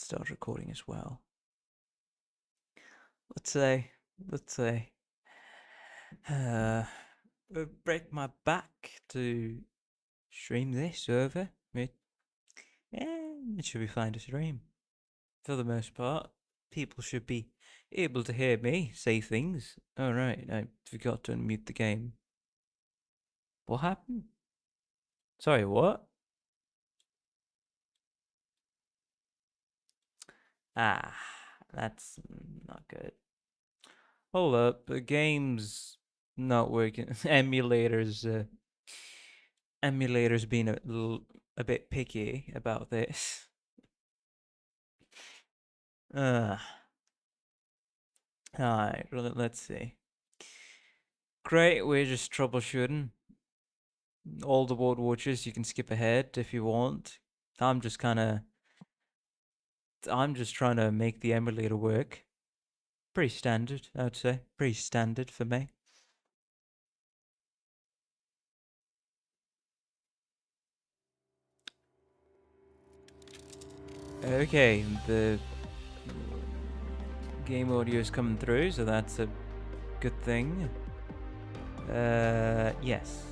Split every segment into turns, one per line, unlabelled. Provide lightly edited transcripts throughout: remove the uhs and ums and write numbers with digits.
start recording as well. Let's say, break my back to stream this over. It should be fine to stream. For the most part, people should be able to hear me say things. Alright, I forgot to unmute the game. What happened? Sorry, what? Ah, that's not good. Hold up, the game's not working. Emulators being a bit picky about this. Alright, let's see. Great, we're just troubleshooting. All the board watches, you can skip ahead if you want. I'm just trying to make the emulator work. Pretty standard, I'd say. Pretty standard for me. Okay, the game audio is coming through, so that's a good thing. Yes.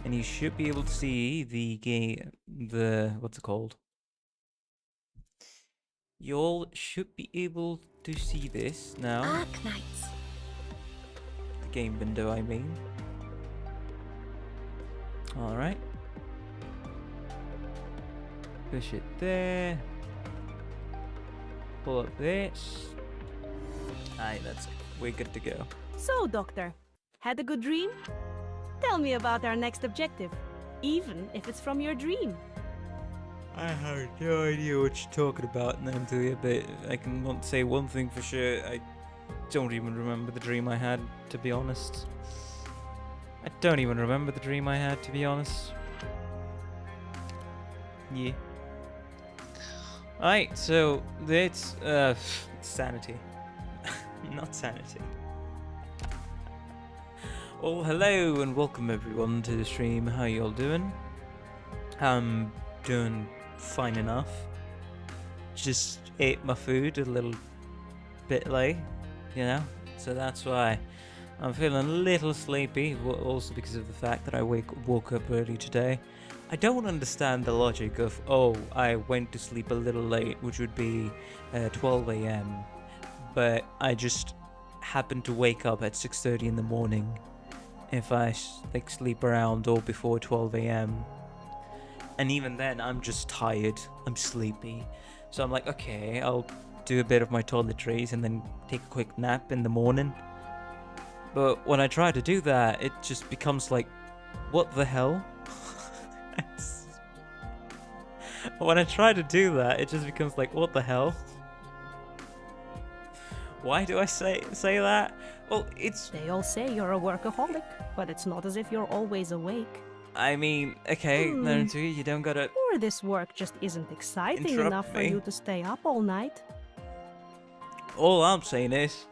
And you should be able to see what's it called? You all should be able to see this now.
Arknights.
The game window, I mean. Alright. Push it there. Pull up this. Aye, we're good to go.
So, Doctor, had a good dream? Tell me about our next objective, even if it's from your dream.
I have no idea what you're talking about, Nantuya, but I can say one thing for sure. I don't even remember the dream I had, to be honest. Yeah. Alright, so that's sanity. Not sanity. Well, hello and welcome everyone to the stream. How y'all doing? I'm doing fine enough. Just ate my food a little bit late, you know? So that's why I'm feeling a little sleepy, also because of the fact that I woke up early today. I don't understand the logic of, oh, I went to sleep a little late, which would be 12 a.m. But I just happened to wake up at 6:30 in the morning if I sleep around or before 12 a.m. And even then, I'm just tired. I'm sleepy. So I'm like, okay, I'll do a bit of my toiletries and then take a quick nap in the morning. But when I try to do that, it just becomes like, what the hell? When I try to do that, it just becomes like, what the hell? Why do I say that? Well,
They all say you're a workaholic, but it's not as if you're always awake.
I mean, okay, Naruto, you don't gotta
Or this work just isn't exciting
interrupt
enough for
me.
you to stay up all night.
All I'm saying is,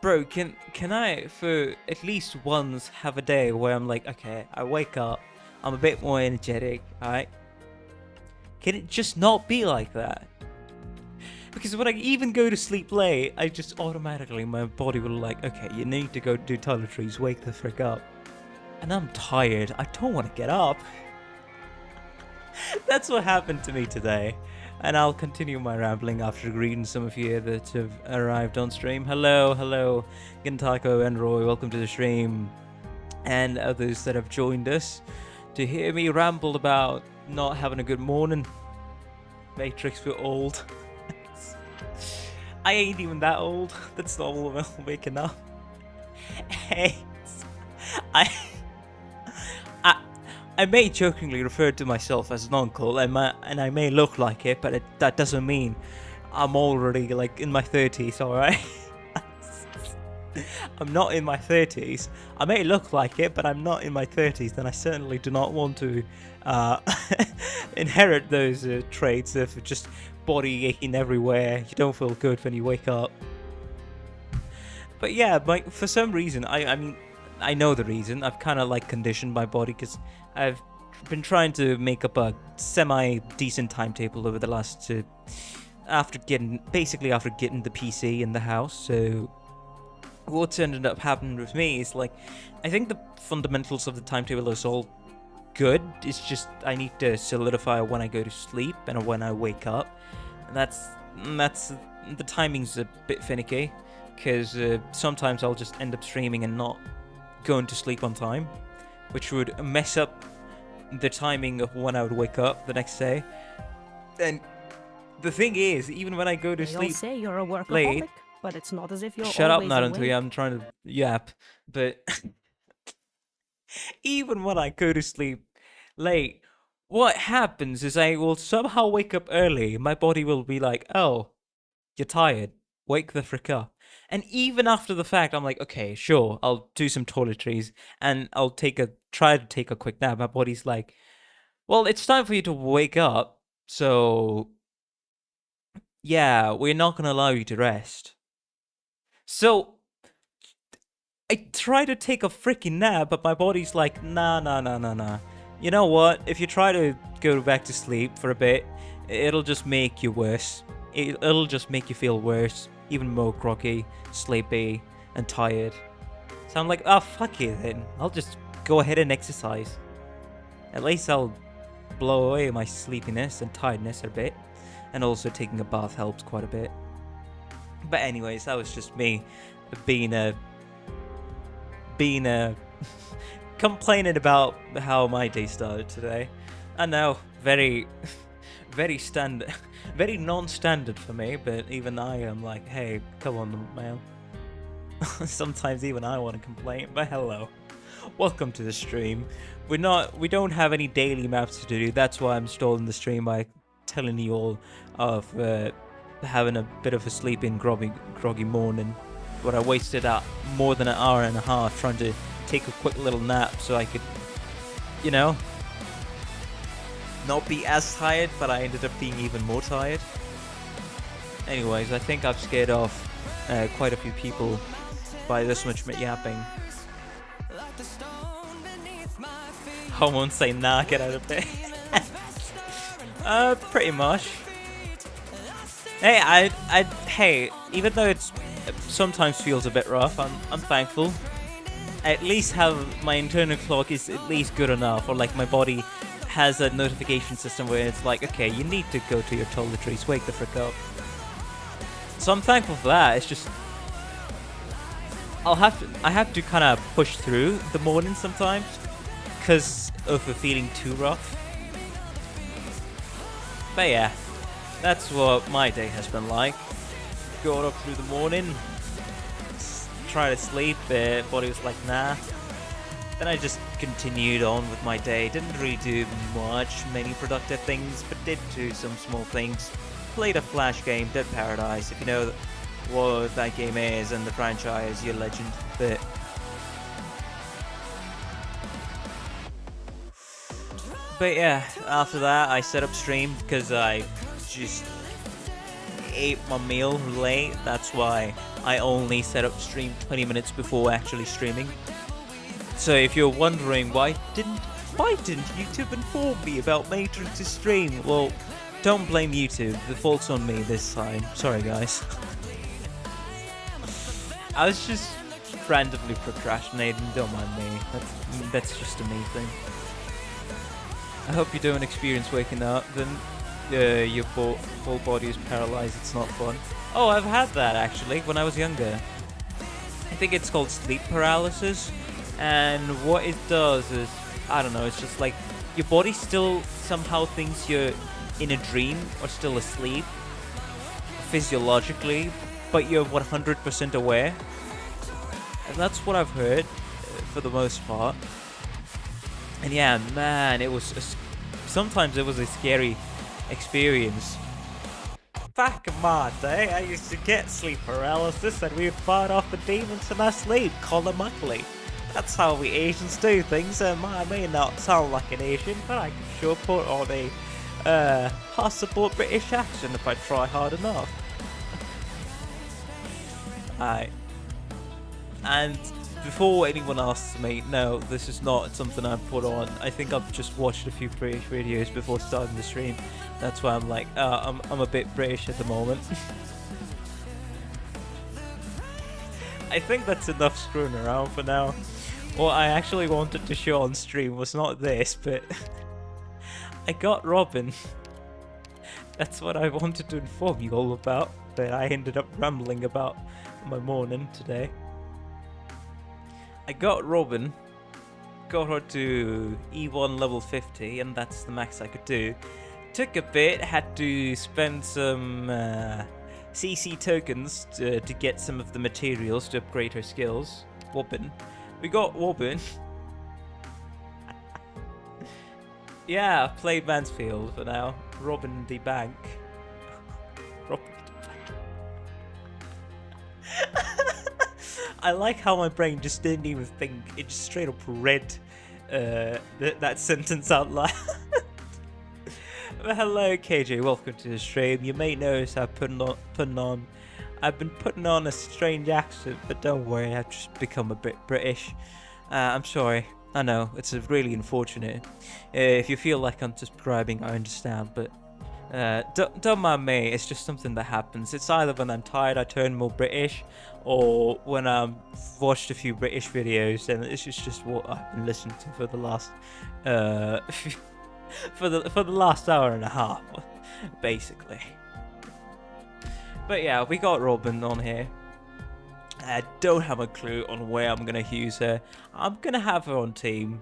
bro, can I, for at least once, have a day where I'm like, okay, I wake up, I'm a bit more energetic, alright? Can it just not be like that? Because when I even go to sleep late, I just automatically, my body will like, okay, you need to go do toiletries, wake the frick up. And I'm tired, I don't want to get up. That's what happened to me today. And I'll continue my rambling after greeting some of you that have arrived on stream. Hello, Gintako and Roy, welcome to the stream. And others that have joined us to hear me ramble about not having a good morning. Matrix, we're old. I ain't even that old. That's not all I'm waking up. Hey, I may jokingly refer to myself as an uncle, and I may look like it, but that doesn't mean I'm already like in my 30s. All right. I'm not in my 30s. I may look like it, but I'm not in my 30s, and I certainly do not want to inherit those traits of just body aching everywhere. You don't feel good when you wake up. But yeah, for some reason, I mean, I know the reason. I've kind of like conditioned my body because I've been trying to make up a semi-decent timetable over the last after getting the PC in the house. So what's ended up happening with me is like, I think the fundamentals of the timetable is all good. It's just I need to solidify when I go to sleep and when I wake up, and that's the timing's a bit finicky, because sometimes I'll just end up streaming and not going to sleep on time, which would mess up the timing of when I would wake up the next day. And the thing is, even when I go to sleep
say you're a workaholic,
late,
but it's not as if you're
shut up,
always
not
awake.
until I'm trying to yap. But even when I go to sleep late, what happens is I will somehow wake up early. My body will be like, oh, you're tired. Wake the frick up. And even after the fact, I'm like, okay, sure, I'll do some toiletries and I'll try to take a quick nap. My body's like, well, it's time for you to wake up. So yeah, we're not going to allow you to rest. So I try to take a freaking nap, but my body's like, nah. You know what? If you try to go back to sleep for a bit, it'll just make you worse. It'll just make you feel worse, even more groggy, sleepy, and tired. So I'm like, oh, fuck it then. I'll just go ahead and exercise. At least I'll blow away my sleepiness and tiredness a bit. And also taking a bath helps quite a bit. But anyways, that was just me being a complaining about how my day started today. I know, very standard, very non-standard for me, but even I am like, hey, come on, man. Sometimes even I want to complain, but hello. Welcome to the stream. We don't have any daily maps to do. That's why I'm stalling the stream by telling you all of having a bit of a sleeping groggy morning, where I wasted out more than an hour and a half trying to take a quick little nap so I could, you know, not be as tired, but I ended up being even more tired. Anyways, I think I've scared off quite a few people by this much yapping. I won't say nah, get out of bed. Pretty much. Hey, hey, even though it's sometimes feels a bit rough, I'm thankful. I at least have my internal clock is at least good enough, or like my body has a notification system where it's like, okay, you need to go to your toiletries, wake the frick up. So I'm thankful for that. It's just I have to kind of push through the morning sometimes because of the feeling too rough. But yeah, that's what my day has been like. Got up through the morning, tried to sleep, body was like, nah. Then I just continued on with my day. Didn't really do many productive things, but did do some small things. Played a Flash game, Dead Paradise. If you know what that game is and the franchise, you're a legend. But yeah, after that I set up stream because I just ate my meal late. That's why I only set up stream 20 minutes before actually streaming. So if you're wondering why didn't YouTube inform me about Matrix's stream, well, don't blame YouTube. The fault's on me this time. Sorry guys. I was just randomly procrastinating. Don't mind me. That's just a me thing. I hope you don't experience waking up, then your whole body is paralyzed. It's not fun. Oh, I've had that actually when I was younger. I think it's called sleep paralysis, and what it does is, I don't know, it's just like your body still somehow thinks you're in a dream or still asleep physiologically, but you're 100% aware. And that's what I've heard for the most part. And yeah, man, sometimes it was a scary experience. Back in my day, I used to get sleep paralysis and we would fight off the demons in our sleep, colloquially. That's how we Asians do things. I may not sound like an Asian, but I can sure put on a possible British accent if I try hard enough. And before anyone asks me, no, this is not something I've put on. I think I've just watched a few British videos before starting the stream. That's why I'm like, I'm a bit British at the moment. I think that's enough screwing around for now. What I actually wanted to show on stream was not this, but I got Robin. That's what I wanted to inform you all about, but I ended up rambling about my morning today. I got Robin, got her to E1 level 50, and that's the max I could do. Took a bit, had to spend some CC tokens to get some of the materials to upgrade her skills. Robin. We got Robin. Yeah, played Mansfield for now. Robin the Bank. Robin the Bank. I like how my brain just didn't even think. It just straight up read that sentence out loud. Well, hello KJ, welcome to the stream. You may notice I've been putting on a strange accent, but don't worry, I've just become a bit British. I'm sorry. I know, it's really unfortunate. If you feel like unsubscribing, I understand, but don't mind me, it's just something that happens. It's either when I'm tired I turn more British, or when I've watched a few British videos, and it's just what I've been listening to for the last for the last hour and a half, basically. But yeah, we got Robin on here. I don't have a clue on where I'm gonna use her. I'm gonna have her on team.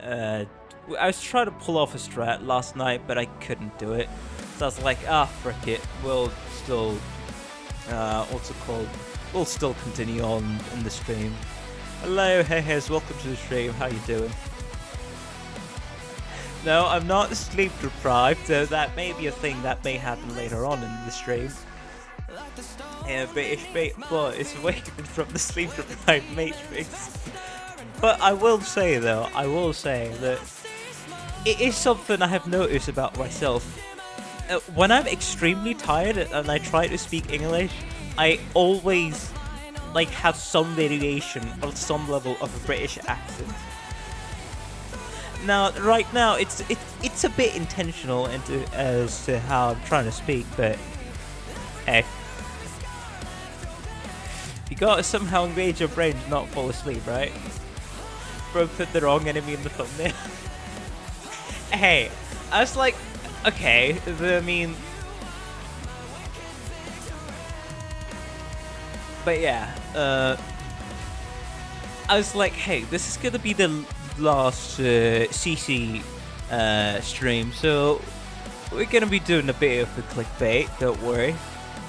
I was trying to pull off a strat last night, but I couldn't do it. So I was like, frick it. We'll still, what's it called? We'll still continue on in the stream. Hello, hey, welcome to the stream. How you doing? No, I'm not sleep deprived, so that may be a thing that may happen later on in the stream. British but it's awakening from the sleep deprived matrix. But I will say though, that it is something I have noticed about myself. When I'm extremely tired and I try to speak English, I always like have some variation on some level of a British accent. Now, right now, it's a bit intentional as to how I'm trying to speak, but hey, you gotta somehow engage your brain to not fall asleep, right? Bro, put the wrong enemy in the thumbnail. Hey, I was like, okay, I mean, but yeah, I was like, hey, this is gonna be the last CC stream, so we're gonna be doing a bit of the clickbait, don't worry,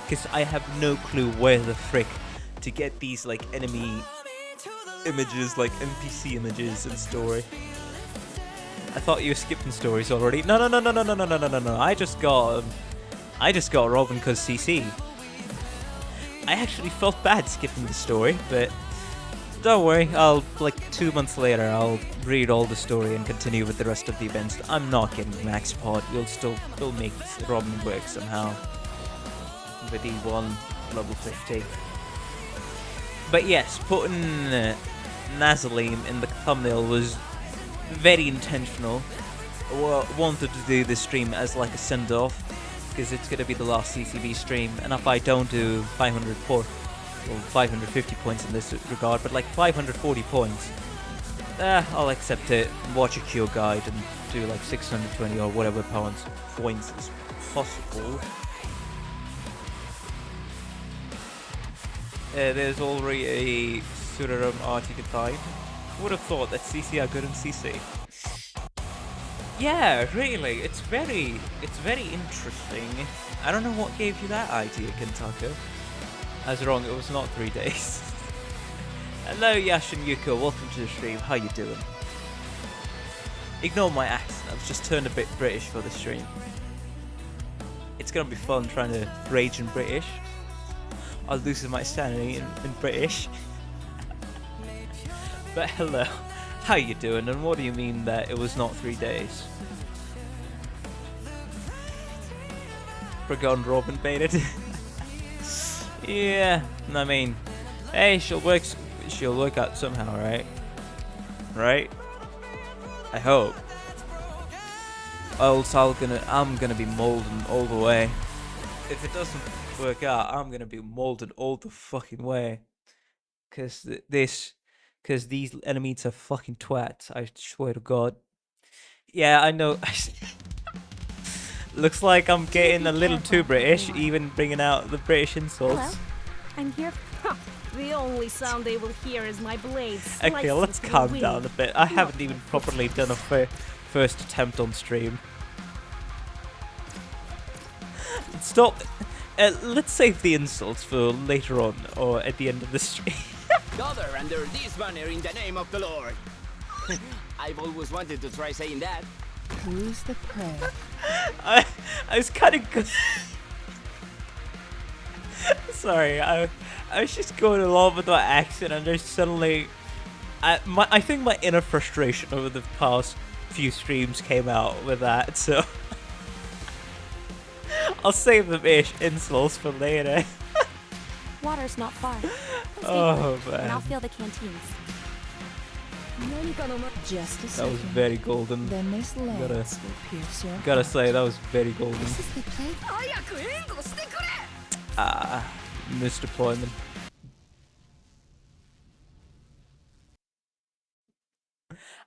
because I have no clue where the frick to get these like enemy images, like NPC images and story. I thought you were skipping stories already. No. I just got Robin cause CC. I actually felt bad skipping the story, but don't worry, like 2 months later, I'll read all the story and continue with the rest of the events. I'm not getting max pod. We'll make Robin work somehow with E1 level 50. But yes, putting Nazalim in the thumbnail was very intentional. I wanted to do this stream as like a send-off, because it's going to be the last CCB stream, and if I don't do 550 points in this regard, but like 540 points, I'll accept it, watch a cure guide and do like 620 or whatever points is possible. There's already a Suraram art you can find. Would have thought that CC are good in CC. Yeah, really, it's very interesting. I don't know what gave you that idea, Kentako. I was wrong, it was not 3 days. Hello Yash and Yuko, welcome to the stream, how you doing? Ignore my accent, I've just turned a bit British for the stream. It's gonna be fun trying to rage in British. I'll lose my sanity in British. But hello, how you doing, and what do you mean that it was not 3 days? Forgotten Robin baited. Yeah, I mean, hey, she'll work. she'll work out somehow, right? Right? I hope. Else I'm gonna be molding all the way. If it doesn't work out, I'm gonna be molded all the fucking way. Cause these enemies are fucking twats. I swear to God. Yeah, I know. Looks like I'm getting a little too British, even bringing out the British insults.
Hello, I'm here. The only sound they will hear is my blades.
Okay, let's calm down a bit. I haven't even properly done a first attempt on stream. Stop. Let's save the insults for later on, or at the end of the stream.
Gather under this banner in the name of the Lord. I've always wanted to try saying that.
Who's the prey?
I was kind of good. Sorry, I was just going along with my accent, and just suddenly, I think my inner frustration over the past few streams came out with that. So I'll save the ish insults for later.
Water's not far.
Oh
and I'll
man,
fill the canteens.
Just a
that
second.
was very golden.
Then this lance will pierce your
Gotta
heart.
say, that was very golden.
This is the play.
Misdeployment.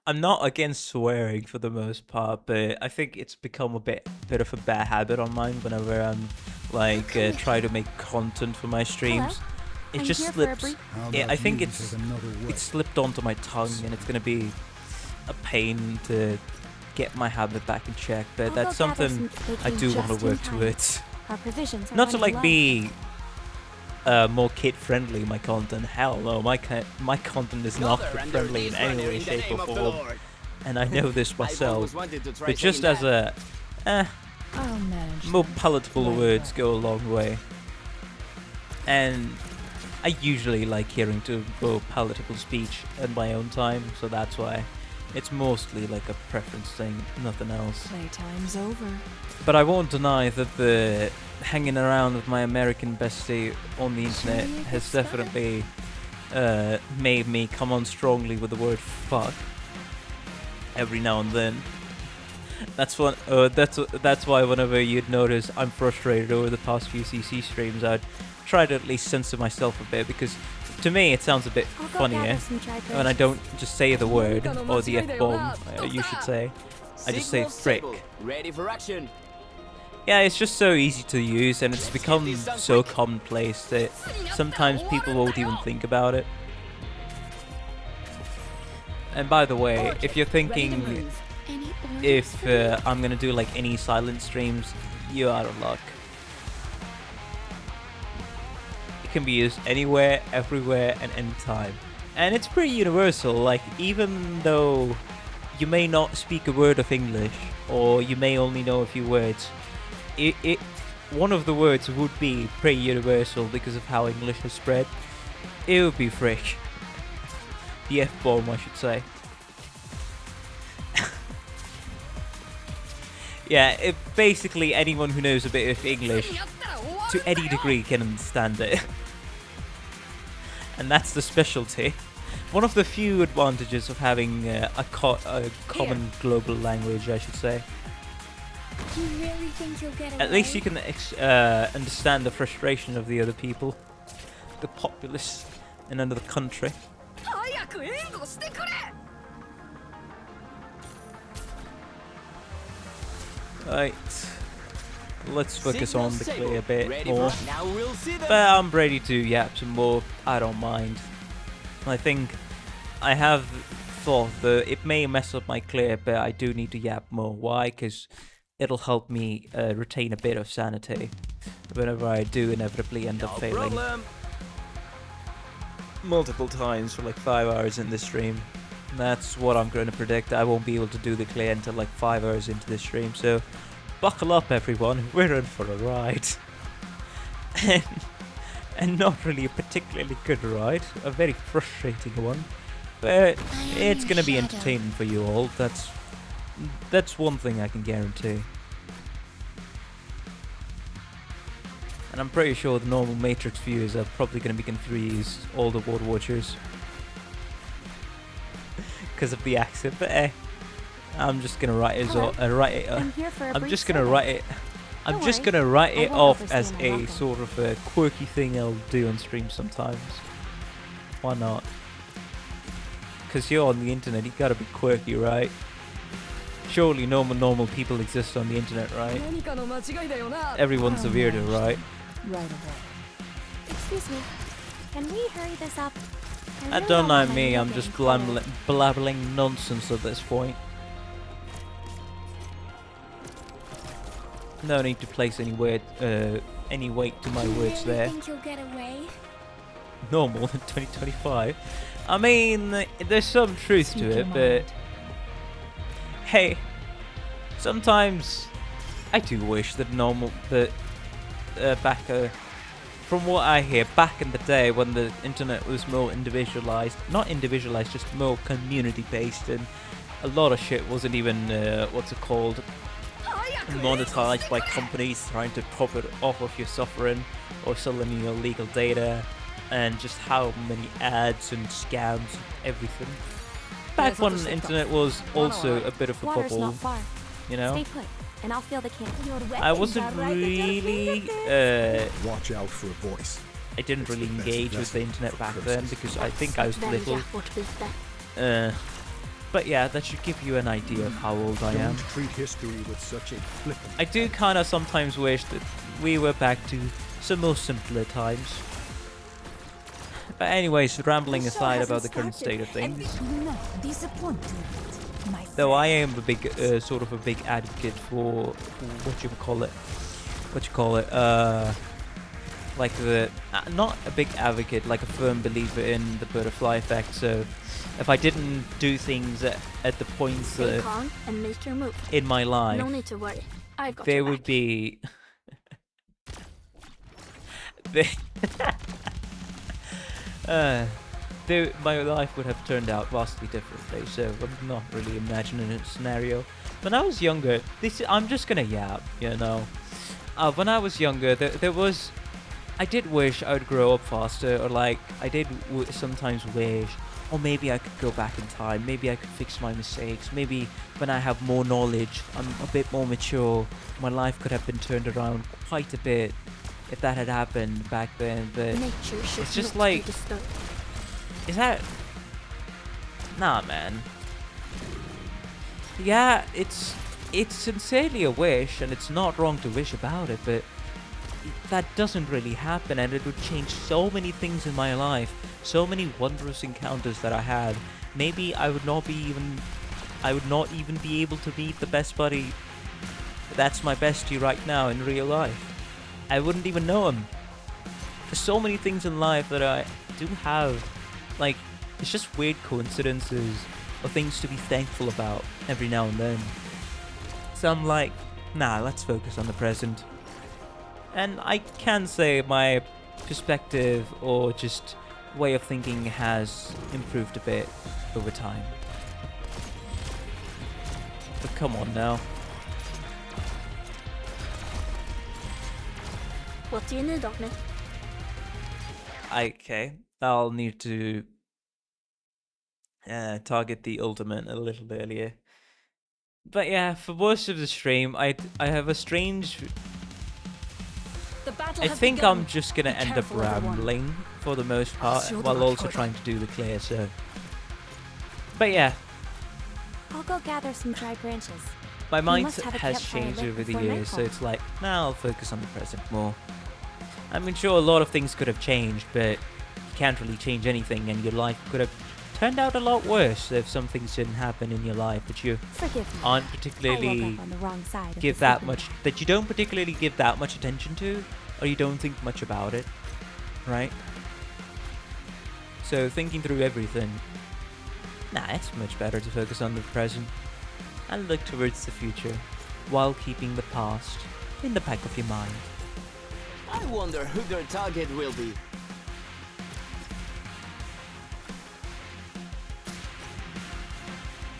I'm not against swearing for the most part, but I think it's become a bit of a bad habit on mine whenever I'm like try to make content for my streams. It
I'm
just
here for a
slips.
brief-
Yeah, I think it slipped onto my tongue, and it's gonna be a pain to get my habit back in check. But
I'll
that's
go gather
something
some
I
baking
do want
just
to
in
work
time.
towards.
Our provisions are
Not to
running
like
low.
be more kid friendly. My content, hell no. My content is not
Gather
kid
under
friendly in
this
any
banner
way,
in the
shape, or
name of the
form.
Lord.
And I know this
I've
myself.
always wanted to try
But just
saying
as
that.
I'll manage
more
them.
palatable
Right,
words
right.
go a long way. And I usually like hearing to more palatable speech in my own time, so that's why it's mostly like a preference thing, nothing else.
Playtime's over.
But I won't deny that the hanging around with my American bestie on the internet
you
has
get started.
definitely made me come on strongly with the word fuck every now and then. That's why whenever you'd notice I'm frustrated over the past few CC streams, I'd try to at least censor myself a bit, because to me it sounds a bit
I'll go
funnier
gather some dry
when I
branches.
don't just say the word or the F-bomb, you should say. I just say
Signal
frick.
stable. Ready for action.
Yeah, it's just so easy to use, and it's become so commonplace that sometimes people won't even think about it. And by the way, if you're thinking
Any
if I'm gonna do like any silent streams, you're out of luck. It can be used anywhere, everywhere, and anytime. And it's pretty universal, like even though you may not speak a word of English, or you may only know a few words, one of the words would be pretty universal because of how English has spread. It would be frick. The F-bomb, I should say. Yeah, basically anyone who knows a bit of English to any degree can understand it. And that's the specialty. One of the few advantages of having a common global language, I should say.
You really think you'll get away?
At least you can understand the frustration of the other people, the populace in another country. Right, let's focus
Signal
on the
stable.
clear bit
Ready
more.
for now we'll see them.
But I'm ready to yap some more. I don't mind. I think I have thought that it may mess up my clear, but I do need to yap more. Why? Because it'll help me retain a bit of sanity whenever I do inevitably end up
No
failing
problem.
multiple times for like 5 hours in this stream. That's what I'm going to predict. I won't be able to do the clear until like 5 hours into this stream, so buckle up everyone, we're in for a ride. And not really a particularly good ride, a very frustrating one, but it's going to be entertaining for you all. That's one thing I can guarantee. And I'm pretty sure the normal Matrix viewers are probably going to be confused, all the World Watchers. because of the accent, but I'm just gonna write it.
Hello.
Write it.
I'm here for a
I'm
brief
just gonna
survey.
write it. I'm
Don't
just
worry,
gonna write
I
it
won't
off
overstay
as
my
a
welcome.
sort of a quirky thing I'll do on stream sometimes. Why not? Because you're on the internet, you gotta be quirky, right? Surely normal people exist on the internet, right? Everyone's a weirdo, right?
Right away.
Excuse me. Can we hurry this up? I really
Don't
want
mind
my
me,
video
I'm
game
just
colored.
blabbling nonsense at this point. No need to place any weight to my
You
words
really
there.
think you'll get away?
Normal in 2025. I mean, there's some truth
Speak
to
your
it, but
mind.
hey, sometimes I do wish that from what I hear, back in the day when the internet was more individualized, not individualized, just more community based, and a lot of shit wasn't even monetized by companies trying to profit off of your suffering or selling your illegal data, and just how many ads and scams and everything. Back when the internet was also a bit of a
Water's
bubble,
not far.
you know.
Stay put, and I'll feel the can.
I wasn't really
Watch out for a voice.
I didn't really
It's the best
engage with the
investment
internet
for
back
curses.
then because I think I was little. But yeah, that should give you an idea of how old I am.
Don't treat history with such a flippant.
I do kind of sometimes wish that we were back to some more simpler times. But anyways, rambling aside about the current state of things,
Not disappointed, my
though I
friend.
am a big, sort of a big advocate for like the, not a big advocate, like a firm believer in the butterfly effect. So if I didn't do things at the points
Stay calm and make your move.
in my life,
No need to worry. I've got
there
your
would
back.
be my life would have turned out vastly differently. So I'm not really imagining a scenario. When I was younger, I'm just gonna yap, you know. When I was younger, I did wish I would grow up faster, or like I did sometimes wish, or maybe I could go back in time. Maybe I could fix my mistakes. Maybe when I have more knowledge, I'm a bit more mature, my life could have been turned around quite a bit if that had happened back then. But
Nature should
it's just
not
like,
be disturbed.
is that? Nah, man. Yeah, it's sincerely a wish, and it's not wrong to wish about it, but that doesn't really happen, and it would change so many things in my life, so many wondrous encounters that I had. Maybe I would not even be able to meet the best buddy that's my bestie right now in real life. I wouldn't even know him. There's so many things in life that I do have, like, it's just weird coincidences or things to be thankful about every now and then. So I'm like, nah, let's focus on the present. And I can say my perspective or just way of thinking has improved a bit over time. But come on now.
What do you need of me?
Okay, I'll need to target the ultimate a little earlier. But yeah, for most of the stream, I have a strange...
The battle
I
has
think
begun.
I'm just gonna
Be
end up
careful, everyone.
rambling for the most part,
Shield
while
the
also
right
trying to do the clear, so... But yeah,
I'll go gather some dry branches.
my mind
must have a
has
campfire
changed
lit
over the
before
years, so
nightfall.
it's like, now I'll focus on the present more. I mean, sure, a lot of things could have changed, but you can't really change anything, and your life could have turned out a lot worse if some things didn't happen in your life, but you
Forgive me.
aren't
I woke
particularly
up on the wrong side of
give
the
that
sleeping
much,
bag.
that you don't particularly give that much attention to, or you don't think much about it, right? So thinking through everything, nah, it's much better to focus on the present and look towards the future while keeping the past in the back of your mind.
I wonder who their target will be.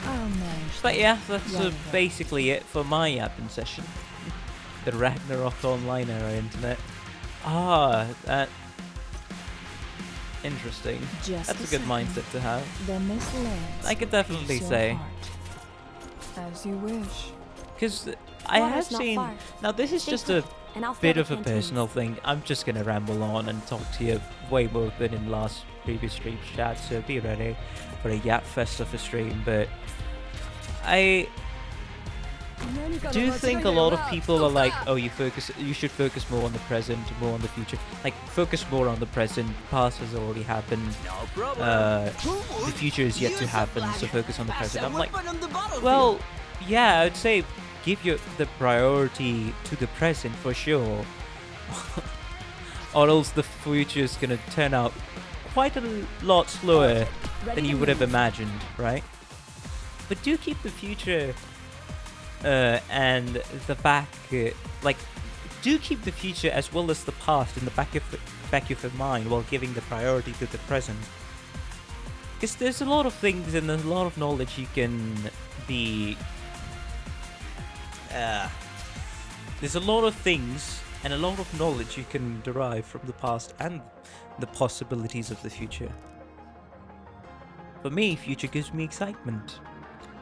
I'll manage.
But yeah, that's
Right.
basically it for my yapping session. The Ragnarok Online era internet. Interesting.
Just
That's a good
second.
mindset to have.
Then this lens.
I could definitely
pierce your
say.
heart. As you wish.
Because I have
Water's not
seen...
far.
Now, this is
Stay
just
put,
a
and I'll fill
bit
the
of a
canteens.
personal thing. I'm just going to ramble on and talk to you way more than in last previous stream chat, so be ready for a Yap Fest of a stream. But I do think a lot of people are like, oh, you should focus more on the present, more on the future. Like, focus more on the present. Past has already happened.
No problem.
The future is yet to
Use
happen,
the
so
flag.
focus on the
Pass
present.
a
I'm like,
weapon on the battlefield.
well, yeah, I'd say give the priority to the present for sure. Or else the future is gonna turn out quite a lot slower than you would have imagined, right? But do keep the future and the back, like, do keep the future as well as the past in the back of your mind while giving the priority to the present. Because there's a lot of things and there's a lot of knowledge you can be. There's a lot of things and a lot of knowledge you can derive from the past and the possibilities of the future. For me, future gives me excitement,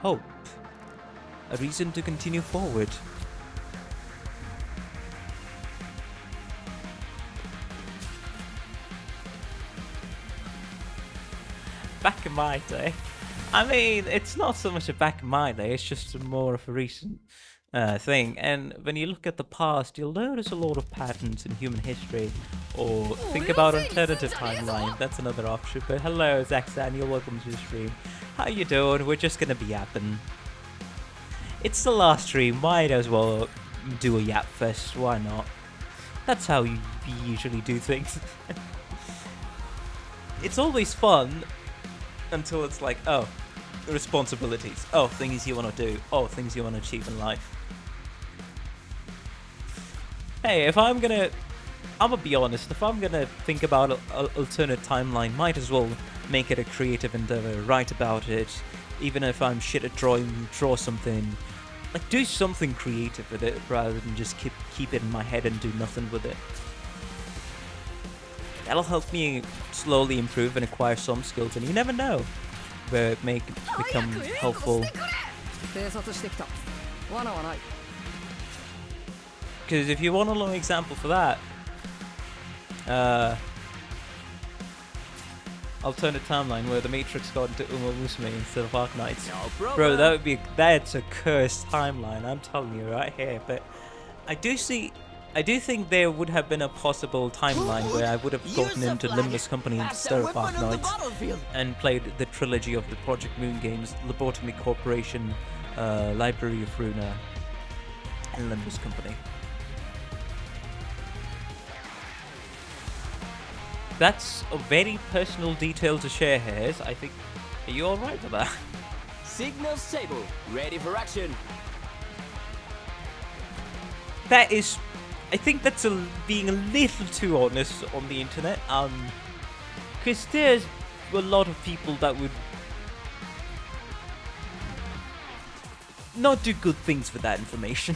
hope, a reason to continue forward. Back in my day, I mean, it's not so much a back in my day, it's just more of a recent thing. And when you look at the past, you'll notice a lot of patterns in human history, or think about alternative timeline. That's another option. But hello, Zaxan, you're welcome to the stream. How you doing? We're just gonna be yapping. It's the last stream, might as well do a yap fest, why not? That's how we usually do things. It's always fun until it's like, oh, responsibilities, oh, things you want to do, oh, things you want to achieve in life. Hey, if I'm gonna be honest, if I'm gonna think about an alternate timeline, might as well make it a creative endeavor, write about it, even if I'm shit at drawing, draw something. Like, do something creative with it rather than just keep it in my head and do nothing with it. That'll help me slowly improve and acquire some skills, and you never know where it may become helpful. Because if you want a long example for that, alternate timeline where the Matrix got into Uma Musume instead of Arknights.
No problem.
Bro, that's a cursed timeline, I'm telling you right here. But I do think there would have been a possible timeline where I would have gotten into Limbus Company instead of Arknights and played the trilogy of the Project Moon games, Lobotomy Corporation, Library of Runa, and Limbus Company. That's a very personal detail to share here. I think. Are you alright with that?
Signal stable, ready for action.
That is. I think that's being a little too honest on the internet. Because there's a lot of people that would not do good things with that information.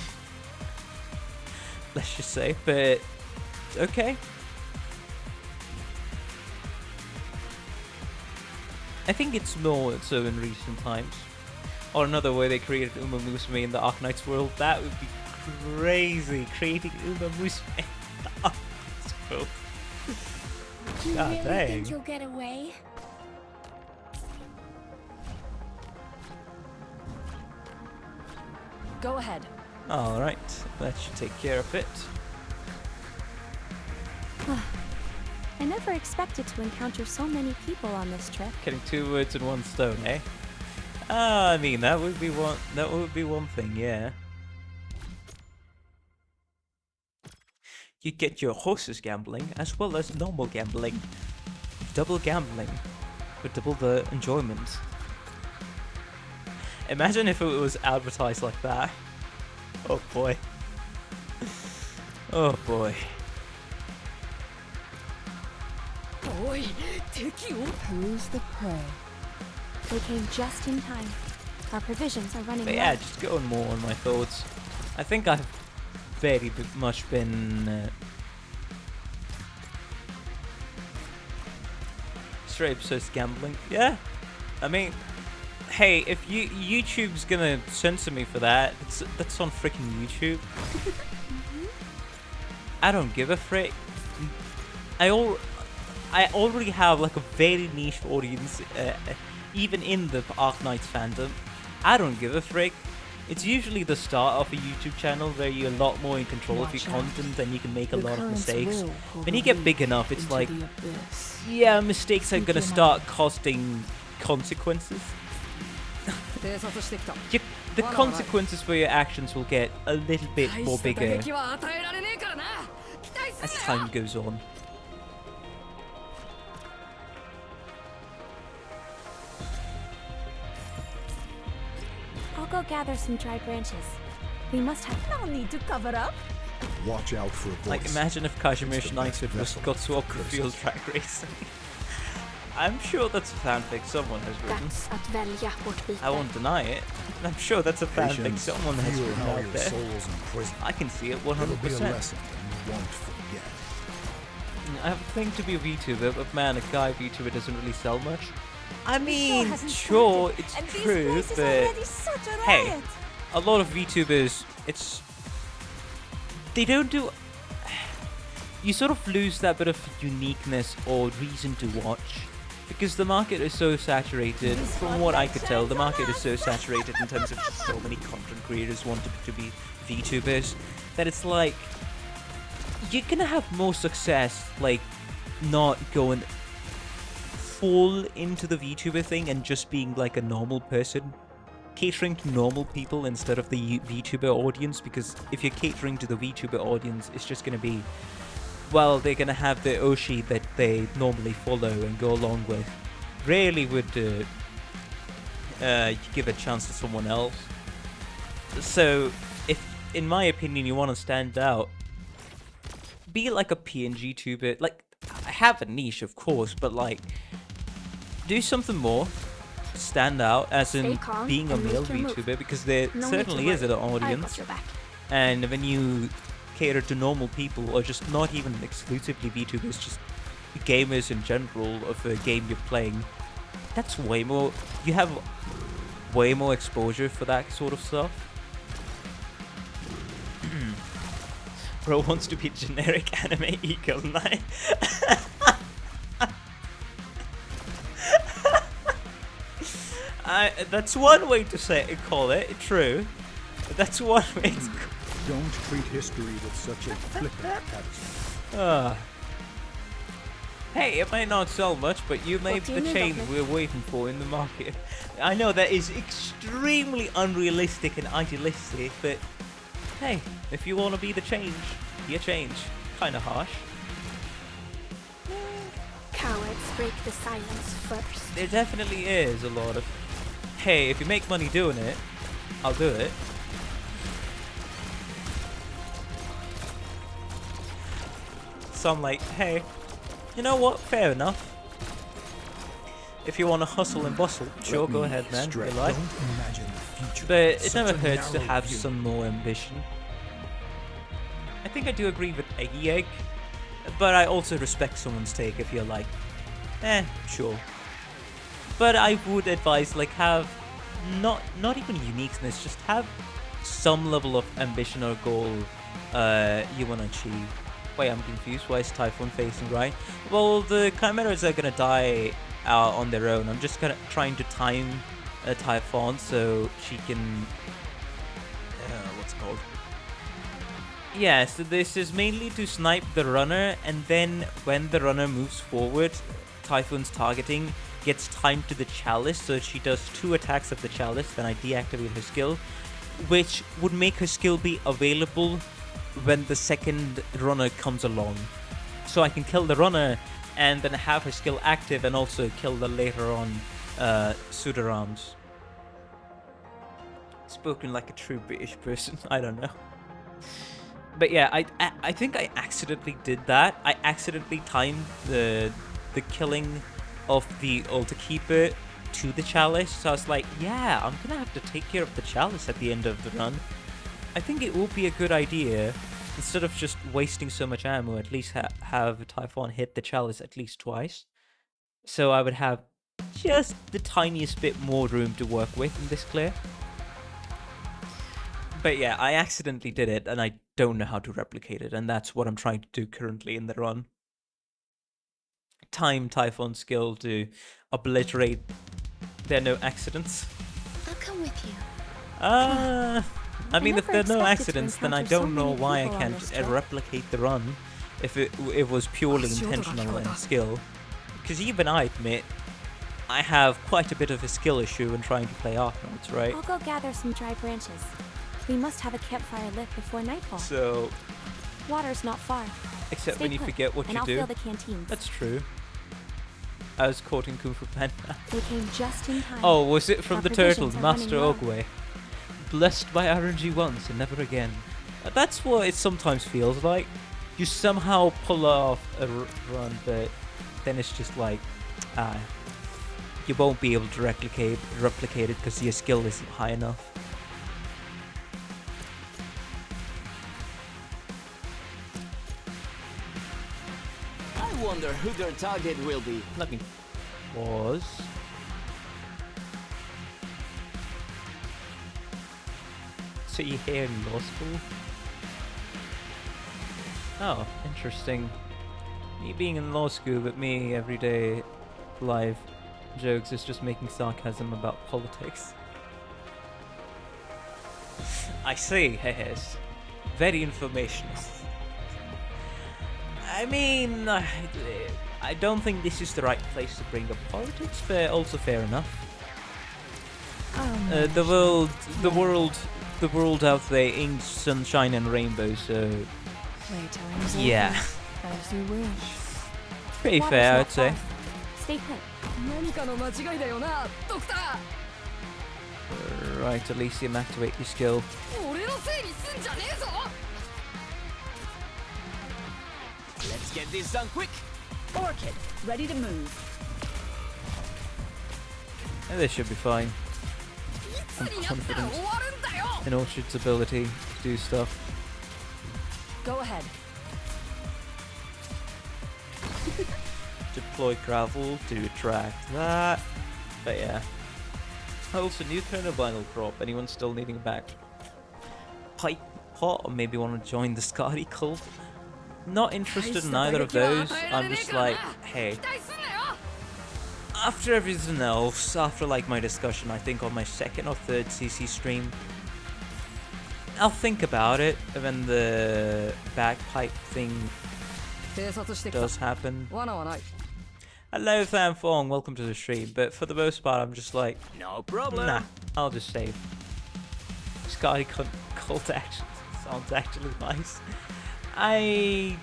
Let's just say, but okay. I think it's more so in recent times. Or another way they created Uma Musume in the Arknights world. That would be crazy, creating Uma Musume in the Arknights world.
You
God
really
dang.
think you'll get away?
Go ahead.
Alright, that should take care of it.
I never expected to encounter so many people on this trip.
Killing two words in one stone, eh? I mean, that would be one thing, yeah. You get your horses gambling as well as normal gambling. Double gambling for double the enjoyment. Imagine if it was advertised like that. Oh boy. Oh boy.
Who's the prey?
They came just in time. Our provisions are running
But yeah,
low.
just going more on my thoughts. I think I've very much been extra episodes gambling. Yeah, I mean, hey, if YouTube's gonna censor me for that, that's on freaking YouTube. I don't give a frick. I already have like a very niche audience, even in the Arknights fandom. I don't give a frick. It's usually the start of a YouTube channel where you're a lot more in control of your content and you can make a lot of mistakes. When you get big enough, it's like, yeah, mistakes are gonna start costing consequences. The consequences for your actions will get a little bit more bigger as time goes on.
I'll go gather some dry branches. We must have
No need to cover up.
Watch out for a voice.
Like, imagine if Kazimierz Knighthood was got swapped with field track racing. I'm sure that's a fanfic someone has written.
dags att välja vårt byte.
I won't deny it. I'm sure that's a fanfic
Patience,
someone has
feel
written
how
out
your
there.
soul's in prison.
I can see it
It'll be a
100%.
lesson you won't forget.
I have a thing to be a VTuber, but man, a guy VTuber doesn't really sell much. I mean, sure, it's true, but hey, a lot of VTubers, they don't do... You sort of lose that bit of uniqueness or reason to watch. Because the market is so saturated, from what I could tell, the market is so saturated in terms of just so many content creators wanting to be VTubers, that it's like, you're gonna have more success, like, not going full into the VTuber thing and just being like a normal person, catering to normal people instead of the VTuber audience, because if you're catering to the VTuber audience, it's just gonna be, well, they're gonna have the Oshi that they normally follow and go along with. Rarely would you give a chance to someone else. So, if, in my opinion, you want to stand out, be like a PNG tuber. Like, I have a niche, of course, but like, do something more. Stand out, as in being a male VTuber, because there certainly is an audience. And when you cater to normal people, or just not even exclusively VTubers, just gamers in general of a game you're playing, that's way more, you have way more exposure for that sort of stuff. Bro wants to be generic anime eagle knight. That's one way to say it, call it, true. That's one way to
Don't treat history with such a flippant attitude.
Hey, it may not sell much, but you may be the change we're waiting for in the market. I know that is extremely unrealistic and idealistic, but hey, if you want to be the change, be a change. Kinda harsh.
Cowards break the silence first.
There definitely is a lot of, hey, if you make money doing it, I'll do it. So I'm like, hey, you know what? Fair enough. If you want to hustle and bustle, sure, go ahead, man. Your life.
Don't imagine the future.
But it
Such
never
a
hurts to
narrow
have
view.
some more ambition. I think I do agree with Eggy Egg, but I also respect someone's take if you're like, sure. But I would advise, like, have not even uniqueness, just have some level of ambition or goal you want to achieve. Wait, I'm confused. Why is Typhoon facing right? Well, the Chimeras are gonna die on their own. I'm just trying to time Typhon so she can... what's it called? Yeah, so this is mainly to snipe the runner, and then when the runner moves forward, Typhoon's targeting gets timed to the chalice, so she does 2 attacks of the chalice, then I deactivate her skill, which would make her skill be available when the second runner comes along. So I can kill the runner and then have her skill active and also kill the later on Sudarams. Spoken like a true British person, I don't know. But yeah, I think I accidentally did that. I accidentally timed the killing of the Altar Keeper to the chalice. So I was like, yeah, I'm gonna have to take care of the chalice at the end of the run. I think it would be a good idea, instead of just wasting so much ammo, at least have Typhon hit the chalice at least twice. so I would have just the tiniest bit more room to work with in this clear. But yeah, I accidentally did it, and I don't know how to replicate it, and that's what I'm trying to do currently in the run. Time Typhon skill to obliterate there are no accidents.
I'll come with you.
I mean, if
never
there are no
expected to
accidents, then I
encounter so
don't know
many
why I
people on
can't
this trip.
replicate the run if it was purely intentional and skill. Because even I admit, I have quite a bit of a skill issue in trying to play Arknights, right?
I'll go gather some dry branches. We must have a campfire lit before nightfall.
So,
Water's not far.
except
Stay
when you
put,
forget what
and
you
I'll
do.
fill the canteens.
That's true. I was quoting Kung Fu Panda.
They came just in time.
Oh, was it from
Our
the turtle,
provisions are
Master
running low.
Ogwe? Blessed by RNG once and never again. That's what it sometimes feels like. You somehow pull off a run, but then it's just like, you won't be able to replicate it because your skill isn't high enough.
I wonder who their target will be.
Let me pause. So you here in law school? Oh, interesting. Me being in law school, but me everyday live jokes is just making sarcasm about politics. I see, yes. Very informational. I mean, I don't think this is the right place to bring up politics, but also fair enough. The world out there ain't sunshine and rainbows, so
Playtime's
yeah,
over, as you wish.
pretty
Water's
fair,
not
I'd say.
far. Stay put.
Right, Elysium, activate your skill.
Let's get this done quick.
Orchid, ready to move.
This should be fine. I'm confident in Orchid's ability to do stuff.
Go ahead.
Deploy gravel to attract that. But yeah. Also, new kind of vinyl crop. Anyone still needing a back pipe pot, or maybe want to join the Scotty cult? Not interested in either of those. I'm just like, hey. After everything else, after like my discussion, I think on my second or third CC stream, I'll think about it when the bagpipe thing does happen. Hello Thamfong, welcome to the stream, but for the most part I'm just like,
No problem.
nah, I'll just save. Sky cult action sounds actually nice. I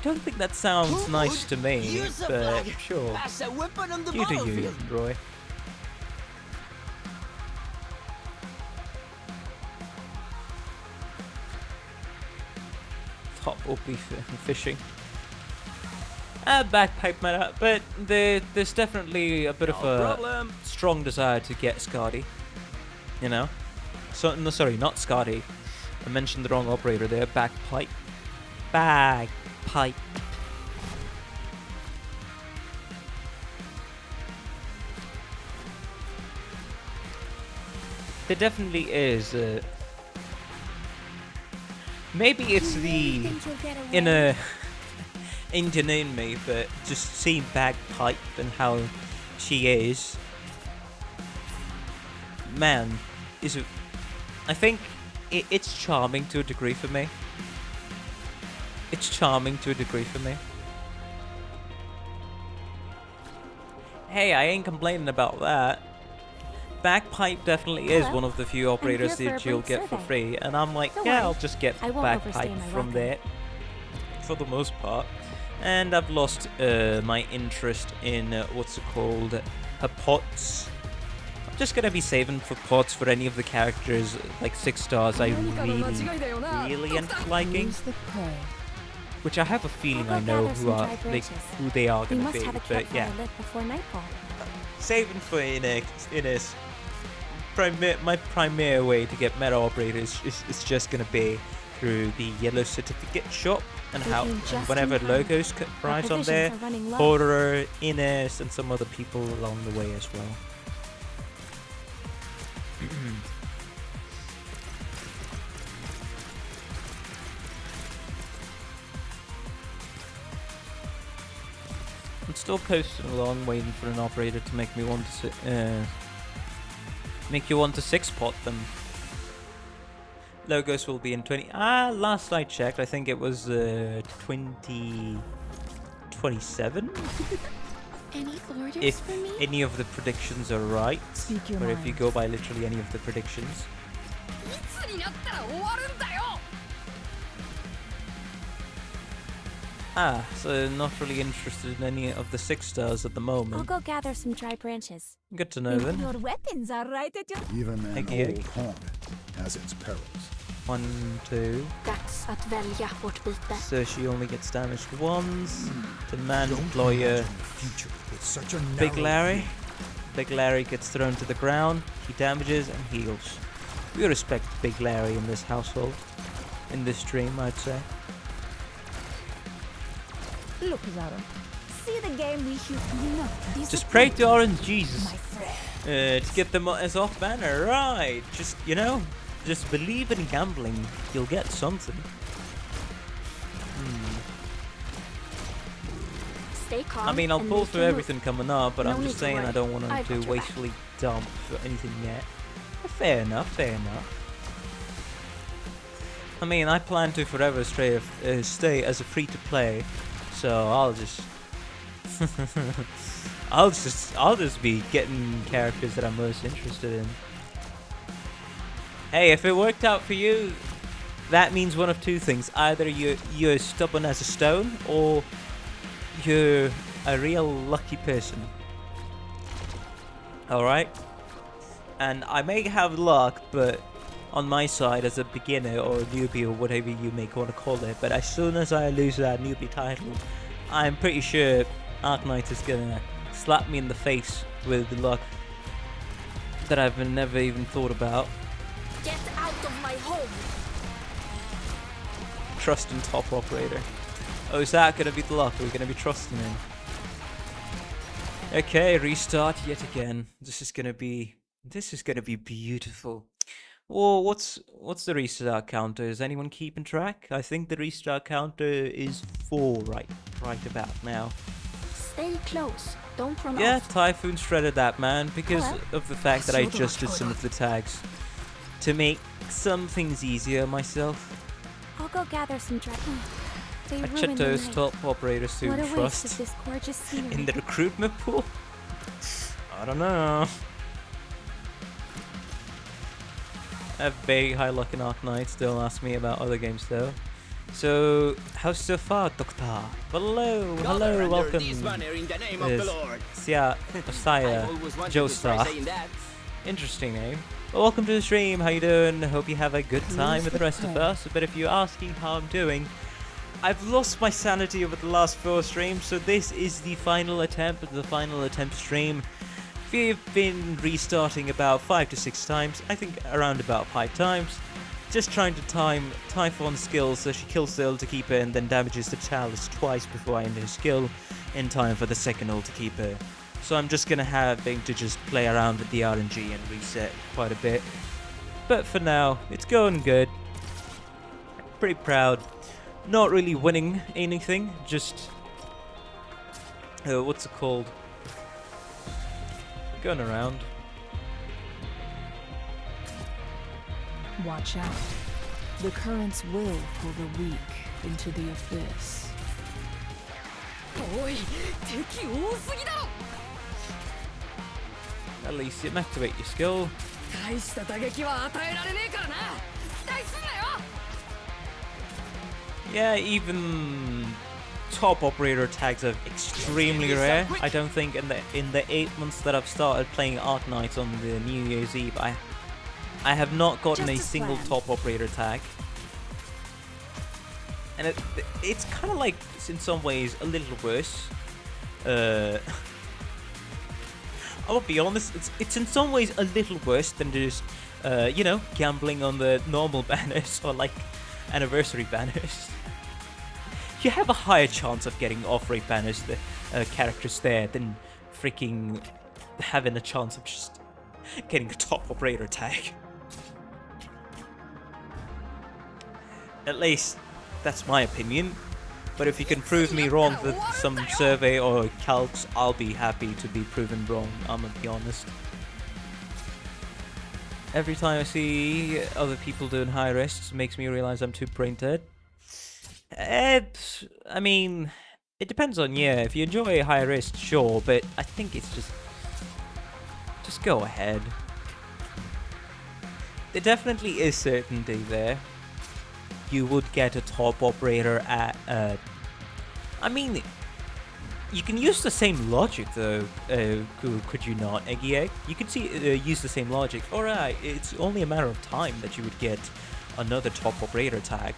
don't think that sounds nice to me,
Use the
but
flag.
sure.
That's a weapon on the
You do you,
battlefield.
Roy. Top OP fishing. Bagpipe matter, but there's definitely a bit of
No
a
problem.
strong desire to get Scotty. You know? So, no, sorry, not Scotty. I mentioned the wrong operator there. Bagpipe. Bagpipe. There definitely is. Maybe it's the
Think you'll get away?
inner Indian in me, but just seeing Bagpipe and how she is, man, is it? I think it's charming to a degree for me. It's charming to a degree for me. Hey, I ain't complaining about that. Bagpipe definitely is
Hello.
one of the few operators
here for
that
a
you'll
brief
get for
survey.
free, and I'm like,
Don't
yeah,
worry.
I'll just get
I won't overstay
Bagpipe
my
from
welcome.
there for the most part. And I've lost my interest in what's it called, pots. I'm just gonna be saving for pots for any of the characters like 6 stars I really end up liking,
Who's the prey?
which I have a feeling
I'll
I
go
know
gather
who
some
are
dry
like
branches.
who they are
We
gonna
must
be,
have a
but
campfire
yeah,
lit before nightfall.
saving for Ines. My primary way to get meta operators is just gonna be through the yellow certificate shop and
We
how
came
and
just
whenever
in time.
logos
Our
rise on
provisions
there,
are running low.
Horror, Ines, and some other people along the way as well. I'm still coasting along, waiting for an operator to make me want to make you want to six-pot them. Logos will be in 20. Last I checked, I think it was 2027.
Any orders
If
for me?
any of the predictions are right,
Speak your
or if you
mind.
go by literally any of the predictions. So not really interested in any of the 6 stars at the
I'll
moment.
go gather some dry branches.
Good to know then.
Your weapons are right at your...
Even an
Eggy,
old
egg.
haunt has its perils.
1, 2.
Dags att välja vårt byte.
So she only gets damaged once. Demand
Don't
lawyer.
imagine the future with such a
Big
narrow
Larry.
view.
Big Larry gets thrown to the ground. He damages and heals. We respect Big Larry in this household. In this stream, I'd say.
Look, Zara. See the game we shoot. No, these
Just
are
pray to Orange Jesus
my friend.
to get them as off banner. Right. Just, you know, just believe in gambling. You'll get something.
Stay calm.
I mean, I'll
and
pull
make
through
your move.
everything coming up, but
No
I'm
need
just
to
saying I
worry.
don't want
I've
to
got your back.
wastefully dump for anything yet. Fair enough, fair enough. I mean, I plan to forever stay as a free-to-play, so I'll just, I'll just be getting characters that I'm most interested in. Hey, if it worked out for you, that means one of two things: either you're stubborn as a stone, or you're a real lucky person. All right, and I may have luck, but on my side as a beginner or a newbie or whatever you may want to call it, but as soon as I lose that newbie title, I'm pretty sure Arknights is gonna slap me in the face with the luck that I've never even thought about.
Get out of my home.
Trust in top operator. Oh, is that gonna be the luck? We're gonna be trusting him. Okay, restart yet again. This is gonna be beautiful. Well, what's the restart counter? Is anyone keeping track? I think the restart counter is 4 right about now.
Stay close. Don't run
Yeah,
off.
Typhoon shredded that man because
Hello?
of the fact that I adjusted some of the tags to make some things easier myself.
I'll go gather some dry. They
I
ruined
checked
the
those
night.
top operators to
What a waste of
trust
this gorgeous scenery.
in the recruitment pool. I don't know. I have very high luck in Arknights. Don't ask me about other games though. So, how's so far, Doctor? Hello,
Gather
hello,
under
welcome.
this banner in the name of
Yes.
the Lord.
Sia,
I
Osaya,
always wanted
Joe
to try
Star.
saying that.
Interesting name. Well, welcome to the stream. How you doing? Hope you have a good time with the rest of us. But if you're asking how I'm doing, I've lost my sanity over the last 4 streams, so this is the final attempt stream. We've been restarting about 5 to 6 times. I think around about 5 times. Just trying to time Typhon's skills so she kills the Ulti Keeper and then damages the Chalice twice before I end her skill in time for the second Ulti Keeper. So I'm just gonna having to just play around with the RNG and reset quite a bit. But for now, it's going good. Pretty proud. Not really winning anything, just what's it called? Going around.
Watch out. The currents will pull the weak into the abyss.
At least you activate your skill. Yeah, even top operator tags are extremely rare. I don't think in the 8 months that I've started playing Arknights on the New Year's Eve, I have not gotten
Just
a
as
single
planned.
top operator tag. And it's kind of like, in some ways, a little worse. I'll be honest, it's in some ways a little worse than just, you know, gambling on the normal banners or like anniversary banners, you have a higher chance of getting off-rate banners, characters there, than freaking having a chance of just getting a top operator tag. At least, that's my opinion. But if you can prove me wrong with some survey or calcs, I'll be happy to be proven wrong, I'm gonna be honest. Every time I see other people doing high risks, makes me realize I'm too brain dead. I mean, it depends on you. If you enjoy high risk, sure, but I think it's just go ahead. There definitely is certainty there. You would get a top operator at, I mean, you can use the same logic though, could you not, Eggy Egg? You could use the same logic. Alright, it's only a matter of time that you would get another top operator tag.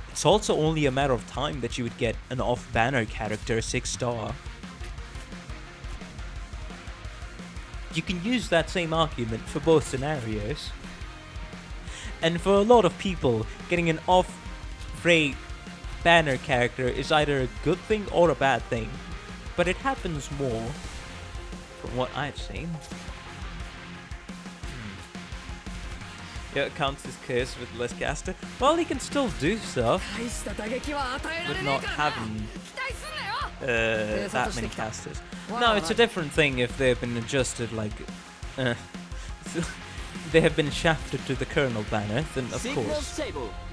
It's also only a matter of time that you would get an off-banner character 6-star. You can use that same argument for both scenarios. And for a lot of people, getting an off-rate banner character is either a good thing or a bad thing. But it happens more, from what I've seen. Yeah, it counts as curse with less caster. Well, he can still do stuff, with not having that many casters. No, it's a different thing if they've been adjusted, like, they have been shafted to the kernel banner, then of course,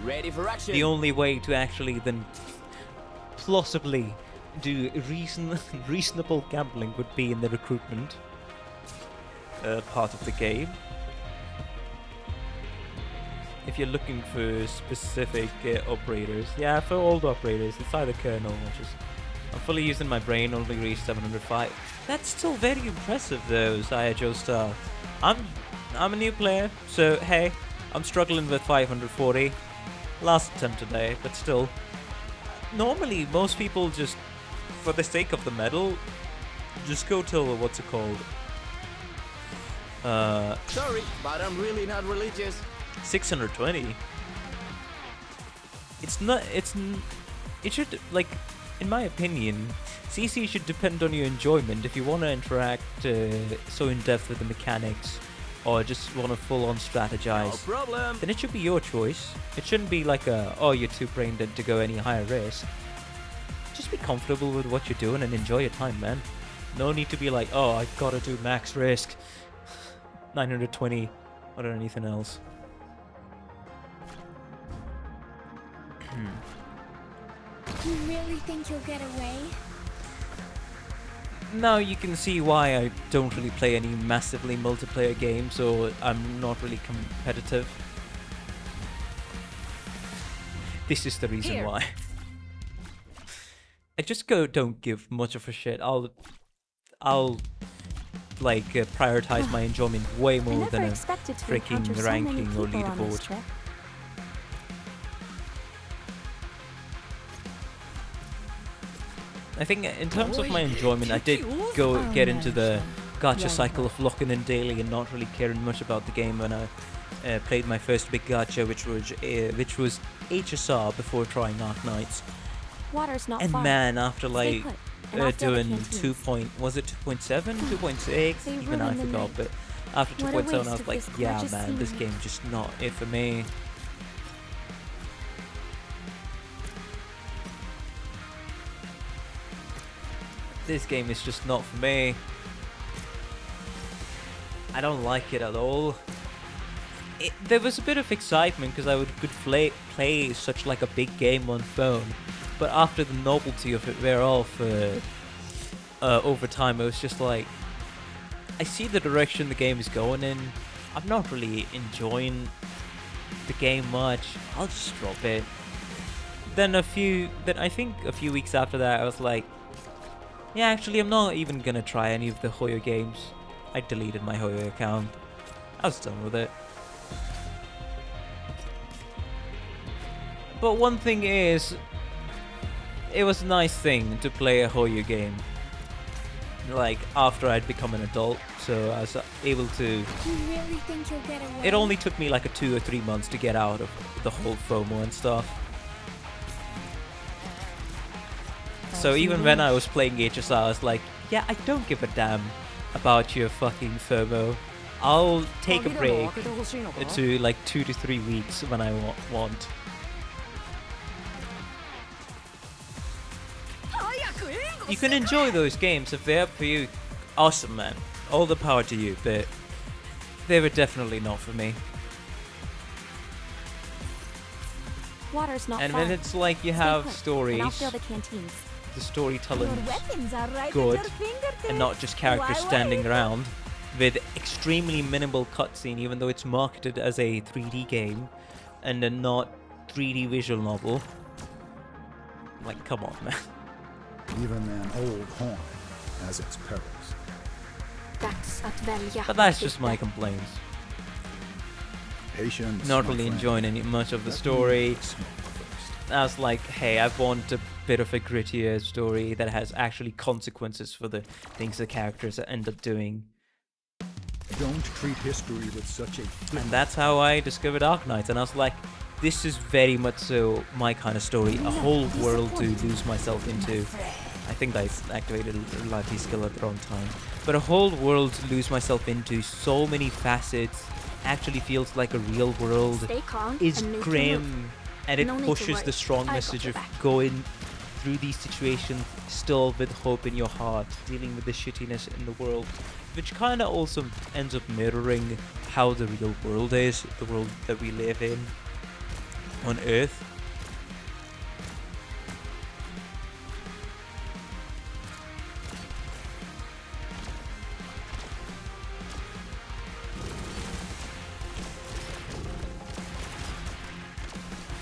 ready for action.
the only way to actually then plausibly do reasonable gambling would be in the recruitment part of the game. If you're looking for specific operators, yeah, for old operators, it's either kernel or just... I'm fully using my brain, only reached 705. That's still very impressive though, Zaya Joestar. I'm a new player, so hey, I'm struggling with 540. Last attempt today, but still. Normally, most people just, for the sake of the medal, just go till, what's it called?
Sorry, but I'm really not religious.
620. It should, like, in my opinion, CC should depend on your enjoyment. If you want to interact so in depth with the mechanics, or just want to full-on strategize,
No problem.
then it should be your choice. It shouldn't be like a, oh, you're too brain dead to go any higher risk. Just be comfortable with what you're doing and enjoy your time, man. No need to be like, oh, I gotta do max risk. 920 or anything else.
You really think you'll get away?
Now you can see why I don't really play any massively multiplayer games, or I'm not really competitive. This is the reason why. I just don't give much of a shit. I'll like prioritize my enjoyment way more than a freaking ranking or leaderboard. I think in terms of my enjoyment, I did get into the gacha cycle of locking in daily and not really caring much about the game when I played my first big gacha, which was HSR before trying Arknights.
Water's not
And
far.
man, after like
Stay put, and I'll fill the
doing
canteens.
was it 2.7, 2.6?
They
Even I
ruined the
forgot.
night.
But after
What a
2.7, I
waste
was
of
like,
this
yeah,
gorgeous
man, this
scenery.
game just not it for me. This game is just not for me. I don't like it at all. There was a bit of excitement because I could play such like a big game on phone, but after the novelty of it wear off over time, it was just like, I see the direction the game is going in. I'm not really enjoying the game much. I'll just drop it. Then I think a few weeks after that, I was like, yeah, actually, I'm not even gonna try any of the Hoyo games. I deleted my Hoyo account. I was done with it. But one thing is, it was a nice thing to play a Hoyo game. Like, after I'd become an adult, so I was able to...
You really think you'll get away?
It only took me like 2 or 3 months to get out of the whole FOMO and stuff. So even when I was playing HSR, I was like, yeah, I don't give a damn about your fucking FOMO. I'll take a break to like 2 to 3 weeks when I want. You can enjoy those games if they're up for you. Awesome, man. All the power to you, but they were definitely not for me.
Water's not
And
far.
when it's like you
Stay
have
put,
stories,
and I'll fill the canteens.
the storytelling's
Are right
good,
at your fingertips.
and not just characters
Why
standing
wait?
around with extremely minimal cutscene, even though it's marketed as a 3D game and a not 3D visual novel. Like, come on, man.
Even an old horn has its perils.
But that's just my complaints.
Patience,
Not
my
really
friend.
enjoying any much of the
Let me
story.
smoke first.
I was like, hey, I want a bit of a grittier story that has actually consequences for the things the characters end up doing.
Don't treat history with such a
And that's how I discovered Arknights, and I was like, this is very much so my kind of story, a whole world to lose myself into. I think I activated a lively skill at the wrong time. But a whole world to lose myself into, so many facets, actually feels like a real world,
Stay calm
is
and make your move.
grim, and it
No need to
pushes
worry.
the strong
I got
message
your
of
back.
going through these situations still with hope in your heart, dealing with the shittiness in the world, which kind of also ends up mirroring how the real world is, the world that we live in on Earth.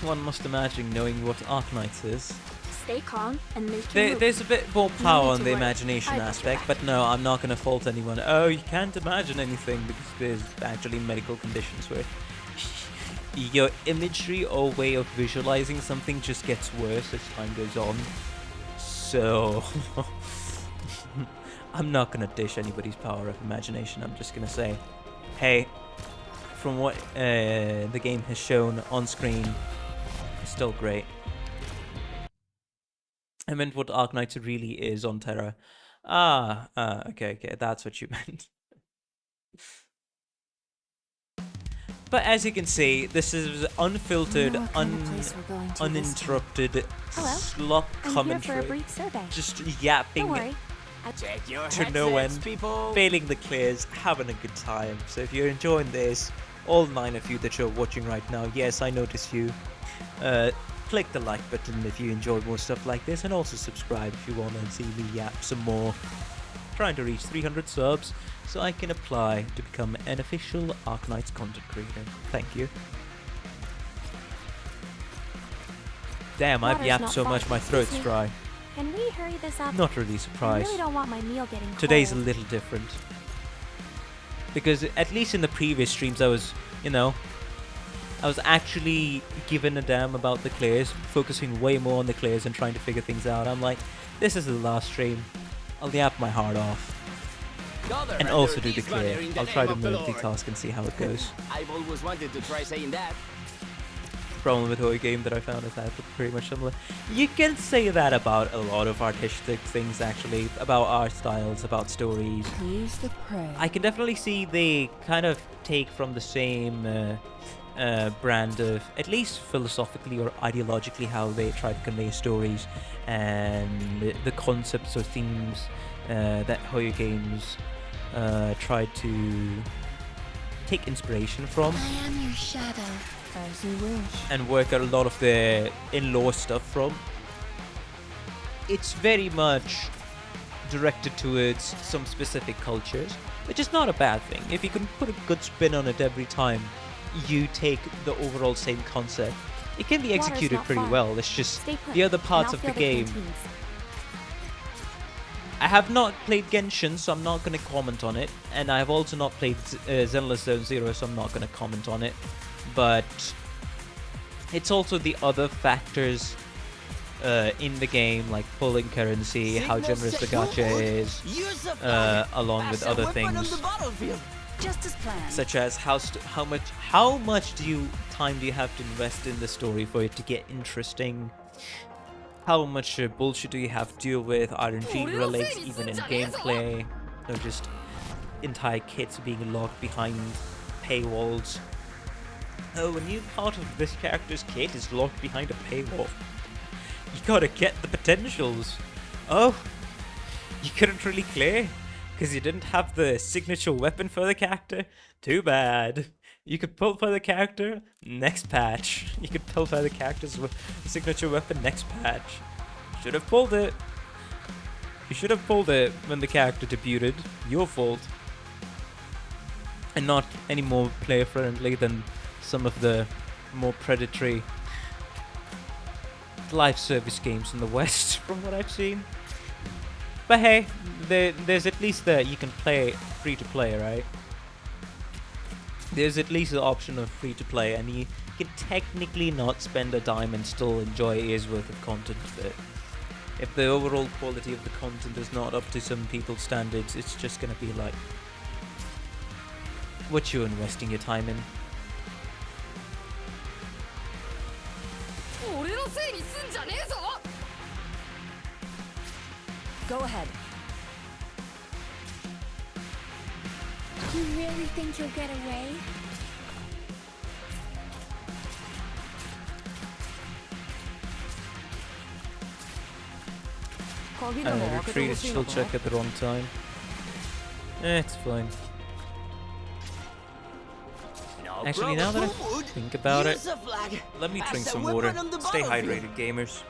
One must imagine knowing what Arknights is.
Stay calm and make your move.
There's a bit more power
need
on
to
the
worry.
imagination
I got your
aspect,
back.
but no, I'm not going to fault anyone. Oh, you can't imagine anything because there's actually medical conditions where your imagery or way of visualizing something just gets worse as time goes on. So, I'm not going to dish anybody's power of imagination. I'm just going to say, hey, from what the game has shown on screen, it's still great. I meant what Arknights really is on Terra. Okay, that's what you meant. But as you can see, this is unfiltered,
I know what kind of place we're going to this time.
uninterrupted
Hello,
slop
I'm here for a
commentary.
brief survey.
Just
Don't
yapping
worry.
Check your
to no
headsets,
end,
people.
failing the clears, having a good time. So if you're enjoying this, all 9 of you that you're watching right now, yes, I notice you. Click the like button if you enjoy more stuff like this, and also subscribe if you want to see me yap some more. Trying to reach 300 subs so I can apply to become an official Arknights content creator. Thank you. Damn, I've
Water's
yapped
not
so
far.
much my throat's
Excuse me.
dry.
Can we hurry this up?
Not really
I
surprised.
really don't want my meal getting cold.
Today's a little different. Because at least in the previous streams I was, I was actually giving a damn about the clears, focusing way more on the clears and trying to figure things out. I'm like, this is the last stream. I'll yap my heart off.
Gather
And
under
also do the
this banner
clear.
in the
I'll try
name
to
of the Lord.
multitask and see how it goes.
I've always wanted to try saying that.
Problem with Toy Game that I found is that it's pretty much similar. You can say that about a lot of artistic things actually, about art styles, about stories.
Who's the prey?
I can definitely see they kind of take from the same brand of, at least philosophically or ideologically, how they try to convey stories and the concepts or themes that Hoyo Games try to take inspiration from.
I am your shadow.
As you wish.
And work a lot of the in-law stuff from. It's very much directed towards some specific cultures, which is not a bad thing. If you can put a good spin on it every time you take the overall same concept, it can be
Water's
executed
not
pretty
far.
well. It's just
Stay put,
the other
and
parts
I'll
of the
fill
game.
canteens.
I have not played Genshin, so I'm not going to comment on it, and I have also not played Zenless Zone Zero, so I'm not going to comment on it. But it's also the other factors in the game, like pulling currency, how generous the gacha is, along with other things,
Just as planned.
such as how much time do you have to invest in the story for it to get interesting. how much bullshit do you have to deal with, RNG relates even in gameplay, or just entire kits being locked behind paywalls. Oh, a new part of this character's kit is locked behind a paywall. You gotta get the potentials. Oh, you couldn't really clear because you didn't have the signature weapon for the character? Too bad. You could pull for the character next patch. You could pull for the character's signature weapon next patch. Should have pulled it. You should have pulled it when the character debuted. Your fault. And not any more player friendly than some of the more predatory live service games in the West, from what I've seen. But hey, there's at least you can play free to play, right? There's at least the option of free to play, and you can technically not spend a dime and still enjoy a year's worth of content. But if the overall quality of the content is not up to some people's standards, it's just gonna be like, what you investing your time in.
Go ahead.
You really think you'll get away?
I retreated shield check at the wrong time. It's fine. Actually, now that I think about it, let me drink some water. Stay hydrated, gamers.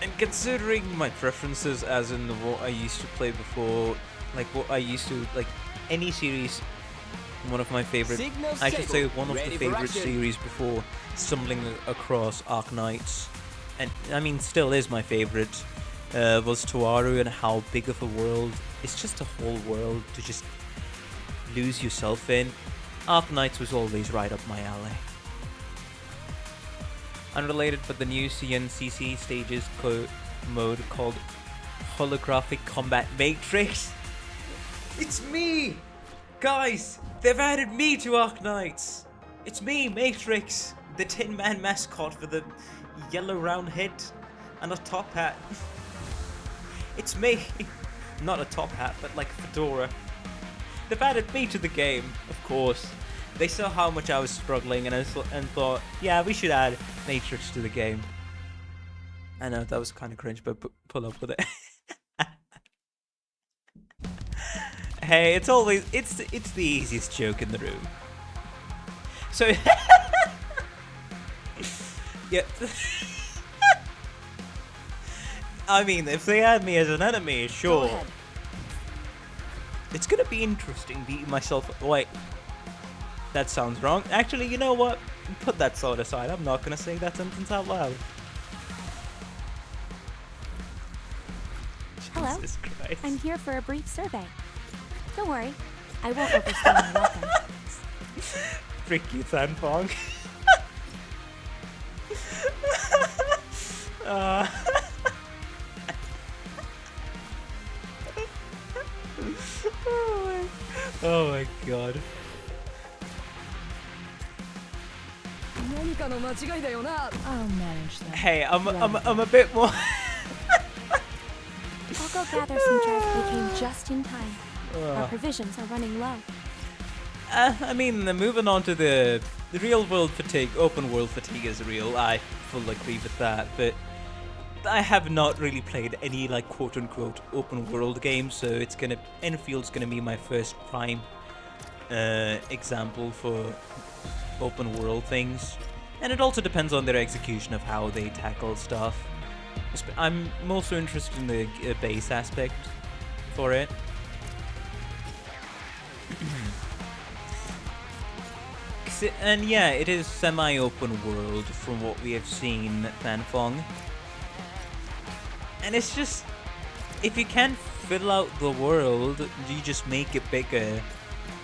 And considering my preferences as in what I used to play before, like what I used to, like any series, one of my favorite, I should say one of the favorite series before stumbling across Arknights, and I mean still is my favorite, was Tuaru, and how big of a world, it's just a whole world to just lose yourself in. Arknights was always right up my alley. Unrelated, but the new CNCC stages mode called Holographic Combat Matrix. It's me! Guys, they've added me to Arknights! It's me, Matrix, the Tin Man mascot with a yellow round head and a top hat. It's me! Not a top hat, but like a fedora. They've added me to the game, of course. They saw how much I was struggling and thought, yeah, we should add Matrix to the game. I know, that was kind of cringe, but pull up with it. Hey, it's the easiest joke in the room. So, yeah. I mean, if they add me as an enemy, sure. It's gonna be interesting beating myself. Wait. That sounds wrong. Actually, you know what? Put that thought aside. I'm not gonna say that sentence out loud.
Hello.
Jesus Christ.
I'm here for a brief survey. Don't worry, I won't overstay my welcome.
Frick you, Sanfong. Oh my god.
I'll manage that.
Hey, I'm a bit more.
I'll go gather some jars. We came just in time. Our provisions are running low.
I mean, moving on to the real world fatigue, open world fatigue is real. I fully agree with that, but I have not really played any like quote unquote open world games, so Enfield's gonna be my first prime example for open world things. And it also depends on their execution of how they tackle stuff. I'm mostly interested in the base aspect for it. And yeah, it is semi-open world from what we have seen, Fanfong. And it's just, if you can't fill out the world, you just make it bigger.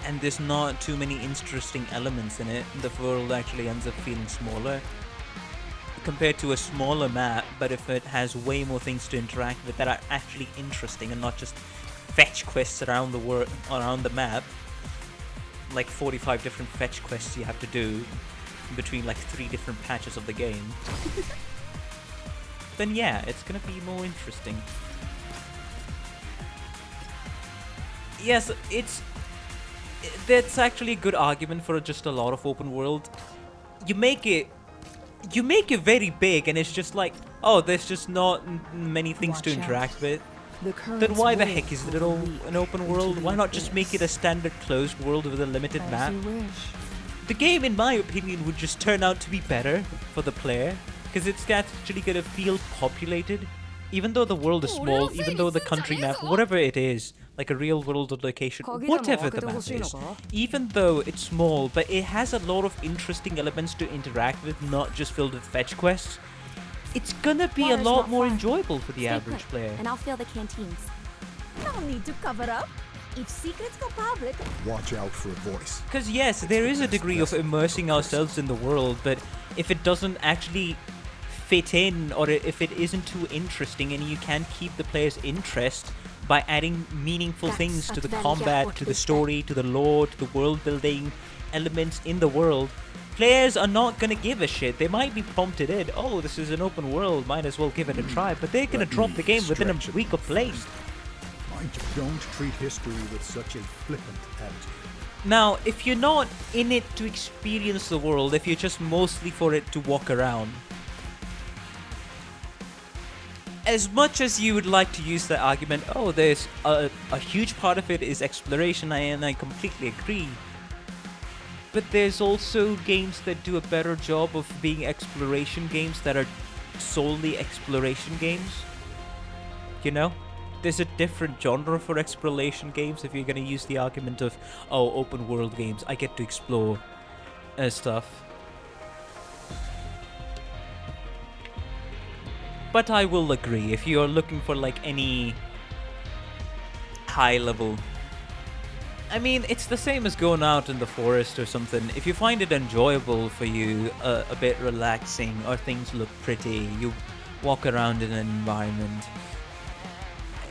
and there's not too many interesting elements in it, the world actually ends up feeling smaller compared to a smaller map. But if it has way more things to interact with that are actually interesting and not just fetch quests around the world, around the map, like 45 different fetch quests you have to do between like 3 different patches of the game, then yeah, it's gonna be more interesting. Yes, that's actually a good argument for just a lot of open world. You make it very big, and it's just like, oh, there's just not many things to interact with. Then why the heck is it an open world? Why not just make it a standard closed world with a limited map? The game, in my opinion, would just turn out to be better for the player, because it's actually gonna feel populated. Even though the world is small, even though the country map, whatever it is, like a real world location, whatever the map is, even though it's small, but it has a lot of interesting elements to interact with, not just filled with fetch quests, it's gonna be a lot more enjoyable for the average player.
And I'll fill the canteens.
No need to cover up. If secrets go public,
Watch out for a voice.
Because yes, there is a degree of immersing ourselves in the world, but if it doesn't actually fit in, or if it isn't too interesting, and you can't keep the player's interest by adding meaningful things to the combat, to the story, to the lore, to the world building elements in the world, players are not gonna give a shit. They might be prompted in, oh, this is an open world, might as well give it a try, but they're gonna drop the game within a week of playing.
Mind you, don't treat history with such a flippant attitude.
Now, if you're not in it to experience the world, if you're just mostly for it to walk around, as much as you would like to use the argument, oh, there's a huge part of it is exploration, and I completely agree. But there's also games that do a better job of being exploration games that are solely exploration games. You know? There's a different genre for exploration games if you're going to use the argument of, oh, open world games, I get to explore stuff. But I will agree, if you're looking for like any high level, I mean, it's the same as going out in the forest or something. If you find it enjoyable for you, a bit relaxing, or things look pretty, you walk around in an environment,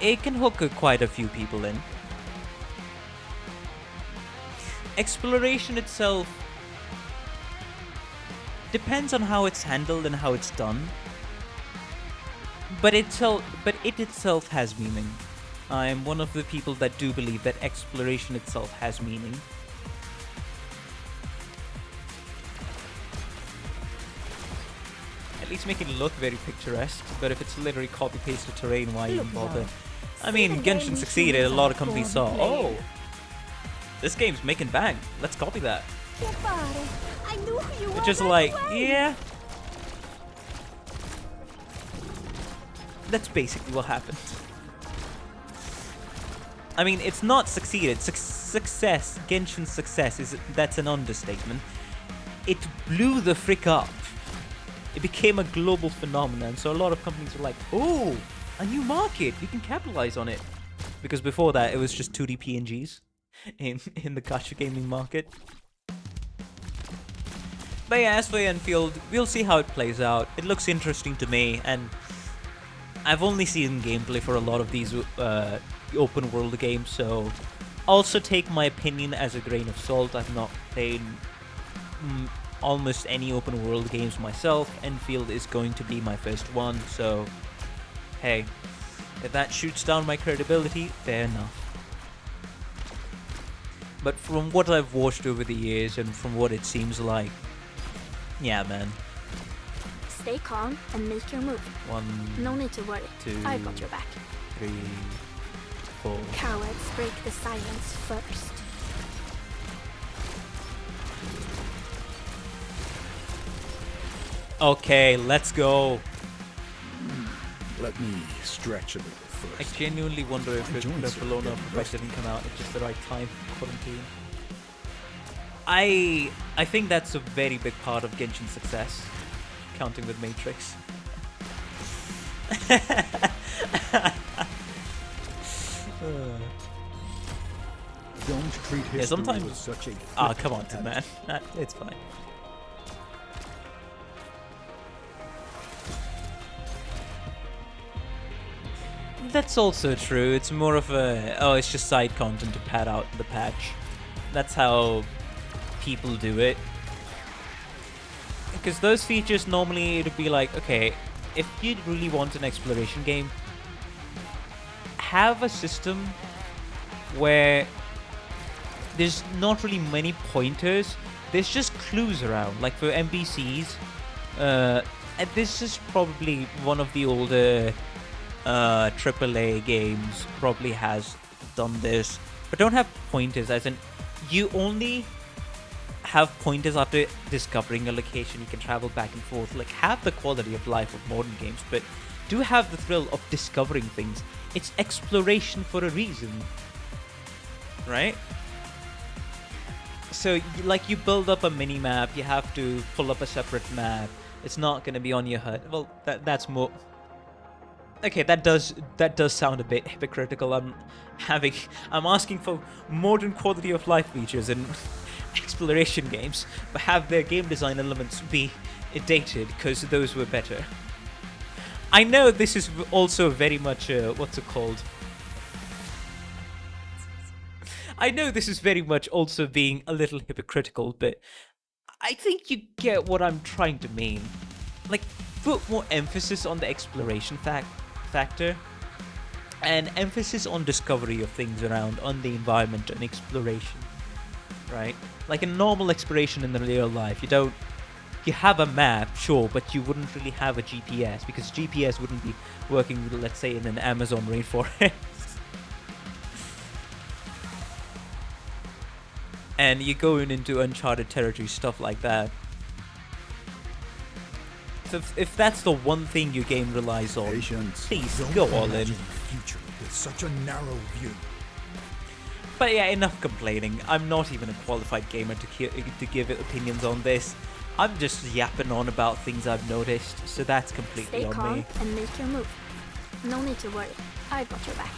it can hook quite a few people in. Exploration itself depends on how it's handled and how it's done. But it itself has meaning. I'm one of the people that do believe that exploration itself has meaning. At least make it look very picturesque, but if it's literally copy-pasted terrain, why even bother? I mean, Genshin succeeded, a lot of companies saw, oh, this game's making bang, let's copy that.
I knew you were
It's just like, yeah. That's basically what happened. I mean, it's not succeeded. Success, Genshin's success, that's an understatement. It blew the frick up. It became a global phenomenon, so a lot of companies were like, oh, a new market, we can capitalize on it. Because before that, it was just 2D PNGs in the gacha gaming market. But yeah, as for Enfield, we'll see how it plays out. It looks interesting to me, and I've only seen gameplay for a lot of these open world games, so also take my opinion as a grain of salt. I've not played almost any open world games myself. Enfield is going to be my first one, so hey, if that shoots down my credibility, fair enough. But from what I've watched over the years and from what it seems like, yeah, man.
Stay calm and make your move.
1,
No need to worry.
2,
I've got your back.
3, 4.
Cowards break the silence first.
Okay, let's go.
Let me stretch a little
I
first.
genuinely wonder if
My
it could
joints
have
are
blown up
getting
if
rusty.
I didn't come out at just the right time for quarantine. I think that's a very big part of Genshin's success, counting with Matrix.
Don't treat history
Yeah, sometimes.
with such a
Ah,
flippant
come on,
attitude.
man. It's fine. That's also true. It's more of a, oh, it's just side content to pad out the patch. That's how people do it. Because those features normally it'd be like, okay, if you really want an exploration game, have a system where there's not really many pointers. There's just clues around, like for NPCs. And this is probably one of the older AAA games probably has done this, but don't have pointers, as in you only have pointers after discovering a location. You can travel back and forth, like have the quality of life of modern games, but do have the thrill of discovering things. It's exploration for a reason, right? So like you build up a mini map, you have to pull up a separate map. It's not going to be on your HUD. Well, that's more. Okay, that does sound a bit hypocritical. I'm asking for modern quality of life features in exploration games, but have their game design elements be dated because those were better. I know this is also very much what's it called? I know this is very much also being a little hypocritical, but I think you get what I'm trying to mean. Like, put more emphasis on the exploration factor and emphasis on discovery of things around, on the environment and exploration, right? Like a normal exploration in the real life, you have a map, sure, but you wouldn't really have a GPS because GPS wouldn't be working, let's say, in an Amazon rainforest. And you're going into uncharted territory, stuff like that. So if that's the one thing your game relies on,
Patience.
please
Don't
go all in.
imagine the future with such a narrow view.
But yeah, enough complaining. I'm not even a qualified gamer to give opinions on this. I'm just yapping on about things I've noticed, so that's completely
Stay
on
calm
me.
and make your move. No need to worry. I've got your back.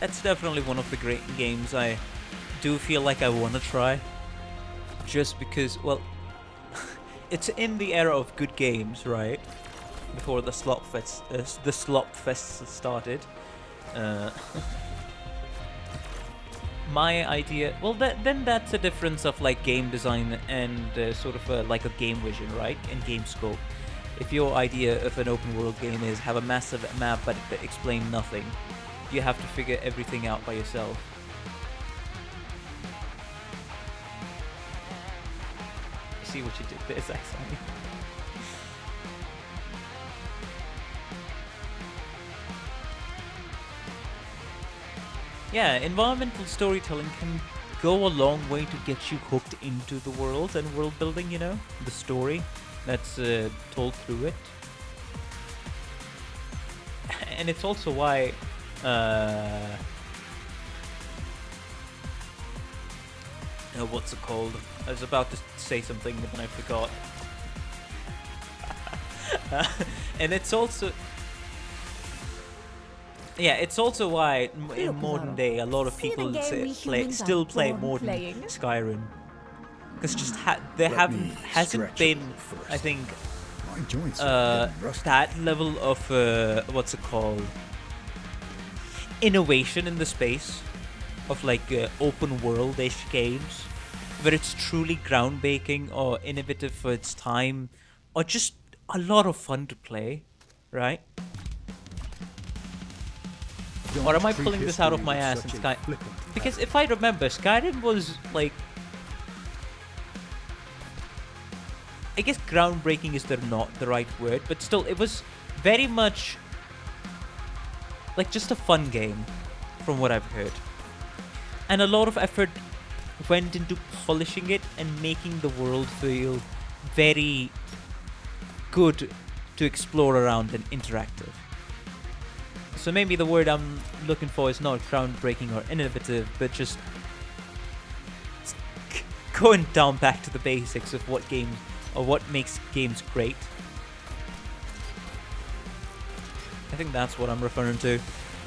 That's definitely one of the great games I do feel like I want to try. Just because, well, it's in the era of good games, right? Before the slop fest started. My idea, well, then that's a difference of like game design and sort of like a game vision, right? And game scope. If your idea of an open world game is have a massive map but explain nothing, you have to figure everything out by yourself. I see what you did there, Saxony. Yeah, environmental storytelling can go a long way to get you hooked into the world and world building, you know? The story that's told through it. And it's also why what's it called? I was about to say something but then I forgot. And it's also, yeah, it's also why in modern day a lot of people still play modern Skyrim, because just hasn't been, I think,
My joints are getting rusty.
that level of what's it called, innovation in the space of like open world-ish games where it's truly groundbreaking or innovative for its time or just a lot of fun to play, right?
Don't
Or am I
treat
pulling this out of
history
my
with
ass in
such a
Sky?
flippant
Because if I remember, Skyrim was like, I guess groundbreaking is not the right word, but still it was very much like just a fun game from what I've heard. And a lot of effort went into polishing it and making the world feel very good to explore around and interactive. So maybe the word I'm looking for is not groundbreaking or innovative, but just going down back to the basics of what games, or what makes games great. I think that's what I'm referring to.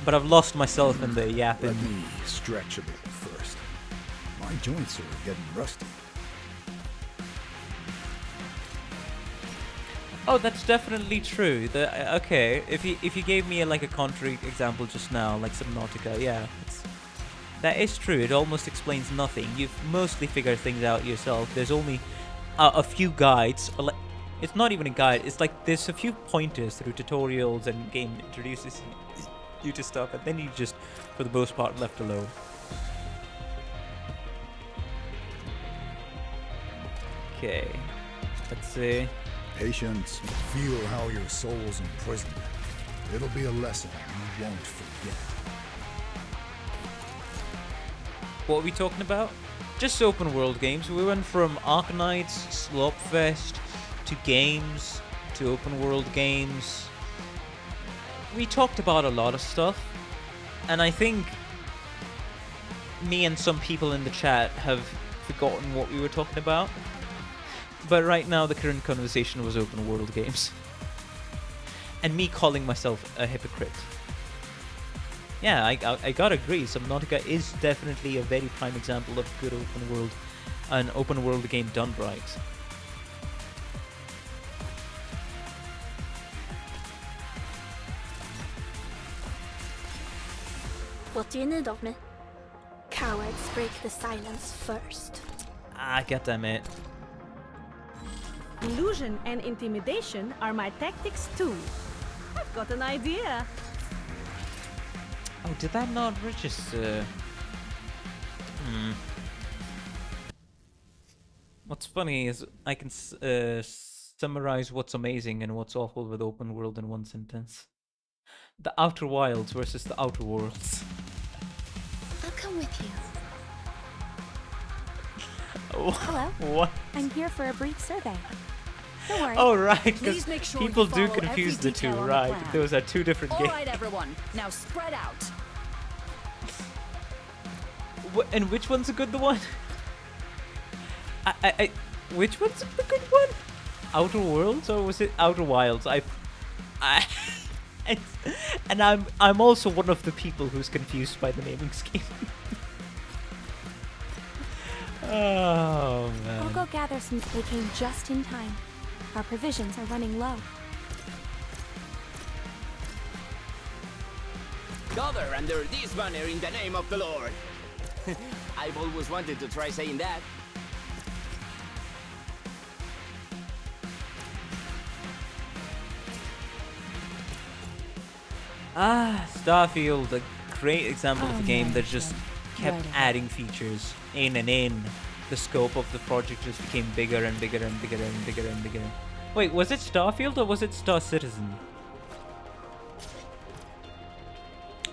But I've lost myself in the yapping.
Let me stretch a little first. My joints are getting rusty.
Oh, that's definitely true. Okay, if you gave me like a contrary example just now, like Subnautica, yeah, that is true. It almost explains nothing. You've mostly figured things out yourself. There's only a few guides, or like, it's not even a guide. It's like there's a few pointers through tutorials, and game introduces you to stuff, and then you just, for the most part, left alone. Okay, let's see.
Patience, feel how your soul's imprisoned. It'll be a lesson you won't forget.
What are we talking about? Just open world games. We went from Arknights, Slopfest, to games, to open world games. We talked about a lot of stuff, and I think me and some people in the chat have forgotten what we were talking about. But right now the current conversation was open world games. And me calling myself a hypocrite. Yeah, I gotta agree, Subnautica is definitely a very prime example of good open world, an open world game done right.
What do you need of me? Cowards break the silence first.
Ah, goddammit.
Illusion and intimidation are my tactics too. I've got an idea.
Oh, did that not register? What's funny is I can summarize what's amazing and what's awful with open world in one sentence. The Outer Wilds versus the Outer Worlds.
I'll come with you.
Oh,
Hello.
what?
I'm here for a brief survey. Don't worry.
Oh, right, because
Please make sure
people
you
do
follow
confuse
every
the two,
detail on the
right?
plan.
Those are two different
All
games.
right, everyone. Now spread out.
And which one's a good one? Which one's the good one? Outer Worlds or was it Outer Wilds? And I'm also one of the people who's confused by the naming scheme. Oh man.
I'll go gather some. They came just in time. Our provisions are running low.
Gather under this banner in the name of the Lord. I've always wanted to try saying that.
Starfield, a great example of a game that just kept
Right.
adding features in and in. The scope of the project just became bigger and bigger and bigger and bigger and bigger. Wait, was it Starfield or was it Star Citizen?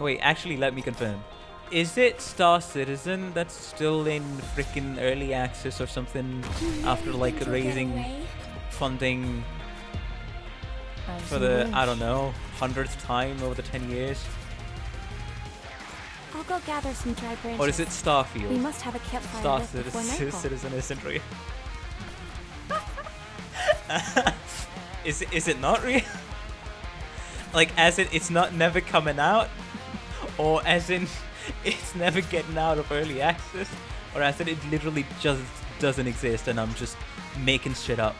Wait, actually, let me confirm. Is it Star Citizen that's still in freaking early access or something after like raising funding for the, I don't know, 100th time over the 10 years?
I'll go gather some dry branches.
Or is it Starfield?
We must have a campfire
Star
lit before nightfall.
Citizen isn't real. Is it not real? Like, as in it's not never coming out, or as in it's never getting out of early access, or as in it literally just doesn't exist and I'm just making shit up.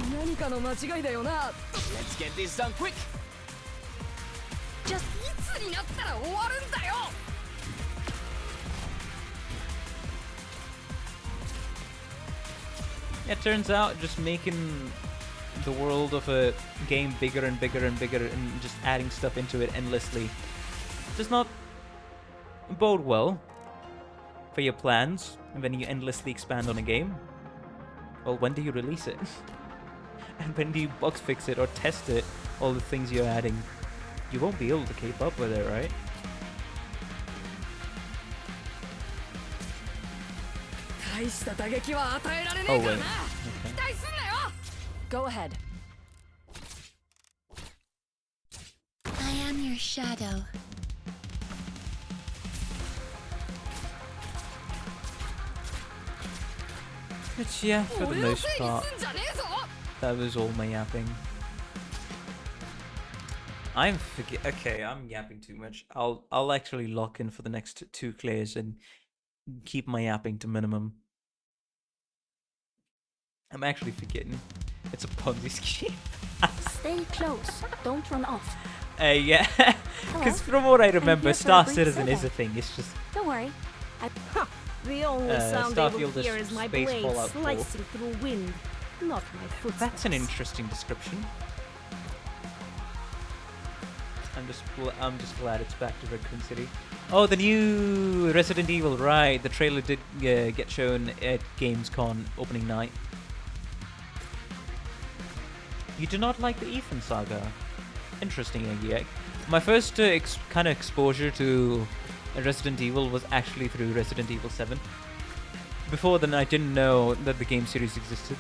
Let's get this done quick.
Just いつになったら終わるんだよ.
It turns out just making the world of a game bigger and bigger and bigger and just adding stuff into it endlessly does not bode well for your plans when you endlessly expand on a game. Well, when do you release it? And when do you bug fix it or test it, all the things you're adding? You won't be able to keep up with it, right? Oh wait. Okay.
Go ahead.
I am your shadow.
But yeah, for the most part, that was all my yapping. Okay, I'm yapping too much. I'll actually lock in for the next 2 clears and keep my yapping to minimum. I'm actually forgetting. It's a Ponzi scheme.
Stay close. Don't run off.
Yeah, because from what I remember,
here for a
Star
brief
Citizen is
survey.
a thing. It's just
Don't worry.
The only sound they will
Starfield is
hear is my
space
blade
Fallout 4.
slicing through wind, not my footsteps.
that's an interesting description. I'm just glad it's back to Raccoon City. Oh, the new Resident Evil, right? The trailer did get shown at Gamescom opening night. You do not like the Ethan saga? Interesting, yeah. My first kind of exposure to Resident Evil was actually through Resident Evil 7. Before then, I didn't know that the game series existed.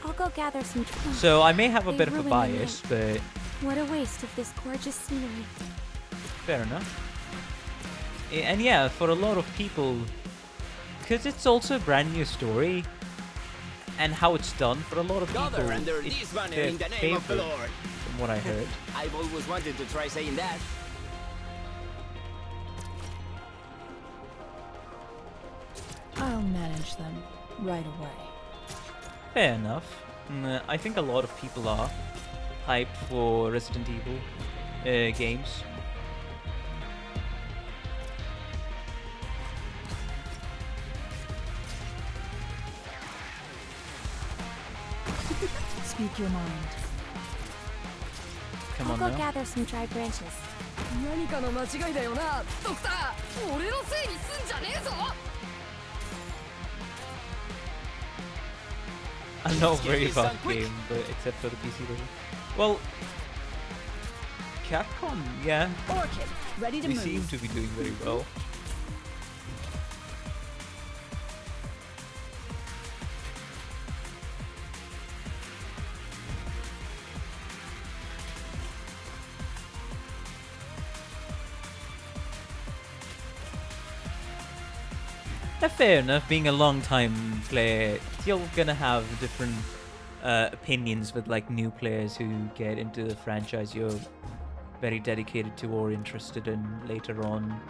I'll go gather some.
So I may have a
They
bit of a
ruined my
bias, but
What a waste of this gorgeous scenery.
fair enough. And yeah, for a lot of people, because it's also a brand new story, and how it's done, for a lot of people,
Gather under
it's
this banner
their
in the name of the
favorite,
Lord.
from what I heard.
I've always wanted to try saying that.
I'll manage them right away.
Fair enough. I think a lot of people are hyped for Resident Evil games.
Speak your mind.
Come
I'll
on
go
now.
gather some dry branches.
何かの間違いだよなドクター俺のせいにすんじゃねえぞ
I'm not very
Excuse me,
fast
son, quick.
game, but except for the PC version. Well, Capcom, yeah,
Orchid, ready to
they
move.
seem to be doing very well. Fair enough, being a long time player, you're gonna have different opinions with like new players who get into the franchise you're very dedicated to or interested in later on.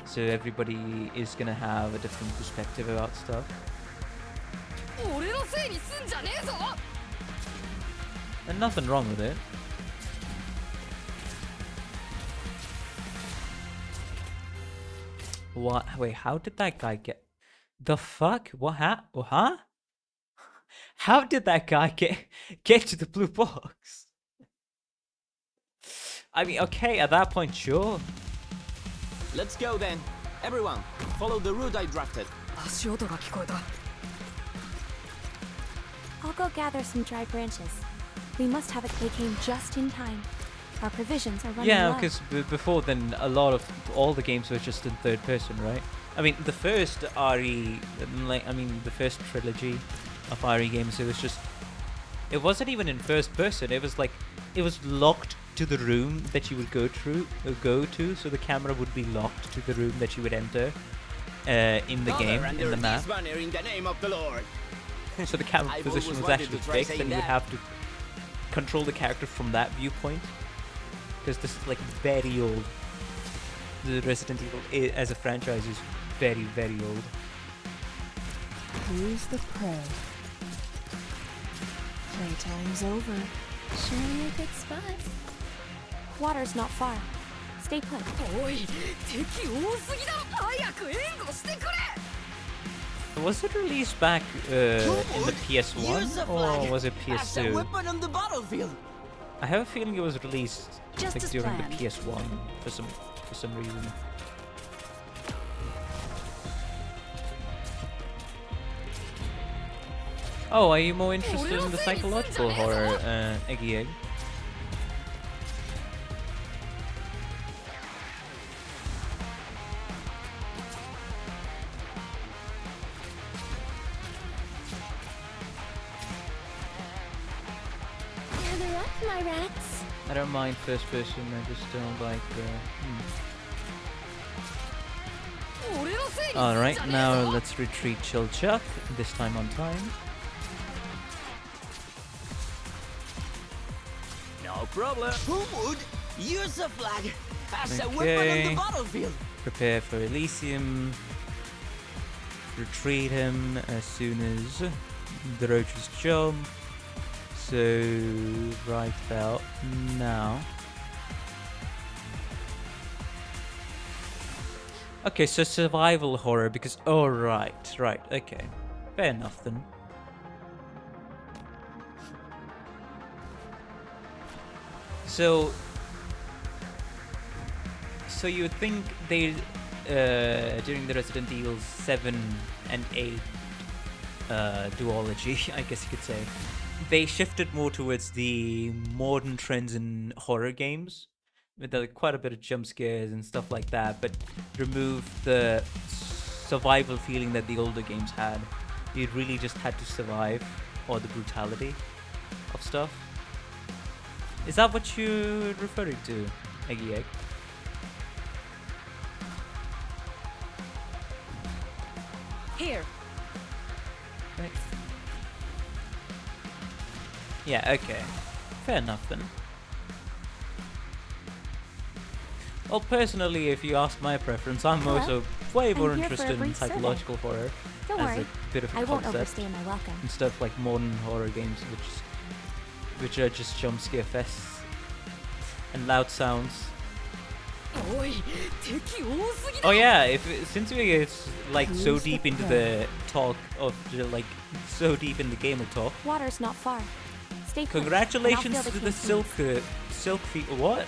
So everybody is gonna have a different perspective about stuff.
俺のせいにすんじゃねえぞ
And nothing wrong with it. What? Wait, how did that guy get... The fuck? What huh? How did that guy get to the blue box? I mean, okay, at that point, sure.
Let's go then. Everyone, follow the route I drafted.
足音が聞こえた
I'll go gather some dry branches. We must have it they came just in time. Our provisions are running
Yeah,
low.
because before then, all the games were just in third person, right? I mean, the first RE, the first trilogy of RE games, it wasn't even in first person. It was locked to the room that you would go to, so the camera would be locked to the room that you would enter in the
Gather
game,
under
in the map.
this banner in the name of the Lord.
So the camera
I've
position
always
was
wanted
actually
to try
fixed, and
saying
you would
that.
have to control the character from that viewpoint. Because this is like very old. The Resident Evil as a franchise is very, very old.
Who's the prey? Playtime's over.
Surely a good spot. Water's not far. Stay put.
おい敵多すぎだ早く援護してくれ
Was it released back in the PS1 or was it PS2?
weapon on the battlefield.
I have a feeling it was released
Just
like,
as
during
planned.
the PS1 for some reason. Oh, are you more interested in the psychological horror, Eggy Egg?
Gather up, my rats.
I don't mind first person, I just don't like
俺の
Alright, now let's retreat Chill Chuck, this time on time.
No problem. Who would use a flag as a weapon on
Okay.
the battlefield?
Prepare for Elysium. Retreat him as soon as the roaches jump. So, right about now. Okay, so survival horror because... Oh, right, okay. Fair enough then. So you would think they, during the Resident Evil 7 and 8 duology, I guess you could say, they shifted more towards the modern trends in horror games, with quite a bit of jump scares and stuff like that, but removed the survival feeling that the older games had. You really just had to survive, or the brutality of stuff. Is that what you're referring to, Eggy Egg?
Here.
Right. Yeah, okay. Fair enough then. Well, personally, if you ask my preference, I'm
Hello?
also way more
I'm here for a
interested in
brief survey.
psychological horror
Don't
as
worry,
a bit of a
I won't
concept
overstay my welcome.
instead of like modern horror games, which are just jump scare fests and loud sounds. Oh yeah, since we get like so
Use
deep
the
into
pen.
the talk of like so deep in the gamer talk.
Water's not far. Stay put,
Congratulations
and I'll
to
fill
the
canteens.
silk feet. What?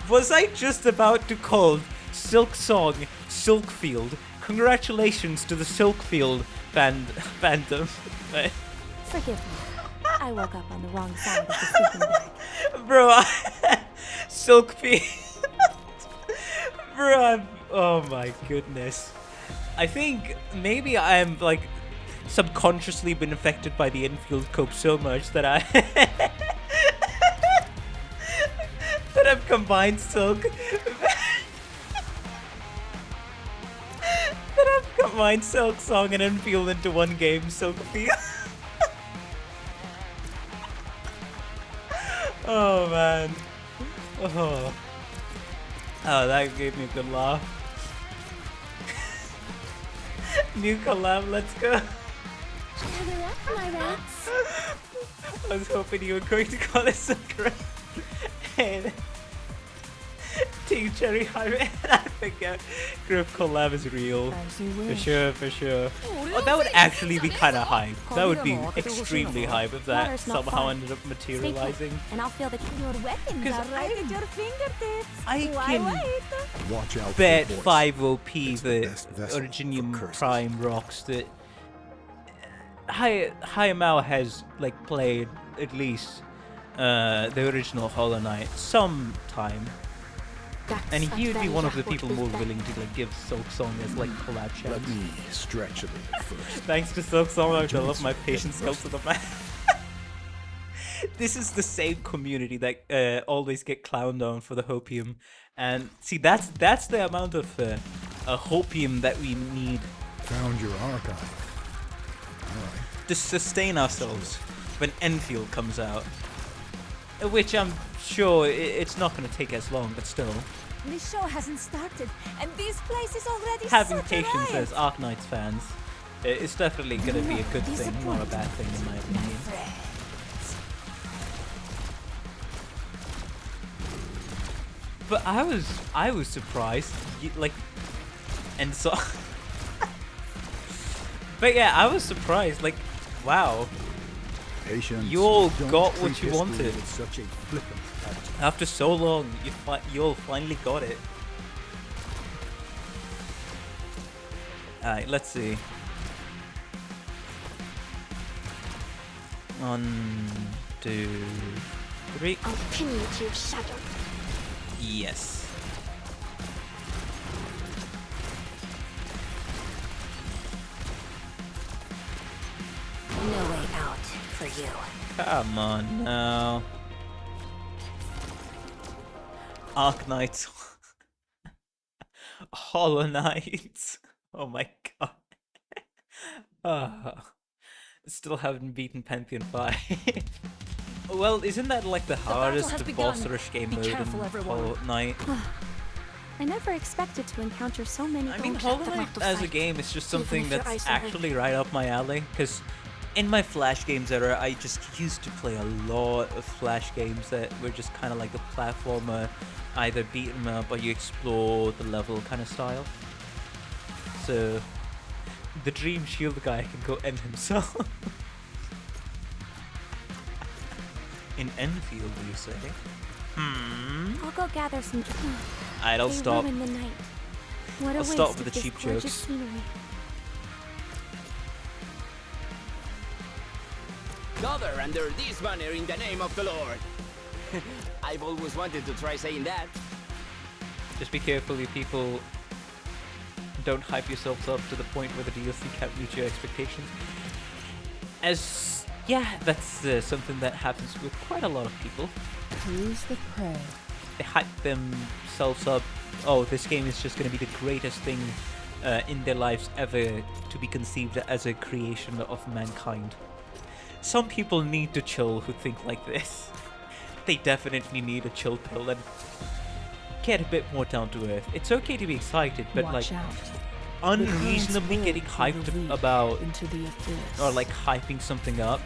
Was I just about to call Silk Song Silkfield? Congratulations to the Silkfield fandom.
Forgive me. I woke up on the wrong side of the sleeping bag.
Bro, Silkfield. Bro, oh my goodness. I think maybe I'm like subconsciously been affected by the Enfield Cope so much that that I've combined Silk. That I've combined Silk Song and Enfield into one game, Silkfield. Oh man. Oh, that gave me a good laugh. New collab, let's go.
Gather up, my rats.
I was hoping you were going to call it Sakura. And Team Cherry Highway. I forget. Group collab is real.
As you
For
wish.
sure, for sure. Oh, that would actually be kind of hype. That would be extremely hype if that
Water's not
somehow
far.
ended up
Stay put,
materializing.
and I'll fill the
Your weapons
'Cause
are right at your fingertips.
I
Why
can
wait?
Watch out
bet
for the
5 OP
It's the
the
best vessel
Originium
for curses.
Prime rocks that Hayamao has like played at least the original Hollow Knight sometime, and he would be one of the people more willing to like give Silk Song as like collab
Let
chance.
me stretch a little first.
Thanks to Silk Song, I
Don't
developed my
sweat
patience
the
skills to the man. This is the same community that always get clowned on for the hopium, and see that's the amount of hopium that we need
Found your archive. Alright.
to sustain ourselves when Enfield comes out, which I'm sure it's not going to take as long, but still,
This show hasn't started, and this place is already
having
such a
patience
riot.
as Arknights fans, it's definitely going to be a good thing, not a bad thing in my opinion. But I was surprised, like, and so. But yeah, I was surprised, like, wow.
Patience.
You all
Don't
got
treat
what you
history
wanted.
with such a flippant attitude.
After so long, you all finally got it. Alright, let's see. 1, 2, 3.
I'll pin you to your shadow.
Yes.
No way out for you.
Come on now. Arknights. Hollow Knights. Oh my god. Still haven't beaten Pantheon 5. Well, isn't that like the
battle
hardest
has
boss
begun.
rush game
Be
mode in
careful, everyone.
Hollow Knight?
I never expected to encounter so many.
I mean,
Don't
Hollow
have to
Knight
have to
as a
fight.
game is just
Even
something
if your
that's
eyes are hurt.
actually right up my alley. Because in my Flash games era, I just used to play a lot of Flash games that were just kind of like a platformer, either beat 'em up or you explore the level kind of style. So, the Dream Shield guy can go end himself. In Enfield, you say?
I'll go gather some.
I'll
They
stop.
ruined the night. What a
I'll
waste
stop
of
with the
this
cheap
gorgeous
jokes.
scenery.
Gather under this banner in the name of the Lord. I've always wanted to try saying that.
Just be careful, you people. Don't hype yourselves up to the point where the DLC can't reach your expectations. As yeah, that's something that happens with quite a lot of people.
Who's the prey?
They hype themselves up. Oh, this game is just going to be the greatest thing in their lives ever to be conceived as a creation of mankind. Some people need to chill who think like this. They definitely need a chill pill and get a bit more down to earth. It's okay to be excited, but
Watch
like
out.
unreasonably
The currents
getting
will pull
hyped
the weak
about
into the abyss.
or like hyping something up.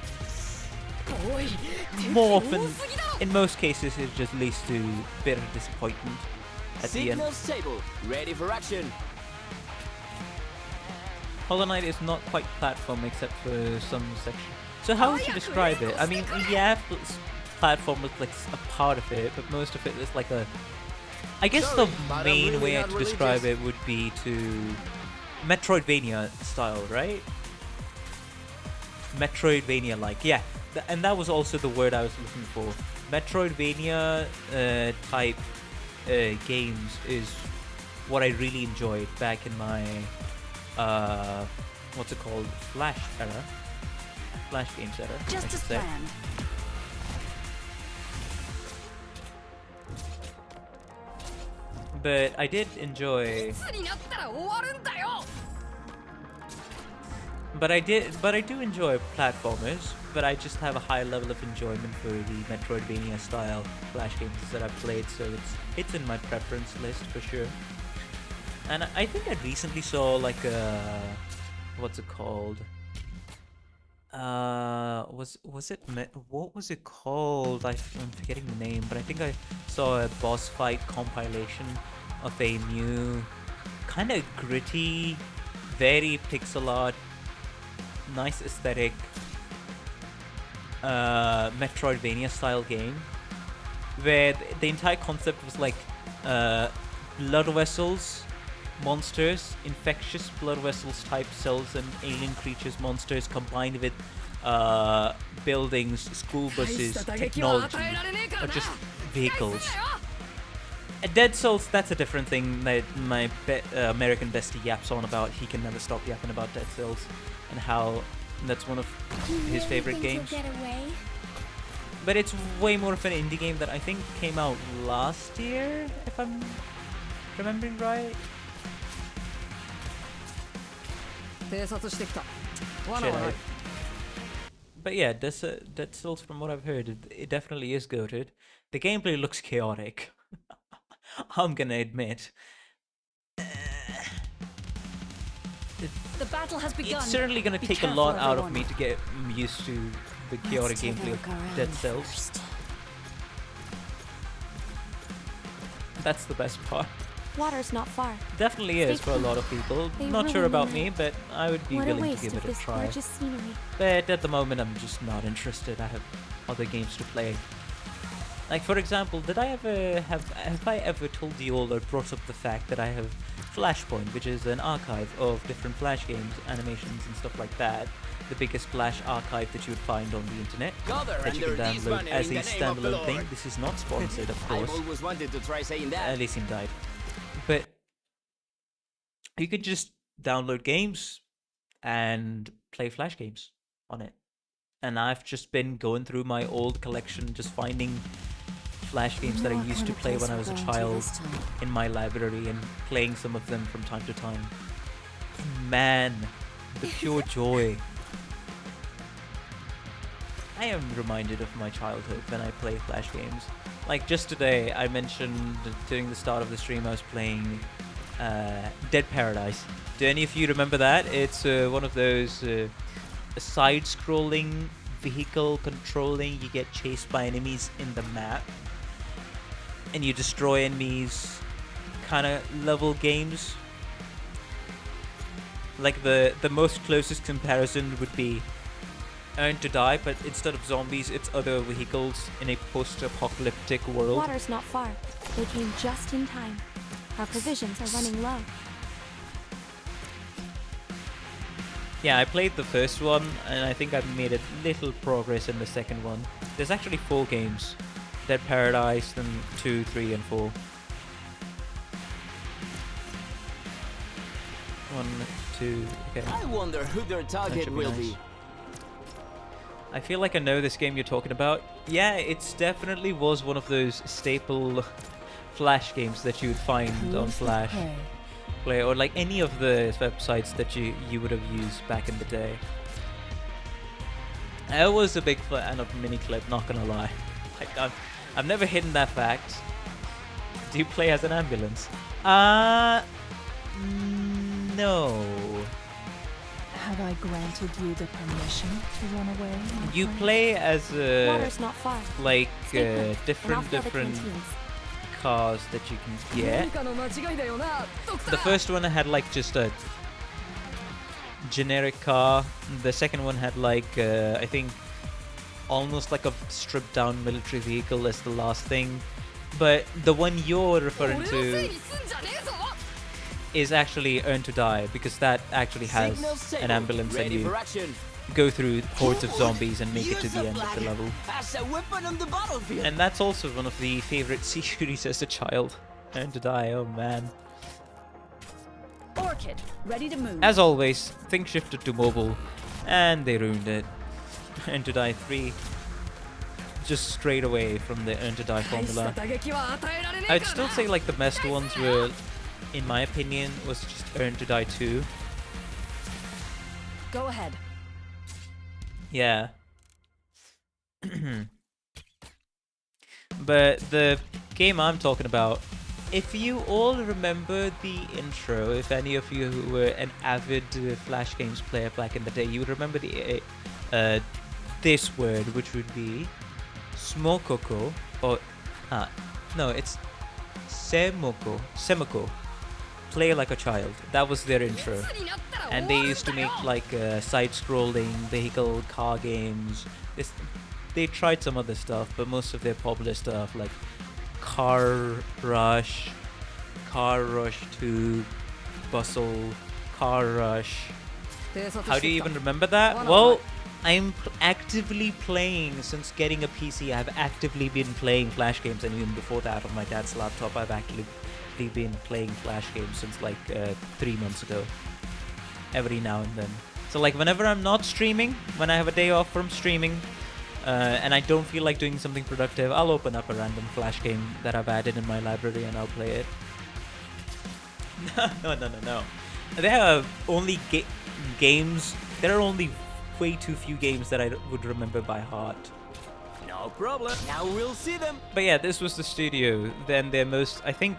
おい
More
多
often,
すぎだろ
in most cases, it just leads to bitter disappointment at the end.
Signals table, ready for action.
Hollow Knight is not quite platform except for some section. So how would you describe it? I mean, yeah, platform is like a part of it, but most of it is like a... I guess
Sorry,
the
but I'm
main
really
way
not
to describe
religious.
it would be to Metroidvania style, right? Metroidvania-like, yeah. And that was also the word I was looking for. Metroidvania type games is what I really enjoyed back in my what's it called? Flash era. Flash games era. I
Just
should
as
say.
planned.
But I did enjoy.
いつになったら終わるんだよ
But I do enjoy platformers. But I just have a high level of enjoyment for the Metroidvania style Flash games that I've played. So it's in my preference list for sure. And I think I recently saw like a what's it called? Was it what was it called? I'm forgetting the name, but I think I saw a boss fight compilation of a new kind of gritty, very pixel art, nice aesthetic Metroidvania style game where the entire concept was like blood vessels, monsters, infectious blood vessels type cells and alien creatures, monsters combined with buildings, school
大し
buses,
た打撃は
technology,
与えられねえから
or
な
just
期待
vehicles.
すなよ
Dead Souls, that's a different thing that my American bestie yaps on about. He can never stop yapping about Dead Souls and how that's one of
You
his
really
favorite
think
games.
You'll get away?
But it's way more of an indie game that I think came out last year, if I'm remembering right.
偵察してきた
Shit,
罠はない
But yeah, Dead Souls, from what I've heard, it definitely is goated. The gameplay looks chaotic. I'm gonna admit.
The battle has begun.
It's certainly gonna
Be
take a
careful,
lot out of
everyone.
me to get used to the chaotic
Let's take a
gameplay
look
of
around
Dead Cells.
first.
That's the best part.
Water's not far.
Definitely is for a lot of people.
They
Not sure
ruin the
about me,
night.
but I would be
What a
willing to
waste
give
of
it a
this
try.
gorgeous scenery.
But at the moment, I'm just not interested. I have other games to play. Like, for example, did I ever have I ever told you all or brought up the fact that I have Flashpoint, which is an archive of different Flash games, animations, and stuff like that. The biggest Flash archive that you would find on the internet
Gather
that you
under
can
this
download
banner
as
in
a
the name of the
standalone thing.
Lord.
This is not sponsored, of
I've
course.
always wanted to try saying that.
Elysium died. But you could just download games and play Flash games on it. And I've just been going through my old collection, just finding Flash games that I used to play when I was a child in my library and playing some of them from time to time. Man, the pure joy. I am reminded of my childhood when I play Flash games. Like just today, I mentioned during the start of the stream I was playing Dead Paradise. Do any of you remember that? It's one of those side-scrolling, vehicle controlling, you get chased by enemies in the map and you destroy enemies kind of level games. Like the most closest comparison would be Earn to Die, but instead of zombies, it's other vehicles in a post-apocalyptic world.
Water's not far. They came just in time. Our provisions are running low.
Yeah, I played the first one, and I think I've made a little progress in the second one. There's actually 4 games. Dead Paradise, then 2, 3, and 4. 1, 2, okay.
I wonder who their target will be.
I feel like I know this game you're talking about. Yeah, it's definitely was one of those staple Flash games that you would find on Flash Play, or like any of the websites that you would have used back in the day. I was a big fan of Miniclip, not gonna lie. Like, I've never hidden that fact. Do you play as an ambulance? No.
Have I granted you the permission to run away?
You play as
Water's not far.
like
Stay put, and I'll
different
fill the canteens.
cars that you can get.
何かの間違いだよなドクタ
The
ー
first one had like just a generic car. The second one had like I think almost like a stripped down military vehicle as the last thing. But the one you're
俺
referring
のせい
to
にすんじゃねえぞ
is actually Earn to Die, because that actually has
Signal
an
stable.
ambulance and
Ready
you
for action.
go through hordes of zombies and make it to
Use
the
the
end of the
flag
level.
as a weapon on the battlefield.
And that's also one of the favorite series as a child. Earn to Die, oh man.
Orchid, ready to move.
As always, things shifted to mobile, and they ruined it. Earn to Die 3, just straight away from the Earn to Die
大した
formula.
打撃は与えられねえ
I'd
から
still
な
say like the best ones were, in my opinion, was just Earn to Die 2.
Go ahead.
Yeah. But the game I'm talking about, if you all remember the intro, if any of you who were an avid Flash Games player back in the day, you would remember the this word, which would be smokoko, or no, it's semoko, play like a child. That was their intro.
いつになったら
And
終
they
わるん
used to
だよ
make like side-scrolling vehicle car games. They tried some other stuff, but most of their popular stuff like Car Rush 2, Bustle, Car Rush.
偵察
How
し
do you
てきた
even remember that?
One
Well,
of
I'm actively playing since getting a PC. I've actively been playing Flash games, and even before that, on my dad's laptop, I've actually been playing Flash games since like 3 months ago. Every now and then. So like whenever I'm not streaming, when I have a day off from streaming, and I don't feel like doing something productive, I'll open up a random Flash game that I've added in my library and I'll play it. No. There are only games. There are only way too few games that I would remember by heart.
No problem. Now we'll see them.
But yeah, this was the studio. Then their most, I think,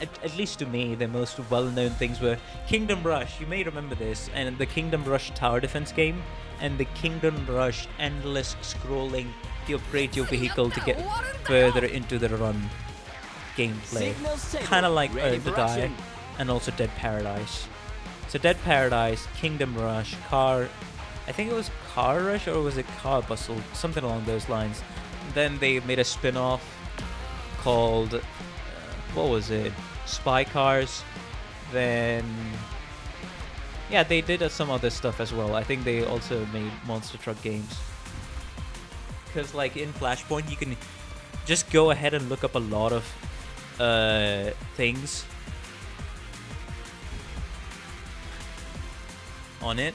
at least to me, their most well-known things were Kingdom Rush. You may remember this, and the Kingdom Rush tower defense game, and the Kingdom Rush endless scrolling to upgrade your vehicle to get further into the run gameplay.
Signal stable.
Kind of like
Ready
Earn to
for
Die,
action.
and also Dead Paradise. So Dead Paradise, Kingdom Rush, I think it was Car Rush, or was it Car Bustle? Something along those lines. Then they made a spin-off called, what was it? Spy Cars. Then, yeah, they did some other stuff as well. I think they also made monster truck games. Because like in Flashpoint, you can just go ahead and look up a lot of things on it.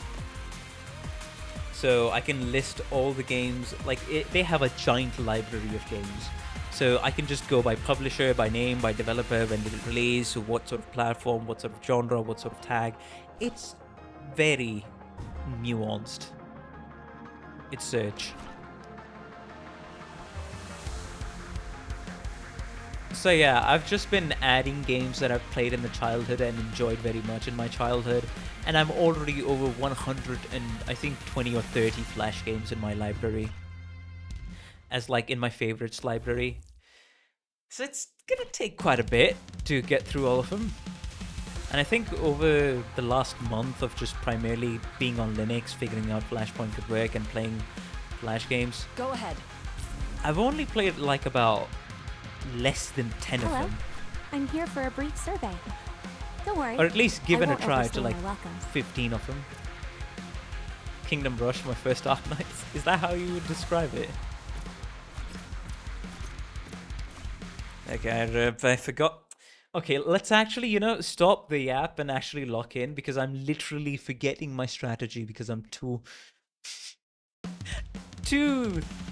So I can list all the games. Like they have a giant library of games. So I can just go by publisher, by name, by developer, when did it release, what sort of platform, what sort of genre, what sort of tag. It's very nuanced. It's search. So yeah, I've just been adding games that I've played in the childhood and enjoyed very much in my childhood, and I'm already over 100 and I think 20 or 30 Flash games in my library, as like in my favorites library. So it's gonna take quite a bit to get through all of them. And I think over the last month of just primarily being on Linux, figuring out Flashpoint could work and playing Flash games,
Go ahead.
I've only played like about less than 10 of
Hello.
them.
I'm here for a brief survey. Don't worry.
Or at least given a
won't
try
overstay
to like
my welcome.
15 of them. Kingdom Rush, my first Arknights. Is that how you would describe it? Okay, I forgot. Okay, let's actually, you know, stop the app and actually lock in, because I'm literally forgetting my strategy because I'm too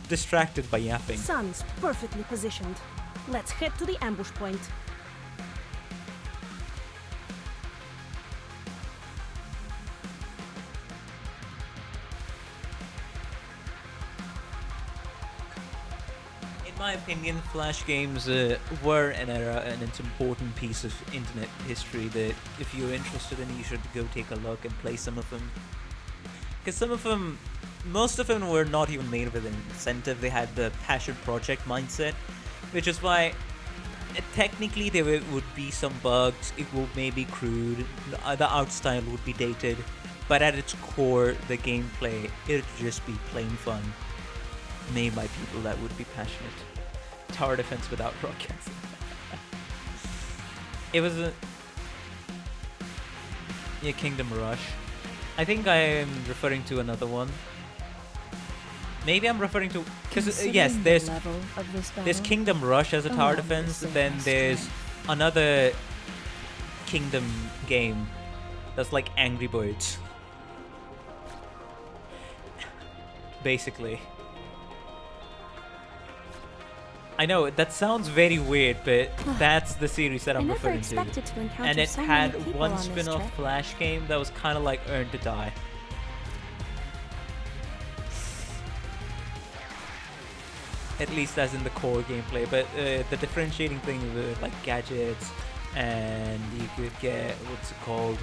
distracted by yapping.
Sun's perfectly positioned. Let's head to the ambush point.
In my opinion, Flash games were an era and it's an important piece of internet history that if you're interested in, you should go take a look and play some of them. Because some of them, most of them were not even made with an incentive. They had the passion project mindset, which is why technically there would be some bugs, it would maybe crude, the art style would be dated, but at its core, the gameplay, it would just be plain fun, made by people that would be passionate. Tower defense without rockets. It was a... Yeah, Kingdom Rush. I think I am referring to another one. Maybe I'm referring to... Because, yes, there's Kingdom Rush as a tower defense, then there's another Kingdom game that's like Angry Birds. Basically. I know, that sounds very weird, but that's the series that I'm referring to. And it had one spin-off Flash game that was kind of like Earn to Die. At least as in the core gameplay, but the differentiating thing with like gadgets, and you could get, what's it called,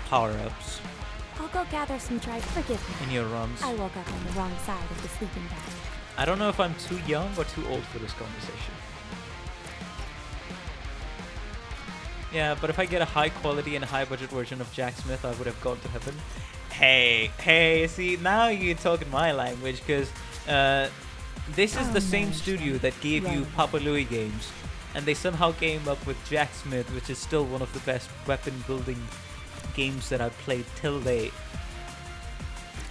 power-ups.
I'll go gather some forgive me.
In your ROMs.
I woke up on the wrong side of the sleeping bag.
I don't know if I'm too young or too old for this conversation. Yeah, but if I get a high quality and high budget version of Jack Smith, I would have gone to heaven. Hey, see, now you're talking my language, because this is the same studio that gave you Papa Louie games, and they somehow came up with Jack Smith, which is still one of the best weapon building games that I've played till date.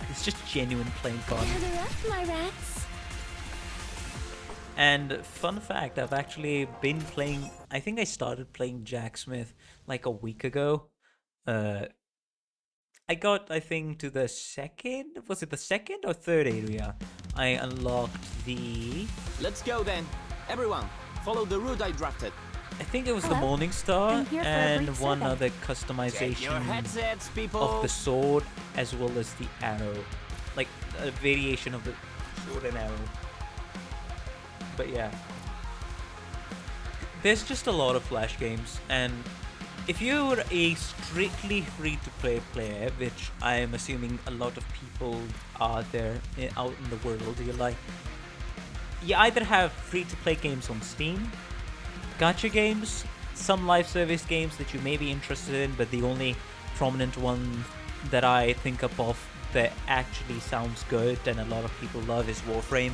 It's just genuine plain fun.
Gather up, my rats.
And fun fact, I've actually been playing, I think I started playing Jack Smith like a week ago. I got, I think, to the second, was it the second or third area? I unlocked the...
Let's go then. Everyone, follow the route I drafted.
I think it was the
Hello.
Morning Star
I'm here for a
and
brief
one
survey.
other
Get
customization
your headsets, people.
of the sword as well as the arrow. Like a variation of the sword and arrow. But yeah. There's just a lot of Flash games, and if you're a strictly free-to-play player, which I am assuming a lot of people are there out in the world, you either have free-to-play games on Steam, gacha games, some live service games that you may be interested in, but the only prominent one that I think of that actually sounds good and a lot of people love is Warframe.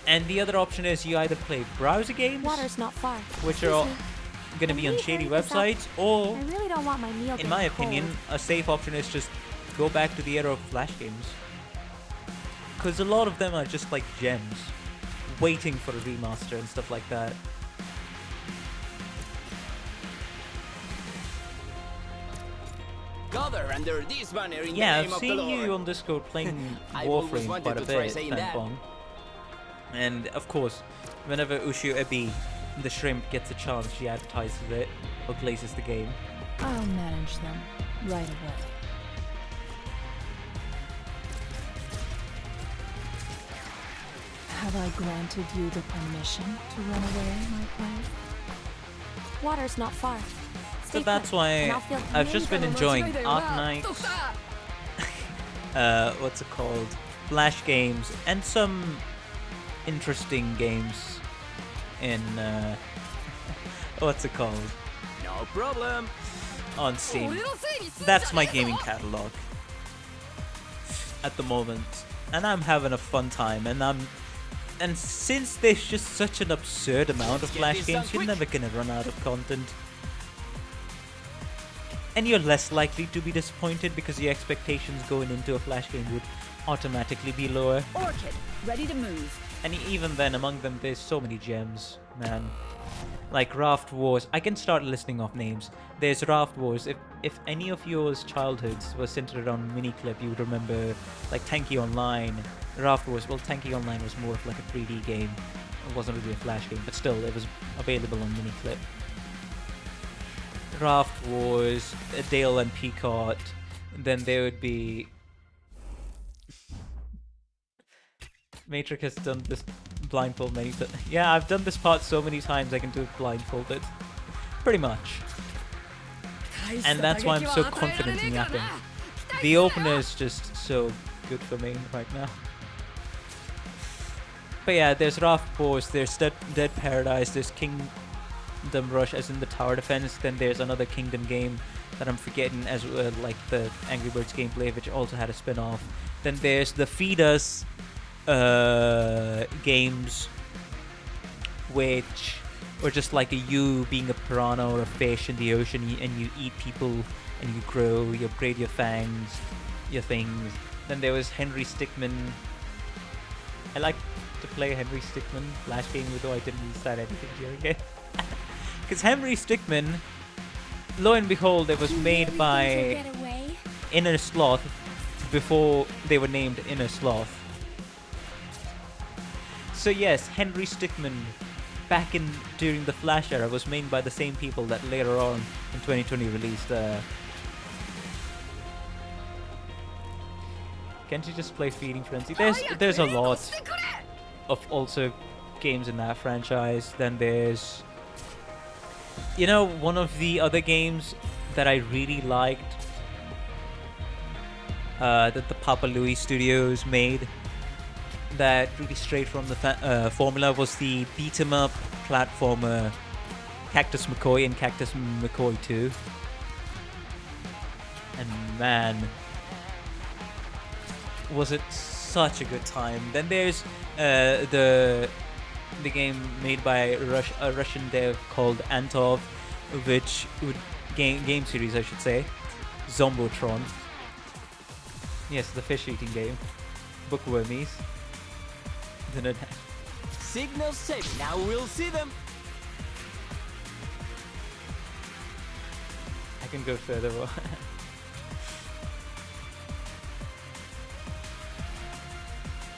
And the other option is you either play browser games,
Water's not far.
which are
Excuse me.
going to be on
Can we
shady
hurry this up?
websites, or
I really don't want my meal
in
getting
my
cold.
opinion, a safe option is just go back to the era of Flash games. Because a lot of them are just like gems, waiting for a remaster and stuff like that.
Gather under this banner in
Yeah,
the
I've
name of the
seen
Lord.
you on Discord playing
I've always
Warframe
wanted
quite a
to try
bit,
saying that.
Fanfong. And of course, Whenever Ushu Ebi, the shrimp, gets a chance, she advertises it or glazes the game.
I'll manage them right away. Have I granted you the permission to run away, my prey?
Water's not far.
So
Stay
that's
put, and
why
I'll feel
I've just been enjoying
間違いだよな
Arknights,
ドクター
what's it called, Flash games, and some interesting games in, what's it called,
No problem.
on Steam.
俺のせいにすんじゃねえぞ
That's my gaming catalog at the moment, and I'm having a fun time. And since there's just such an absurd amount of
Let's get
Flash
this
games,
done
you're
quick.
never gonna run out of content. And you're less likely to be disappointed because your expectations going into a Flash game would automatically be lower.
Orchid, ready to move.
And even then, among them, there's so many gems, man. Like Raft Wars. I can start listing off names. There's Raft Wars. If any of yours childhoods was centered around Miniclip, you would remember like Tanky Online. Raft Wars. Well, Tanky Online was more of like a 3D game. It wasn't really a Flash game, but still, it was available on Miniclip. Raft Wars, Dale and Peacock. Then there would be Matrix has done this blindfold many times. Yeah, I've done this part so many times I can do it blindfolded. Pretty much. And that's why I'm so confident in yapping. The opener is just so good for me right now. But yeah, there's Raft Wars, there's Dead Paradise, there's Kingdom Rush as in the tower defense, then there's another Kingdom game that I'm forgetting as well, like the Angry Birds gameplay, which also had a spin-off. Then there's the Feed Us games, which were just like you being a piranha or a fish in the ocean, and you eat people and you grow, you upgrade your fangs, your things. Then there was Henry Stickmin. I like to play Henry Stickmin Flash game, though I didn't decide anything during it. Because Henry Stickmin, lo and behold, it was made by Inner Sloth before they were named Inner Sloth. So yes, Henry Stickmin, back during the Flash era, was made by the same people that later on in 2020 released. Can't you just play Feeding Frenzy? There's a lot of also games in that franchise. Then there's, you know, one of the other games that I really liked that the Papa Louie Studios made, that really strayed from the formula, was the beat-em-up platformer Cactus McCoy and Cactus McCoy 2. And man, was it such a good time. Then there's the game made by a Russian dev called Antov, which game series I should say, Zombotron. Yes, the fish-eating game, Bookwormies.
Signal safe. Now we'll see them.
I can go further.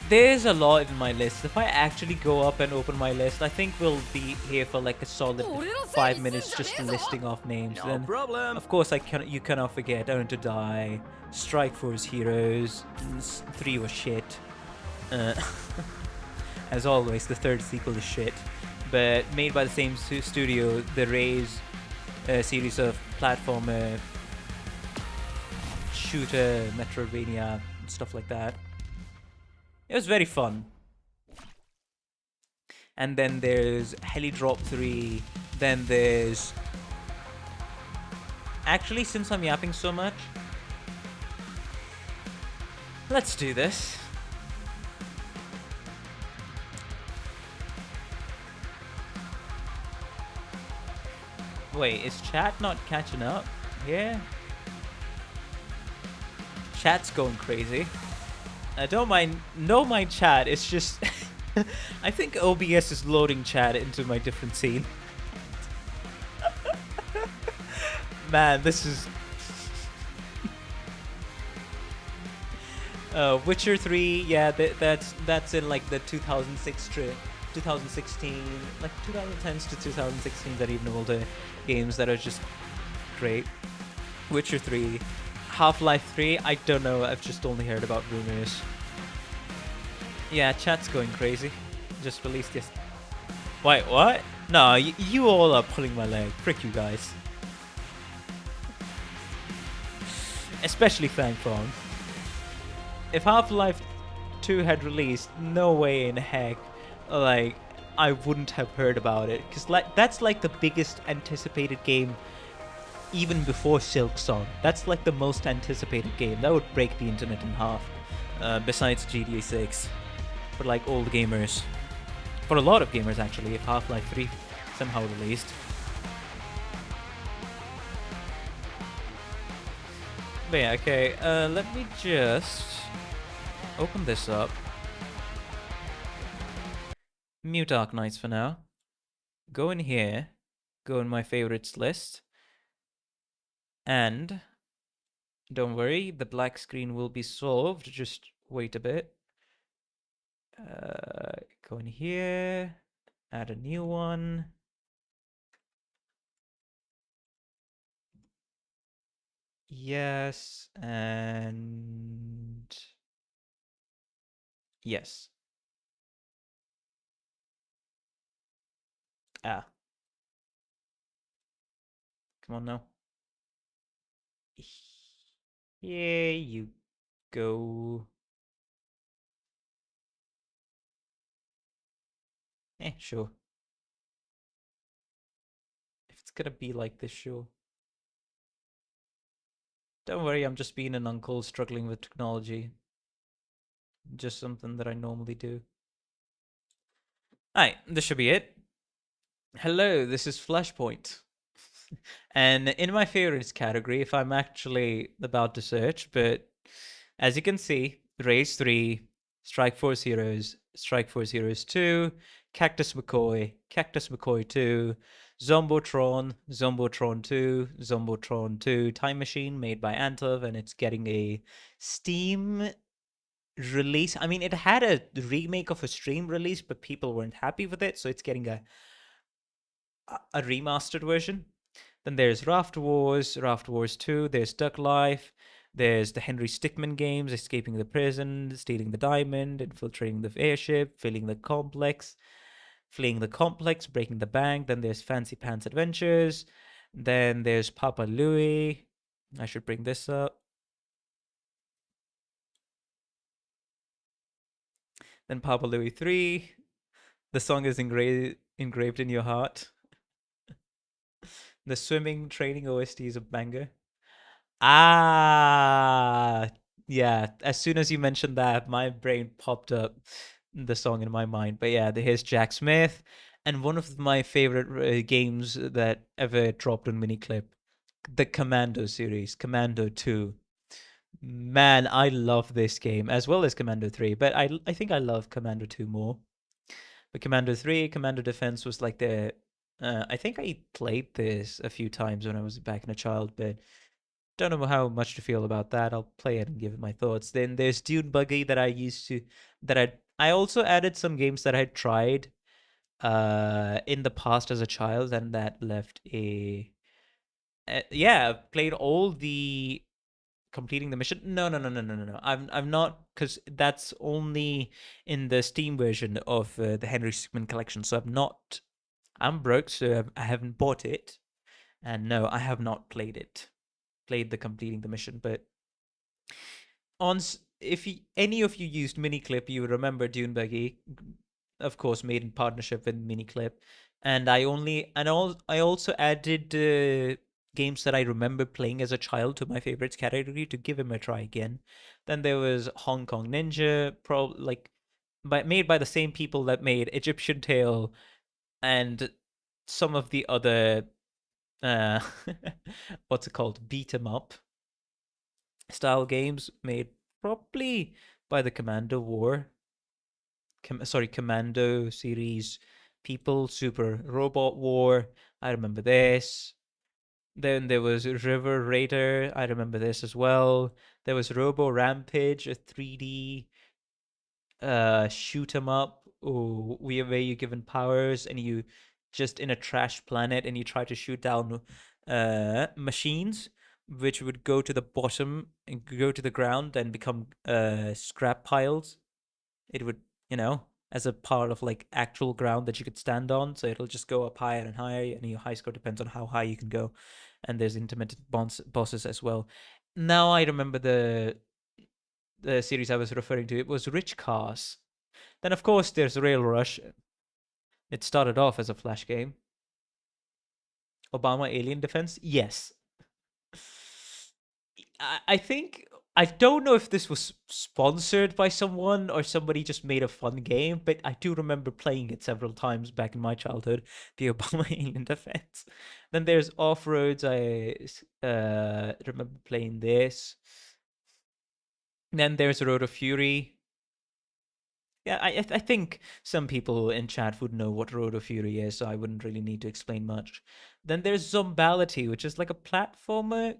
There's a lot in my list. If I actually go up and open my list, I think we'll be here for like a solid 5 minutes just listing off names.
No
Then,
problem.
of course, you cannot forget Earn to Die, Strike Force Heroes, 3 was shit. As always, the third sequel is shit. But made by the same studio, the Raze series of platformer, shooter, Metroidvania, stuff like that. It was very fun. And then there's Helidrop 3. Then there's... Actually, since I'm yapping so much, let's do this. Wait, is chat not catching up? Yeah. Chat's going crazy. Don't mind chat, it's just I think OBS is loading chat into my different scene. Man, this is Witcher 3, yeah, that's in like the 2006 to 2016, like 2010s to 2016s and even older games that are just great. Witcher 3, Half-Life 3, I don't know, I've just only heard about rumors. Yeah, chat's going crazy. Just released this. Wait, what? No, you all are pulling my leg. Frick you guys. Especially Fangfong. If Half-Life 2 had released, no way in heck, like, I wouldn't have heard about it. Because that's like the biggest anticipated game even before Silksong. That's like the most anticipated game. That would break the internet in half. Besides GTA 6. For like all the gamers. For a lot of gamers actually, if Half-Life 3 somehow released. But yeah, okay, let me just open this up. Mute Arknights for now. Go in here. Go in my favorites list. And don't worry, the black screen will be solved. Just wait a bit. Go in here. Add a new one. Yes, and yes. Ah. Come on now. Here you go. Sure. If it's gonna be like this, sure. Don't worry, I'm just being an uncle struggling with technology. Just something that I normally do. Alright, this should be it. Hello, this is Flashpoint. And in my favorites category, if I'm actually about to search, but as you can see, Rage 3, Strike Force Heroes, Strike Force Heroes 2, Cactus McCoy 2, Zombotron, Zombotron 2, Zombotron 2, Time Machine made by Antov, and it's getting a Steam release. I mean, it had a remake of a stream release, but people weren't happy with it, so it's getting a remastered version. Then there's Raft Wars 2, there's Duck Life, there's the Henry Stickmin games, Escaping the Prison, Stealing the Diamond, Infiltrating the Airship, Fleeing the Complex, Breaking the Bank. Then there's Fancy Pants Adventures. Then there's Papa Louie. I should bring this up. Then Papa Louie 3. The song is engraved in your heart. The swimming training OST is a banger. Ah, yeah. As soon as you mentioned that, my brain popped up the song in my mind. But yeah, here's Jack Smith, and one of my favorite games that ever dropped on Miniclip, the Commando series, Commando 2. Man, I love this game as well as Commando 3, but I think I love Commando 2 more. But Commando 3, Commando Defense was like the I think I played this a few times when I was back in a child, but don't know how much to feel about that. I'll play it and give it my thoughts. Then there's Dune Buggy that I also added some games that I had tried in the past as a child, and that left a yeah, I've played all the completing the mission. No. I'm not, because that's only in the Steam version of the Henry Stickmin collection. So I'm broke, so I haven't bought it, and no, I have not played the completing the mission. But if any of you used Miniclip, you remember Dune Buggy, of course, made in partnership with Miniclip, and I also added games that I remember playing as a child to my favorites category to give him a try again. Then there was Hong Kong Ninja, made by the same people that made Egyptian Tale and some of the other what's it called, beat 'em up style games made probably by the Commando series people. Super Robot War, I remember this. Then there was River Raider, I remember this as well. There was Robo Rampage, a 3D shoot 'em up where you're given powers and you just in a trash planet and you try to shoot down machines which would go to the bottom and go to the ground and become scrap piles. It would, as a part of like actual ground that you could stand on. So it'll just go up higher and higher, and your high score depends on how high you can go. And there's intermittent bosses as well. Now I remember the series I was referring to. It was Rich Cars. Then of course there's Rail Rush. It started off as a Flash game. Obama Alien Defense? Yes. I think I don't know if this was sponsored by someone or somebody just made a fun game, but I do remember playing it several times back in my childhood, the Obama Alien Defense. Then there's Off-Roads. I remember playing this. Then there's Road of Fury. Yeah, I think some people in chat would know what Road of Fury is, so I wouldn't really need to explain much. Then there's Zombality, which is like a platformer.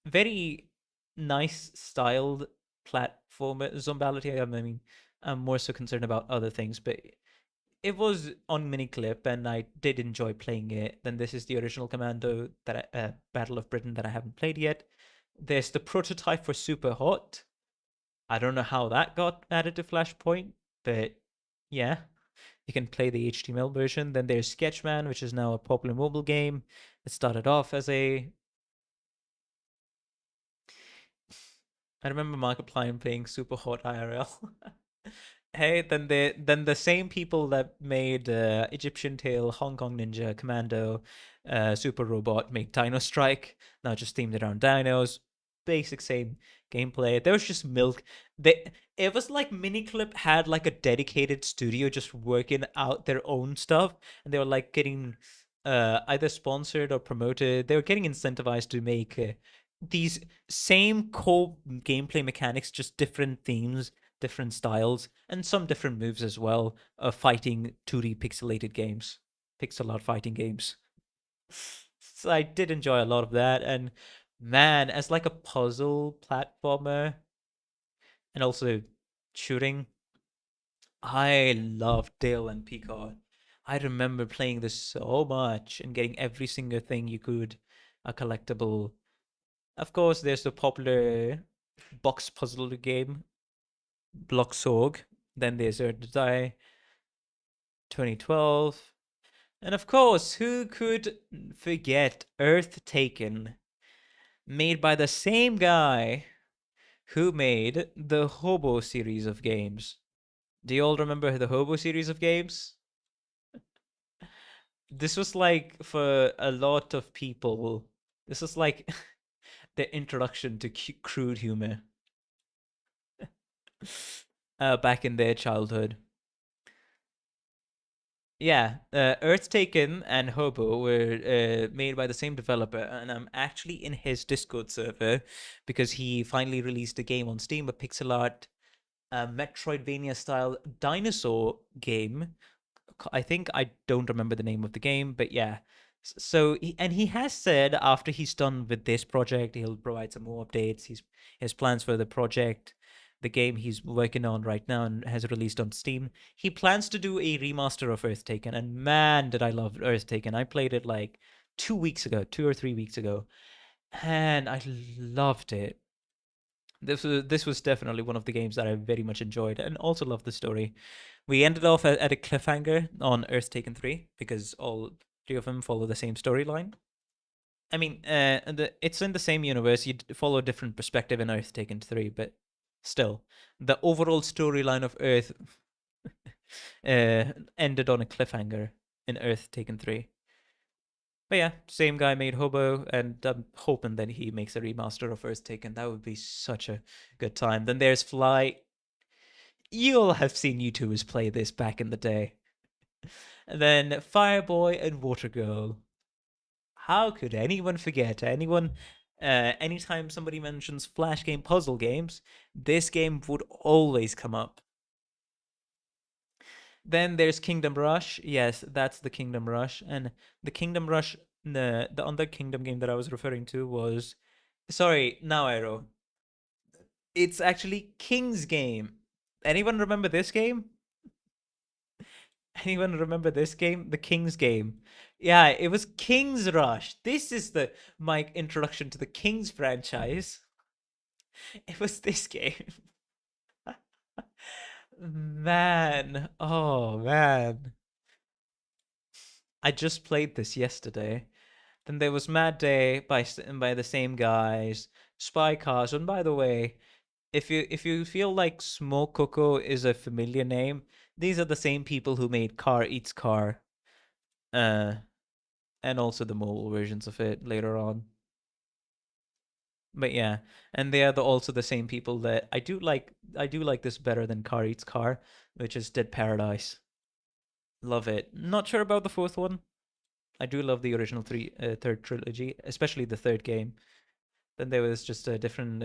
Very nice styled platformer. Zombality, I mean, I'm more so concerned about other things, but it was on Miniclip and I did enjoy playing it. Then this is the original Commando that Battle of Britain that I haven't played yet. There's the prototype for Super Hot. I don't know how that got added to Flashpoint, but yeah, you can play the HTML version. Then there's Sketchman, which is now a popular mobile game. It started off as a... I remember Markiplier playing Super Hot IRL. Hey, then the same people that made Egyptian Tail, Hong Kong Ninja, Commando, Super Robot made Dino Strike. Now just themed around dinos. Basic same gameplay. There was just milk. It was like Miniclip had like a dedicated studio just working out their own stuff, and they were like getting either sponsored or promoted. They were getting incentivized to make these same core gameplay mechanics, just different themes, different styles, and some different moves as well. Fighting 2D pixelated games, pixel art fighting games. So I did enjoy a lot of that, and man, as like a puzzle platformer and also shooting, I loved Dale and Picard. I remember playing this so much and getting every single thing you could, a collectible. Of course, there's the popular box puzzle game, Bloxorg. Then there's Die 2012. And of course, who could forget Earth Taken, made by the same guy who made the Hobo series of games. Do you all remember the Hobo series of games? This was like, for a lot of people, this was like the introduction to crude humor back in their childhood. Yeah, Earth Taken and Hobo were made by the same developer, and I'm actually in his Discord server because he finally released a game on Steam, a pixel art Metroidvania-style dinosaur game. I think I don't remember the name of the game, but yeah. So he has said after he's done with this project, he'll provide some more updates. His plans for the project, the game he's working on right now and has released on Steam. He plans to do a remaster of Earth Taken, and man, did I love Earth Taken. I played it like 2 or 3 weeks ago, and I loved it. This was definitely one of the games that I very much enjoyed and also loved the story. We ended off at a cliffhanger on Earth Taken 3 because all 3 of them follow the same storyline. I mean, it's in the same universe. You follow a different perspective in Earth Taken 3, but still, the overall storyline of Earth ended on a cliffhanger in Earth Taken 3. But yeah, same guy made Hobo, and I'm hoping that he makes a remaster of Earth Taken. That would be such a good time. Then there's Fly. You'll have seen YouTubers play this back in the day. And then Fireboy and Water Girl. How could anyone forget? Anytime somebody mentions Flash game puzzle games, this game would always come up. Then there's Kingdom Rush. Yes, that's the Kingdom Rush. And the Kingdom Rush, the other Kingdom game that I was referring to was... Sorry, now Arrow. It's actually King's Game. Anyone remember this game? Anyone remember this game? The King's game. Yeah, it was King's Rush. This is the my introduction to the King's franchise. It was this game. Man, oh man. I just played this yesterday. Then there was Mad Day by the same guys. Spy Cars, and by the way, if you feel like Smoke Coco is a familiar name, these are the same people who made Car Eats Car, uh, and also the mobile versions of it later on. But yeah, and they are also the same people that I do like. I do like this better than Car Eats Car, which is Dead Paradise. Love it. Not sure about the fourth one. I do love the original third trilogy, especially the third game. Then there was just a different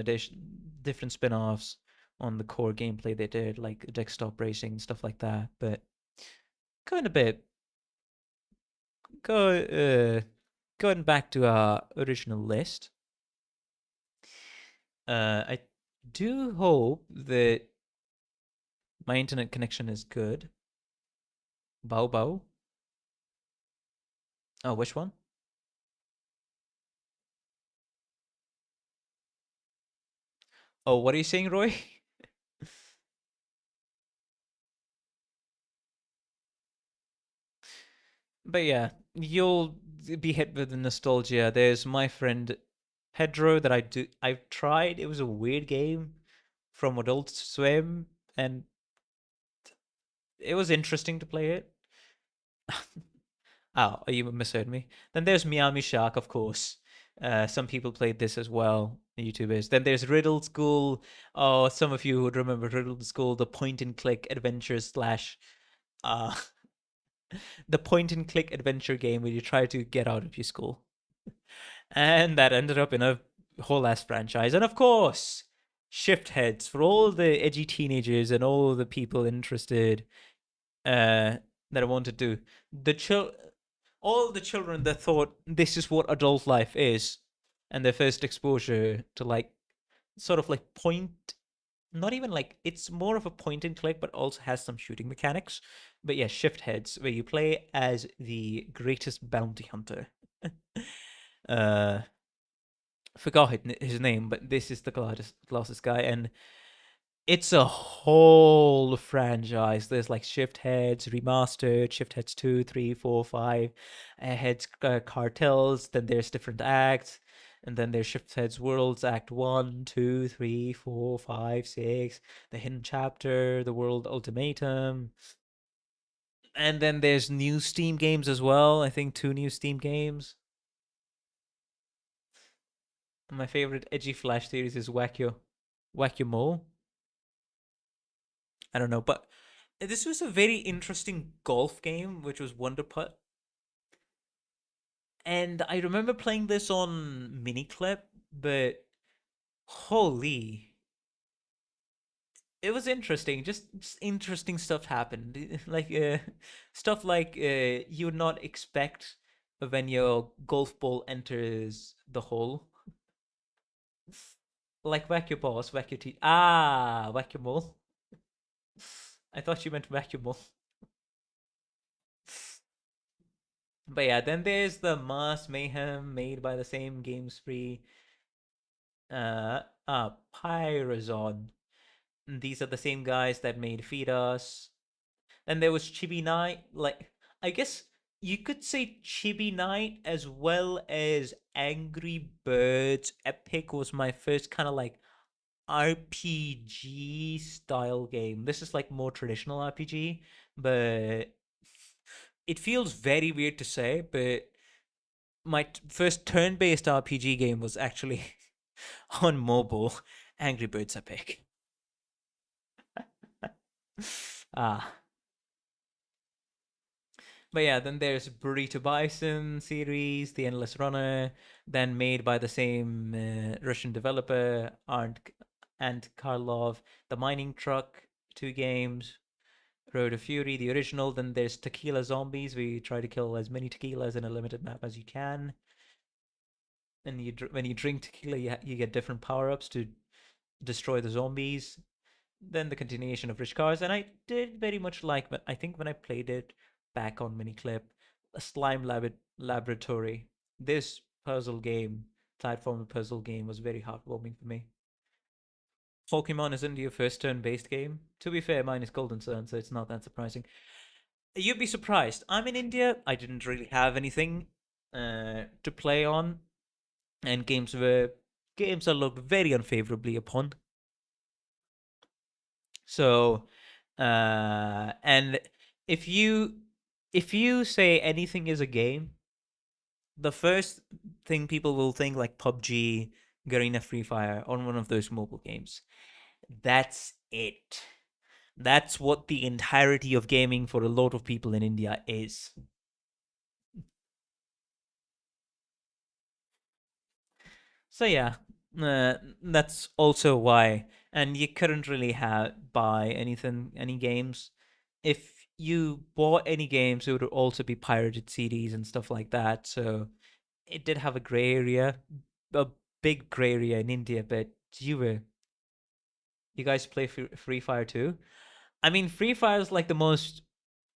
different spin-offs on the core gameplay they did, like desktop racing and stuff like that. But going a bit, going back to our original list. I do hope that my internet connection is good. Bow bow. Oh, which one? Oh, what are you saying, Roy? But yeah, you'll be hit with the nostalgia. There's my friend Pedro that I've tried. It was a weird game from Adult Swim, and it was interesting to play it. Oh, you misheard me. Then there's Miami Shark, of course. Some people played this as well, the YouTubers. Then there's Riddle School. Oh, some of you would remember Riddle School, the point and click adventure slash uh the point and click adventure game where you try to get out of your school. And that ended up in a whole ass franchise. And of course, Shift Heads for all the edgy teenagers and all the people interested that I wanted to all the children that thought this is what adult life is, and their first exposure to like sort of like not even like it's more of a point and click, but also has some shooting mechanics. But yeah, Shift Heads, where you play as the greatest bounty hunter. uh, Forgot his name, but this is the glasses guy, and it's a whole franchise. There's like Shift Heads Remastered, Shift Heads 2, 3, 4, 5, Heads Cartels, then there's different acts, and then there's Shift Heads Worlds Act 1, 2, 3, 4, 5, 6, the Hidden Chapter, the World Ultimatum. And then there's new Steam games as well. I think 2 new Steam games. My favorite edgy Flash series is Whack-A-Mole. I don't know, but this was a very interesting golf game, which was Wonder Putt. And I remember playing this on Miniclip, but holy, it was interesting. Just interesting stuff happened. Like stuff like you would not expect when your golf ball enters the hole. Like whack your balls, whack your teeth. Ah, whack your mole. I thought you meant whack your mole. But yeah, then there's the Mass Mayhem made by the same Games Free. Pyrazon. These are the same guys that made Feed Us. Then there was Chibi Night. Like, I guess you could say Chibi Night as well as Angry Birds Epic was my first kind of like RPG style game. This is like more traditional RPG, but it feels very weird to say, but my first turn-based RPG game was actually on mobile, Angry Birds Epic. Ah. But yeah, then there's Burrito Bison series, The Endless Runner, then made by the same Russian developer, Ant Karlov, The Mining Truck, 2 games, Road of Fury, the original. Then there's Tequila Zombies, where you try to kill as many tequilas in a limited map as you can. And when you drink tequila, you get different power-ups to destroy the zombies. then the continuation of Rich Cars, and I did very much like. But I think when I played it back on Miniclip, a Laboratory, this puzzle game, platform puzzle game, was very heartwarming for me. Pokemon isn't your first turn-based game. To be fair, mine is Golden Sun, so it's not that surprising. You'd be surprised. I'm in India. I didn't really have anything to play on, and games are looked very unfavorably upon. So, and if you say anything is a game, the first thing people will think like PUBG, Garena, Free Fire, on one of those mobile games. That's it. That's what the entirety of gaming for a lot of people in India is. So yeah, that's also why. And you couldn't really buy any games. If you bought any games, it would also be pirated CDs and stuff like that. So it did have a gray area, a big gray area in India. But you guys play Free Fire too? I mean, Free Fire is like the most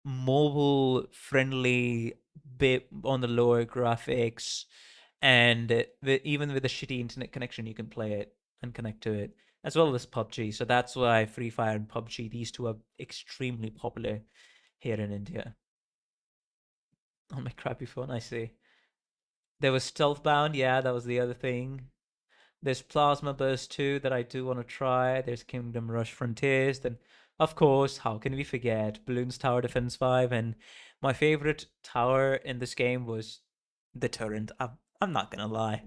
mobile friendly bit on the lower graphics, and even with a shitty internet connection you can play it and connect to it, as well as PUBG. So that's why Free Fire and PUBG, these two, are extremely popular here in India. On my crappy phone, I see. There was Stealthbound, yeah, that was the other thing. There's Plasma Burst 2 that I do want to try. There's Kingdom Rush Frontiers. Then, of course, how can we forget Bloons Tower Defense 5? And my favorite tower in this game was the turret. I'm not gonna lie.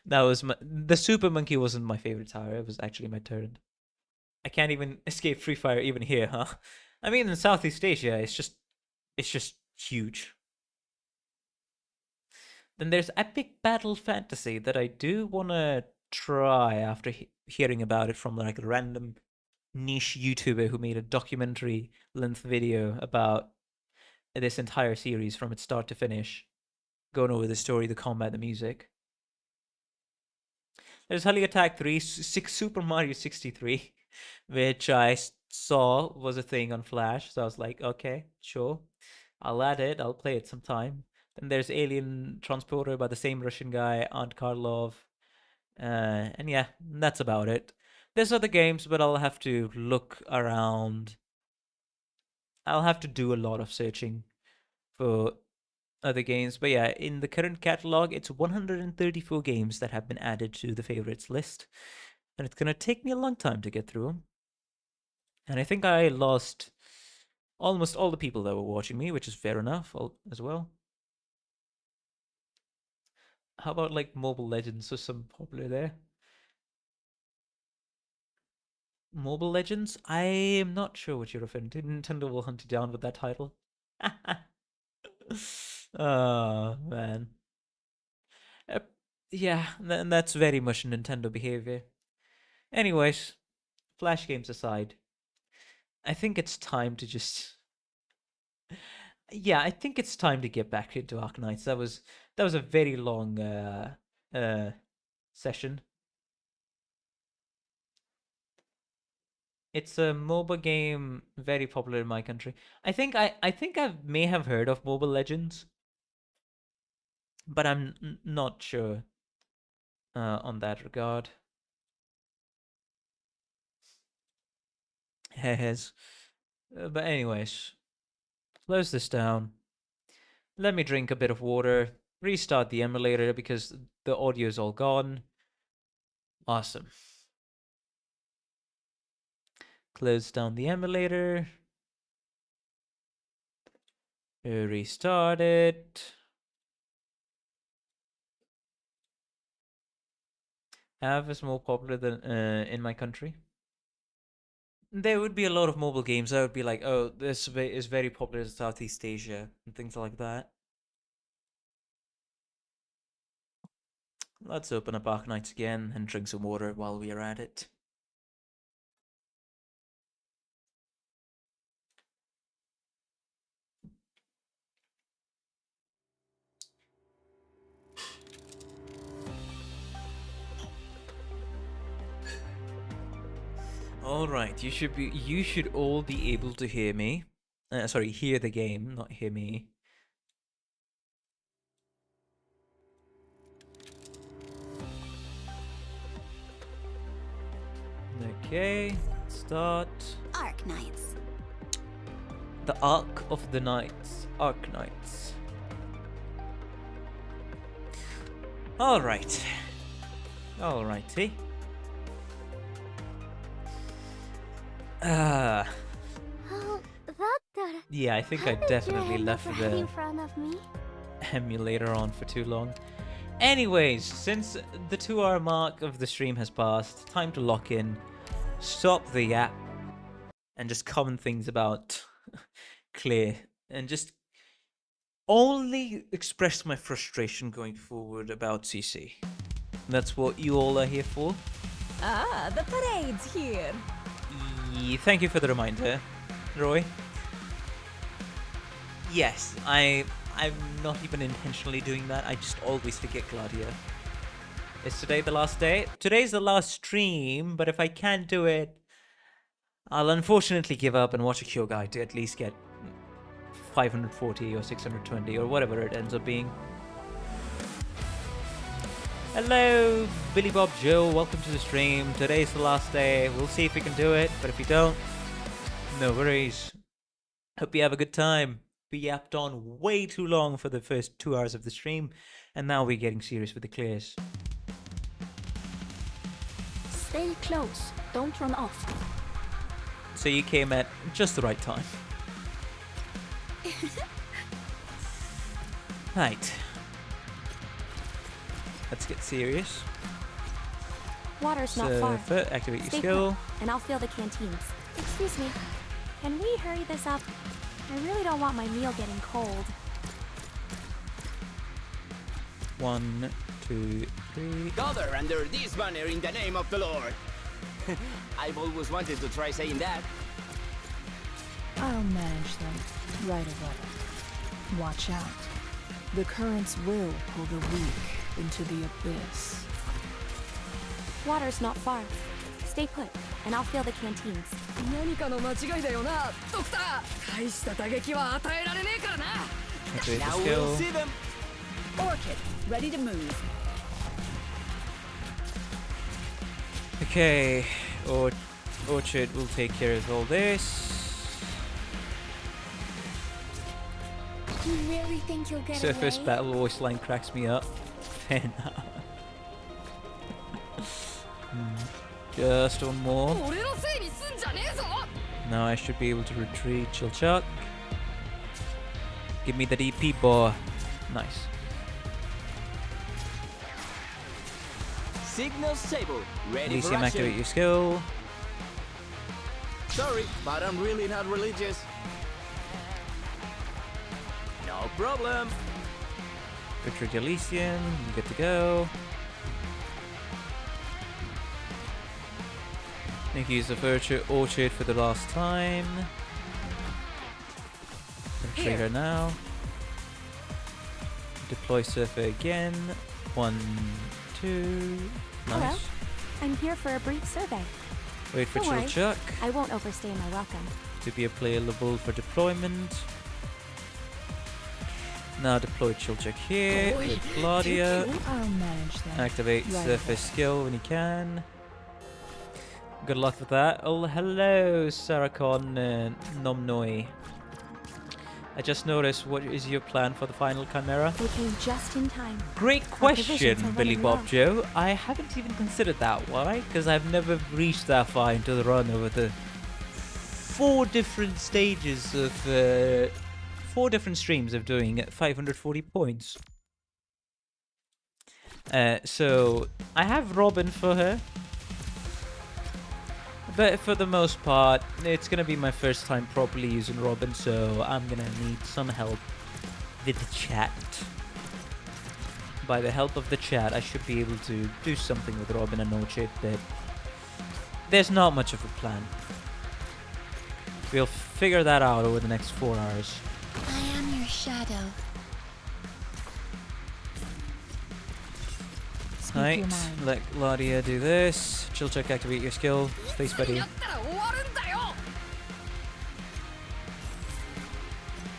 That was the Super Monkey wasn't my favorite tower. It was actually my turret. I can't even escape Free Fire even here, huh? I mean, in Southeast Asia, it's just huge. Then there's Epic Battle Fantasy that I do want to try after hearing about it from like a random niche YouTuber who made a documentary length video about this entire series from its start to finish, going over the story, the combat, the music. There's Hully Attack 3, Super Mario 63, which I saw was a thing on Flash, so I was like, okay, sure, I'll add it, I'll play it sometime. Then there's Alien Transporter by the same Russian guy, Ant Karlov. And yeah, that's about it. There's other games, but I'll have to look around. I'll have to do a lot of searching for other games. But yeah, in the current catalog, it's 134 games that have been added to the favorites list. And it's going to take me a long time to get through them. And I think I lost almost all the people that were watching me, which is fair enough as well. How about like Mobile Legends or some popular there? Mobile Legends? I am not sure what you're referring to. Nintendo will hunt you down with that title. Oh, man. Yeah, that's very much Nintendo behavior. Anyways, Flash games aside, I think it's time to just... Yeah, I think it's time to get back into Arknights. That was a very long session. It's a MOBA game, very popular in my country. I think I may have heard of Mobile Legends, but I'm not sure on that regard. But anyways, close this down. Let me drink a bit of water. Restart the emulator because the audio is all gone. Awesome. Close down the emulator. Restart it. Av is more popular than in my country. There would be a lot of mobile games that would be like, oh, this is very popular in Southeast Asia and things like that. Let's open up Arknights again and drink some water while we are at it. All right, you should all be able to hear me. Sorry, hear the game, not hear me. Okay, start.
Arknights.
The Arc of the Knights. Arknights. Alright. Alrighty.
Oh, that
Yeah, I think I definitely left the
in front of me.
emulator on for too long. Anyways, since the 2-hour mark of the stream has passed, time to lock in, stop the yap, and just comment things about Clear, and just only express my frustration going forward about CC. That's what you all are here for.
Ah, the parade's here.
Thank you for the reminder, Roy. Yes, I'm not even intentionally doing that. I just always forget Gladia. Is today the last day? Today's the last stream, but if I can't do it, I'll unfortunately give up and watch a cure guide to at least get 540 or 620 or whatever it ends up being. Hello, Billy Bob Joe. Welcome to the stream. Today's the last day. We'll see if we can do it, but if we don't, no worries. Hope you have a good time. We yapped on way too long for the first 2 hours of the stream, and now we're getting serious with the clears.
Stay close. Don't run off.
So you came at just the right time. Right. Let's get serious.
Water's not
So,
far.
activate your
Stay
skill.
put, and I'll fill the canteens. Excuse me. Can we hurry this up? I really don't want my meal getting cold.
1, 2, 3.
Gather under this banner in the name of the Lord. I've always wanted to try saying that.
I'll manage them right away. Watch out. The currents will pull the weak into the abyss.
Water's not far. Stay put, and I'll fill the canteens.
何かの間違いだよな、ドクター。大した打撃は与えられねえからな。
Activate
Now
the
we'll
skill.
see them.
Orchid, ready to move.
Okay, Orchard will take care of all this.
You really think you'll get
Surface
away?
battle voice line cracks me up. Fair enough. Just one more.
俺のせいにすんじゃねえぞ。
Now I should be able to retreat. Chilchuck. Give me the DP, boy. Nice.
Signal stable. Ready for
Elysium, activate
action.
your skill.
Sorry, but I'm really not religious. No problem.
Retreat Elysium. Good to go. Make use of Orchard for the last time. Retreat her now. Deploy Surfer again. 1, 2.
Hello.
Nice.
I'm here for a brief survey.
Wait for
Don't worry.
Chilchuck
I won't overstay my welcome.
to be available for deployment. Now deploy Chilchuck here with Claudia.
I'll manage them.
Activate
Right
Surface
away.
skill when you can. Good luck with that. Oh, hello, Sarakon Nomnoi. I just noticed, what is your plan for the final Chimera?
We came just in time.
Great
provisions
question,
are
Billy
running
Bob
low.
Joe. I haven't even considered that. Why? Because I've never reached that far into the run over the 4 different stages of 4 different streams of doing 540 points. So I have Robin for her, but for the most part, it's gonna be my first time properly using Robin, so I'm gonna need some help with the chat. By the help of the chat, I should be able to do something with Robin and Orchard, but there's not much of a plan. We'll figure that out over the next 4 hours.
I am your shadow.
Speak
Right,
your mind.
let Gladia do this. Chill check, activate your skill. Space buddy.
やったら終わるんだよ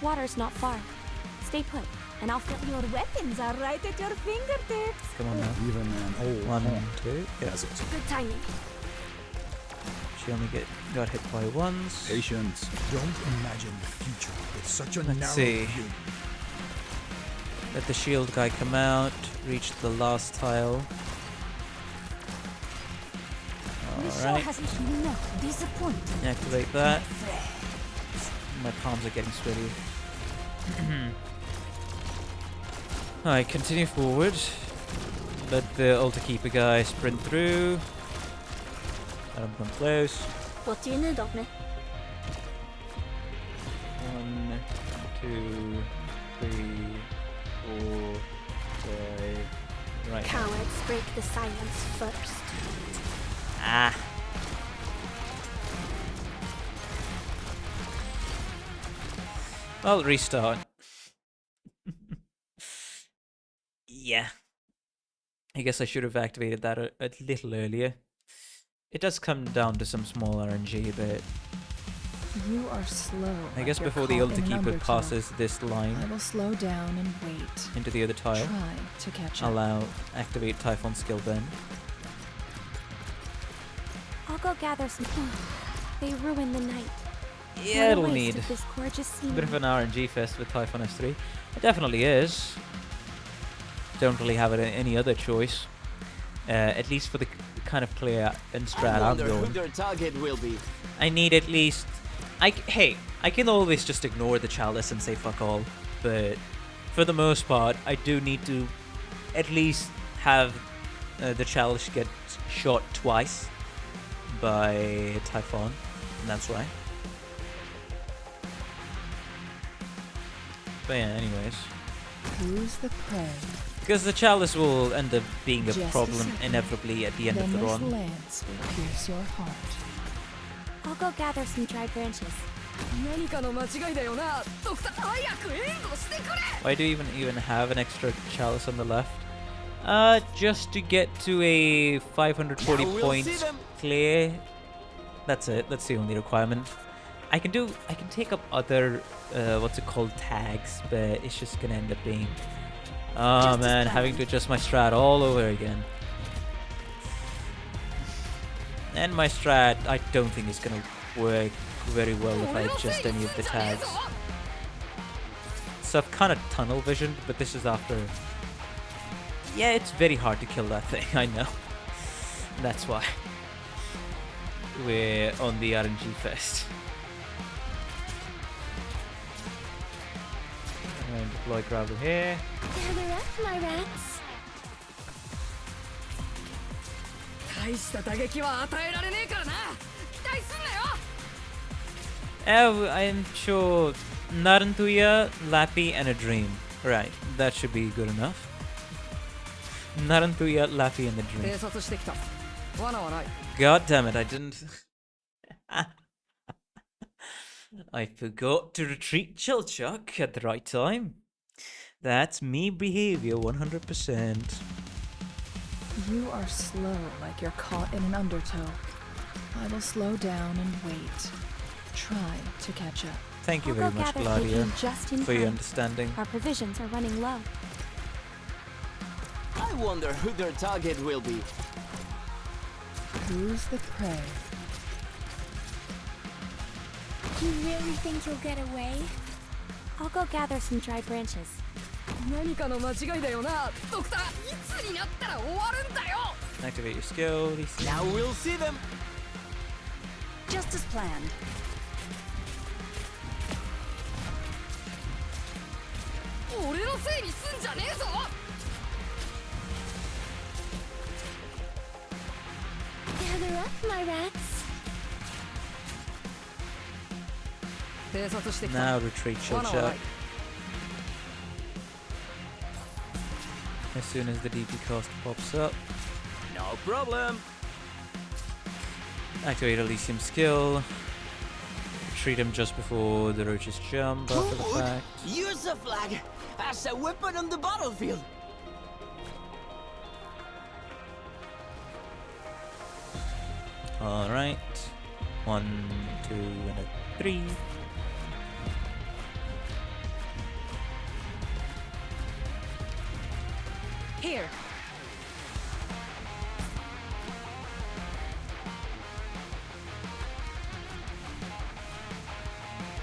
Water's not far. Stay put, and I'll fill
Your weapons are right at your fingertips.
Come on now.
Even an old
1,
hawk
2. Yeah.
has its
good timing.
She only got hit by once.
patience. Don't imagine the future with such a
Let's
narrow
see.
view.
Let the shield guy come out. Reach the last tile. Alright.
hasn't been enough. Disappointing.
Activate that. My palms are getting sweaty. Alright, continue forward. Let the altar keeper guy sprint through. Let him come close.
What do you need of me?
1, 2, 3, 4, 5. Right.
Cowards break the silence first.
Ah. Well, restart. Yeah. I guess I should have activated that a little earlier. It does come down to some small RNG, but
You are slow.
I
like
guess
you're
before the
caught
altar
in an
keeper
undertow.
passes this line
I will slow down and wait.
into the other tile,
Try to catch up.
allow activate Typhon skill then.
I'll go gather some. They ruin the night.
Yeah,
What a
it'll
waste
need
of this gorgeous
a
scenery.
bit of an RNG fest with Typhon S3. It definitely is. Don't really have any other choice. At least for the kind of clear and strat
I
I'm
wonder who
going.
their target will be.
I need at least... Hey, I can always just ignore the chalice and say fuck all, but for the most part, I do need to at least have the chalice get shot twice by Typhon, and that's right. But yeah, anyways.
Who's the prey?
Because the chalice will end up being a
Just a
problem
second.
inevitably at the end
then
of the
this
run.
lance will pierce your heart.
I'll go gather some dry branches.
何かの間違いだよなドクター早く援護してくれ
Why do you even have an extra chalice on the left? Just to get to a 540
Now we'll see
points
them.
clear. That's it. That's the only requirement. I can take up other what's it called, tags, but it's just gonna end up being
Just as
man, having to adjust my strat all over again. And my strat, I don't think is gonna work very well if I adjust any of the tags. So I've kind of tunnel visioned, but this is after. Yeah, it's very hard to kill that thing, I know. That's why. We're on the RNG fest. And deploy gravel here.
Gather up, my rats.
大した打撃は与えられねえからな期待すんなよ
Oh, I'm sure Narantuya, Lappy, and a dream. Right, that should be good enough. Narantuya, Lappy, and the dream.
偵察してきた罠はない
God damn it, I didn't. I forgot to retreat Chilchuck at the right time. That's me behavior 100%.
You are slow, like you're caught in an undertow. I will slow down and wait. Try to catch up.
Thank you
I'll
very
go
much,
gather
Gladia,
Claycane just in
for your
time.
understanding.
Our provisions are running low.
I wonder who their target will be.
Who's the prey?
You really think you'll get away? I'll go gather some dry branches.
何かの間違いだよなドクターいつになったら終わるんだよ
Activate your skill. These
Now we'll see them.
Just as planned.
俺のせいにすんじゃねえぞ
Gather up, my rats.
偵察してきた
Now retreat
罠はな
Chilchuck.
い
As soon as the DP cost pops up.
No problem.
Activate Elysium skill. Treat him just before the roaches jump
Who
after the
would
fact.
use a flag as a weapon on the battlefield?
Alright. 1, 2, and a 3.
Here.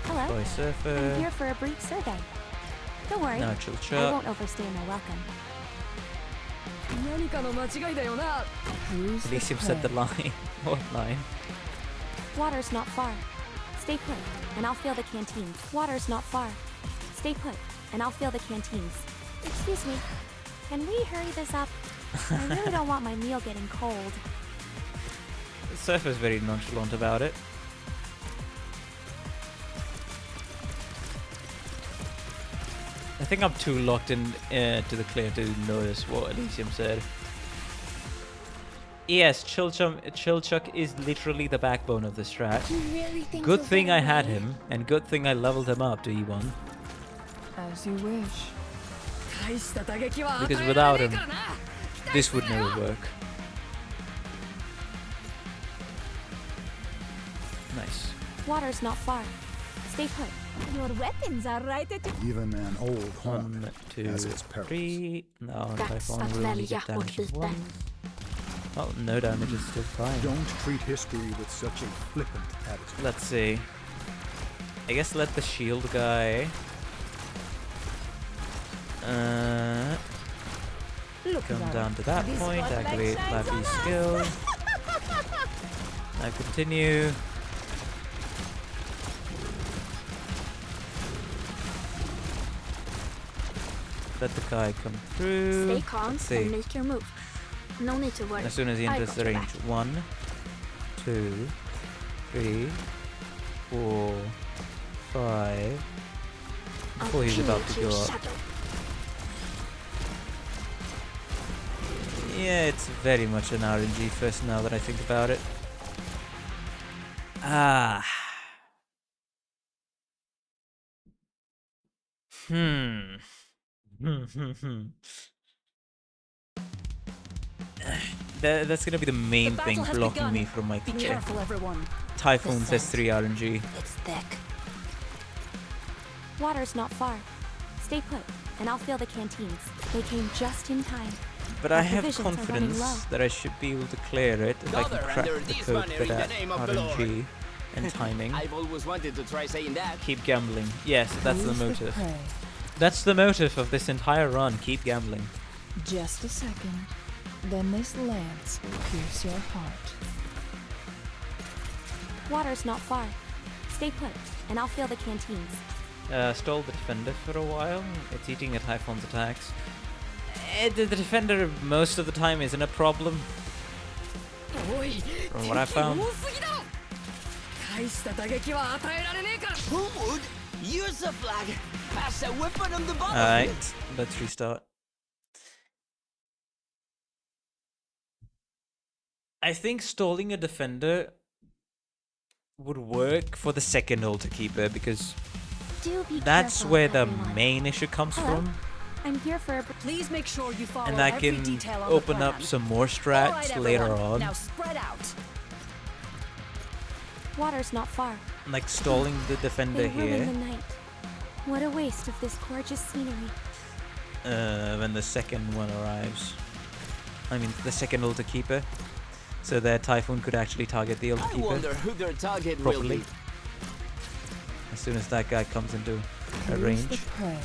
Hello.
Boy
I'm
Surfer.
here for a brief survey. Don't worry.
Now Chill
I
Chuck.
won't overstay my welcome.
何かの間違いだよな
Who's the
Elysium said the
prey?
line. What line?
Water's not far. Stay put, and I'll fill the canteens. Water's not far. Stay put, and I'll fill the canteens. Excuse me. Can we hurry this up? I really don't want my meal getting cold.
The Surfer's very nonchalant about it. I think I'm too locked in to the clear to notice what Elysium said. Yes, Chill Chuck is literally the backbone of the strat.
You really think
Good
you'll
thing
get
I had
away?
him, and good thing I leveled him up to E1.
As you wish.
大した打撃は与
Because
えら
without
れ
him,
ねえからな
this would never work. Nice.
Water's not far. Stay put.
Your weapons are right at your...
Even an old horn
1, 2,
has its perils.
3. No,
That's
Typhon
att
will only
välja
get damage of
åt
1. Oh, no damage is still fine.
Don't treat history with such a flippant attitude.
Let's see. I guess let the shield guy
Look
come
at
down to that
This
point,
spotlight
activate
shines on
Lappy's
us.
skill. Now continue. Let the guy come through.
Stay calm
Let's
and
see.
make your move. No need to worry.
As soon as he
I
enters
got
the
your
range,
back.
1, 2, 3, 4, 5.
I'll
Before he's about to
kill
go
your
up.
shadow.
Yeah, it's very much an RNG first now that I think about it. Ah. That's gonna be the main
The
thing
battle has
blocking
begun.
me from my
Be
clear.
careful, everyone.
Typhoon's
The scent.
S3 RNG.
It's thick. Water's not far. Stay put, and I'll fill the canteens. They came just in time.
But
Our
I have
provisions are running
confidence
low.
that I should be able to clear it if I can
Gather
crack
under
the
this
code
banner
for
in the
that
name of the Lord.
RNG and timing.
I've always wanted to try saying that.
Keep gambling. Yes, that's the
Who's
motive.
prey?
That's the motive of this entire run. Keep gambling.
Just a second. Then this lance will pierce your heart.
Water's not far. Stay put, and I'll fill the canteens.
Stole the defender for a while. It's eating at Typhon's attacks. The defender most of the time isn't a problem.
おい
From what I
敵
found.
多すぎだろ大した打撃は与えられねえから
Who would use a flag as a weapon on the battlefield?
Alright, let's restart. I think stalling a defender would work for the second altar keeper because
Do be
that's
careful,
where the
everyone.
main issue comes
Hello?
from.
I'm here for a
Please make sure you follow
And I
every
can
detail on
open
the
up
plan.
some more
All
strats
right,
later
everyone.
on.
Now spread out.
Water's not far.
Like stalling the defender
They ruin
here.
the night. What a waste of this gorgeous scenery.
When the second one arrives. I mean, the second altar keeper. So that Typhoon could actually target the altar
I
keeper
wonder who their target will
properly.
be.
As soon as that guy comes into a
Who's
range.
the prey?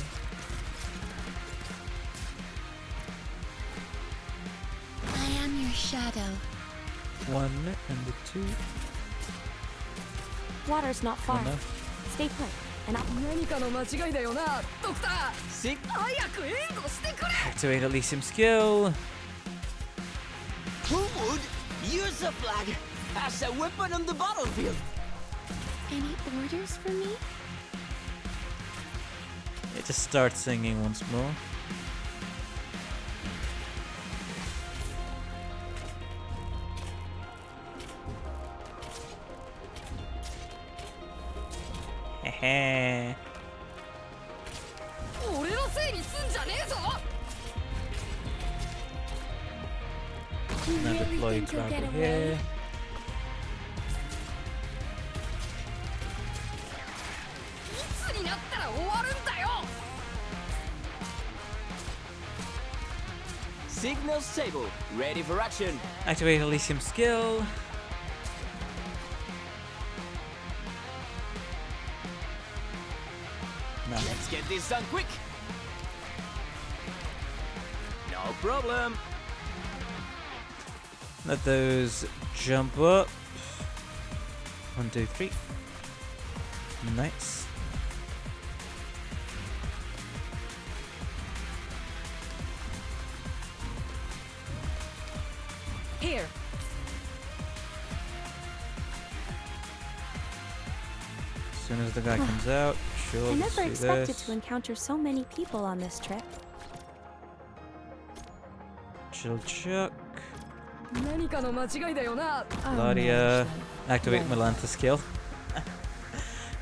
I am your shadow.
1 and the 2.
Water's not far.
Oh no.
Stay put, and I'll
何かの間違いだよなドクター
Sick.
早く援護してくれ
Activate Elysium skill.
Who would use a flag as a weapon on the battlefield?
Any orders for me?
It just starts singing once more. Heh.
俺のせいにすんじゃねえぞ
You
Now
really
deploy
think you'll
Kraber
get
here.
away?
Signal stable. Ready for action.
Activate Elysium skill. No.
Let's get this done quick. No problem.
Let those jump up. 1, 2, 3. Nice.
Here.
As soon as the guy comes out, sure.
I
let's
never
do
expected
this.
to encounter so many people on this trip.
Chill chuck.
何かの間違いだよな
I'll
Claudia,
manage them.
activate
Right.
Melantha skill.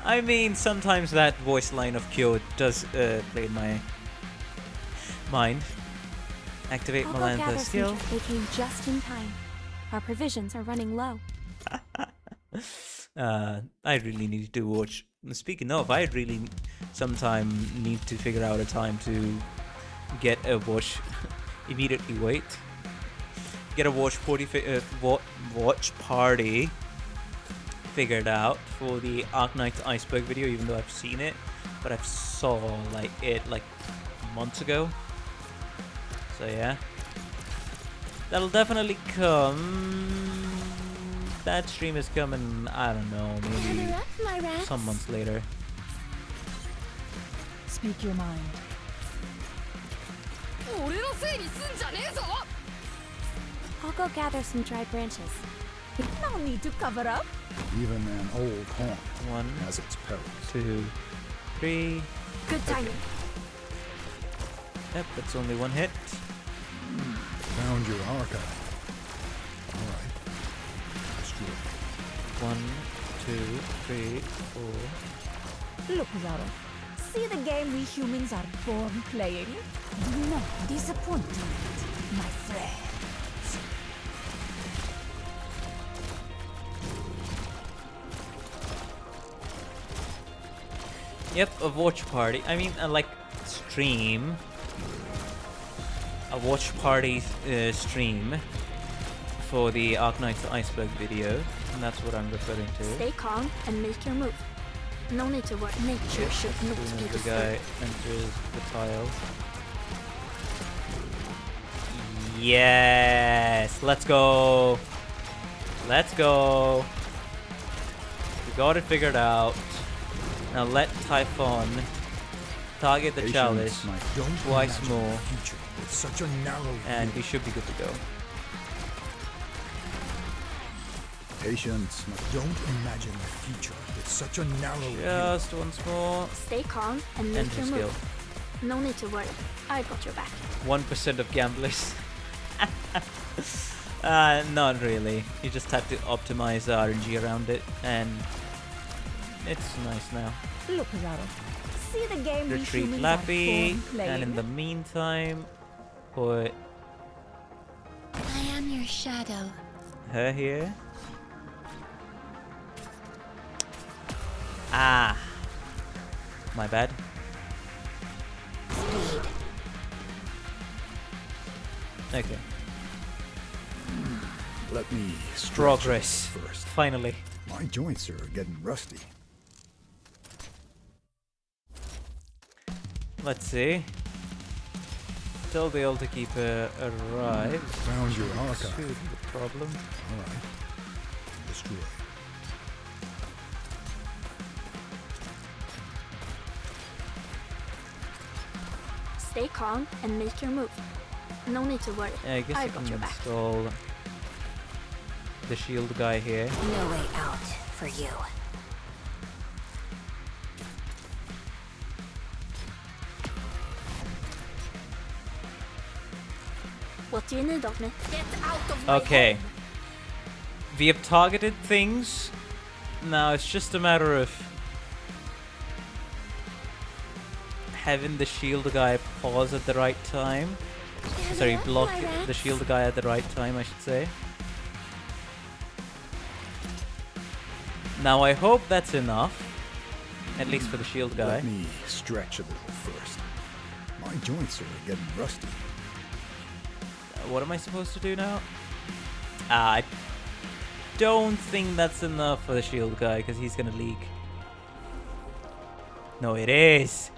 I mean, sometimes that voice line of Kyo does play in my mind. Activate
I'll go
Melantha
gather some
skill.
They came just in time. Our provisions are running low.
I really need to watch. Speaking of, I really sometime need to figure out a time to get a watch. Immediately wait. Get a watch party. Watch party figured out for the Arknights iceberg video. Even though I've seen it, but I've saw it months ago. So yeah, that'll definitely come. That stream is coming, I don't know, maybe some months later.
Speak your mind.
俺のせいにすんじゃねえぞ
I'll go gather some dry branches.
No need to cover up.
Even an old haunt
1,
has its perils.
2, 3.
Good timing.
Yep, that's only one hit.
Found your archive. All right. Destroy it.
1, 2, 3, 4.
Look, Zaro. See the game we humans are born playing? Do not disappoint in it, my friend.
Yep, a watch party. I mean, stream. A watch party stream for the Arknights iceberg video, and that's what I'm referring to.
Stay calm and make your move. No need to worry. Nature should
As
not
soon
be
as the
disturbed.
guy enters the tile. Yes! Let's go! Let's go! We got it figured out. Now let Typhon target the
Patience,
chalice
my don't
twice
imagine
more,
the future with such a narrow
and
view.
we should be good to go.
Patience, my don't imagine the future with such a narrow view.
Just once more.
Stay calm and make
Enter
your
skill.
move. No need to worry. I got your back.
1% of gamblers. Not really. You just have to optimize the RNG around it, and it's nice now.
Look, Zaro. See the game we
Retreat
humans are
Lappy,
born playing?
and in the meantime, put
I am your shadow.
her here. Ah, my bad. Okay,
Let me stretch
progress.
first.
Finally.
My joints are getting rusty.
Let's see. Tell the altar keeper arrive.
Found your
Should
archive.
be the problem.
All right. Destroy.
Stay calm and make your move. No need to worry.
Yeah, I guess I
I got
can
your back.
install the shield guy here.
No way out for you. What do you need of me? Get out of my
Okay.
home.
We have targeted things. Now it's just a matter of having the shield guy pause at the right time. Sorry, block the shield guy at the right time, I should say. Now I hope that's enough. At least for the shield guy.
Let me stretch a little first. My joints are getting rusty.
What am I supposed to do now? I don't think that's enough for the shield guy, because he's gonna leak. No, it is.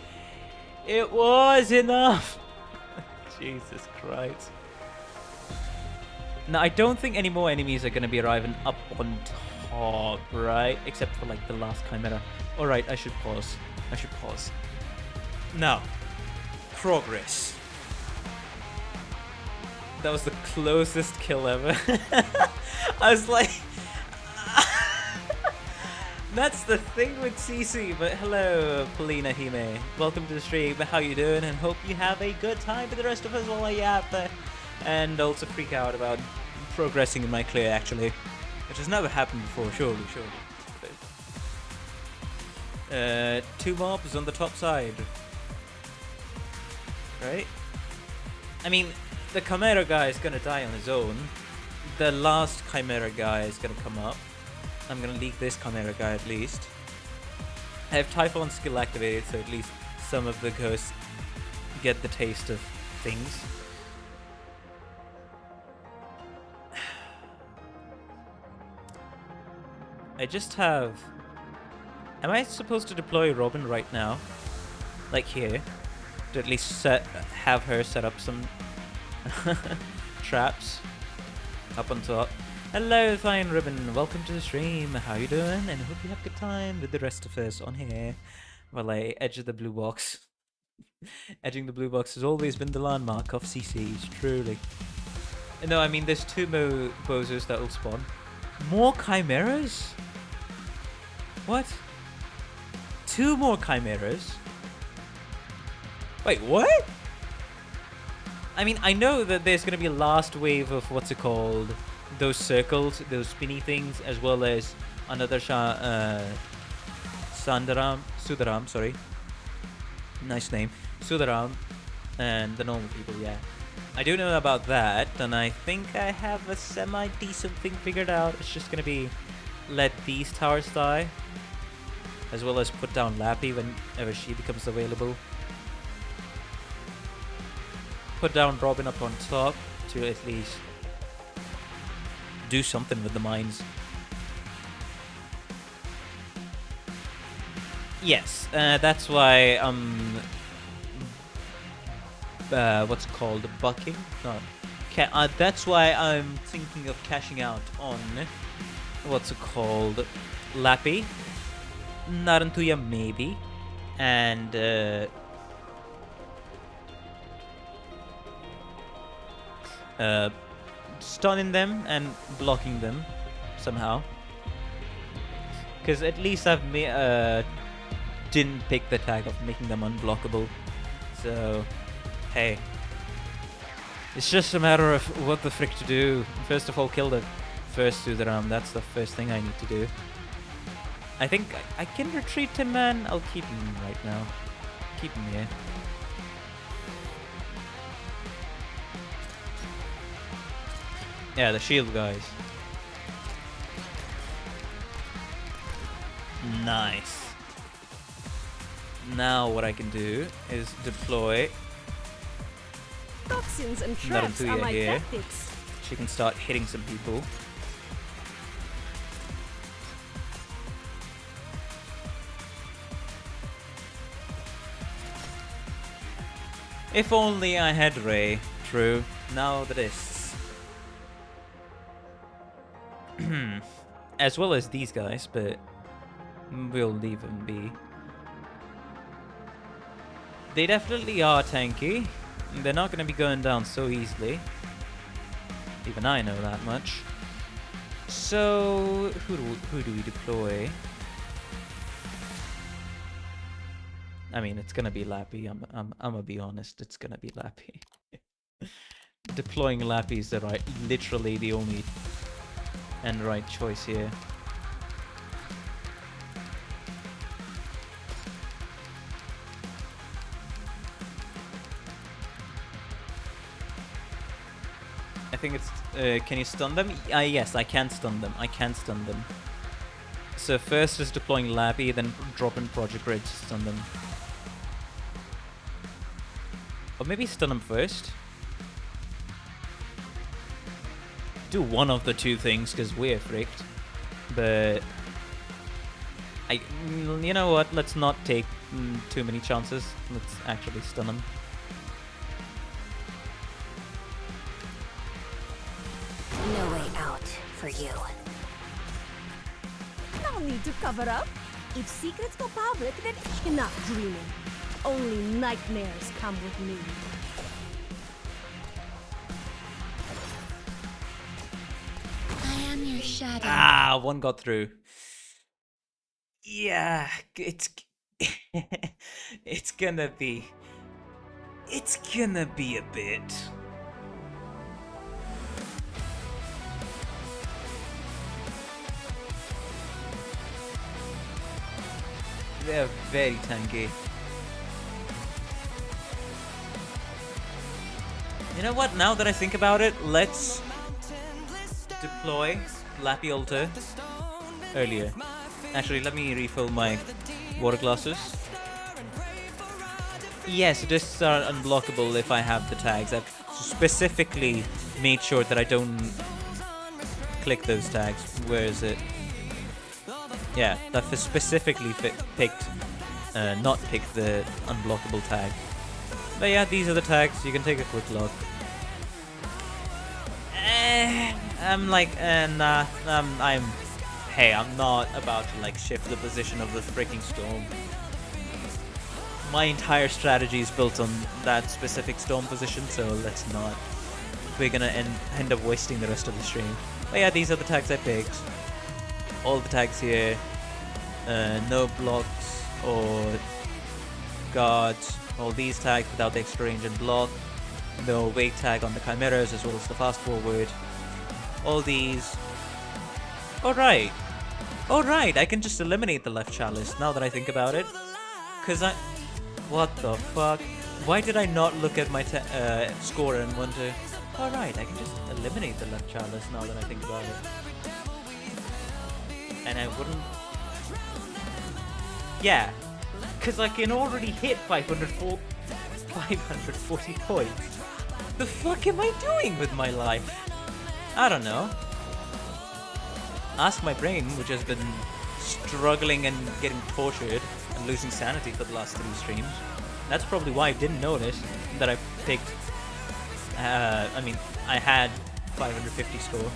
It was enough. Jesus Christ. Now, I don't think any more enemies are gonna be arriving up on top, right? Except for like the last Chimera. Alright, I should pause. Now, progress. That was the closest kill ever. I was like... That's the thing with CC, but hello, Polina Hime. Welcome to the stream. How you doing? And hope you have a good time with the rest of us while I yap. And also freak out about progressing in my clear, actually. Which has never happened before, surely. But, 2 mobs on the top side. Right? I mean, the Chimera guy is gonna die on his own. The last Chimera guy is gonna come up. I'm gonna leak this Chimera guy at least. I have Typhon skill activated, so at least some of the ghosts get the taste of things. I just have... Am I supposed to deploy Robin right now? Like here? To at least have her set up some traps up on top. Hello, Fine Ribbon. Welcome to the stream. How you doing? And hope you have a good time with the rest of us on here while I edge the blue box. Edging the blue box has always been the landmark of CCs, truly. No, I mean, there's 2 more bozos that will spawn. More Chimeras? What? 2 more Chimeras? Wait, what? I mean, I know that there's going to be a last wave of what's it called? Those circles, those spinny things, as well as another Sudaram, sorry. Nice name. Sudaram and the normal people, yeah. I do know about that, and I think I have a semi-decent thing figured out. It's just going to be let these towers die, as well as put down Lappy whenever she becomes available. Put down Robin up on top to at least do something with the mines. Yes, that's why what's it called, bucking? No, that's why I'm thinking of cashing out on what's it called, Lappy, Narantuya maybe, and stunning them and blocking them somehow. Because at least I've didn't pick the tag of making them unblockable. So, hey. It's just a matter of what the frick to do. First of all, kill the first Sudaram. That's the first thing I need to do. I think I can retreat him, man. I'll keep him right now. Keep him here. Yeah, the shield guys. Nice. Now what I can do is deploy
Toxins and traps are my
here.
tactics.
She can start hitting some people. If only I had Ray. True. Now this. As well as these guys, but we'll leave them be. They definitely are tanky. They're not going to be going down so easily. Even I know that much. So, who do we deploy? I mean, it's going to be Lappy. I'm going to be honest. It's going to be Lappy. Deploying Lappy is literally the only and right choice here. I think it's can you stun them? Yes, I can stun them. So first is deploying Lappy, then drop in Project Red to stun them. Or maybe stun them first. do one of the two things because we're fricked. But you know what? Let's not take too many chances. Let's actually stun them.
No way out for you.
No need to cover up. If secrets go public, then enough dreaming. Only nightmares come with me.
I am your shadow.
Ah, one got through. Yeah, it's it's gonna be a bit. They're very tanky. You know what? Now that I think about it, let's deploy Lappy Altar earlier. Actually, let me refill my water glasses. Yes, discs are unblockable if I have the tags. I've specifically made sure that I don't click those tags. Where is it? Yeah, I've specifically picked, not picked the unblockable tag. But yeah, these are the tags. You can take a quick look. I'm like, nah, hey, I'm not about to like shift the position of the freaking storm. My entire strategy is built on that specific storm position, so let's not. We're gonna end up wasting the rest of the stream. But yeah, these are the tags I picked. All the tags here. No blocks or guards. All these tags without the extra range and block. No weight tag on the chimeras as well as the fast forward. All these. Alright. Alright, I can just eliminate the left chalice now that I think about it. Cause what the fuck? Why did I not look at my score and wonder, alright, I can just eliminate the left chalice now that I think about it. And I wouldn't... Yeah, because I can already hit 540 points. The fuck am I doing with my life? I don't know. Ask my brain, which has been struggling and getting tortured and losing sanity for the last 3 streams. That's probably why I didn't notice that I picked... I mean, I had 550 score.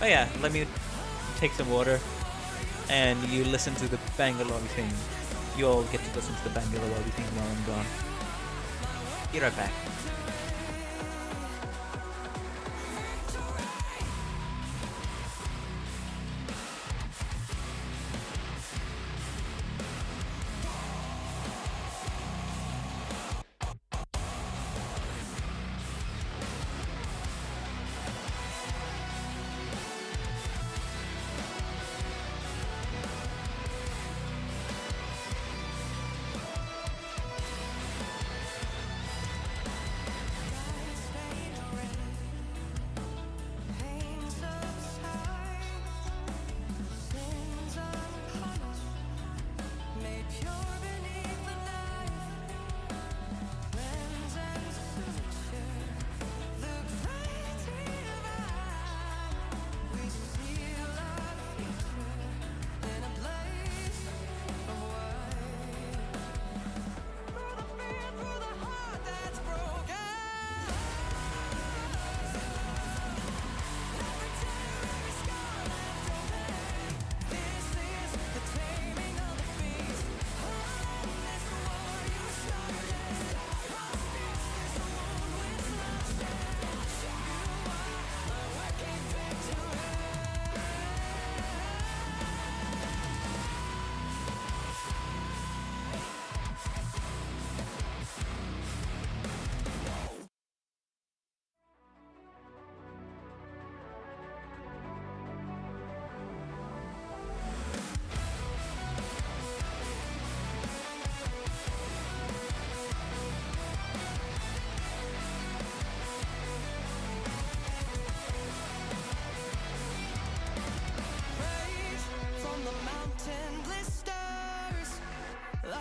Oh yeah, let me take some water. And you listen to the Bangalore thing. You all get to listen to the Bangalore thing while I'm gone. Be right back.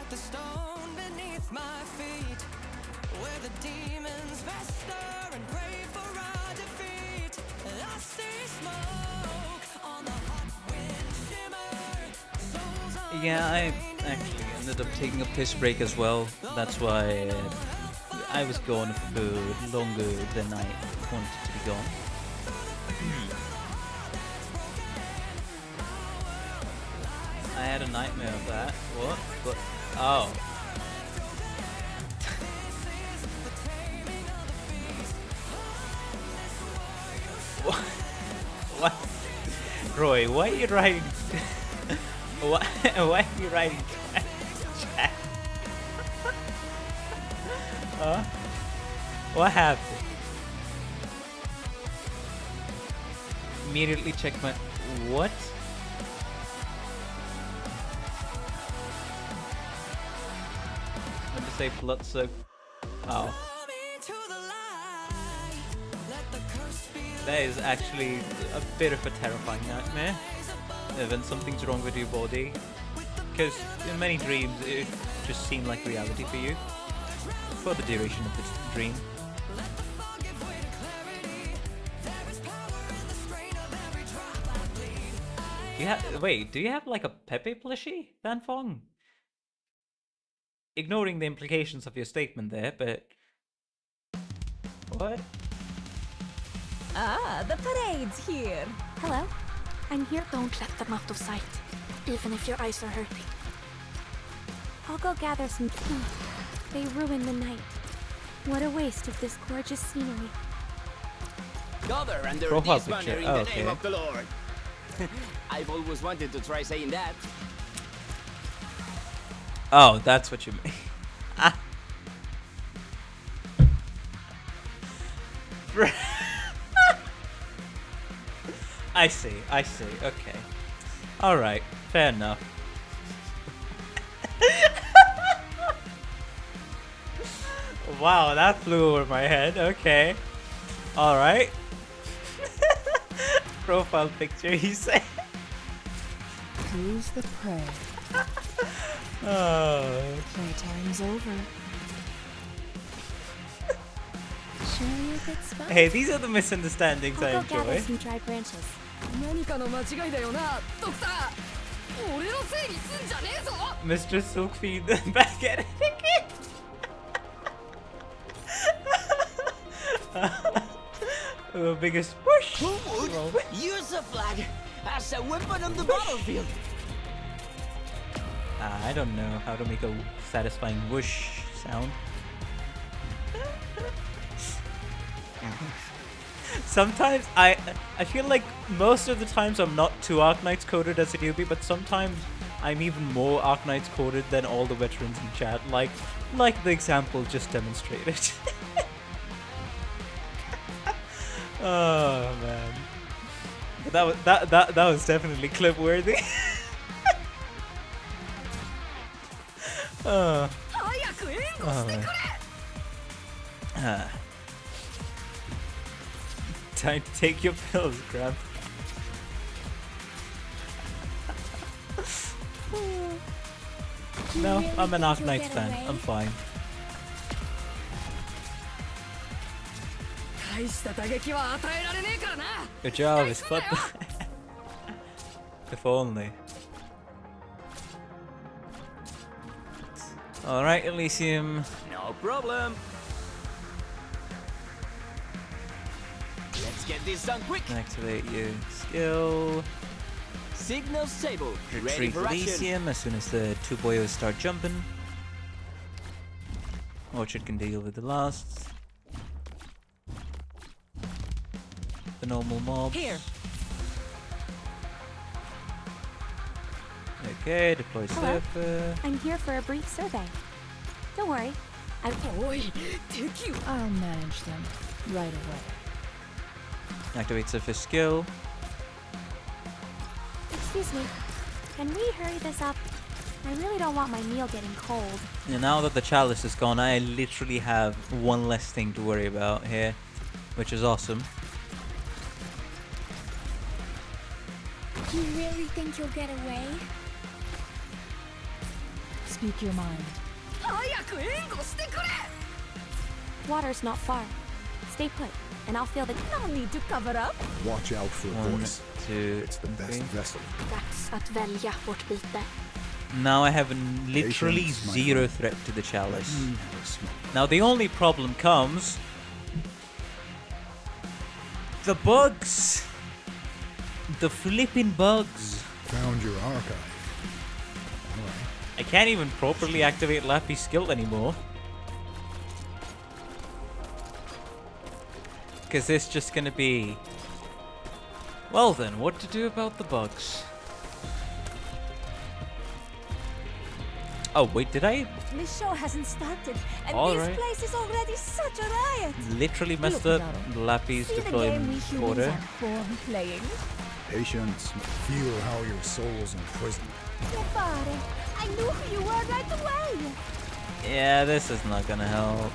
The stone beneath my feet, where the demons fester and pray for our defeat.
Yeah, I actually ended up taking a piss break as well. That's why I was gone for longer than I wanted to be gone. I had a nightmare of that. What? What? Oh. What? What? Roy, why are you writing? Why are you writing chat? Huh? What happened? Immediately check my... What? When to say blood soak... Oh. That is actually a bit of a terrifying nightmare. When something's wrong with your body. Because in many dreams it just seemed like reality for you. For the duration of the dream. Wait, do you have like a Pepe plushie, Dan Fong? Ignoring the implications of your statement there, but... What?
Ah, the parade's here.
Hello? I'm here. Don't let them out of sight, even if your eyes are hurting. I'll go gather some... They ruined the night. What a waste of this gorgeous scenery.
Gather under
Profile
this banner
picture.
in
Oh,
the name
okay.
of the Lord. I've always wanted to try saying that.
Oh, that's what you mean. Ah. I see, okay. Alright, fair enough. Wow, that flew over my head, okay. Alright. Profile picture, you say?
Who's the prey?
Oh.
Playtime's over. Sure you could spell?
Hey, these are the misunderstandings I
I'll go gather
enjoy.
some dry branches.
何かの間違いだよな、ドクター。俺のせいにすんじゃねえぞ。
Mr. Silkfeed back at it again. The biggest push.
Who would use a flag as a weapon on the battlefield?
I don't know how to make a satisfying whoosh sound. Sometimes I feel like most of the times I'm not too Arknights coded as a newbie, but sometimes I'm even more Arknights coded than all the veterans in chat, like the example just demonstrated. Oh man, that was definitely clip worthy. Oh.
早く援護してくれ。
Ah. Time to take your pills, Grab. No, I'm an Arknights fan. I'm fine.
大した打撃は与えられねえからな。
Good job, it's fun. If only. Alright, Elysium.
No problem. Let's get this done quick.
Activate your skill.
Signal stable. Ready
Retreat
for action.
Elysium as soon as the two boyos start jumping. Orchard can deal with the last. The normal mobs.
Here.
Okay, deploy
Hello.
surfer.
I'm here for a brief survey. Don't worry.
おい、敵を。
I'll manage them right away.
Activate surfer skill.
Excuse me. Can we hurry this up? I really don't want my meal getting cold.
And now that the chalice is gone, I literally have one less thing to worry about here, which is awesome.
You really think you'll get away?
Speak your mind.
早く援護してくれ。
Water's not far. Stay put, and I'll feel the...
No need to cover up.
Watch out for a
One,
voice.
two,
It's the best
three.
vessel.
Dags att välja vårt byte.
Now I have literally
Patience, my
zero
friend.
threat to the chalice.
Have a smoke.
Now the only problem comes... the bugs! The flipping bugs!
Found your archive. Alright.
I can't even properly activate Lappy's skill anymore. Because it's just gonna be... well then, what to do about the bugs? Oh wait, did I
The show hasn't started, and
All
this
right.
place is already such a riot.
literally messed
Look,
up
Naro.
Lappy's
See the game we
deployment
humans
order?
are born playing.
Patience. Feel how your soul's imprisoned.
Che fare? I knew who you were right away.
Yeah, this is not gonna help.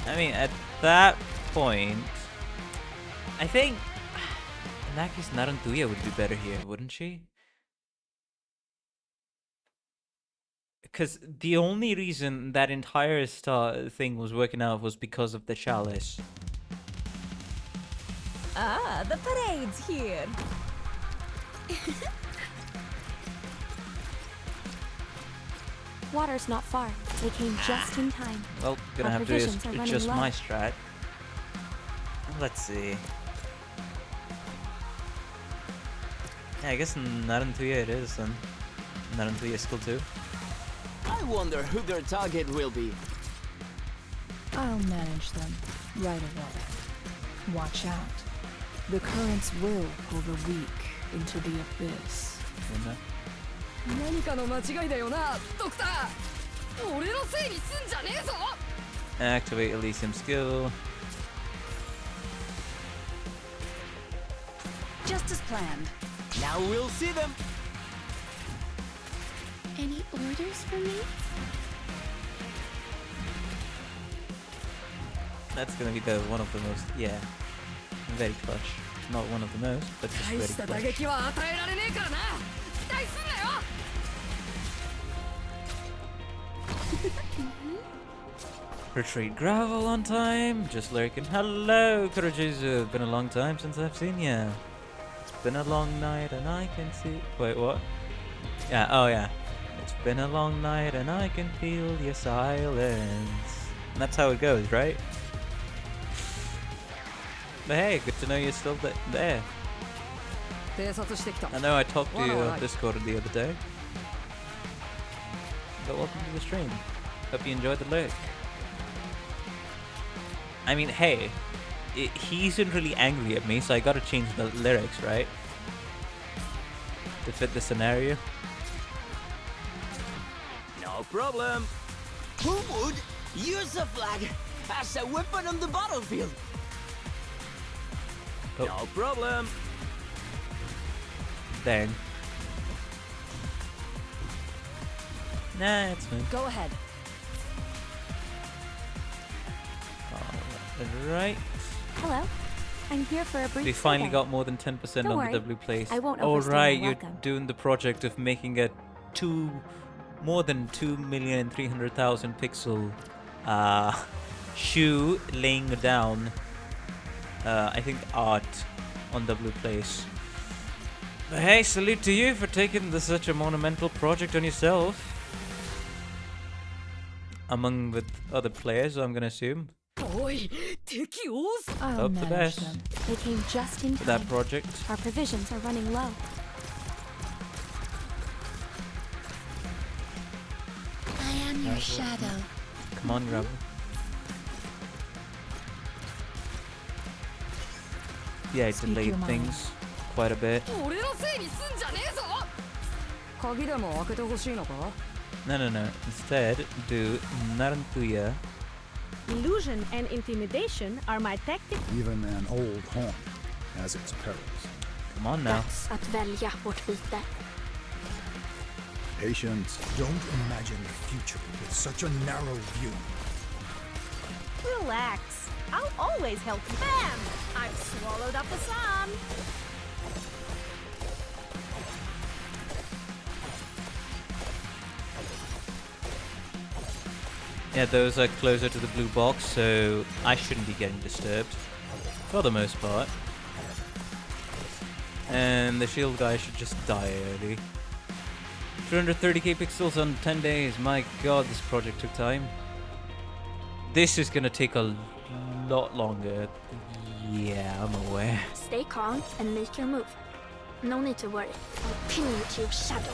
I mean, at that point, I think in that case Narantuya would be better here, wouldn't she? Because the only reason that entire thing was working out was because of the chalice.
Ah, the parade's here.
Water's not far. They came just in time.
Well, gonna
Our
have to
provisions are running
adjust
low.
my strat. Let's see. Yeah, I guess Narantuya it is then. Narantuya skill 2.
I wonder who their target will be.
I'll manage them right away. Watch out. The currents will pull the weak into the abyss.
You know?
何かの間違いだよな、ドクター。俺のせいにすんじゃねえぞ。
Activate Elysium skill.
Just as planned.
Now we'll see them.
Any orders for me?
That's gonna be the one of the most, yeah, very clutch. Not one of the most, but just
大
very
した打
clutch.
撃は与えられねえからな。期待すんなよ。
Retreat gravel on time. Just lurking. Hello, Kurojizu. Been a long time since I've seen ya. It's been a long night and I can see. Wait, what? Yeah. Oh, yeah. It's been a long night and I can feel your silence. And that's how it goes, right? But hey, good to know you're still there.
偵察してきた。
I know I talked to you on
Alright.
Discord the other day. But welcome to the stream. Hope you enjoyed the lurk. I mean, hey, he isn't really angry at me, so I gotta change the lyrics, right? To fit the scenario.
No problem. Who would use a flag as a weapon on the battlefield?
Oh.
No problem.
Dang. Nah, it's fine.
Go ahead.
Alright.
Hello. I'm here for a brief
We finally
survey.
got more than 10%
Don't
on
worry,
the W place.
I won't
Oh
overstay my
right, you're
welcome.
doing the project of making a more than 2,300,000 pixel shoe laying down I think art on W place. But hey, salute to you for taking such a monumental project on yourself. Among with other players, I'm gonna assume.
おい、敵多す。
I'll
Hope the
manage
best.
them.
They came just in
For
time.
that project.
Our provisions are running low.
I am your shadow.
Come on, Gravel. Yeah, it
Speak
delayed
your mind.
things quite a bit.
俺のせいにすんじゃねえぞ。鍵でも開けてほしいのか。
No. Instead, do Narantuya.
Illusion and intimidation are my tactics.
Even an old haunt has its perils.
Come on now.
That's att välja vårt byte.
Patience. Don't imagine the future with such a narrow view.
Relax. I'll always help. Bam! I've swallowed up the sun.
Yeah, those are closer to the blue box, so I shouldn't be getting disturbed. For the most part. And the shield guy should just die early. 230k pixels on 10 days. My god, this project took time. This is gonna take a lot longer. Yeah, I'm aware.
Stay calm and make your move. No need to worry. I'll pin you to your shadow.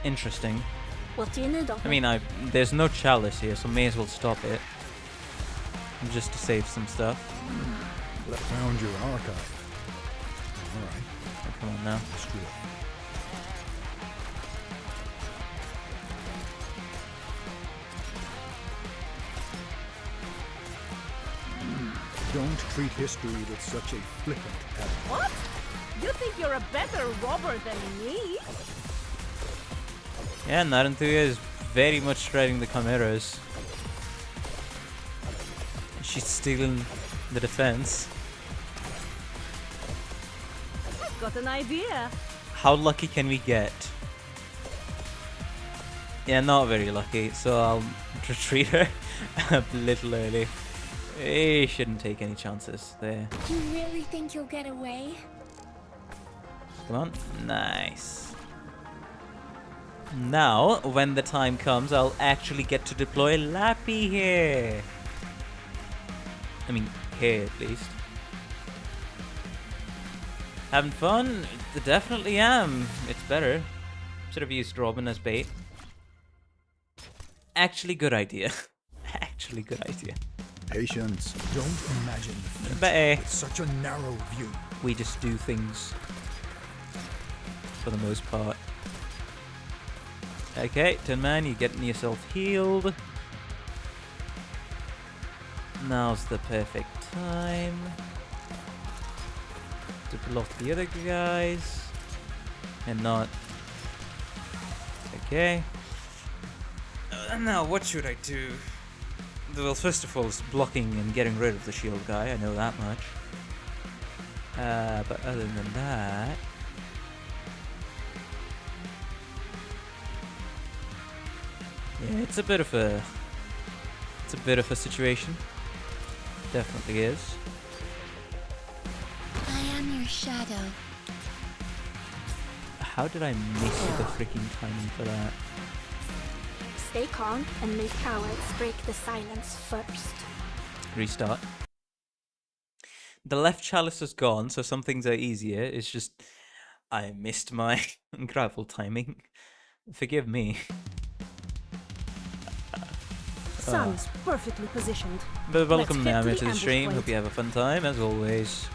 Interesting. I mean, there's no chalice here, so may as well stop it. Just to save some stuff.
Found your archive. Alright.
Oh, come on now.
Screw it. Don't treat history with such a flippant attitude.
What? You think you're a better robber than me?
Yeah, Narantuya is very much striding the chimeras. She's stealing the defense.
Got an idea.
How lucky can we get? Yeah, not very lucky, so I'll retreat her a little early. We shouldn't take any chances there.
You really think you'll get away?
Come on. Nice. Now, when the time comes, I'll actually get to deploy Lappy here. I mean, here at least. Having fun? Definitely am. It's better. Should have used Robin as bait. Actually, good idea. Actually, good idea.
Patience. Don't imagine the
But
future with such a narrow view.
we just do things for the most part. Okay, Tin Man, you're getting yourself healed. Now's the perfect time to block the other guys and not. Okay. Now, what should I do? Well, first of all, it's blocking and getting rid of the shield guy. I know that much. But other than that, yeah, it's a bit of a situation. Definitely is.
I am your shadow.
How did I miss the freaking timing for that?
Stay calm and make cowards break the silence first.
Restart. The left chalice is gone, so some things are easier. It's just I missed my gravel timing. Forgive me.
Sun's perfectly positioned.
But welcome
Let's head
now
to
to
the
the
ambush
stream.
point.
Hope you have a fun time, as always.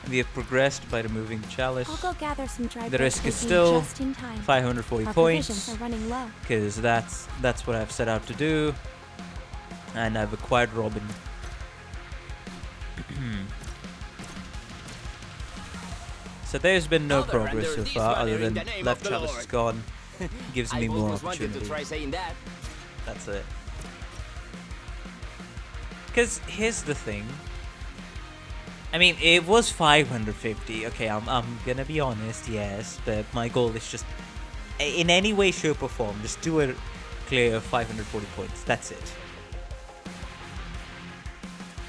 We have progressed by removing the chalice.
I'll go gather some dry
The
bread
risk is
cookies
still
just in time.
540
Our
points,
provisions are running low.
because that's what I've set out to do, and I've acquired Robin. So there's been no
Other
progress
under
so
this
far,
banner
other
in
than
the name
left
of the
chalice
Lord.
is gone. Gives me
I've
more
always wanted to
opportunity.
try saying that.
That's it. Because here's the thing. I mean, it was 550. Okay, I'm gonna be honest, yes, but my goal is just, in any way, shape, or form, just do a clear of 540 points. That's it.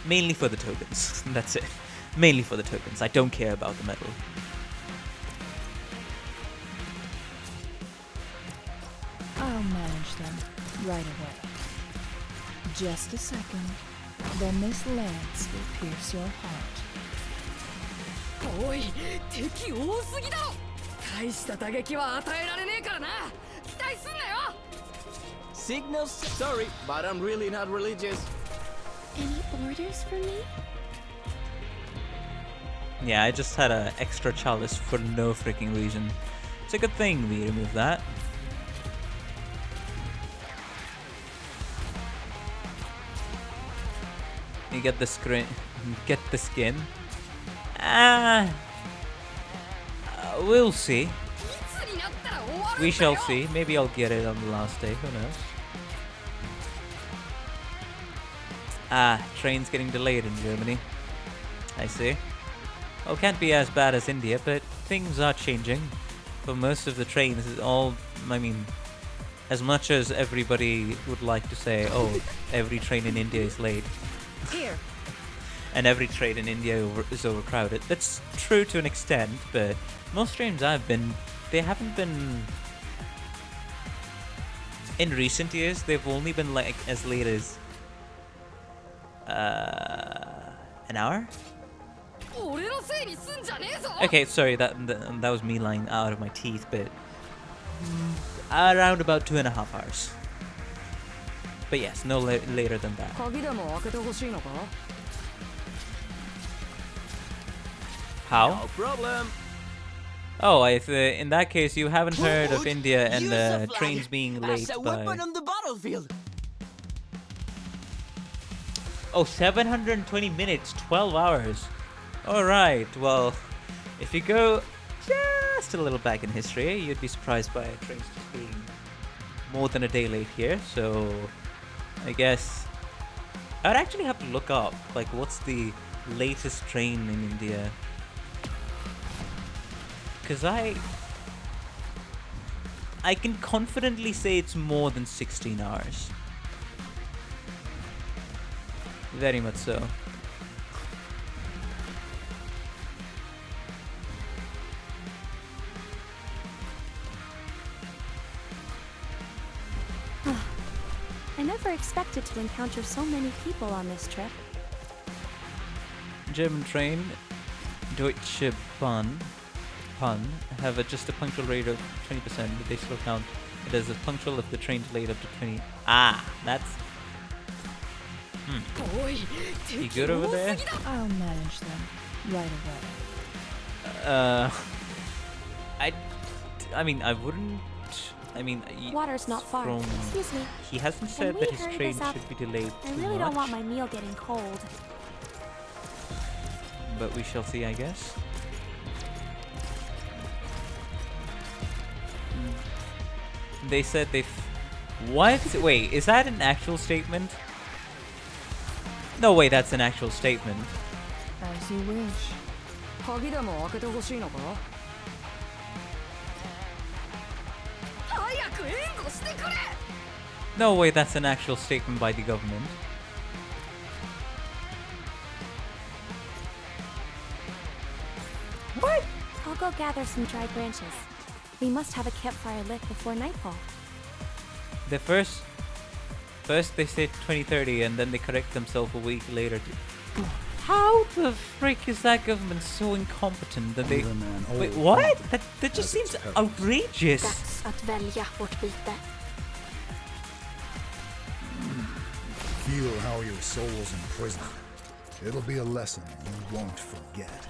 Mainly for the tokens. That's it. Mainly for the tokens. I don't care about the medal.
I'll manage them right away. Just a second. Then this lance will pierce your heart.
おい、敵多すぎだろ。大した打撃は与えられねえからな。期待すんなよ。
Signals? Sorry, but I'm really not religious.
Any orders for me?
Yeah, I just had an extra chalice for no freaking reason. It's a good thing we removed that. You get the screen, get the skin. We'll see.
いつになったら終わるんだよ。
We shall see. Maybe I'll get it on the last day. Who knows? Train's getting delayed in Germany. I see. Well, can't be as bad as India, but things are changing. For most of the trains, I mean, as much as everybody would like to say, oh, every train in India is late,
Here.
And every trade in India is overcrowded. That's true to an extent, but most trains I've been, they haven't been... In recent years, they've only been like as late as... an hour? Okay, sorry, that was me lying out of my teeth, but... around about 2.5 hours. But yes, no later than that. How?
No problem.
Oh, in that case, you haven't heard of India and trains being late
As a
by...
weapon on the battlefield.
Oh, 720 minutes, 12 hours. Alright, well, if you go just a little back in history, you'd be surprised by trains just being more than a day late here, so I guess I'd actually have to look up, like, what's the latest train in India? Because I can confidently say it's more than 16 hours. Very much so.
I never expected to encounter so many people on this trip.
German train Deutsche Bahn have just a punctual rate of 20%, but they still count it as a punctual if the train's late up to 20. Ah, that's... You good over there?
I'll manage them right away.
I mean, I wouldn't... I mean...
Water's not far. Excuse me.
He hasn't said
Can
that
we
his
hurry
train
this up?
should be delayed
I
too
really
much.
don't want my meal getting cold.
But we shall see, I guess. They said they've... What? Wait, is that an actual statement? No way, that's an actual statement.
As you wish.
No way, that's an actual statement by the government. What?
I'll go gather some dry branches. We must have a campfire lit before nightfall.
The first they said 2030 and then they correct themselves a week later. How the frick is that government so incompetent that they... Wait, what? That just seems outrageous.
Dags att välja vårt byte.
Feel how your soul's imprisoned. It'll be a lesson you won't forget.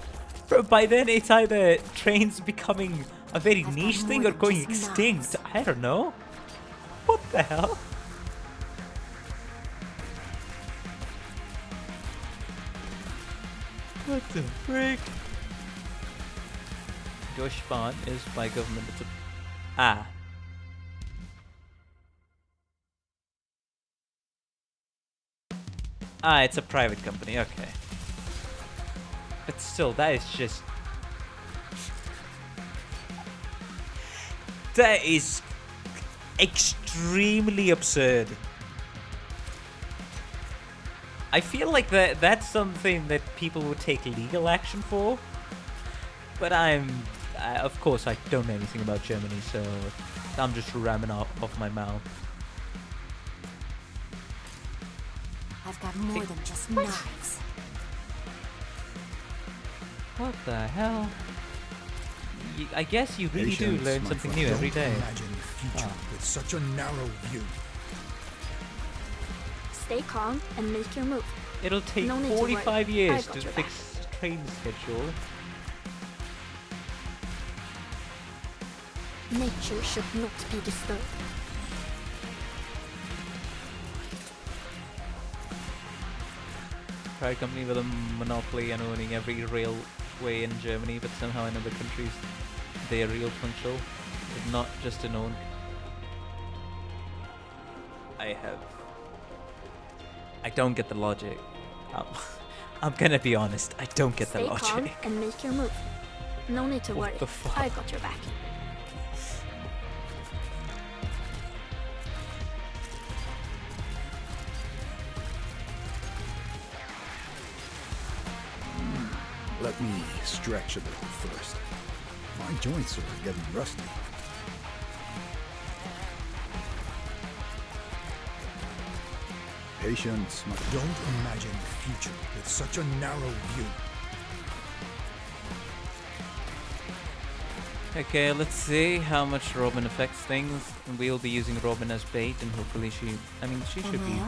Bro, by then it's either trains becoming a very niche thing or going extinct. I don't know. What the hell? What the frick? Deutsche Bahn is by government. It's a... Ah. Ah, it's a private company. Okay. But still, that is just... That is extremely absurd. I feel like that's something that people would take legal action for. But of course, I don't know anything about Germany, so I'm just ramming off my mouth.
I've got more than just knives.
What the hell? I guess you really do learn something new every day.
Imagine the future with such a narrow view.
Stay calm and make your move.
It'll take
No need to
45
worry.
years
I got
to
your
fix train schedule.
Nature should not be disturbed.
Private company with a monopoly and owning every railway in Germany, but somehow in other countries they are real punctual, but not just an own. I don't get the logic. I'm gonna be honest, I don't get the logic.
Stay calm and make your move. No need to worry.
What the fuck?
I got your back.
Let me stretch a little first. My joints are getting rusty. Patience. Don't imagine the future with such a narrow view.
Okay, let's see how much Robin affects things. We'll be using Robin as bait, and hopefully she should be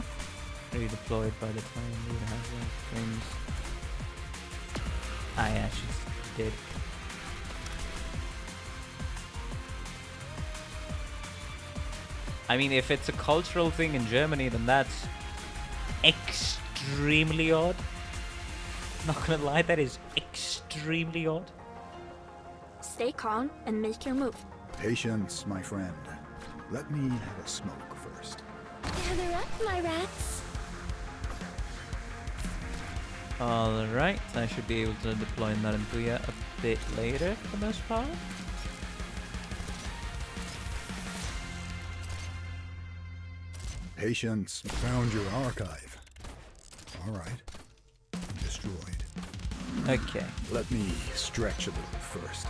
redeployed by the time we have like things. Ah yeah, she's dead. I mean, if it's a cultural thing in Germany, then that's extremely odd. Not gonna lie, that is extremely odd.
Stay calm and make your move.
Patience, my friend. Let me have a smoke first.
Gather up, my rats.
Alright, I should be able to deploy Narantuya a bit later for the most part.
Patience. Found your archive. Alright. Destroyed.
Okay.
Let me stretch a little first.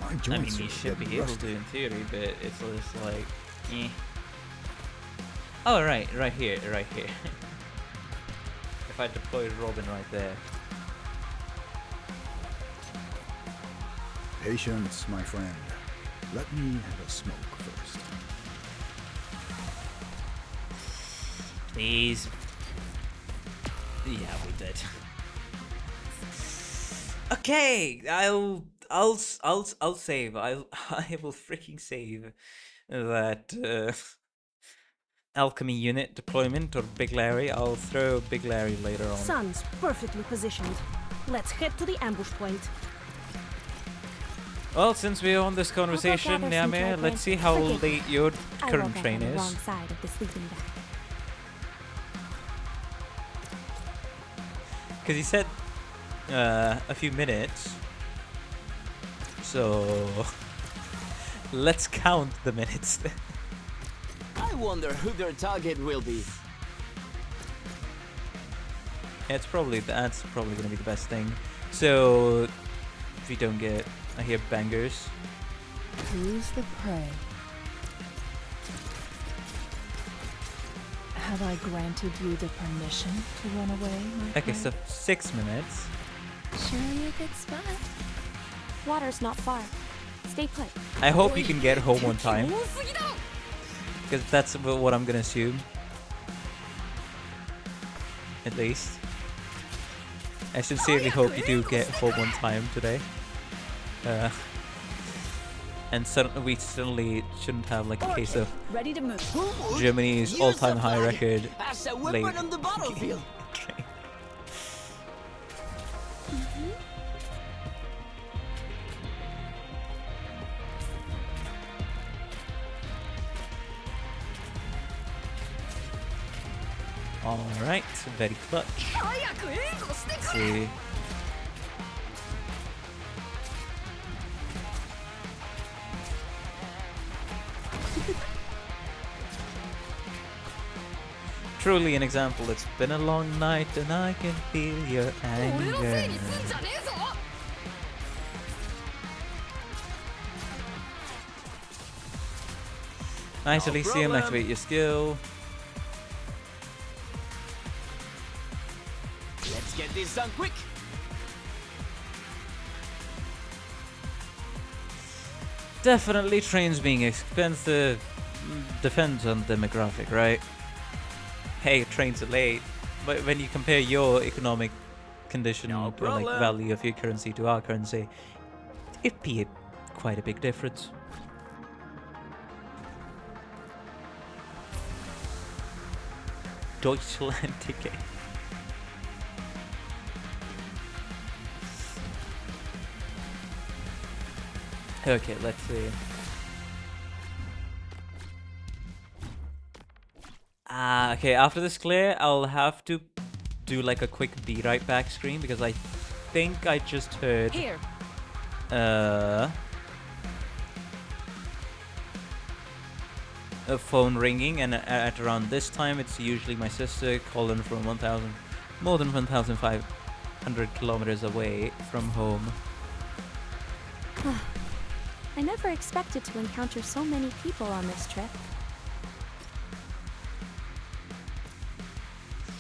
My
I mean,
joints
you
are
should be
getting
able
rusty.
to in theory, but it's just like, eh. Oh, right here. If I deployed Robin right there.
Patience, my friend. Let me have a smoke first.
Please. Yeah, we did. Okay, I'll save. I will freaking save that alchemy unit deployment or Big Larry. I'll throw Big Larry later on.
Sun's perfectly positioned. Let's head to the ambush point.
Well, since we're on this conversation,
gather some
Yame,
dry
let's see how
branches. Forgive
late your
I
current
woke up
train
on the
is.
wrong side of the sleeping bag.
Because he said a few minutes. So let's count the minutes.
I wonder who their target will be.
That's probably going to be the best thing. So if we don't get, I hear bangers.
Who's the prey? Have I granted you the permission to run away, my
Okay,
friend?
so 6 minutes.
Surely a good spot.
Water's not far. Stay put.
I hope you can get home on time, because that's what I'm gonna assume. At least. I sincerely hope you do get home on time today. And we certainly shouldn't have like a case of
Ready to move.
Germany's
Use
all-time
the
high
flag
record
as a
late.
weapon on the battlefield.
Okay. Alright, very clutch. Let's see. Truly an example. It's been a long night and I can feel your anger. Nice, Elysium.
problem.
Activate your skill.
Let's get this done quick.
Definitely trains being expensive depends on demographic, right? Hey, trains are late, but when you compare your economic condition
No
or like
problem.
value of your currency to our currency, it'd be quite a big difference. Deutschland ticket. Okay, let's see. Okay, after this clear, I'll have to do like a quick be right back screen because I think I just heard
Here.
a phone ringing, and at around this time it's usually my sister calling from more than 1,500 100 kilometers away from home.
I never expected to encounter so many people on this trip.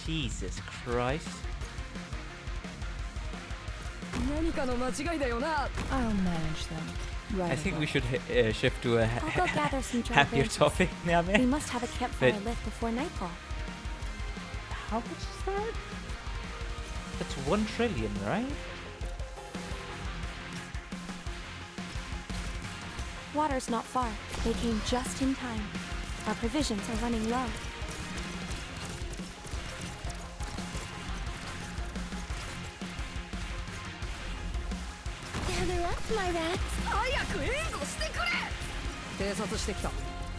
Jesus Christ.
何かの間違いだよな。
I'll manage them. Right
I think we
away.
should shift to a
I'll go gather some dry
happier
branches.
topic now,
We
man.
must have a campfire
But-
lit before nightfall.
How much is that? That's 1 trillion, right?
Water's not far. They came just in time. Our provisions are running low.
Gather up, my rats.
早く援護してくれ。偵察してきた。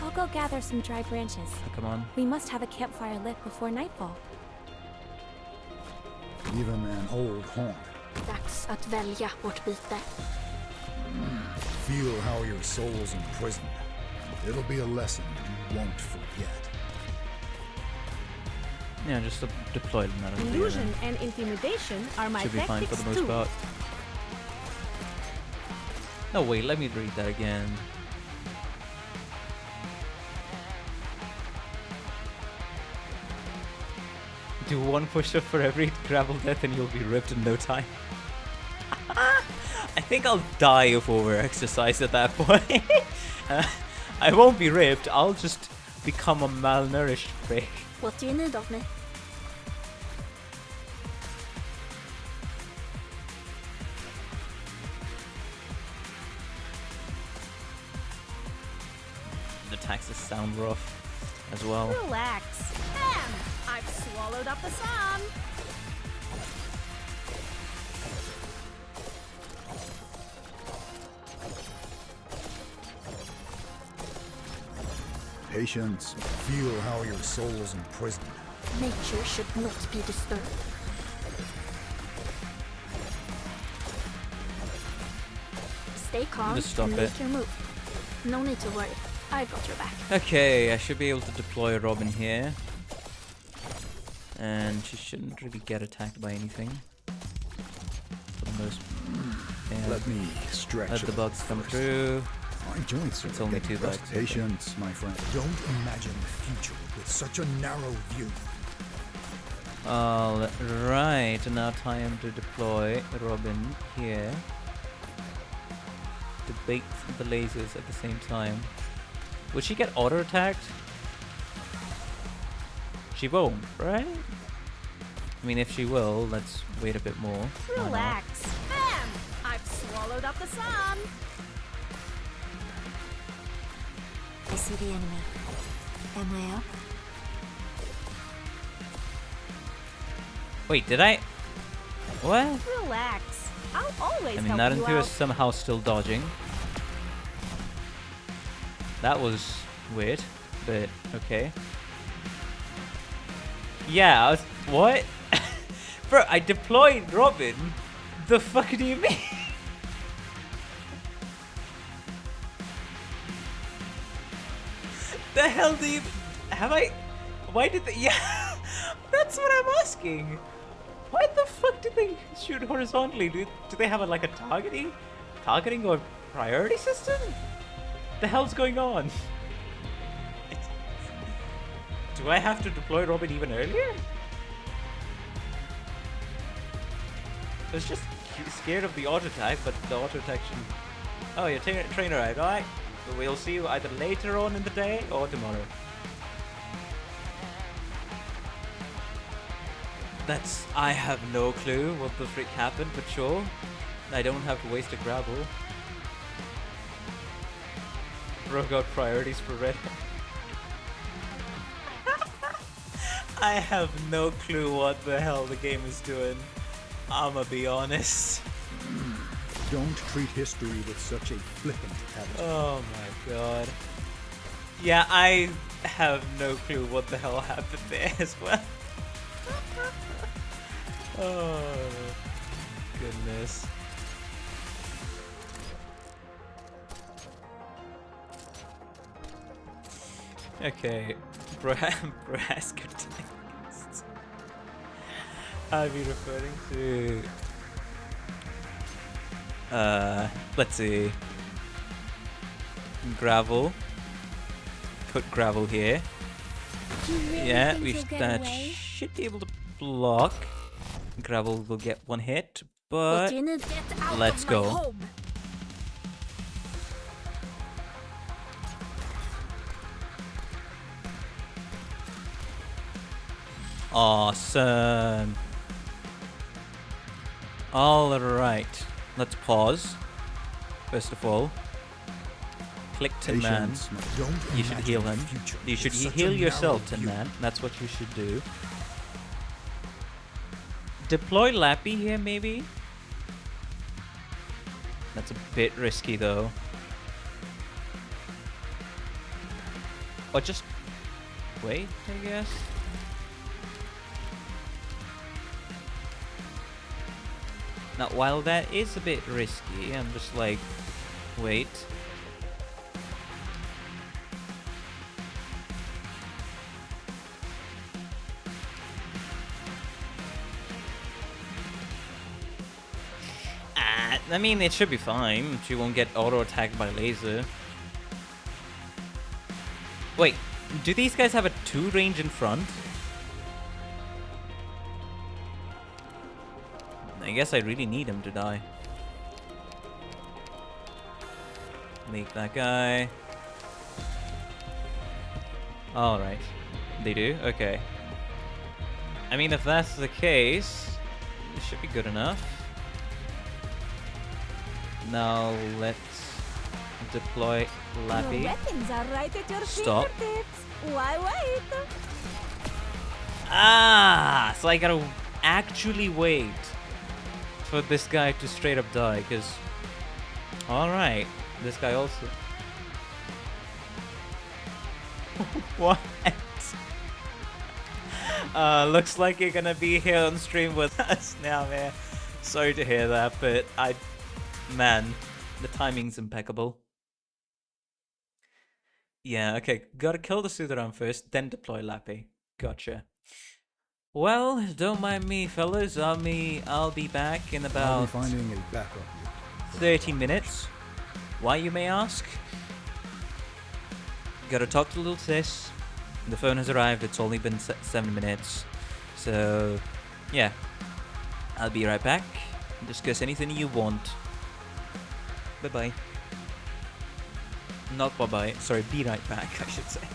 I'll go gather some dry branches.
Oh, come on.
We must have a campfire lit before nightfall.
Even an old haunt.
Dags att välja vårt byte.
Feel how your soul's imprisoned. It'll be a lesson you won't forget.
Yeah, just deploy them out of the
Illusion and intimidation are my
Should be fine
tactics
for the most
too.
part. No, wait, let me read that again. Do 1 push-up for every gravel death and you'll be ripped in no time. I think I'll die of over-exercise at that point. I won't be ripped, I'll just become a malnourished prick.
What do you need of me?
The taxes sound rough as well.
Relax. Bam! I've swallowed up the sun.
Patience. Feel how your soul's imprisoned.
Nature should not be disturbed. Stay calm
Just stop
and
it.
make your move. No need to worry. I've got your back.
Okay, I should be able to deploy Robin here. And she shouldn't really get attacked by anything. For the most yeah.
Let me stretch.
Let the
a
bugs
little
come
first.
through.
My joints are
It's only
getting
2
rest.
bugs, okay.
Patience, my friend. Don't imagine the future with such a narrow view.
Alright, now time to deploy Robin here. To bait the lasers at the same time. Will she get auto attacked? She won't, right? I mean, if she will, let's wait a bit more. Why not?
Relax. Bam! I've swallowed up the sun.
I see the enemy. Am I up?
Wait, did I? What?
Relax. I'll always
I mean,
help
that
you
into
out.
is somehow still dodging. That was weird, but okay. Yeah, I was, what? Bro, I deployed Robin. The fuck do you mean? The hell do you... Have I... Why did they... Yeah, that's what I'm asking. Why the fuck did they shoot horizontally? Do they have like a targeting or priority system? The hell's going on? Do I have to deploy Robin even earlier? I was just scared of the auto attack, but the auto attack shouldn't... Oh, your train arrived. Alright. So we'll see you either later on in the day or tomorrow. That's... I have no clue what the frick happened, but sure. I don't have to waste a gravel. Bro got priorities for red. I have no clue what the hell the game is doing. I'ma be honest.
Don't treat history with such a flippant attitude.
Oh my god. Yeah, I have no clue what the hell happened there as well. Oh, goodness. Okay, brass good taste. I'll be referring to. Let's see. Gravel. Put gravel here.
You really
Yeah,
think you'll get
that
away?
should be able to block. Gravel will get one hit,
Well,
but
Jenna, get out
let's
of my
go.
home.
Awesome. All right, let's pause. First of all, click Tin Man.
Patience, don't
You should
imagine
heal
the
him.
future
You should
with such
heal
a
yourself,
narrow
Tin
view.
Man. That's what you should do. Deploy Lappy here, maybe? That's a bit risky, though. Or just wait, I guess. Now, while that is a bit risky, I'm just like, wait. I mean, it should be fine. She won't get auto-attacked by laser. Wait, do these guys have a 2 range in front? I guess I really need him to die. Make that guy. Alright. They do? Okay. I mean, if that's the case, it should be good enough. Now let's deploy
Your
Lappy.
weapons are right at your
Stop.
fingertips. Why wait?
Ah! So I gotta actually wait for this guy to straight up die, because... Alright, this guy also... What? Looks like you're gonna be here on stream with us now, man. Sorry to hear that, but man, the timing's impeccable. Yeah, okay, gotta kill the Sudaran first, then deploy Lappy. Gotcha. Well, don't mind me, fellas. I'll be back in
I'll be
about
finding a backup unit.
30 minutes. Why, you may ask? Gotta talk to little sis. The phone has arrived. It's only been 7 minutes. So, yeah. I'll be right back. Discuss anything you want. Bye-bye. Not bye-bye. Sorry, be right back, I should say.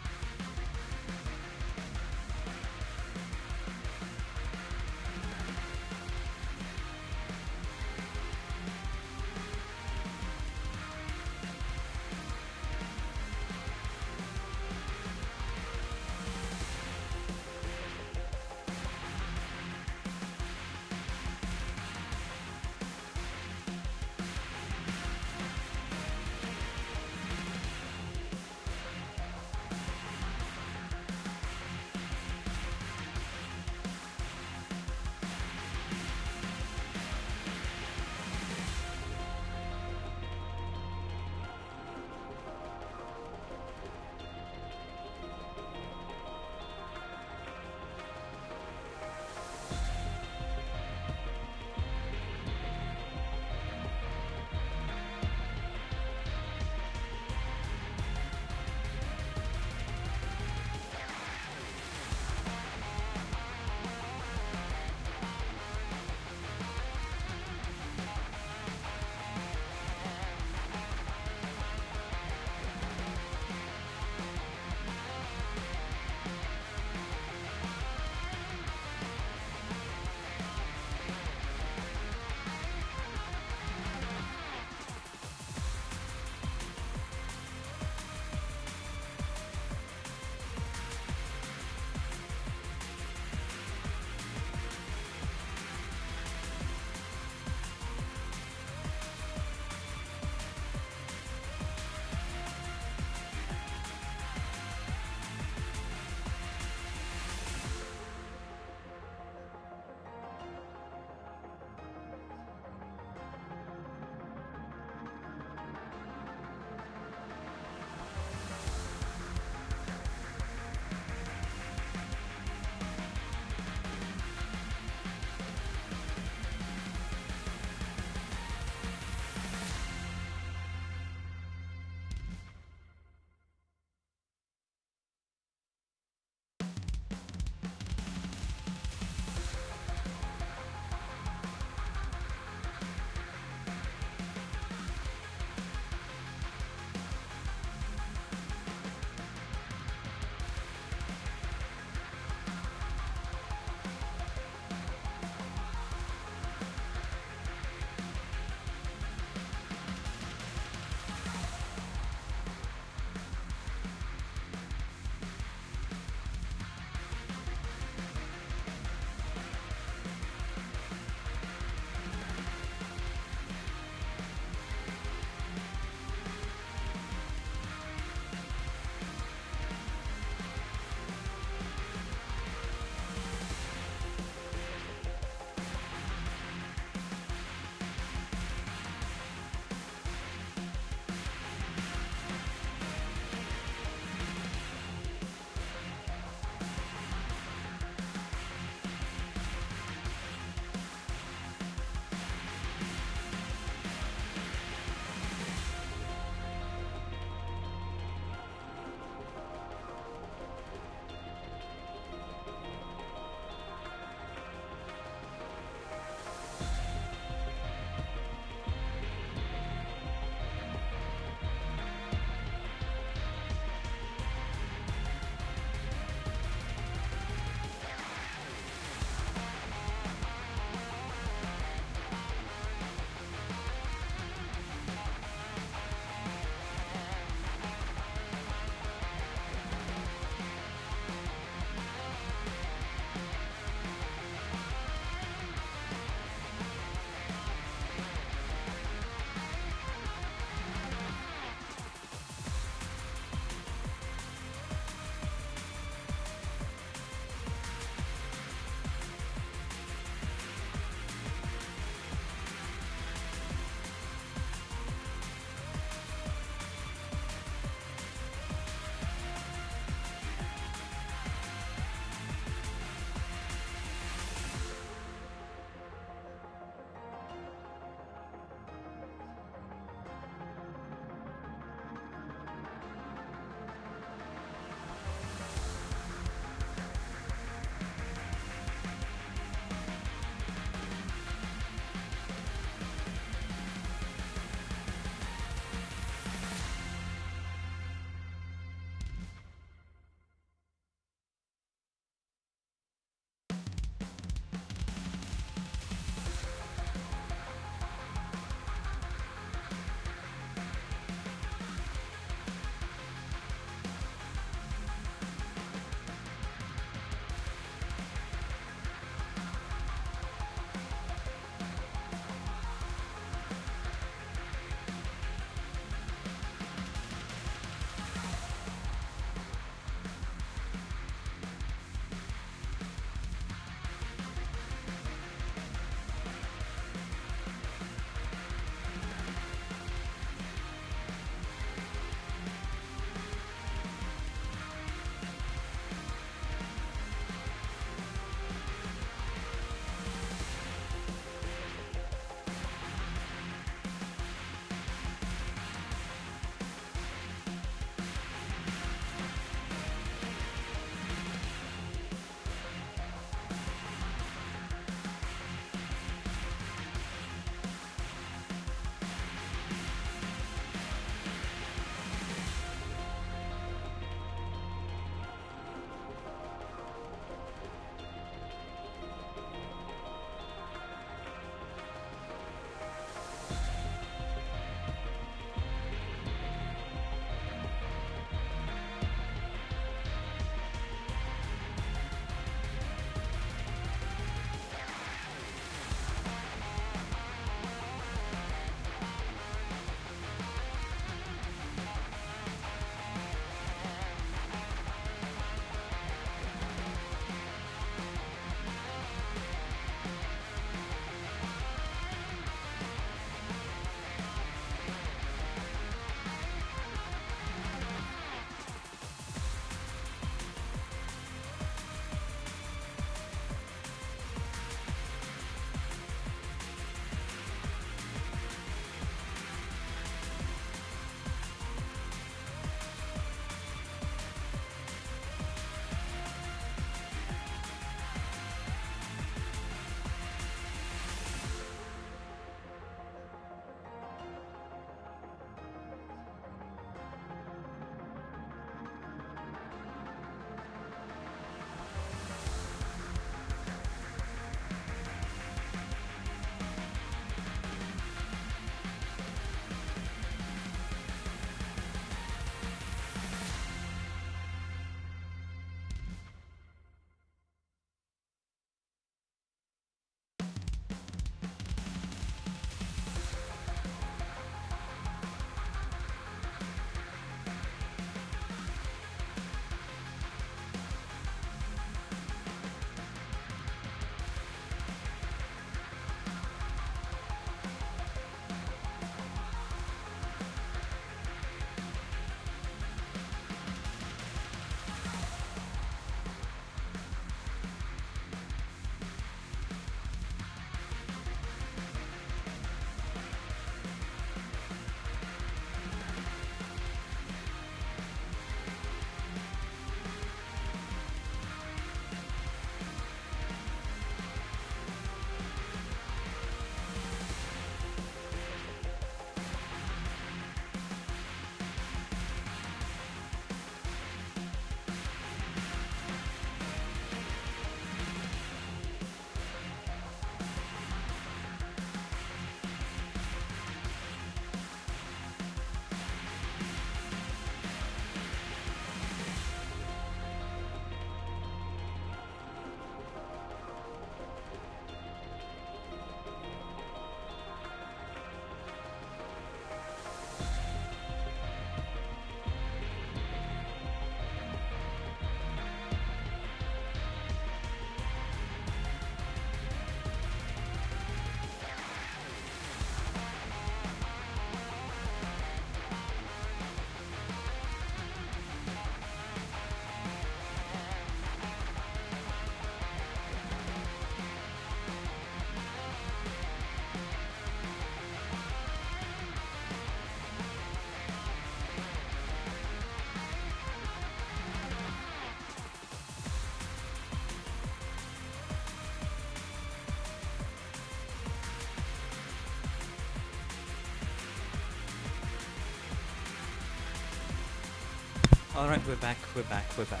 Alright, we're back. We're back. We're back.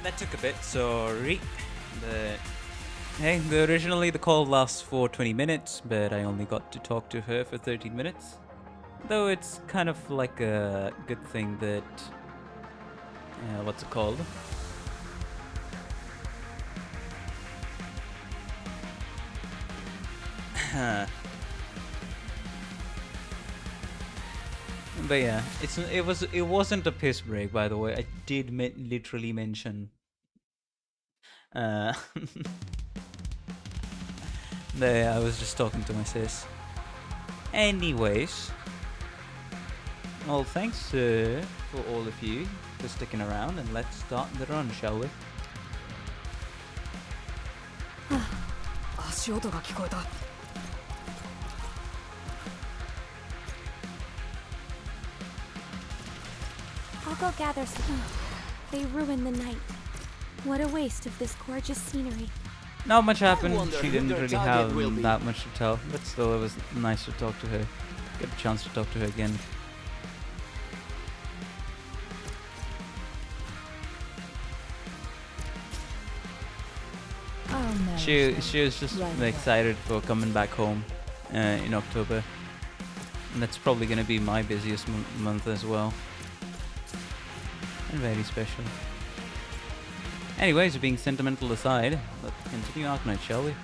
That took a bit, sorry. But hey, originally the call lasts for 20 minutes, but I only got to talk to her for 13 minutes. Though it's kind of like a good thing that... what's it called? But yeah, it wasn't a piss break, by the way. I did literally mention. But yeah, I was just talking to my sis. Anyways, well, thanks for all of you for sticking around, and let's start the run, shall we?
足音が聞こえた。
I'll go gather some. They ruined the night. What a waste of this gorgeous scenery.
Not much happened.
wonder
She
who
didn't
their
really
target
have
will be.
that much to tell, but still, it was nice to talk to her. Get a chance to talk to her again.
I'll manage
She
them.
was just
Right away.
excited for coming back home in October. And that's probably going to be my busiest month as well. And very special. Anyways, being sentimental aside, let's continue Arknights, shall we?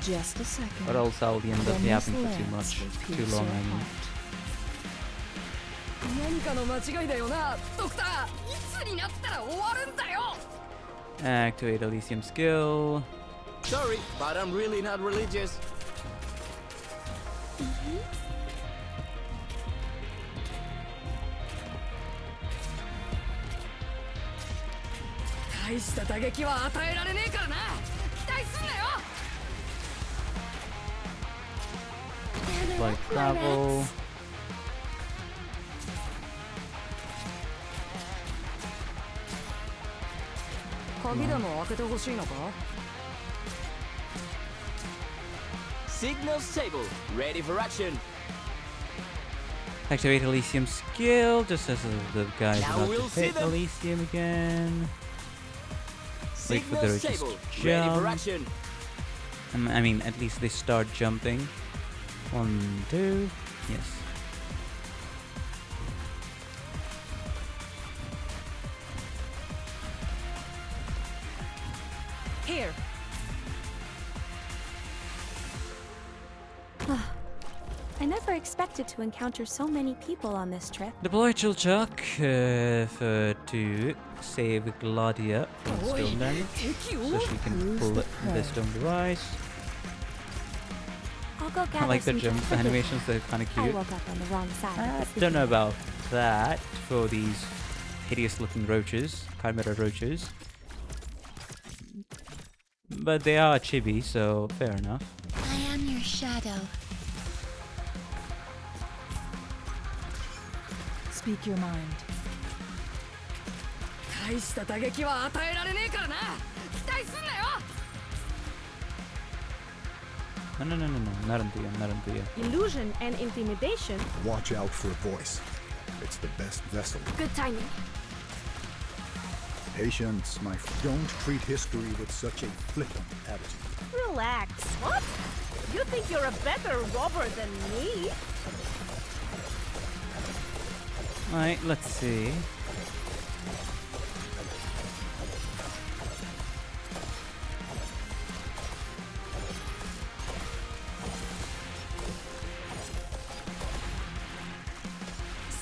Just a second.
Or else I'll end up
Then this
yapping for too
lance
much.
will
Too
pierce
long,
your
I mean.
heart.
何かの間違いだよな、ドクター。いつになったら終わるんだよ。
Activate Elysium skill.
Sorry, but I'm really not religious.
大した打撃は与えられねえからな。期待すんなよ。
Like travel.
鍵でも開けてほしいのか。
Signal stable, ready for action.
Activate Elysium skill, just as the guys
Now
about
we'll
to
see
hit
them.
Elysium again. Wait for
Signal
the roaches
stable,
to
ready for
jump.
action.
I mean, at least they start jumping. 1, 2, yes.
Here.
I never expected to encounter so many people on this trip.
Deploy Chilchuck to save Gladia from stone damage,
敵
so
を
she can
Who's
pull
the
the
prey?
stone device.
I'll go gather
I like the
some
jump
forgive me.
animations, they're kind of
I
cute.
woke up on the wrong side.
I
of the
don't know
sleeping bag.
about that for these hideous looking roaches, chimera roaches. But they are chibi, so fair enough.
I am your shadow.
Speak your mind.
大した打撃は与えられねえからな。期待すんなよ。
No, narantuya.
Illusion and intimidation.
Watch out for a voice. It's the best vessel.
Good timing.
Patience, my friend. Don't treat history with such a flippant attitude.
Relax. What? You think you're a better robber than me?
Alright, let's see.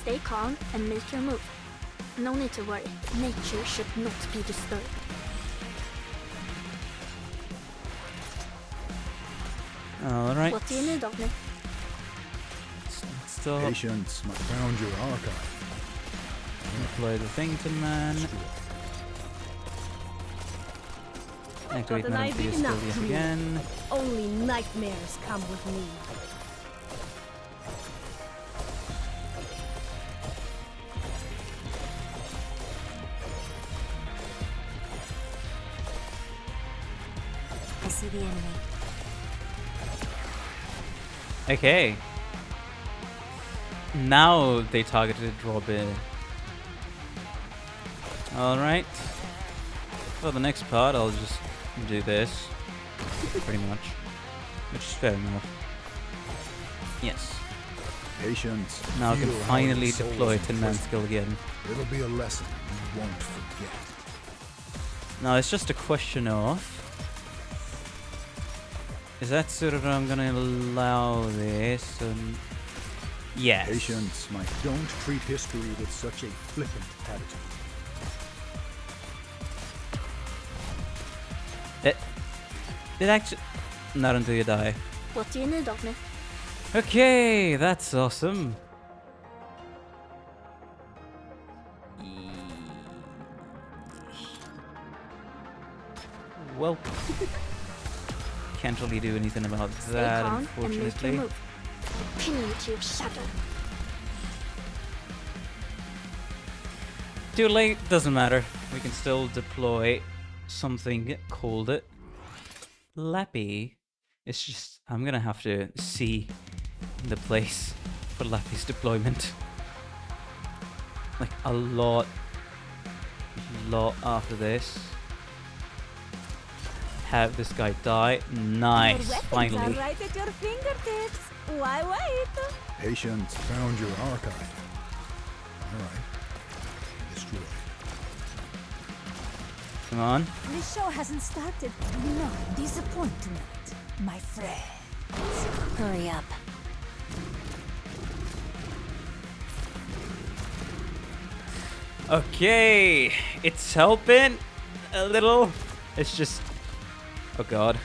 Stay calm and make your move. No need to worry. Nature should not be disturbed.
Alright.
What do you need of me?
Stop.
Patience, I found your archive.
Deploy the Thington Man. Activate
Not an
Narantuya
idea
skill
enough
yet
to me.
again.
Only nightmares come with me.
I see the enemy.
Okay. Now they targeted Robin. Alright. For the next part, I'll just do this. Pretty much. Which is fair enough. Yes.
Patience.
Now I can
Feel how
finally
your soul
deploy
is
Tin Man
imprisoned.
skill again.
It'll be a lesson you won't forget.
Now it's just a question of... Is that sort of I'm gonna allow this? Yes.
Patience, Mike. Don't treat history with such a flippant attitude.
It actually... Not until you die.
What do you need of me?
Okay, that's awesome. Well, can't really do anything about that,
calm and make your
unfortunately.
move. Pin you to your shadow.
Too late, doesn't matter. We can still deploy something called it Lappy. It's just, I'm gonna have to see the place for Lappy's deployment. Like a lot after this. Have this guy die. Nice, finally.
right at your fingertips. Why wait?
Patience found your archive. Alright. Destroy it.
Come on.
The show hasn't started. No disappointment, my friend.
Hurry up.
Okay, it's helping a little. It's just, oh god.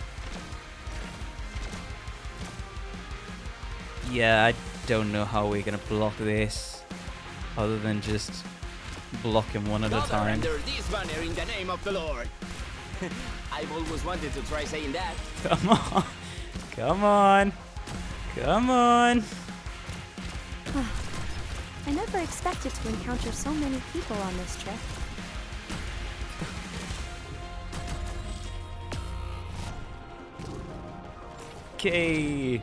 Yeah, I don't know how we're gonna block this, other than just block him one at a
Gather
time.
under this banner in the name of the Lord. I've always wanted to try saying that.
Come on, come on, come on.
I never expected to encounter so many people on this trip.
Okay,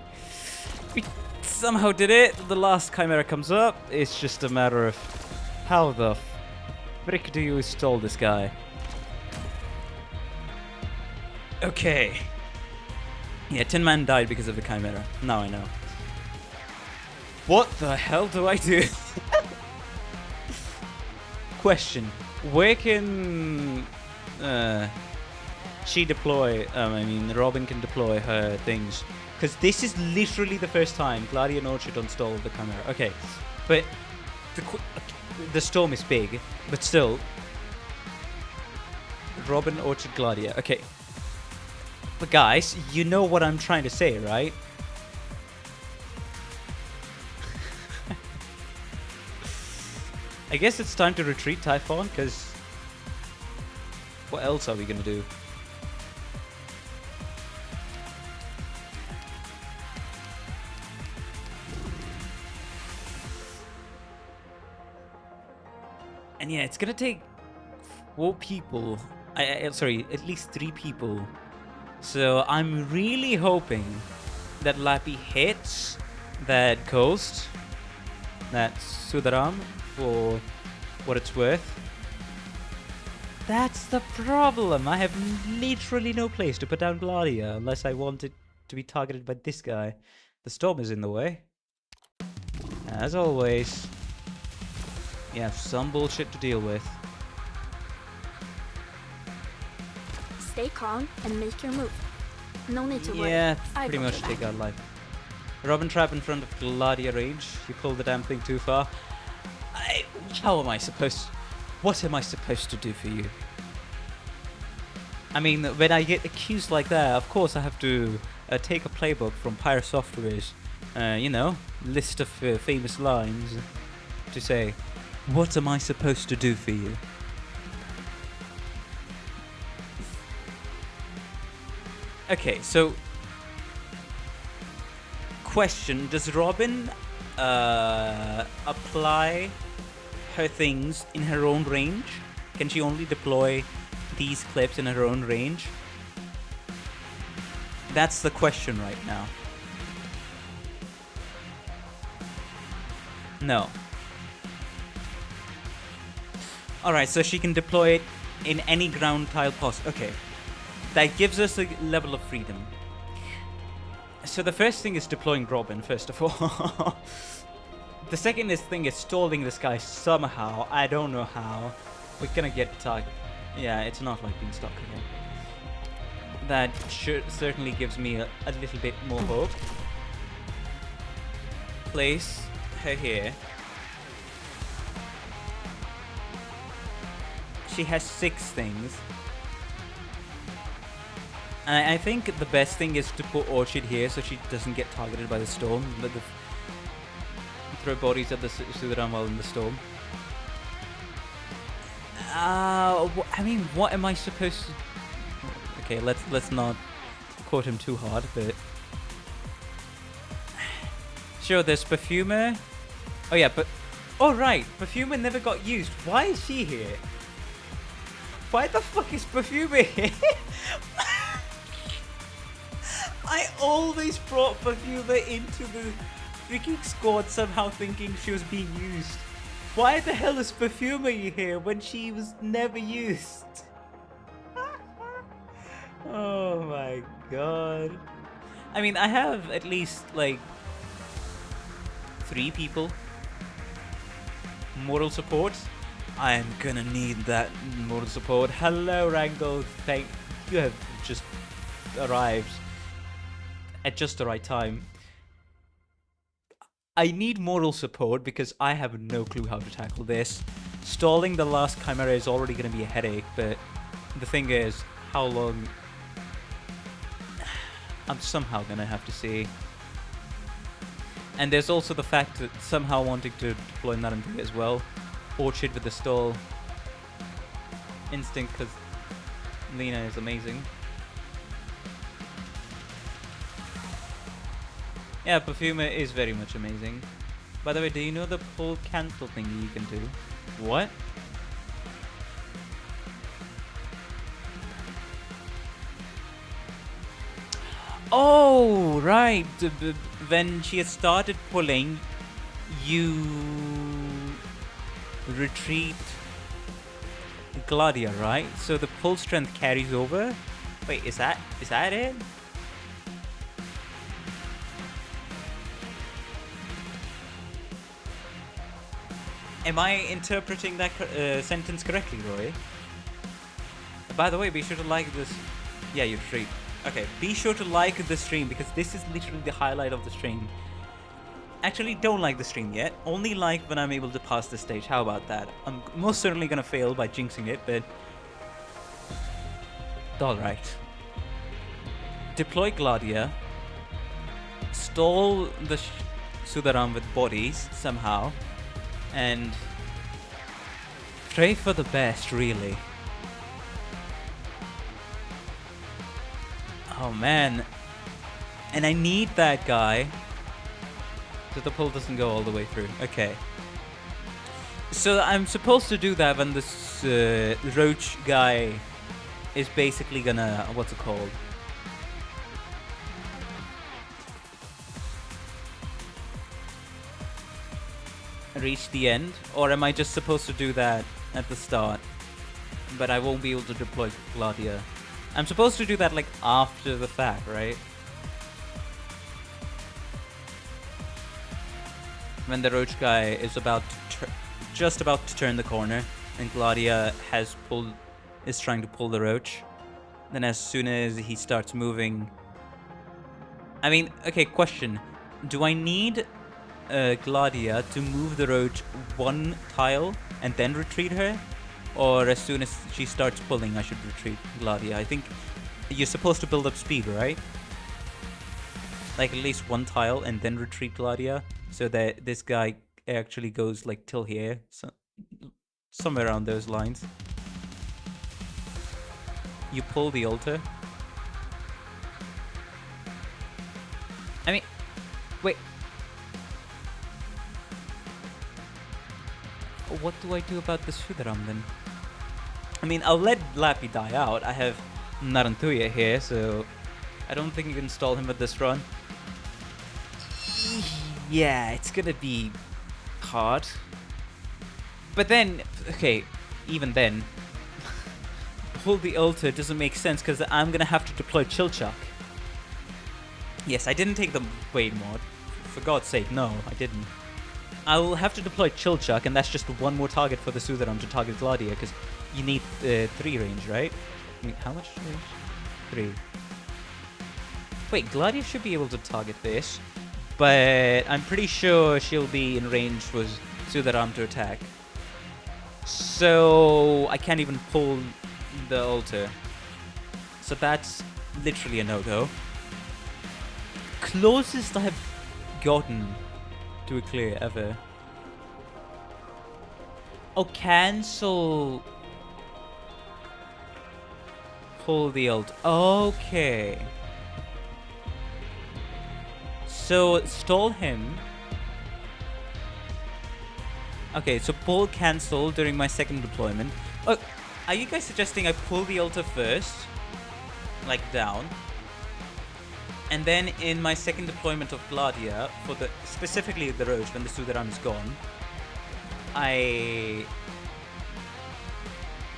we somehow did it. The last chimera comes up. It's just a matter of how the frick do you stall this guy? Okay. Yeah, Tin Man died because of the chimera. Now I know. What the hell do I do? Question: where can she deploy? I mean, Robin can deploy her things, because this is literally the first time Gladia and Orchard installed the chimera. Okay, but the storm is big, but still, Robin, Orchard, Gladia. Okay, but guys, you know what I'm trying to say, right? I guess it's time to retreat, Typhon, because what else are we gonna do? And yeah, it's gonna take 4 people. Sorry, at least 3 people. So I'm really hoping that Lappy hits that coast, that Sudaram, for what it's worth. That's the problem. I have literally no place to put down Gladia unless I want it to be targeted by this guy. The storm is in the way. As always. You have some bullshit to deal with.
Stay calm and make your move. No need to worry.
Yeah,
I
pretty
got
much
your
take
back.
out life. Robin trap in front of Gladia range. You pulled the damn thing too far. How am I supposed... What am I supposed to do for you? I mean, when I get accused like that, of course I have to take a playbook from Pyre Software's, you know, list of famous lines to say, what am I supposed to do for you? Okay, so... Question, does Robin apply her things in her own range? Can she only deploy these clips in her own range? That's the question right now. No. Alright, so she can deploy it in any ground tile possible. Okay. That gives us a level of freedom. So the first thing is deploying Robin, first of all. The second thing is stalling this guy somehow. I don't know how. We're gonna get target. Yeah, it's not like being stuck again. That certainly gives me a little bit more hope. Place her here. She has 6 things. And I think the best thing is to put Orchid here so she doesn't get targeted by the storm. But throw bodies at the Sudaran while in the storm. I mean, what am I supposed to... Okay, let's not quote him too hard, but... Sure, there's Perfumer. Oh yeah, but... Oh right, Perfumer never got used. Why is she here? Why the fuck is Perfumer here? I always brought Perfumer into the freaking squad somehow thinking she was being used. Why the hell is Perfumer here when she was never used? Oh my god. I mean, I have at least like 3 people. Moral support. I am gonna need that moral support. Hello, Rango. Thank you. Have just arrived at just the right time. I need moral support because I have no clue how to tackle this. Stalling the last Chimera is already going to be a headache, but the thing is, how long... I'm somehow going to have to see. And there's also the fact that somehow wanting to deploy Narendra as well. Orchid with the stall. Instinct, because Lena is amazing. Yeah, Perfumer is very much amazing. By the way, do you know the pull cancel thing you can do? What? Oh, right. When she has started pulling, you retreat Gladia, right? So the pull strength carries over. Wait, is that it? Am I interpreting that sentence correctly, Roy? By the way, be sure to like this. Yeah, you stream. Okay, be sure to like the stream because this is literally the highlight of the stream. Actually, don't like the stream yet. Only like when I'm able to pass this stage. How about that? I'm most certainly gonna fail by jinxing it, but... Alright. Deploy Gladia. Stall the Sudaran with bodies, somehow. And... pray for the best, really. Oh man. And I need that guy. So the pull doesn't go all the way through. Okay. So I'm supposed to do that when this roach guy is basically gonna... what's it called? Reach the end? Or am I just supposed to do that at the start? But I won't be able to deploy Gladia. I'm supposed to do that like after the fact, right? When the roach guy is about to just about to turn the corner and Gladia is trying to pull the roach. Then as soon as he starts moving... I mean, okay, question. Do I need Gladia to move the roach 1 tile and then retreat her? Or as soon as she starts pulling, I should retreat Gladia? I think you're supposed to build up speed, right? Like at least 1 tile and then retreat Gladia, so that this guy actually goes like till here, so somewhere around those lines. You pull the altar. I mean, wait. What do I do about the Sudaram then? I mean, I'll let Lappy die out. I have Narantuya here, so I don't think you can stall him with this run. Yeah, it's gonna be hard. But then, okay, even then, pull the altar doesn't make sense because I'm gonna have to deploy Chill Chuck. Yes, I didn't take the Wade mod. For God's sake, no, I didn't. I'll have to deploy Chill Chuck, and that's just one more target for the Sudaram to target Gladia, because you need 3 range, right? I mean, how much range? 3. Wait, Gladia should be able to target this, but I'm pretty sure she'll be in range for Sudaram to attack. So I can't even pull the altar. So that's literally a no-go. Closest I've gotten to a clear ever. Oh, cancel. Pull the ult. Okay. So stall him. Okay, so pull cancel during my second deployment. Oh, are you guys suggesting I pull the altar first? Like down. And then in my second deployment of Gladia, for the specifically the Roche, when the Sudaram is gone, I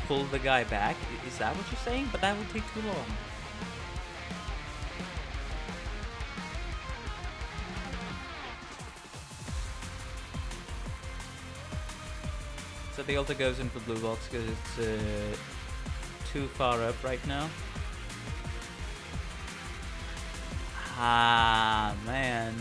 pull the guy back. Is that what you're saying? But that would take too long. So the altar goes in for blue box because it's too far up right now. Ah, man.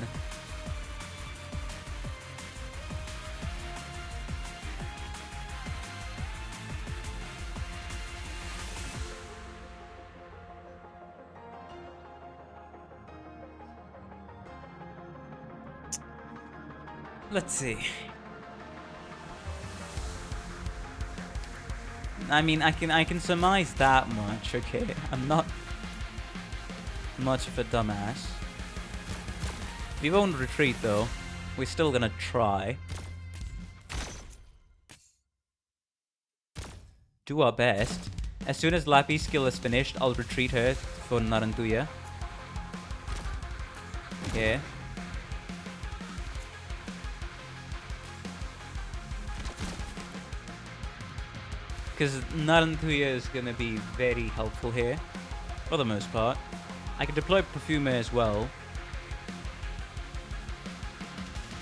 Let's see. I mean, I can surmise that much, okay? I'm not much of a dumbass. We won't retreat though. We're still gonna try. Do our best. As soon as Lappy's skill is finished, I'll retreat her for Narantuya. Yeah. Because Narantuya is gonna be very helpful here. For the most part. I can deploy Perfumer as well.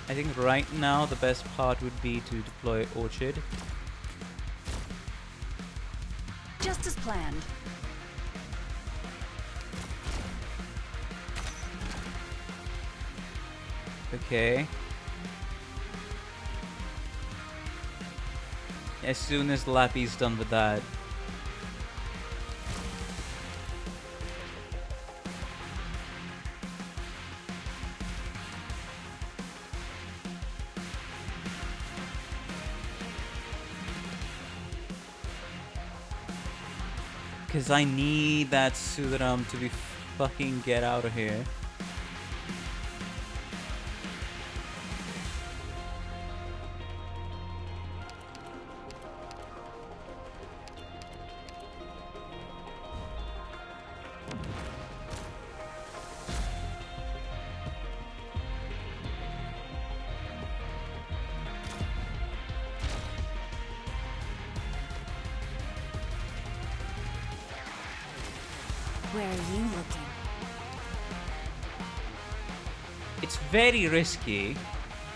I think right now the best part would be to deploy Orchard.
Just as planned.
Okay. As soon as Lappy's done with that. Because I need that Sudaram to be fucking get out of here.
Where are you looking?
It's very risky.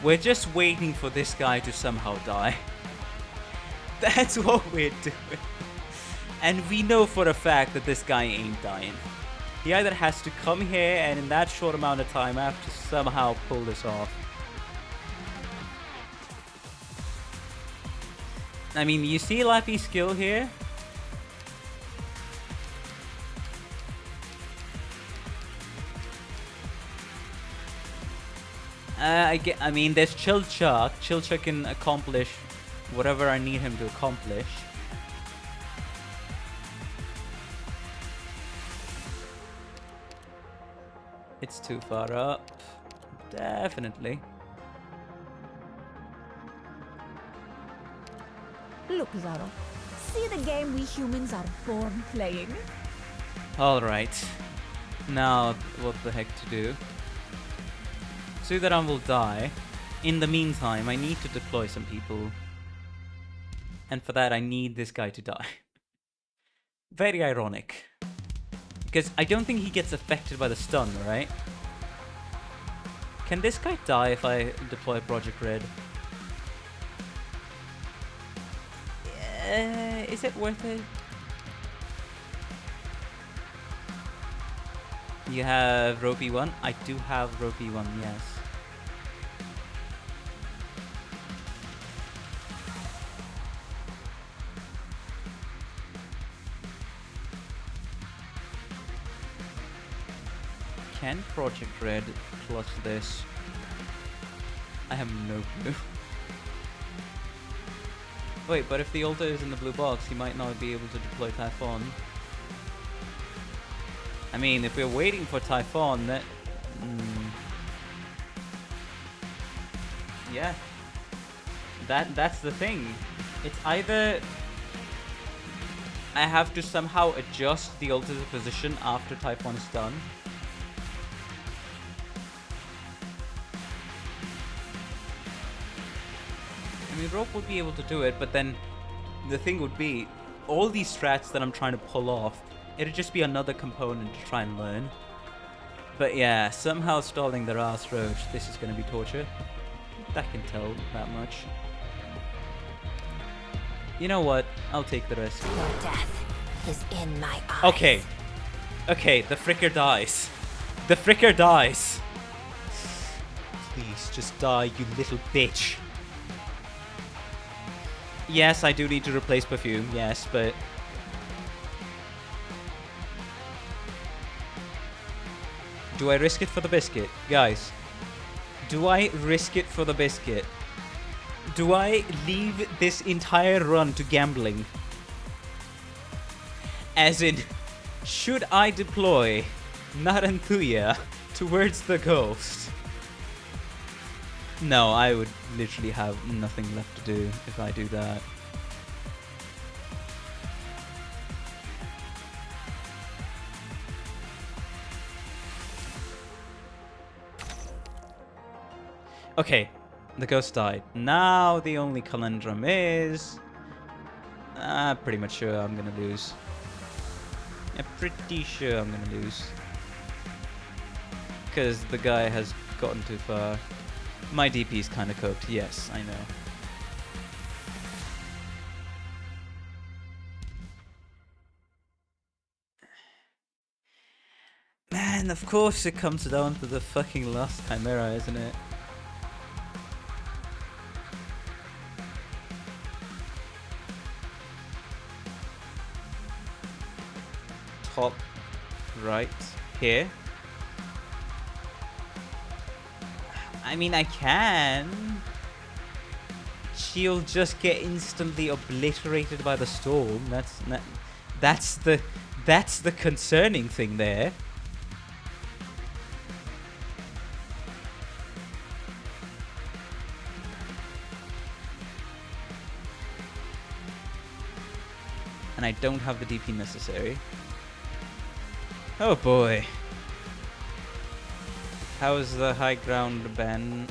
We're just waiting for this guy to somehow die. That's what we're doing. And we know for a fact that this guy ain't dying. He either has to come here and in that short amount of time I have to somehow pull this off. I mean, you see Lappy's skill here? I mean, there's Chill Chuck. Chill Chuck can accomplish whatever I need him to accomplish. It's too far up. Definitely.
Look, Zaro. See the game we humans are born playing?
Alright. Now, what the heck to do? Sudaram will die. in the meantime, I need to deploy some people. And for that, I need this guy to die. Very ironic. Because I don't think he gets affected by the stun, right? Can this guy die if I deploy Project Red? Is it worth it? You have Rope E1? I do have Rope E1, yes. Can Project Red clutch this? I have no clue. Wait, but if the altar is in the blue box, he might not be able to deploy Typhon. I mean, if we're waiting for Typhon, that... yeah. That's the thing. It's either... I have to somehow adjust the altar's position after Typhon is done. I mean, Rope would be able to do it, but then the thing would be, all these strats that I'm trying to pull off, it'd just be another component to try and learn. But yeah, somehow stalling the Ras Roach, this is going to be torture. I can tell that much. You know what? I'll take the risk.
Your death is in my eyes.
Okay. Okay, the Fricker dies. The Fricker dies. Please, just die, you little bitch. Yes, I do need to replace Perfume, yes, but... do I risk it for the biscuit? Guys, do I risk it for the biscuit? Do I leave this entire run to gambling? As in, should I deploy Narantuya towards the ghost? No, I would literally have nothing left to do if I do that. Okay, the ghost died. Now the only conundrum is... pretty much sure I'm gonna lose. I'm pretty sure I'm gonna lose. Because the guy has gotten too far. My DP's kind of cooked, yes, I know. Man, of course it comes down to the fucking last Chimera, isn't it? Top right here. I mean, I can. She'll just get instantly obliterated by the storm. That's the concerning thing there. And I don't have the DP necessary. Oh boy. How's the high ground ban?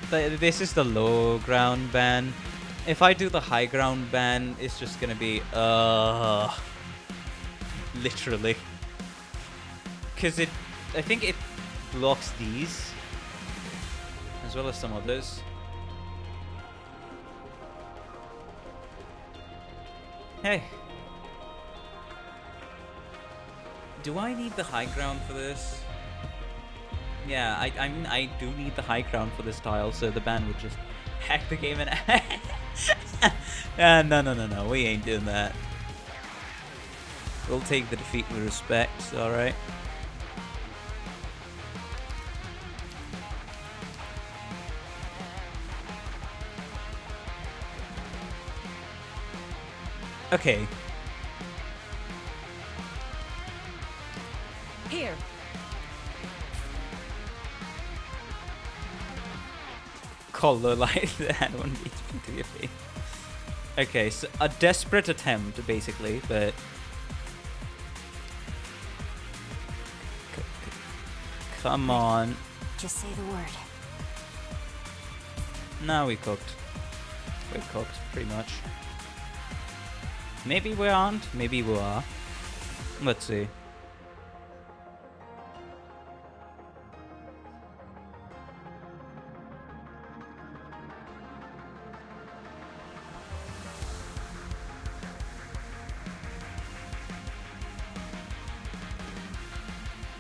This is the low ground ban. If I do the high ground ban, it's just gonna be literally. Cause I think it blocks these as well as some others. Hey. Do I need the high ground for this? Yeah, I mean, I do need the high ground for this tile, so the ban would just hack the game and... no, we ain't doing that. We'll take the defeat with respect, alright? Okay.
Here.
Color like that one beats me to your face. Okay, so a desperate attempt, basically, but... Come on.
Just say the word.
Now we cooked. We're cooked, pretty much. Maybe we aren't, maybe we are. Let's see.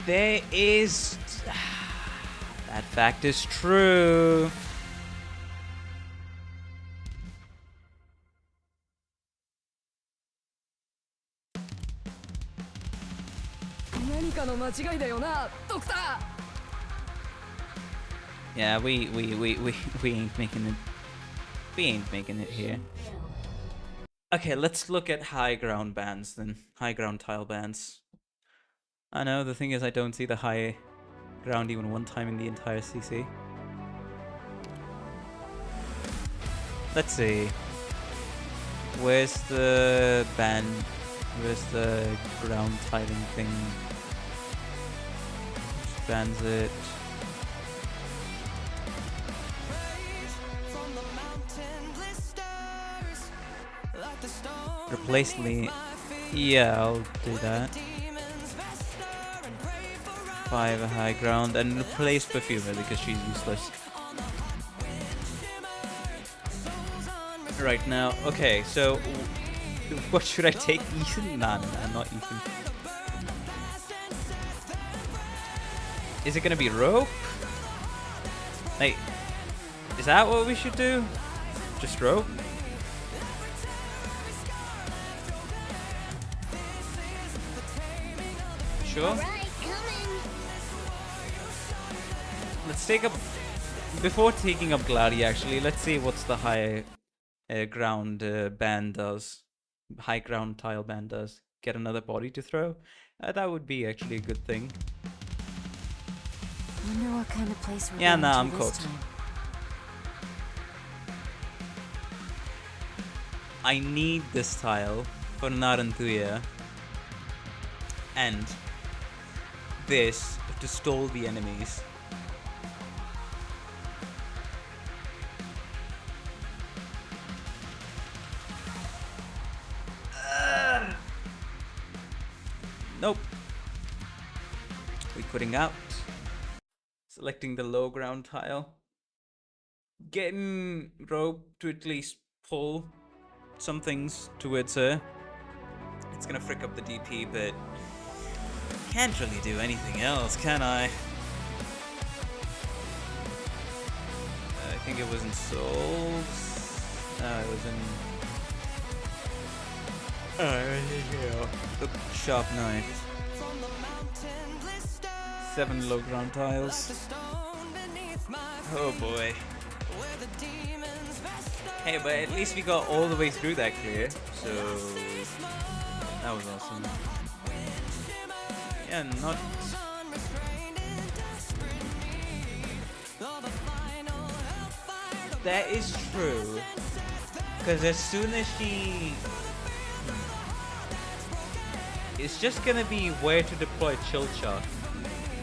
There is... that fact is true. Yeah, we ain't making it. We ain't making it here. Okay, let's look at high ground bands then. High ground tile bands. I know, the thing is I don't see the high ground even one time in the entire CC. Let's see. Where's the band? Where's the ground tiling thing? Which bands it? Replace Lee. Yeah, I'll do that. 5 high ground and replace Perfumer because she's useless right now. Okay, so what should I take? Ethan? Nah, not Ethan. Is it gonna be Rope? Like, is that what we should do? Just Rope? Sure. Let's take up, before taking up Gladi actually, let's see what's the high ground band does. High ground tile band does. Get another body to throw. That would be actually a good thing.
Wonder what kind of place we're
Yeah,
going
nah,
to
I'm
this
cooked.
time.
I need this tile for Narantuya and this to stall the enemies. Nope. We're quitting out. Selecting the low ground tile. Getting Rope to at least pull some things towards her. It's gonna frick up the DP, but can't really do anything else, can I? I think it was in Souls. No, it was in... the sharp knife. 7 low ground tiles. Oh boy. Hey, but at least we got all the way through that clear, so that was awesome. Yeah, not... That is true, because as soon as she... It's just gonna be where to deploy Chill Shock.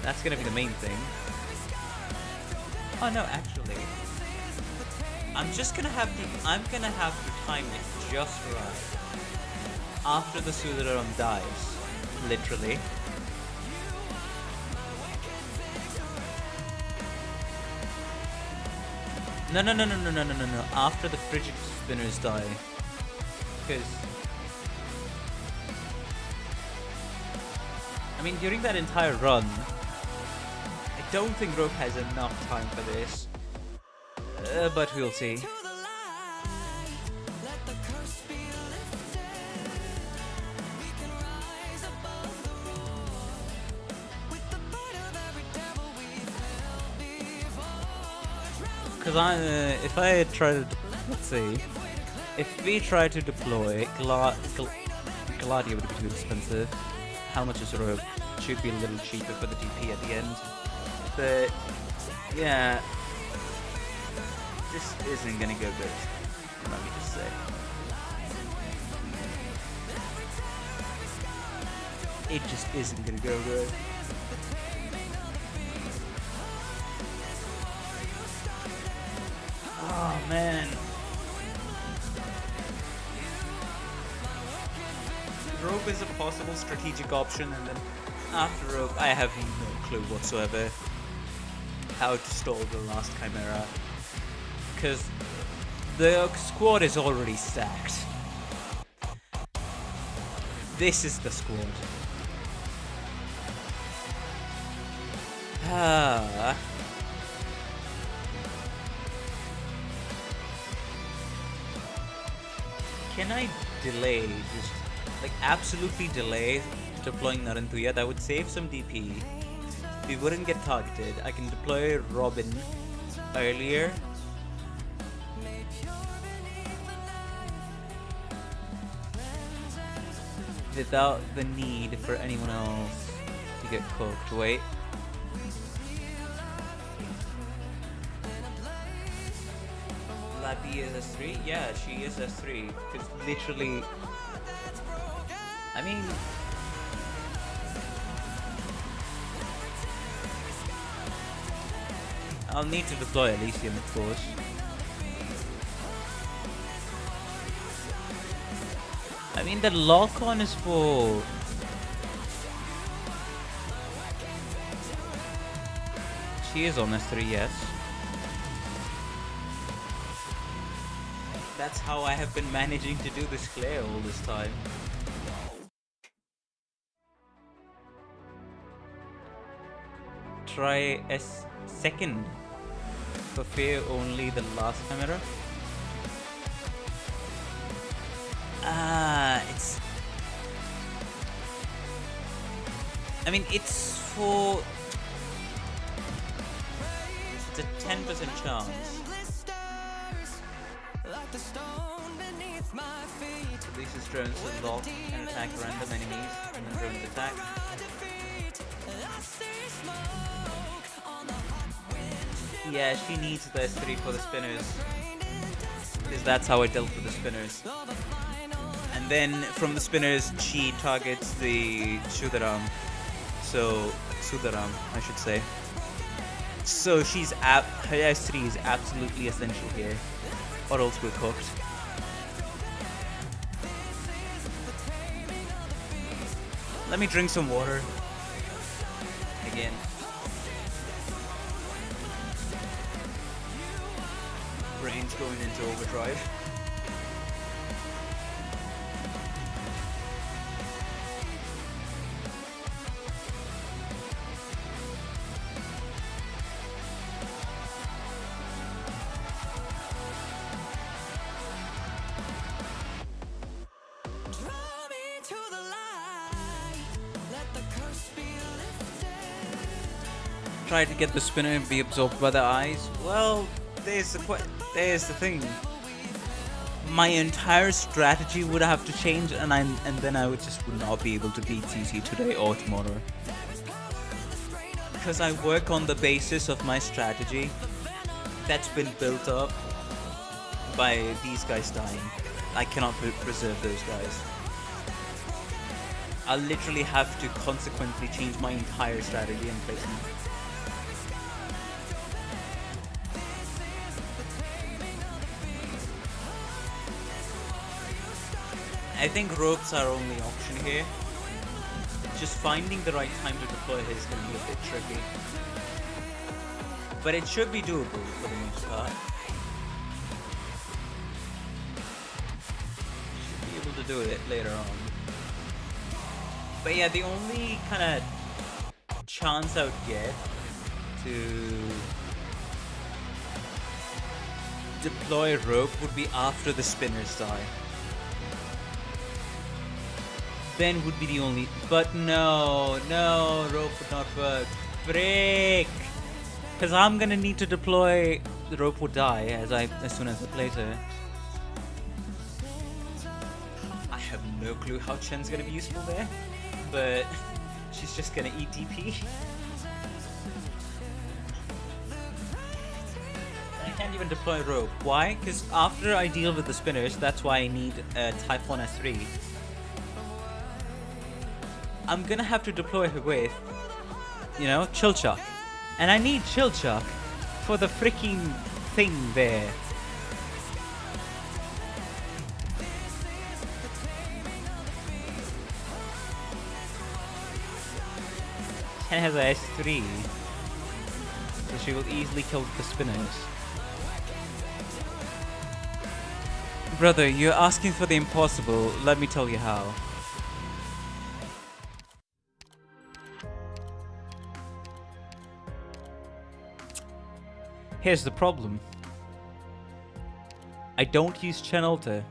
That's gonna be the main thing. Oh no, actually, I'm gonna have to time it just right after the Sudaram dies, literally. No. After the Frigid Spinners die, because I mean, during that entire run, I don't think Rope has enough time for this, but we'll see. Because if I try to, let's see, if we try to deploy Gladio would be too expensive. How much is Rope? Should be a little cheaper for the DP at the end. But yeah, this isn't gonna go good. Let me just say. It just isn't gonna go good. Man. Rope is a possible strategic option, and then after rope, I have no clue whatsoever how to stall the last Chimera. Because the squad is already stacked. This is the squad. Can I delay, just like absolutely delay deploying Narantuya? That would save some DP. We wouldn't get targeted. I can deploy Robin earlier. Without the need for anyone else to get cooked. Wait. Lappy is S3? Yeah, she is S3. Because literally... I mean... I'll need to deploy Elysium, of course. I mean, the lock-on is for... She is on S3, yes. That's how I have been managing to do this clear all this time. Try S second. For fear only the last camera. It's... I mean, it's for... It's a 10% chance. Releases drones to lock and attack random enemies, and then drones attack. Yeah, she needs the S3 for the spinners. Because that's how I dealt with the spinners. And then from the spinners, she targets the Sudaram. So, Sudaram, I should say. So she's her S3 is absolutely essential here, or else we're cooked. Let me drink some water. Again. Brain's going into overdrive. Try to get the spinner and be absorbed by the eyes. Well, there's the thing. My entire strategy would have to change, and then I would not be able to beat CC today or tomorrow. Because I work on the basis of my strategy that's been built up by these guys dying. I cannot preserve those guys. I'll literally have to consequently change my entire strategy and placement. I think ropes are only option here. Just finding the right time to deploy her is going to be a bit tricky. But it should be doable for the most part. Should be able to do it later on. But yeah, the only kind of chance I would get to deploy rope would be after the spinners die. Then would be the only, but no, rope would not work. Break! Because I'm gonna need to deploy, the rope would die as soon as I place her. I have no clue how Chen's gonna be useful there, but she's just gonna eat DP. I can't even deploy rope. Why? Because after I deal with the spinners, that's why I need a Typhon S3. I'm gonna have to deploy her with, Chill Chuck. And I need Chill Chuck for the freaking thing there. and has a S3, so she will easily kill the spinners. Brother, you're asking for the impossible. Let me tell you how. Here's the problem. I don't use Chenalta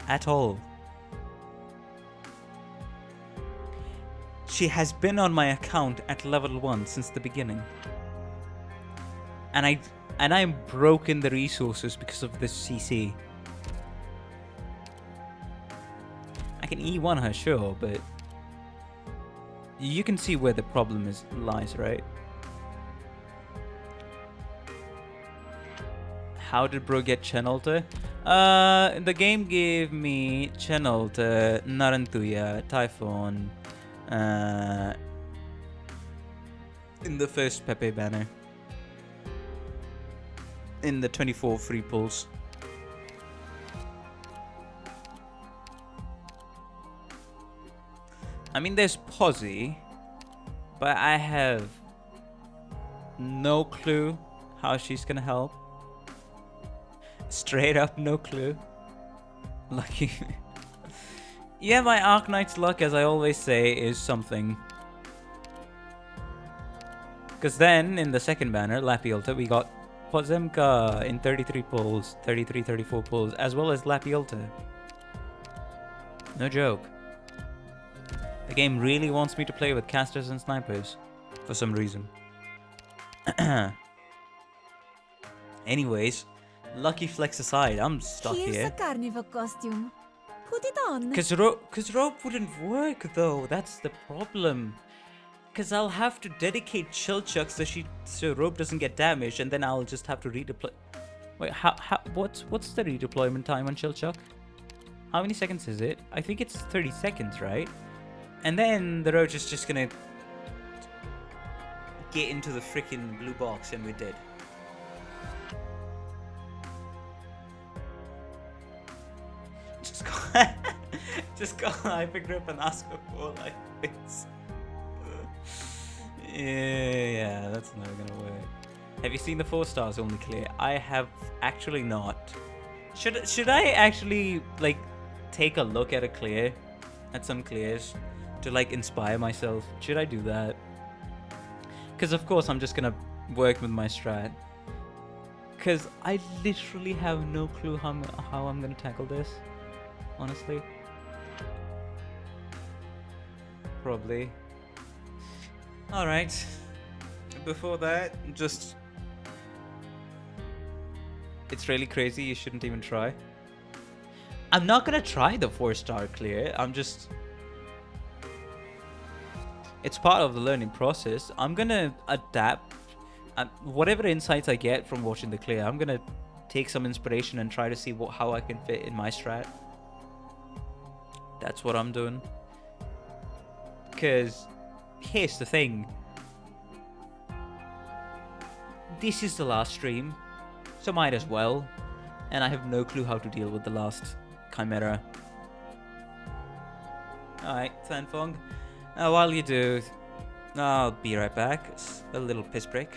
at all. She has been on my account at level 1 since the beginning. And I'm broken the resources because of this CC. I can E1 her, sure, but you can see where the problem lies, right? How did bro get Chenalta? The game gave me Chenalta, Narantuya, Typhon, in the first Pepe banner. In the 24 free pulls. I mean, there's Posy, but I have no clue how she's gonna help. Straight up, no clue. Lucky. Yeah, my Arknights luck, as I always say, is something. Because then, in the second banner, Lapiolta, we got Pozemka in 33 pulls, 34 pulls, as well as Lapiolta. No joke. The game really wants me to play with casters and snipers, for some reason. Anyways, lucky flex aside, I'm stuck
Here's
here.
a carnival costume. Put it on.
Cause rope wouldn't work though. That's the problem. Cause I'll have to dedicate chill chuck so rope doesn't get damaged, and then I'll just have to redeploy. Wait, what's the redeployment time on chill chuck? How many seconds is it? I think it's 30 seconds, right? And then the roach is just gonna get into the freaking blue box, and we're dead. Just go hyper grip and ask for 4 life bits. Yeah, that's never gonna work. Have you seen the 4 stars only clear? I have actually not. Should I actually like take a look at some clears to like inspire myself? Should I do that? Because of course I'm just gonna work with my strat. Because I literally have no clue how I'm gonna tackle this. Honestly. Probably. Alright. Before that, just... It's really crazy, you shouldn't even try. I'm not gonna try the 4-star clear, I'm just... It's part of the learning process. I'm gonna adapt. Whatever insights I get from watching the clear, I'm gonna take some inspiration and try to see how I can fit in my strat. That's what I'm doing. Because here's the thing. This is the last stream, so might as well. And I have no clue how to deal with the last Chimera. Alright, Fanfong. While you do, I'll be right back. It's a little piss break.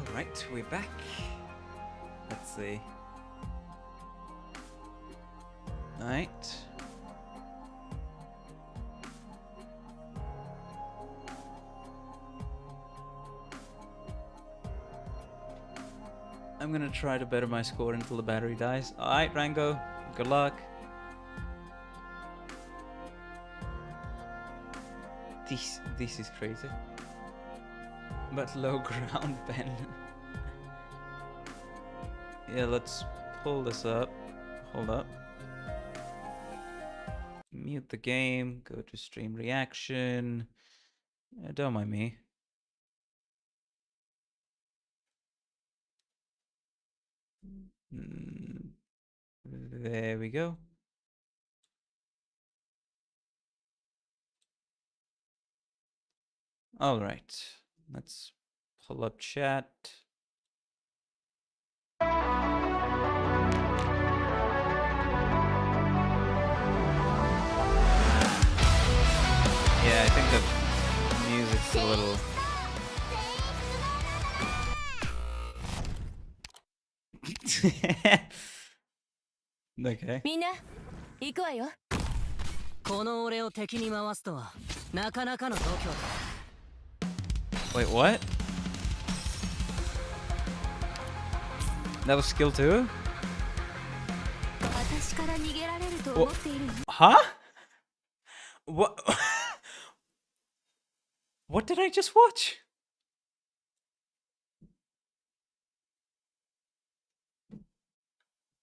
Alright, we're back. Let's see. Alright. I'm gonna try to better my score until the battery dies. Alright, Rango. Good luck. This is crazy. But low ground, Ben. Yeah, let's pull this up. Hold up. Mute the game. Go to stream reaction. Don't mind me. There we go. All right. Let's pull up chat. Yeah, I think the music's a little... Okay.
みんな行くわよ。この俺を敵に回すとはなかなかの度胸だ。
Wait, what? That was skill 2?
私から逃げられると思っているの？
Huh? What? What did I just watch?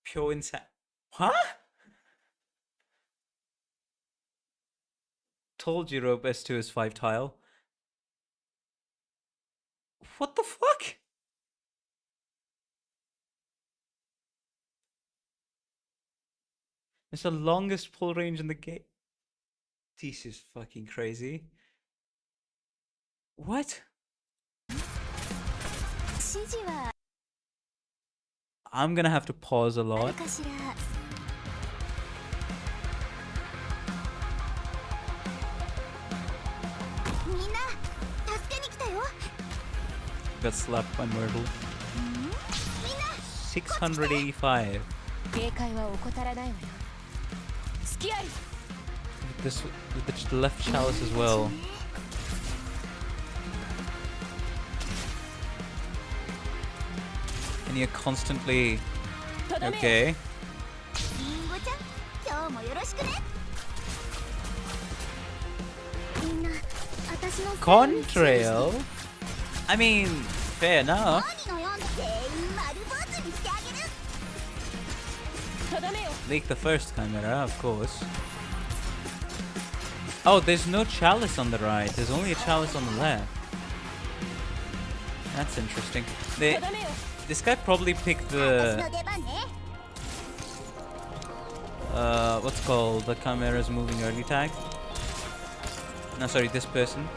Pure insa... Huh? Told you rope S2 is 5 tile. What the fuck? It's the longest pull range in the game. This is fucking crazy. What? I'm gonna have to pause a lot. Got slapped by Myrtle. 685. This with the left chalice as well. And you're constantly okay. Contrail? I mean, fair enough. Leak the first camera, of course. Oh, there's no chalice on the right. There's only a chalice on the left. That's interesting. This guy probably picked the... what's called? The camera's moving early tag. No, sorry, this person.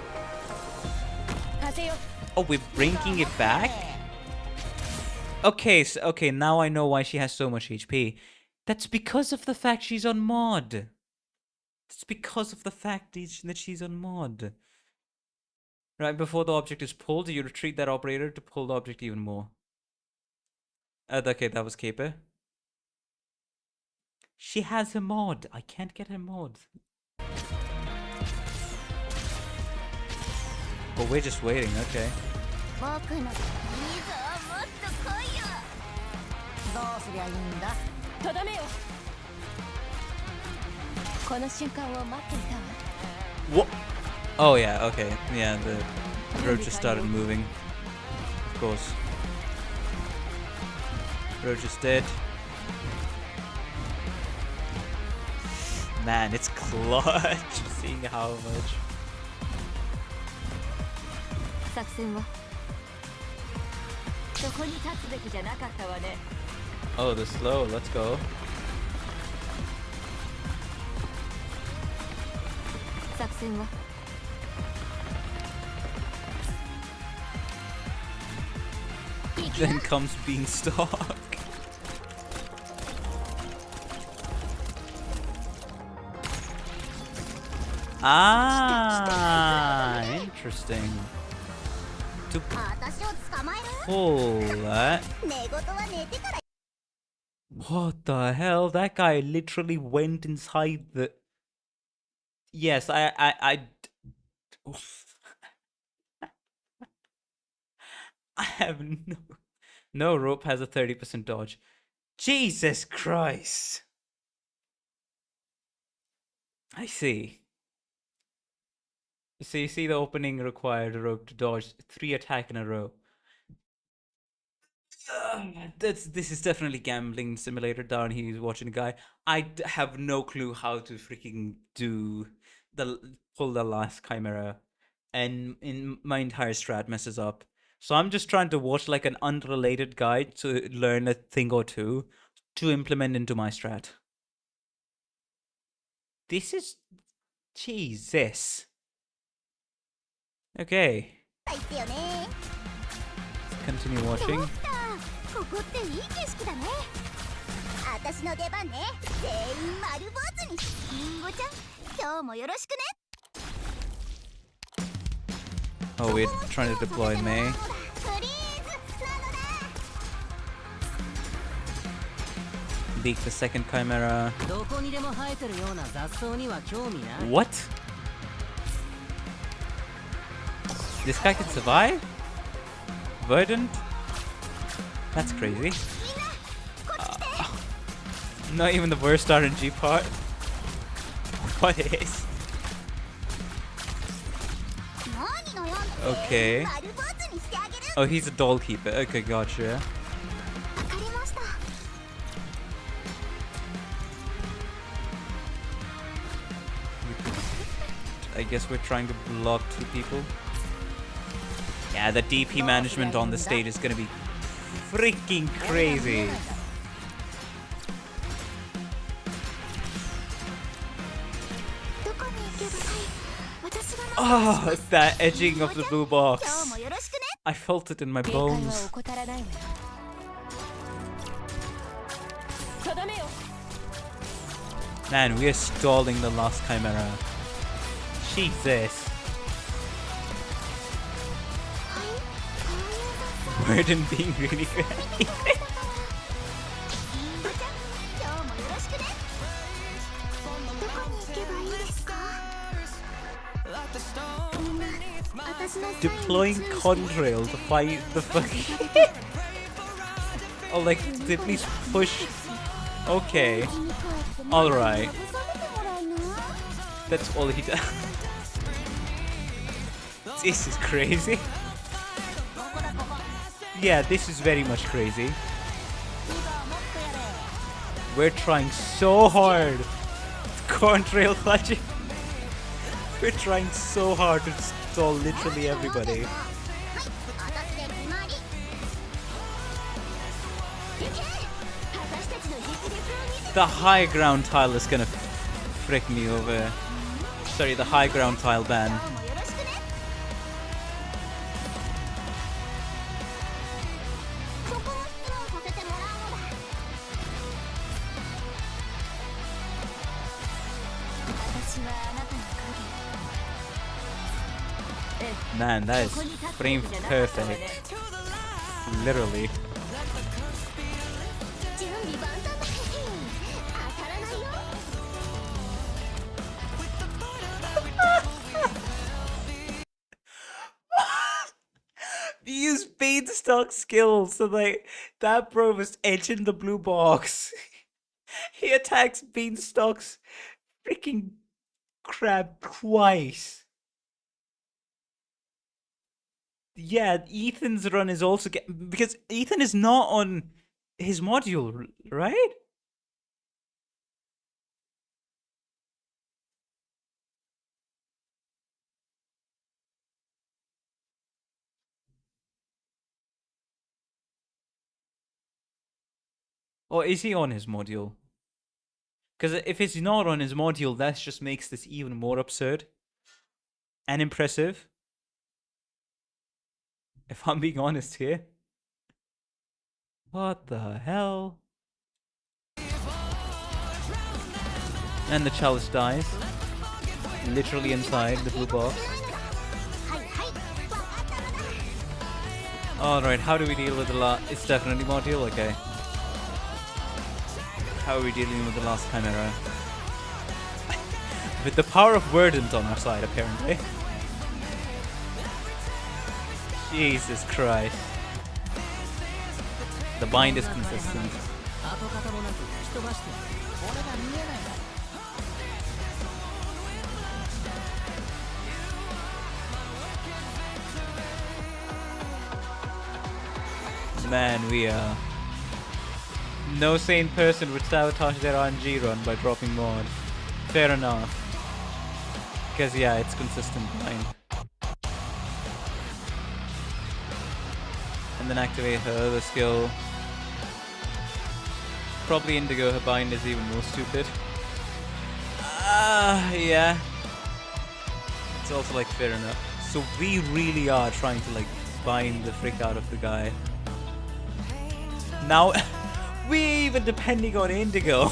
Oh, we're bringing it back? Okay, so, okay, now I know why she has so much HP. That's because of the fact she's on mod. It's because of the fact that she's on mod. Right before the object is pulled, you retreat that operator to pull the object even more. Okay, that was Caper. She has a mod. I can't get her mod. Oh, we're just waiting, okay. What? Oh yeah, okay. Yeah, the road just started moving. Of course. Road just dead. Man, it's clutch seeing how much. Oh, the slow, let's go. Then comes Beanstalk. Ah, interesting. To pull that. What the hell? That guy literally went inside the... Yes, I have no rope has a 30% dodge. Jesus Christ. I see. So you see the opening required a rope to dodge 3 attacks in a row. This is definitely gambling simulator. Down here he's watching a guy. I have no clue how to freaking pull the last chimera, and in my entire strat messes up. So I'm just trying to watch like an unrelated guide to learn a thing or two to implement into my strat. This is Jesus. Okay. Let's continue watching. Oh, we're trying to deploy May. Leak the second chimera. What? This guy can survive? Verdant? That's crazy. Not even the worst RNG part. What is? Okay. Oh, he's a doll keeper. Okay, gotcha. I guess we're trying to block 2 people. Yeah, the DP management on the stage is gonna be freaking crazy. Oh, that edging of the blue box. I felt it in my bones. Man, we are stalling the last chimera. Jesus. Burden being really great. Deploying contrail to fight the fucking... Oh, like, they please push... Okay. Alright. That's all he does. This is crazy. Yeah, this is very much crazy. We're trying so hard. Contrail clutching. We're trying so hard to stall literally everybody. The high ground tile is gonna frick me over. Sorry, the high ground tile ban. Man, that is frame perfect. Literally. Use beanstalk skills, so like that bro was edging the blue box. He attacks beanstalk's freaking crab twice. Yeah, Ethan's run is also because Ethan is not on his module, right? Or is he on his module? Because if it's not on his module, that just makes this even more absurd and impressive. If I'm being honest here. What the hell? And the chalice dies. Literally inside the blue box. Alright, how do we deal with the last... It's definitely module, okay. How are we dealing with the last chimera? With the power of Verdant on our side, apparently. Jesus Christ. The bind is consistent. Man, we are... No sane person would sabotage their RNG run by dropping mod. Fair enough. Because yeah, it's consistent bind. And then activate her other skill. Probably Indigo, her bind is even more stupid. Yeah. It's also like fair enough. So we really are trying to like bind the frick out of the guy. Now, we're even depending on Indigo.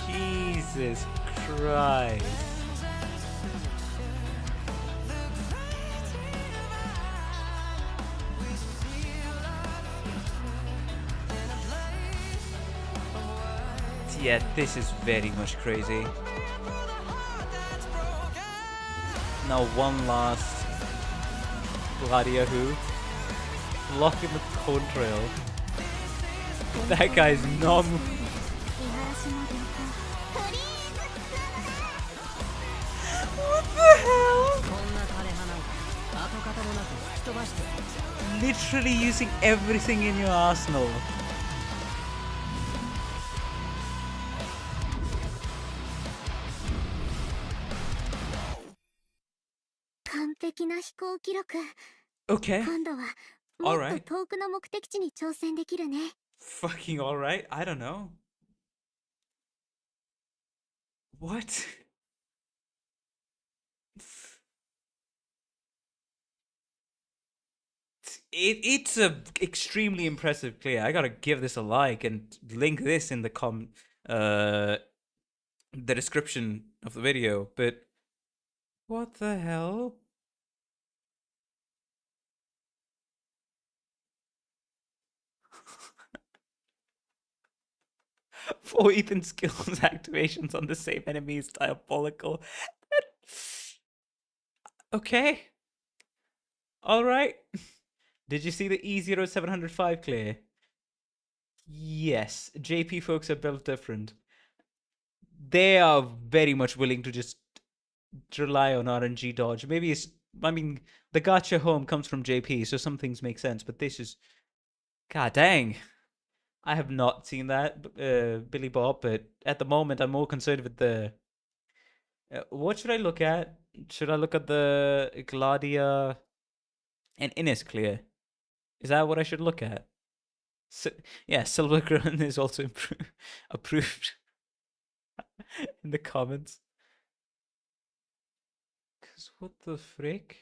Jesus Christ. Yeah, this is very much crazy. Now one last bloody Yahoo. Lock him with contrail. That guy's not. What the hell? Literally using everything in your arsenal. Okay. Alright. Fucking alright? I don't know. What? It's a extremely impressive clear. I gotta give this a like and link this in the description of the video. But what the hell? For Ethan skills activations on the same enemy is diabolical. Okay. Alright. Did you see the E0705 clear? Yes. JP folks are built different. They are very much willing to just rely on RNG dodge. Maybe it's... I mean, the gacha home comes from JP, so some things make sense, but this is... God dang. I have not seen that, Billy Bob, but at the moment I'm more concerned with the... what should I look at? Should I look at the Gladia and Innis clear? Is that what I should look at? Yeah, Silverground is also approved in the comments. Cause what the frick?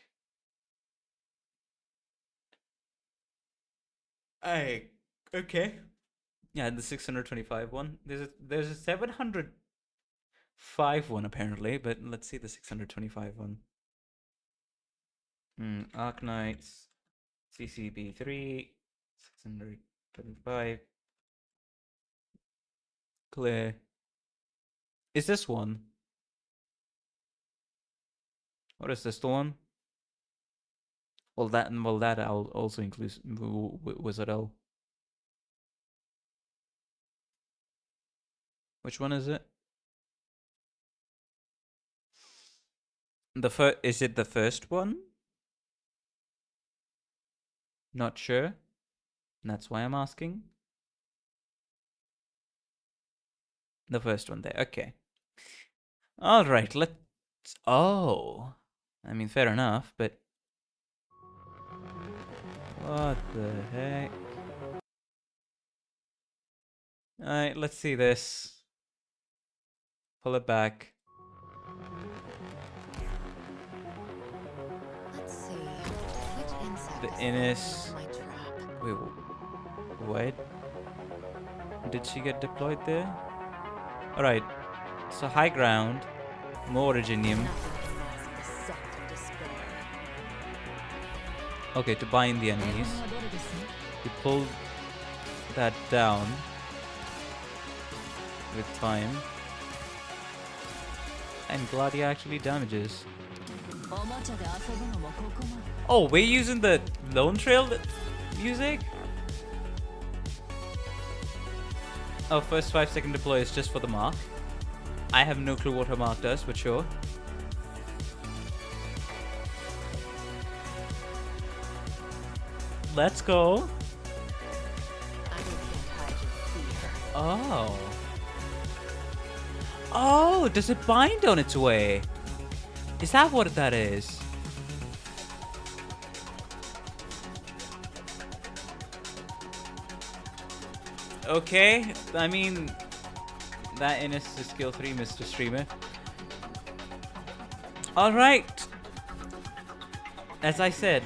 Okay. Yeah, the 625 one. There's a 705 one apparently, but let's see the 625 one. Arknights, CCB3, 625. Clear. Is this one? What is this the one? Well, that also includes Wizard L. Which one is it? Is it the first one? Not sure. That's why I'm asking. The first one there. Okay. All right. Let's. Oh, I mean, fair enough, but what the heck? All right. Let's see this. Pull it back.
Let's see. Which insect
The
is
Innis.
my trap?
Wait, what? Did she get deployed there? Alright, so high ground, more Originium.
Nothing can mask the salt of despair.
Okay, to bind the enemies. You pull that down with time. And Gladia actually damages. Oh, we're using the Lone Trail music? Oh, first 5-second deploy is just for the mark. I have no clue what her mark does, but sure. Let's go. Oh. Oh, does it bind on its way? Is that what that is? Okay, I mean, that is skill 3, Mr. Streamer. Alright. As I said.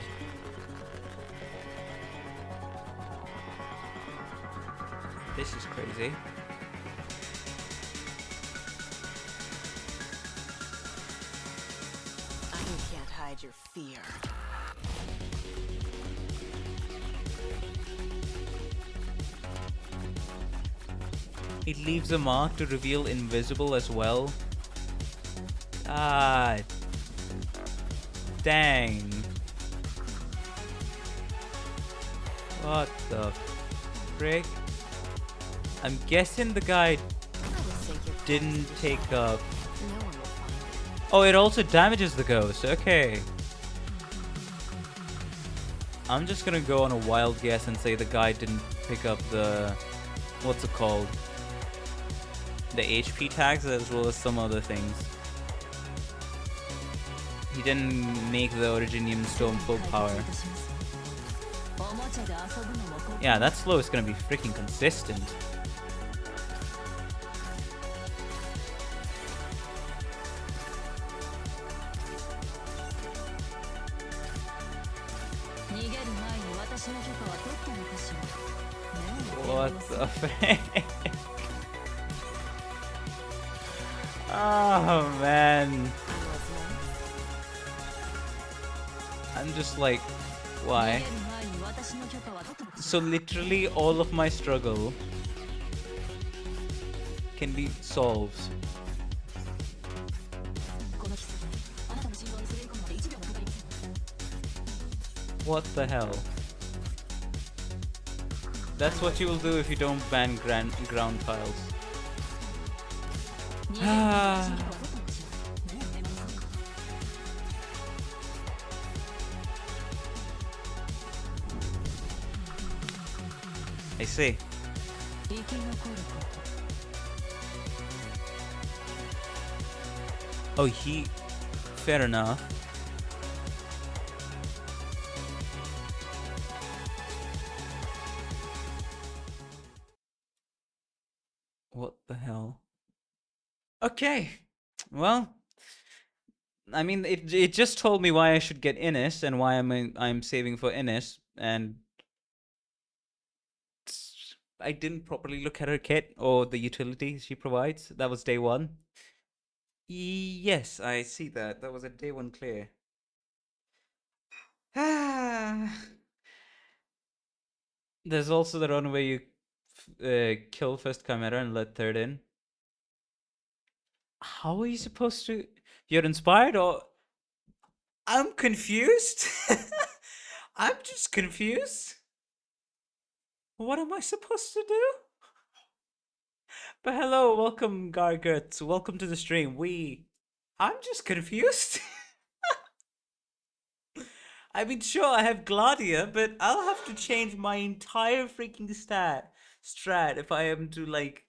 This is crazy.
You can't hide your fear.
It leaves a mark to reveal invisible as well. Ah. Dang. What the frick? I'm guessing the guy didn't take up. Oh, it also damages the ghost. Okay. I'm just gonna go on a wild guess and say the guy didn't pick up the... what's it called? The HP tags as well as some other things. He didn't make the Originium Stone full power. Yeah, that slow is gonna be freaking consistent. What the frick? Oh man. I'm just like, why? So literally all of my struggle can be solved. What the hell? That's what you will do if you don't ban ground tiles. I see. Oh, he... fair enough. What the hell? Okay. Well, I mean, it just told me why I should get Innis and why I'm saving for Innis, and I didn't properly look at her kit or the utility she provides. That was day 1. Yes, I see that. That was a day 1 clear. There's also the run where you kill first Chimera and let third in. How are you supposed to... You're inspired or... I'm confused. I'm just confused. What am I supposed to do? But hello, welcome Gargurt. Welcome to the stream. I'm just confused. I mean, sure, I have Gladia, but I'll have to change my entire freaking strat if I am to, like,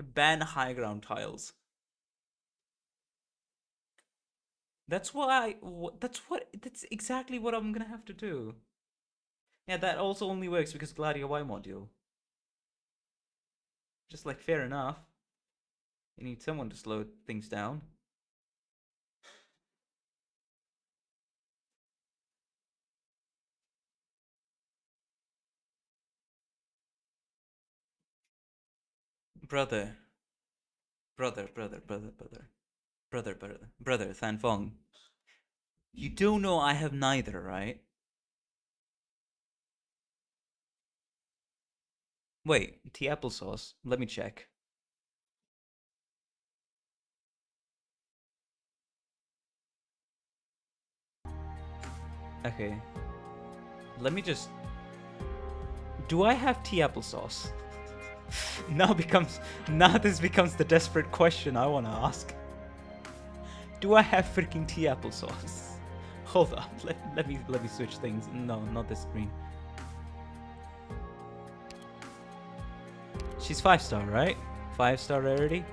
ban high ground tiles. That's that's exactly what I'm gonna have to do. Yeah, that also only works because Gladia Y module. Just like, fair enough. You need someone to slow things down. Brother, Thanfong. You do know I have neither, right? Wait, tea applesauce. Let me check. Okay. Let me just... Do I have tea applesauce? Now this becomes the desperate question I want to ask. Do I have freaking tea applesauce? Hold up, let me switch things. No, not this screen. She's 5-star, right? 5-star rarity?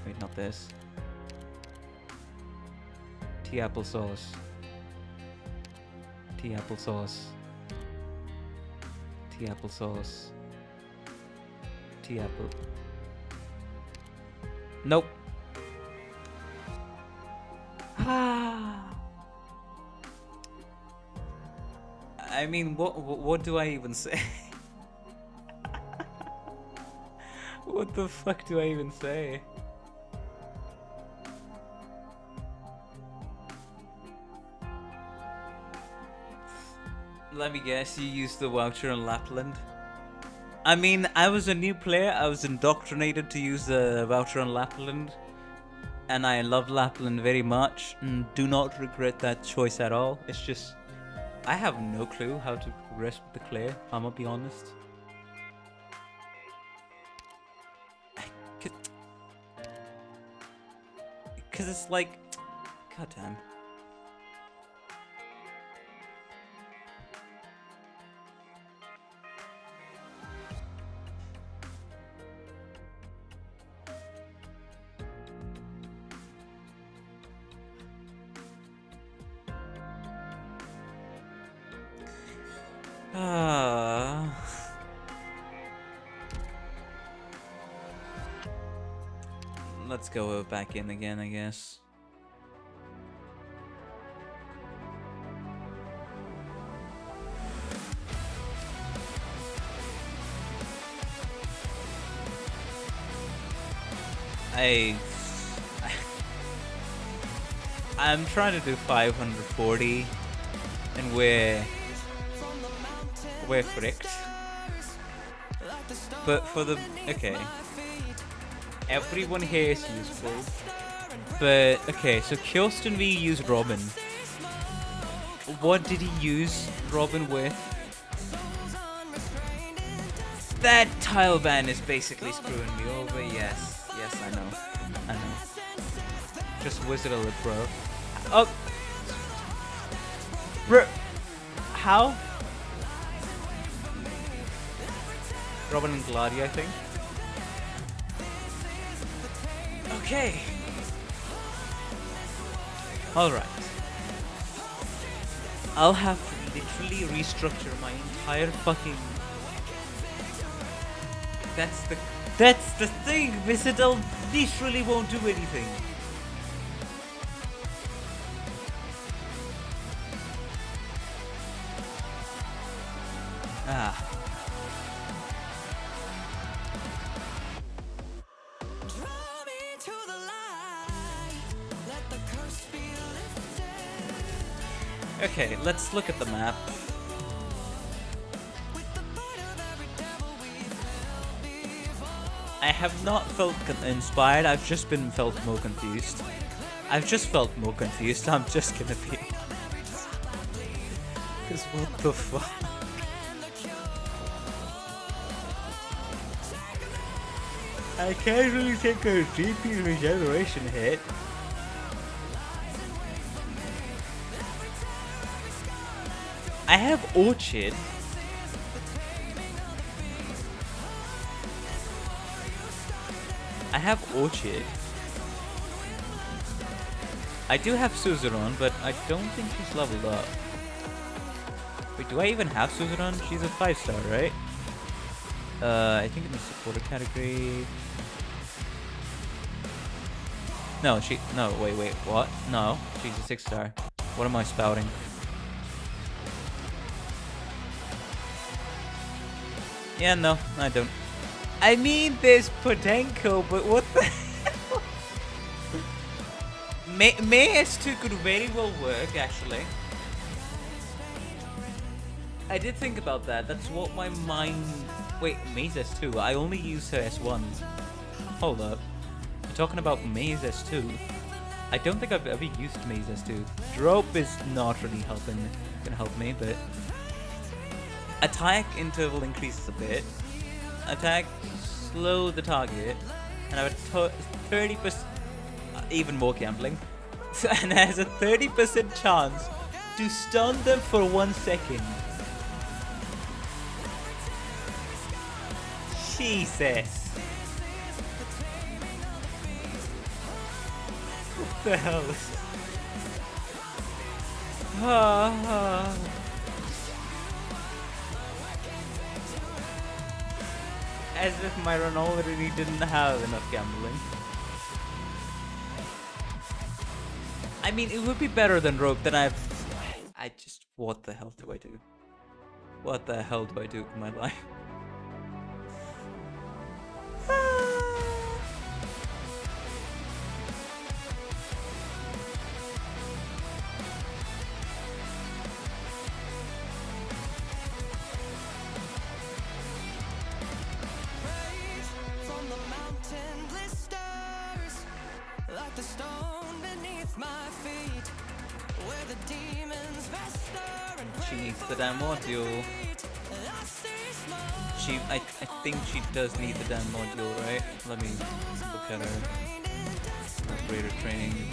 Wait, not this. Tea applesauce. Tea applesauce. Tea applesauce. Tea apple. Nope. I mean, what do I even say? What the fuck do I even say? Let me guess, you used the voucher in Lapland? I mean, I was a new player, I was indoctrinated to use the voucher in Lapland. And I love Lapland very much, and do not regret that choice at all. It's just, I have no clue how to progress with the clay, I'm gonna be honest. Because it's like, goddamn. Let's go back in again, I guess. I'm trying to do 540, and we're fricked. But for the okay, everyone here is useful. But okay, so Kirsten V used Robin. What did he use Robin with? That tile ban is basically screwing me over. Yes, I know. Just wizard a lip, bro. Oh, bro, how? Robin and Gladia, I think. Okay. Alright. I'll have to literally restructure my entire fucking... That's the thing! Visidel literally won't do anything. Ah. Okay, let's look at the map. I have not felt inspired, I've just felt more confused. I'm just gonna be honest. Because what the fuck? I can't really take a GP regeneration hit. I have Orchid. I do have Suzerain, but I don't think she's leveled up. Wait, do I even have Suzerain? She's a 5-star, right? I think in the supporter category. No, wait, what? No, she's a 6-star. What am I spouting? Yeah, no, I don't. I mean, there's Podenko, but what the hell? May S2 could very well work, actually. I did think about that. That's what my mind... Wait, Maze S2. I only use her S1. Hold up. You're talking about Maze S2? I don't think I've ever used Maze S2. Drop is not really gonna help me, but... Attack interval increases a bit. Attack slow the target. And I have a 30%... even more gambling. And has a 30% chance to stun them for 1 second. Jesus. What the hell? As if my run already didn't have enough gambling. I mean, it would be better than rope. Then I just... What the hell do I do? What the hell do I do with my life? She needs the damn module. I think she does need the damn module, right? Let me look at her. Operator training.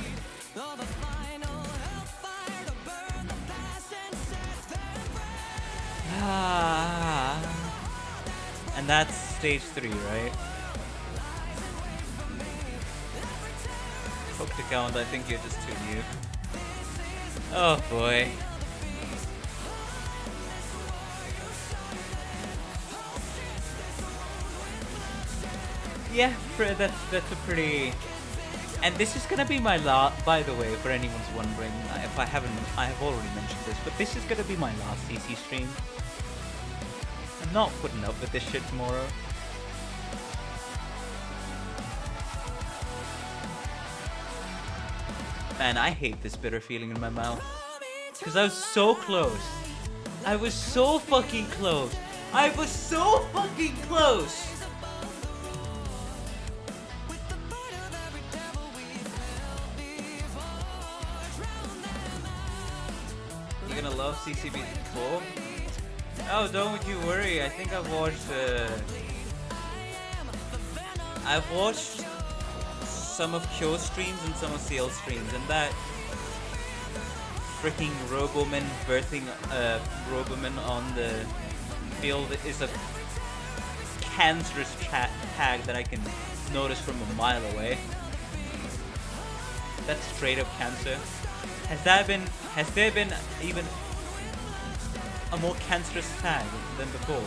And that's stage 3, right? Hooked account, I think you're just too new. Oh boy. Yeah, that's a pretty... And this is gonna be my last, by the way, for anyone's wondering, if I have already mentioned this, but this is gonna be my last CC stream. I'm not putting up with this shit tomorrow. Man, I hate this bitter feeling in my mouth. Because I was so close. I was so fucking close. I was so fucking close! You're gonna love CCB4? Oh, don't you worry. I think I've watched some of Kyo streams and some of CL streams, and that freaking Roboman birthing Roboman on the field is a cancerous tag that I can notice from a mile away. That's straight up cancer. Has there been even a more cancerous tag than before?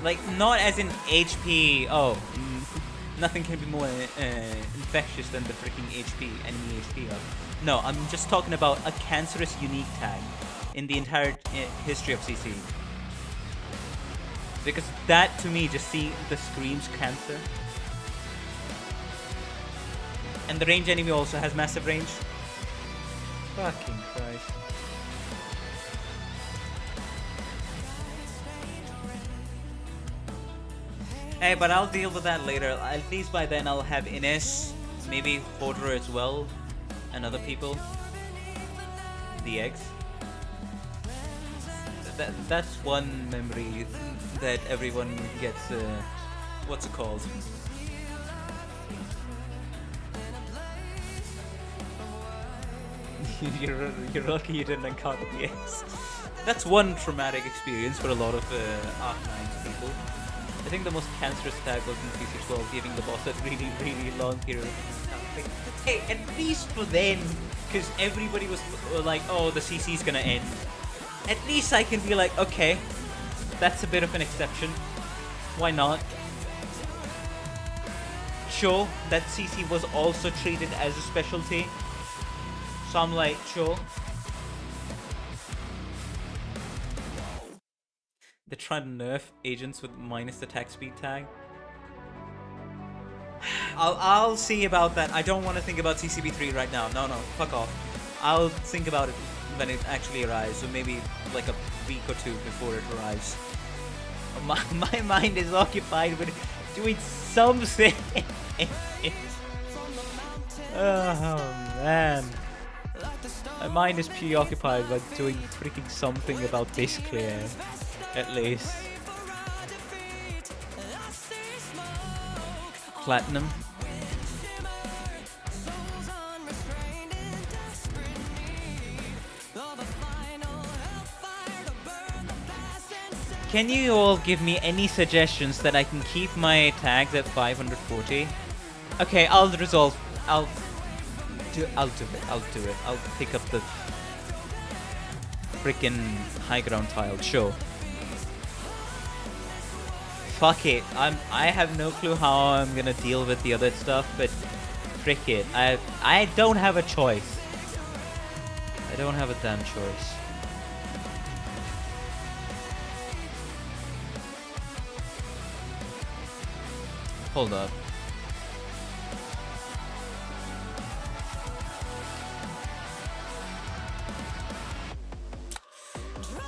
Like, not as in HP, nothing can be more infectious than the freaking HP, enemy HP up. No, I'm just talking about a cancerous unique tag in the entire history of CC. Because that, to me, just screams cancer. And the range enemy also has massive range. Fucking Christ. Hey, but I'll deal with that later. At least by then I'll have Ines, maybe Hodor as well, and other people. The eggs. That's one memory that everyone gets, what's it called? You're lucky you didn't encounter the eggs. That's one traumatic experience for a lot of Arknights people. I think the most cancerous tag was in CC12, giving the boss a really, really long period of time. Hey, at least for then, because everybody was like, oh, the CC's gonna end. At least I can be like, okay, that's a bit of an exception. Why not? Sure, that CC was also treated as a specialty. So I'm like, sure. They're trying to nerf agents with minus attack speed tag. I'll see about that. I don't want to think about CCB3 right now. No, fuck off. I'll think about it when it actually arrives, so maybe like a week or two before it arrives. My mind is occupied with doing something. Oh man. My mind is preoccupied with doing freaking something about this clear, at least. Platinum. Can you all give me any suggestions that I can keep my tags at 540? Okay, I'll do it. I'll pick up the freaking high ground tile. Sure. Fuck it. I have no clue how I'm gonna deal with the other stuff, but frick it. I don't have a choice. I don't have a damn choice. Hold up.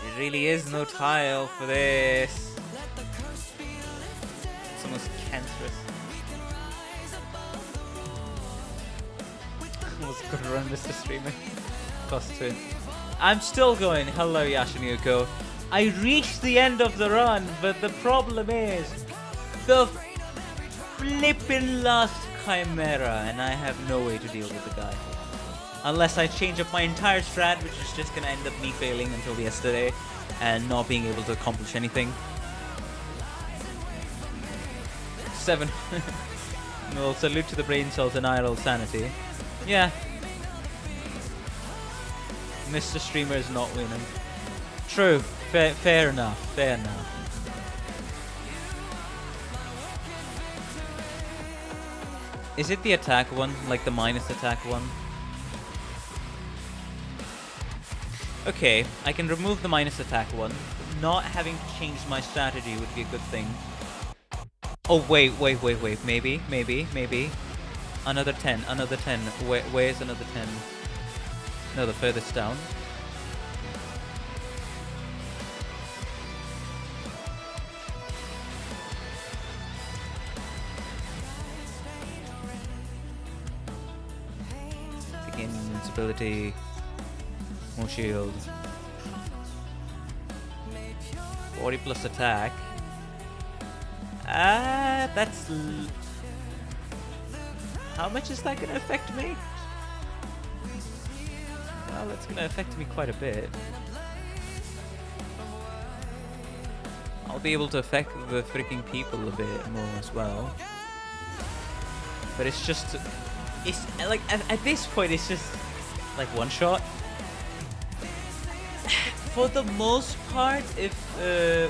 There really is no tile for this. It's almost cancerous. Almost gonna run Mr. Streamer. Cost 2. I'm still going. Hello, Yashinuko. I reached the end of the run, but the problem is the flippin' last Chimera, and I have no way to deal with the guy. Unless I change up my entire strat, which is just gonna end up me failing until yesterday and not being able to accomplish anything. 7. Well, salute to the brain cells and IRL sanity. Yeah. Mr. Streamer is not winning. True. Fair enough. Fair enough. Is it the attack one? Like the minus attack one? Okay, I can remove the minus attack one. Not having to change my strategy would be a good thing. Oh, wait. Maybe. Another 10. Where's another 10? No, the furthest down. Again, invincibility. More shield. 40 plus attack. That's... How much is that going to affect me? Well, that's going to affect me quite a bit. I'll be able to affect the freaking people a bit more as well. But it's just... It's like, at this point, it's just like one shot. For the most part, if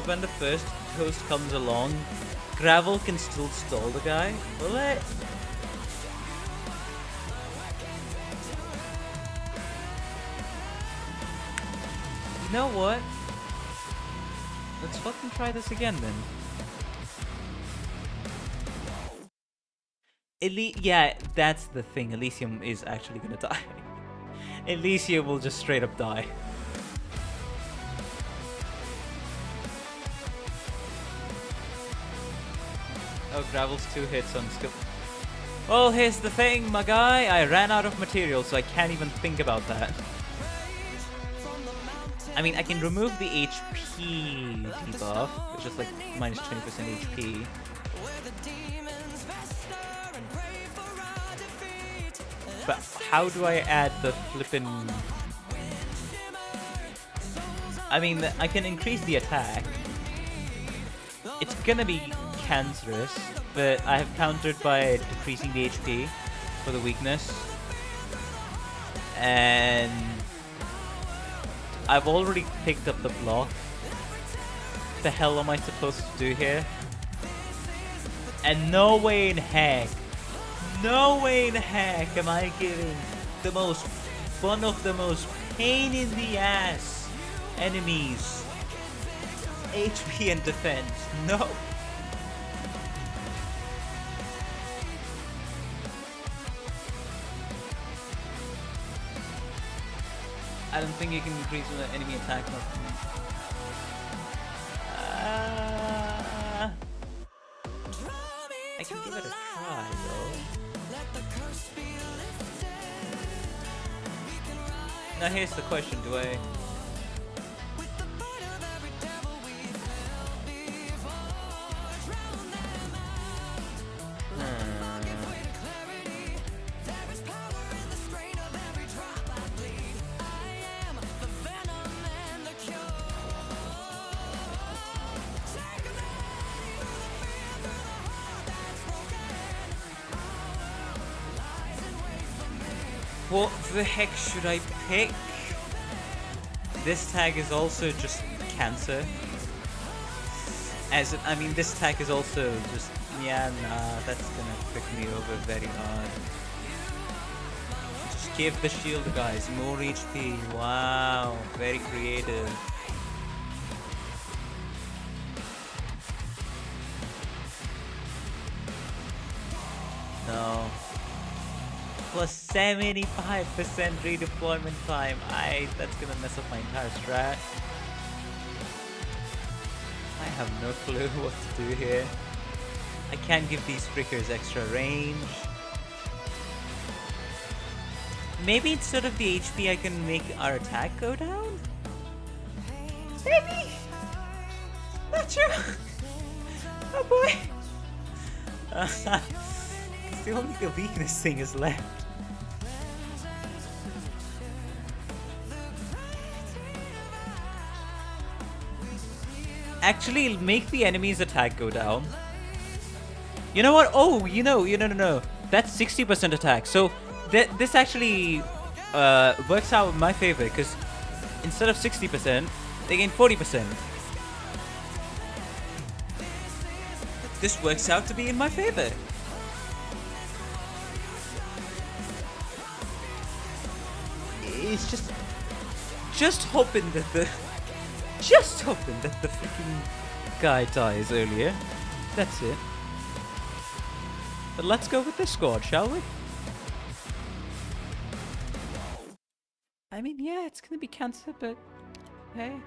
when the first host comes along, Gravel can still stall the guy. Will it? You know what? Let's fucking try this again then. Yeah, that's the thing. Elysium is actually gonna die. Elysium will just straight up die. Oh, Gravel's 2 hits on skill. Well, here's the thing, my guy. I ran out of material, so I can't even think about that. I mean, I can remove the HP debuff, which is like minus 20% HP. But how do I add the flippin'... I mean, I can increase the attack. It's gonna be cancerous, but I have countered by decreasing the HP for the weakness. And I've already picked up the block. What the hell am I supposed to do here? And no way in heck am I giving the most one of the most pain in the ass enemies HP and defense. No. I don't think you can increase the enemy attack. I can give it a try though. Now here's the question, do I... What the heck should I pick? This tag is also just cancer. As I mean, this tag is also just, yeah, nah, that's gonna frick me over very hard. Just give the shield guys more HP. Wow, very creative. No. Plus 75% redeployment time. That's gonna mess up my entire strat. I have no clue what to do here. I can't give these frickers extra range. Maybe instead of the HP I can make our attack go down? Maybe! Not sure! Oh boy! It's the only weakness thing is left. Actually, it'll make the enemy's attack go down. You know what? Oh, no. That's 60% attack. So this actually works out in my favor because instead of 60%, they gain 40%. This works out to be in my favor. It's just hoping that the freaking guy dies earlier. That's it. But let's go with this squad, shall we? I mean, yeah, it's gonna be cancer, but hey.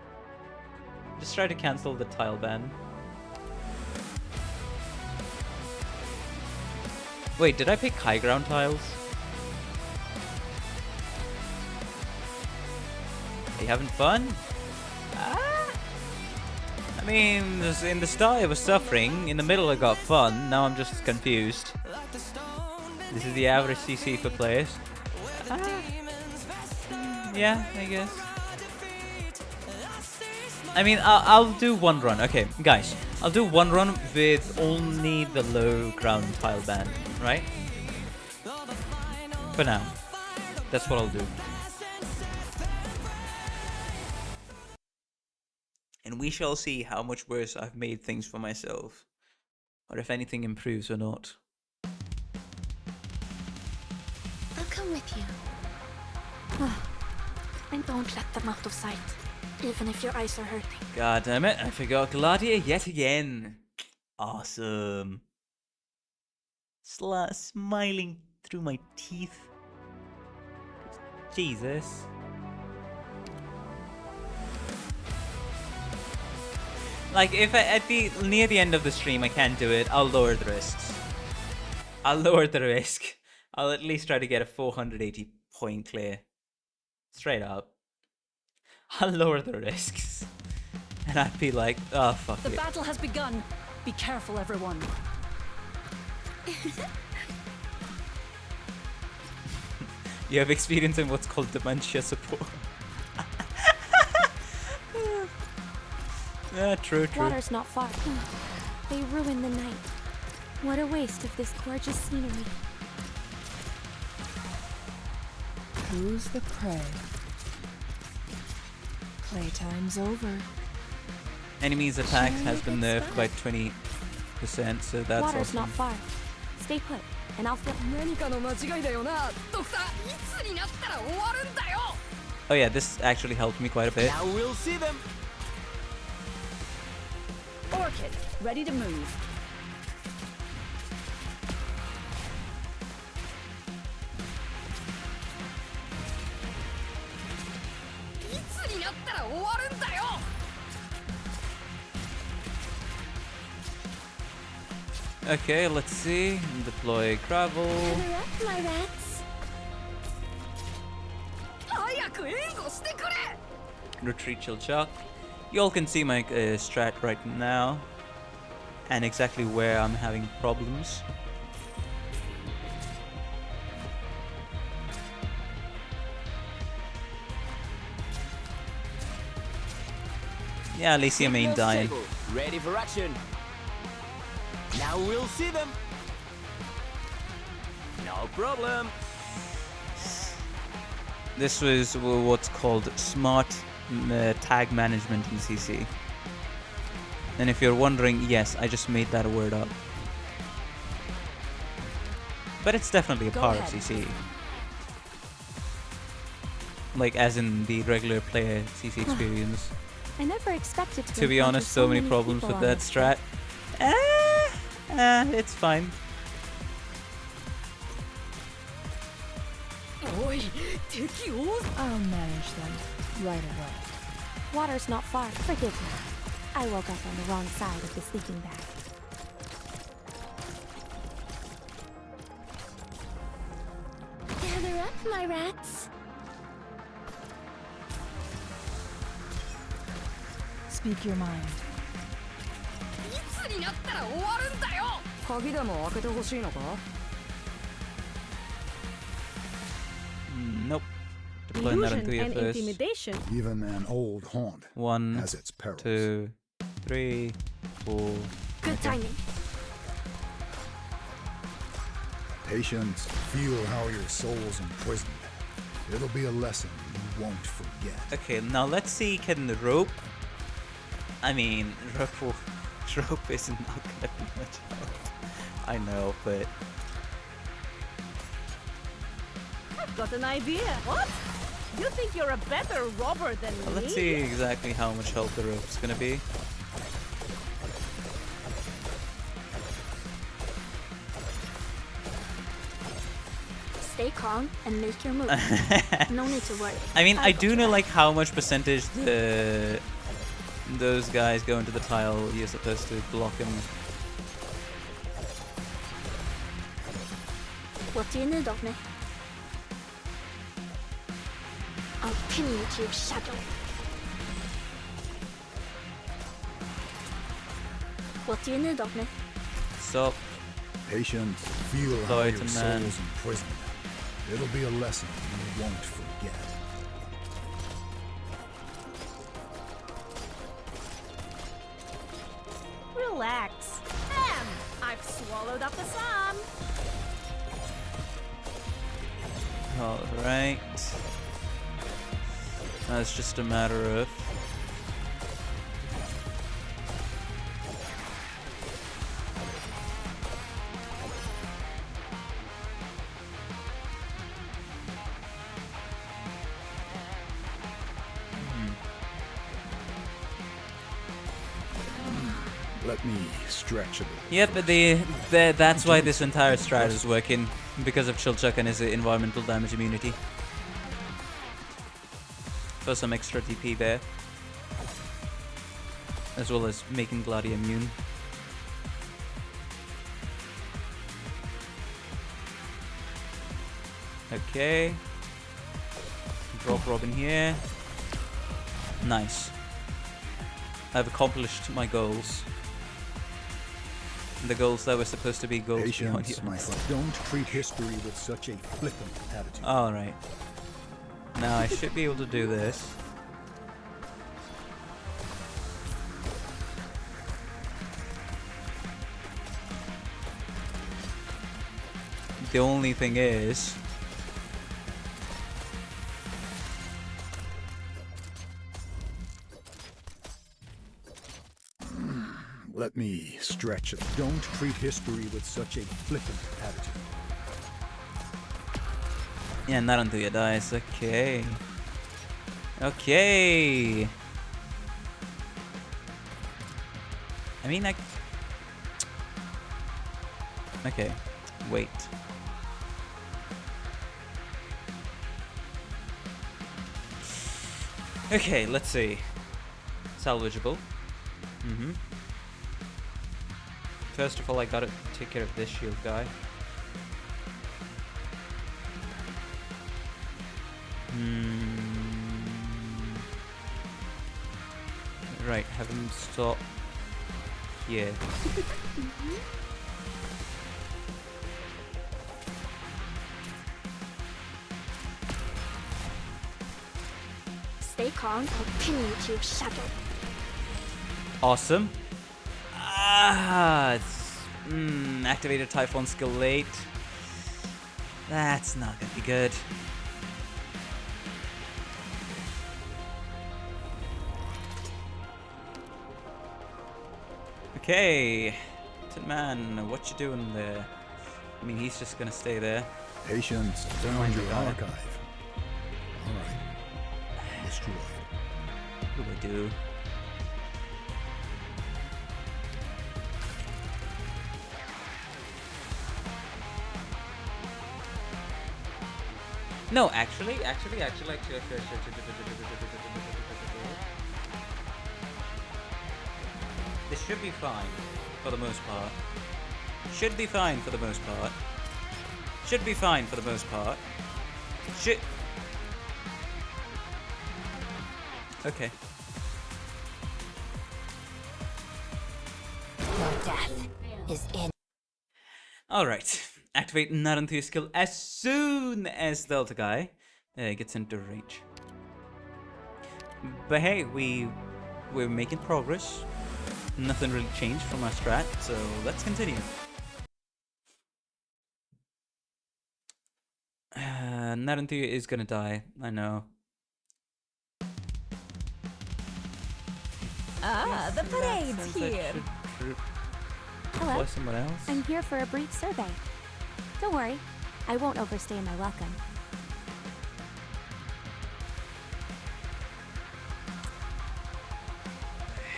Just try to cancel the tile ban. Wait, did I pick high ground tiles? Are you having fun? I mean, in the start I was suffering, in the middle I got fun, now I'm just confused. This is the average CC for players. Yeah, I guess. I mean, I'll do one run. Okay, guys, I'll do one run with only the low ground tile ban, right? For now. That's what I'll do. And we shall see how much worse I've made things for myself. Or if anything improves or not.
I'll come with you. And don't let them out of sight, even if your eyes are hurting.
God damn it, I forgot Gladiator yet again. Awesome. Smiling through my teeth. Jesus. Like, if near the end of the stream I can't do it, I'll lower the risks. I'll lower the risk. I'll at least try to get a 480 point clear. Straight up. I'll lower the risks. And I'd be like, oh fuck it.
The battle has begun. Be careful, everyone.
You have experience in what's called dementia support. Yeah, true.
Water's not far. They ruin the night. What a waste of this gorgeous scenery.
Who's the prey? Playtime's over.
Enemies' attack has been nerfed by 20%, so that's
Water's
awesome.
not far. Stay put, and I'll feel.
Oh yeah, this actually helped me quite a bit.
Now we'll see them.
Orchid, ready to move.
終わるんだよ。
Okay, let's see. Deploy gravel.
Gather up, my rats.
早く援護してくれ。
Retreat chill chuck. You all can see my strat right now. And exactly where I'm having problems. Yeah, Elysium ain't dying.
Signal stable. Ready for action. Now we'll see them. No problem.
This was what's called smart tag management in CC. And if you're wondering, yes, I just made that word up. But it's definitely a part of CC. Like, as in the regular player CC experience.
I never expected to.
To be honest, so many problems with that strat. It's fine.
おい、敵多
I'll manage them right away.
Water's not far. Forgive me. I woke up on the wrong side of the sleeping bag.
Gather up, my rats.
Speak your mind.
いつになったら終わるんだよ。鍵でも開けてほしいのか。
Nope. Deploying that
Illusion
into your
and
first.
intimidation.
Even an old haunt
1,
has its perils.
2, 3, 4.
Good timing.
Patience, feel how your soul's imprisoned. It'll be a lesson you won't forget.
Okay, now let's see, can the rope... I mean, rope is not gonna be much help. I know, but...
I've got an idea. What? You think you're a better robber than me?
Let's see exactly how much help the rope's gonna be.
Stay calm and make your move. No need to worry.
I mean,
I'll
I
got
do
your
know
back.
like how much percentage those guys go into the tile you're supposed to block them.
What do you need of me? I'll pin you to your shadow. What do you need of me?
Stop.
Patience, feel how
Sorry
your
to
soul's
man.
imprisoned. It'll be a lesson you won't forget.
Relax. I've swallowed up the sun.
Alright. Now it's just a matter of...
Let me stretch a little.
Yep, that's why this entire strat is working, because of Chilchuck and his environmental damage immunity. For some extra DP there. As well as making Gladi immune. Okay. Drop Robin here. Nice. I've accomplished my goals. The goals that were supposed to be goals beyond
Patience,
you.
my friend. Don't treat history with such a flippant attitude.
Alright. Now I should be able to do this. The only thing is...
Let me stretch it. Don't treat history with such a flippant attitude.
Yeah, not until you dies. Okay. Okay. I mean, okay. Wait. Okay, let's see. Salvageable. First of all, I gotta take care of this shield guy. Right, have him stop here.
Stay calm, I'll pin you to your shadow.
Awesome. Activated Typhon skill late. That's not gonna be good. Okay, Tin Man, what you doing there? I mean, he's just gonna stay there.
Patience, found your archive. Alright. Destroyed.
What do I do? No, actually. This should be fine for the most part. Should be fine for the most part. Should be fine for the most part. Should. Okay.
Your death is in.
Alright. Activate Naranthi skill as soon as the Delta guy gets into range. But hey, we're making progress. Nothing really changed from our strat, so let's continue. Naranthi is gonna die, I know.
Ah, the parade's here.
Hello.
Someone else?
I'm here for a brief survey. Don't worry, I won't overstay my welcome.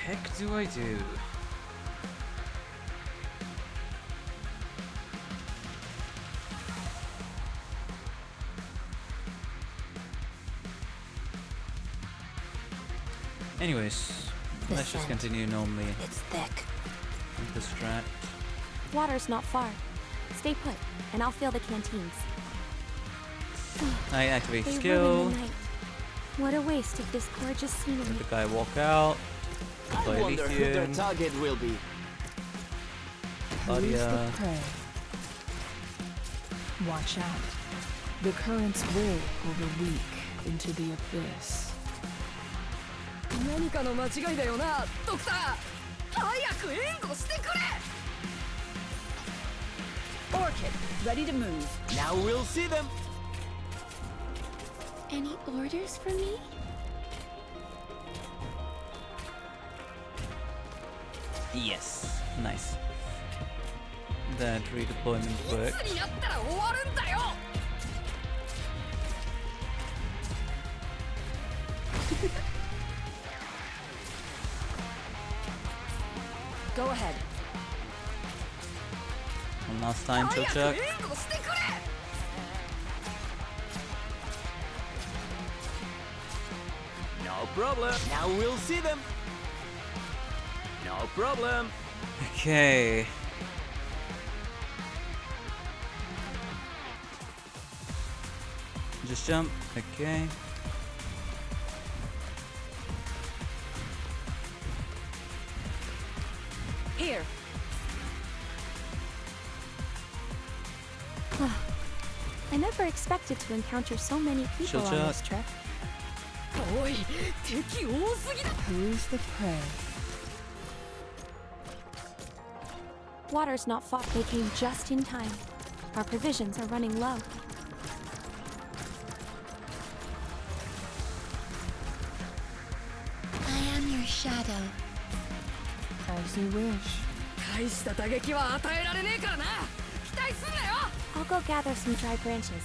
Heck do I do? Anyways, let's just continue normally
It's thick.
with the strat.
Water's not far. Stay put, and I'll fill the canteens.
I activate
They
skill.
ruin the night. What a waste of this gorgeous scenery.
Let the guy walk out.
I
Play
wonder who their
lithium.
target will be.
Who's the
Claudia.
prey? Watch out. The currents will pull the weak into the abyss.
何かの間違いだよな、ドクター。早く援護してくれ。
Orchid, ready to move.
Now we'll see them.
Any orders for me?
Yes. Nice. That redeployment
い
worked.
つになったら終わるんだよ。
Go ahead.
One last time,
早く
Chilchuk.
援護してくれ。
No problem. Now we'll see them. No problem.
Okay. Just jump. Okay.
Here.
I never expected to encounter so many people on
Chilchuk.
this trip.
おい、敵多すぎだ。
Who's the prey?
Water's not far. They came just in time. Our provisions are running low.
I am your shadow.
As you wish.
大した打撃は与えられねえからな。期待すんなよ。
I'll go gather some dry branches.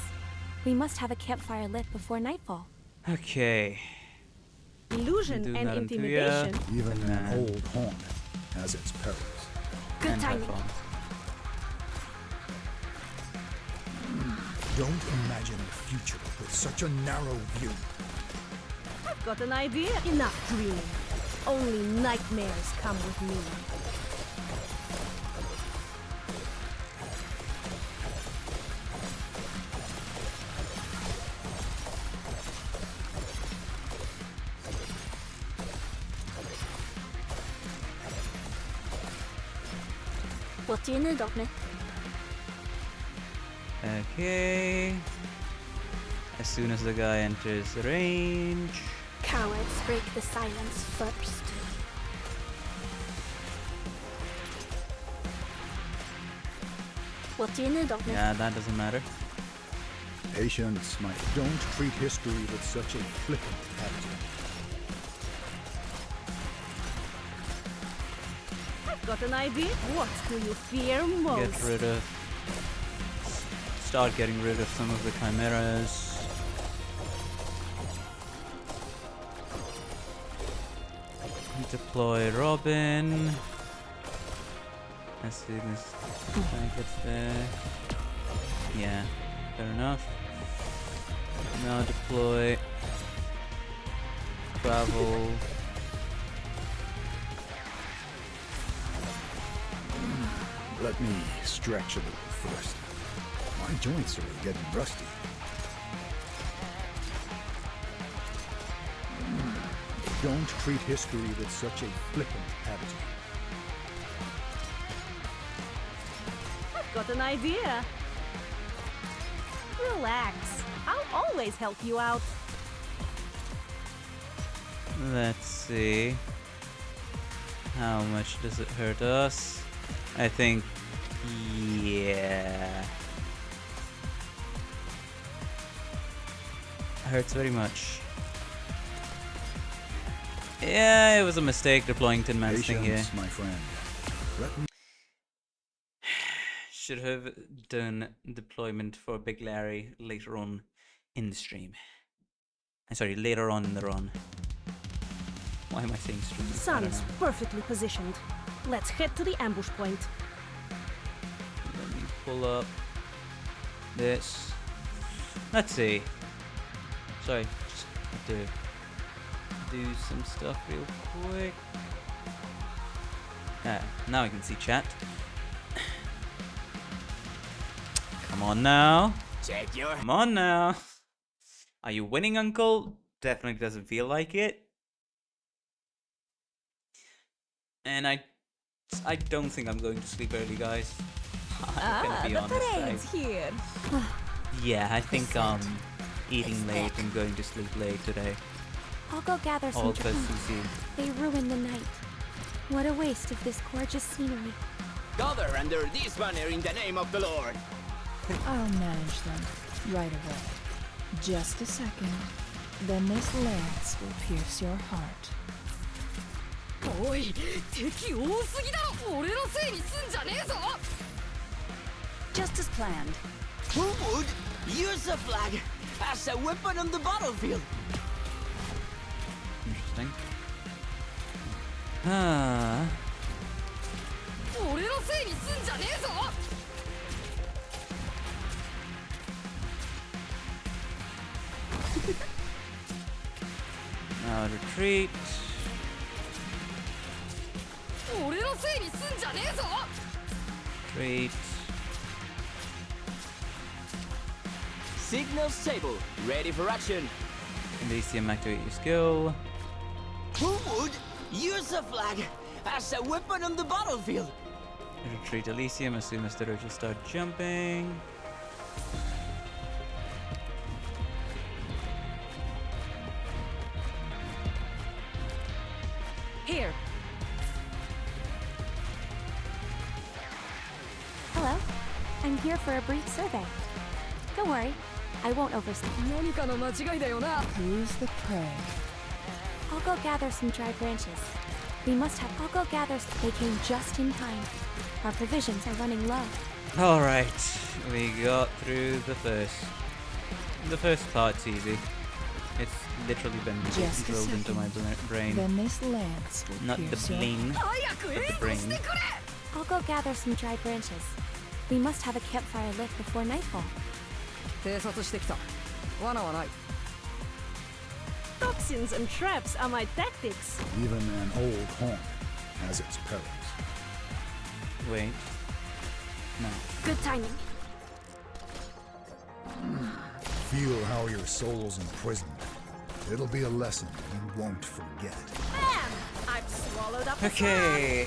We must have a campfire lit before nightfall.
Okay.
Illusion
Do
and
Narantuya.
intimidation.
Even an
Man.
old haunt has its perils.
Good
And
timing.
Typhon.
Don't imagine the future with such a narrow view.
I've got an idea. Enough dreaming. Only nightmares come with me.
What do you need of me?
Okay. As soon as the guy enters the range.
Cowards break the silence first.
What do you need of me?
Yeah, that doesn't matter.
Patience, my. Don't treat history with such a flippant attitude.
I've got an idea. What do you fear most?
Get rid of. Start getting rid of some of the chimeras. Deploy Robin. As soon as the guy gets there. Yeah, fair enough. Now deploy. Travel.
Let me stretch a little first. My joints are getting rusty. Don't treat history with such a flippant attitude.
I've got an idea. Relax. I'll always help you out.
Let's see. How much does it hurt us? I think, yeah. Hurts very much. Yeah, it was a mistake deploying Tin Man's thing here.
Patience, my friend. Let me.
Should have done deployment for Big Larry later on in the stream. Sorry, later on in the run. Why am I saying stream?
Sun's perfectly positioned. Let's head to the ambush point.
Let me pull up this. Let's see. Sorry, just have to do some stuff real quick. Now I can see chat. Come on now.
Check your...
Come on now. Are you winning, Uncle? Definitely doesn't feel like it. And I don't think I'm going to sleep early, guys. I'm gonna be honest.
Here.
Yeah, I think eating late and going to sleep late today.
I'll go gather some
All because
trees.
CC.
They ruin the night. What a waste of this gorgeous scenery.
Gather under this banner in the name of the Lord.
I'll manage them right away. Just a second. Then this lance will pierce your heart.
おい、敵多すぎだろ。俺のせいにすんじゃねえぞ。
Just as planned.
Who would use a flag as a weapon on the battlefield?
Interesting.
俺のせいにすんじゃねえぞ。
Now retreat.
俺のせいにすんじゃねえぞ。
Retreat.
Signal stable, ready for action.
Elysium, activate your skill.
Who would use a flag as a weapon on the battlefield?
Retreat Elysium as soon as the roaches start jumping.
Here.
Hello. I'm here for a brief survey. Don't worry, I won't overstep.
何かの間違いだよな。
Who's the prey?
I'll go gather some dry branches. We must have. I'll go gather. They came just in time. Our provisions are running low.
Alright, we got through the first part's easy. It's literally been
Just a
drilled into my brain.
Then this lance will
Not the
pierce your
bling,
早く
but
援
the
護
brain.
してくれ。
I'll go gather some dry branches. We must have a campfire lit before nightfall.
偵察してきた。罠はない。
Toxins and traps are my tactics.
Even an old haunt has its perils.
Wait. No.
Good timing.
Feel how your soul's imprisoned. It'll be a lesson you won't forget.
Bam! I've swallowed up the
Okay.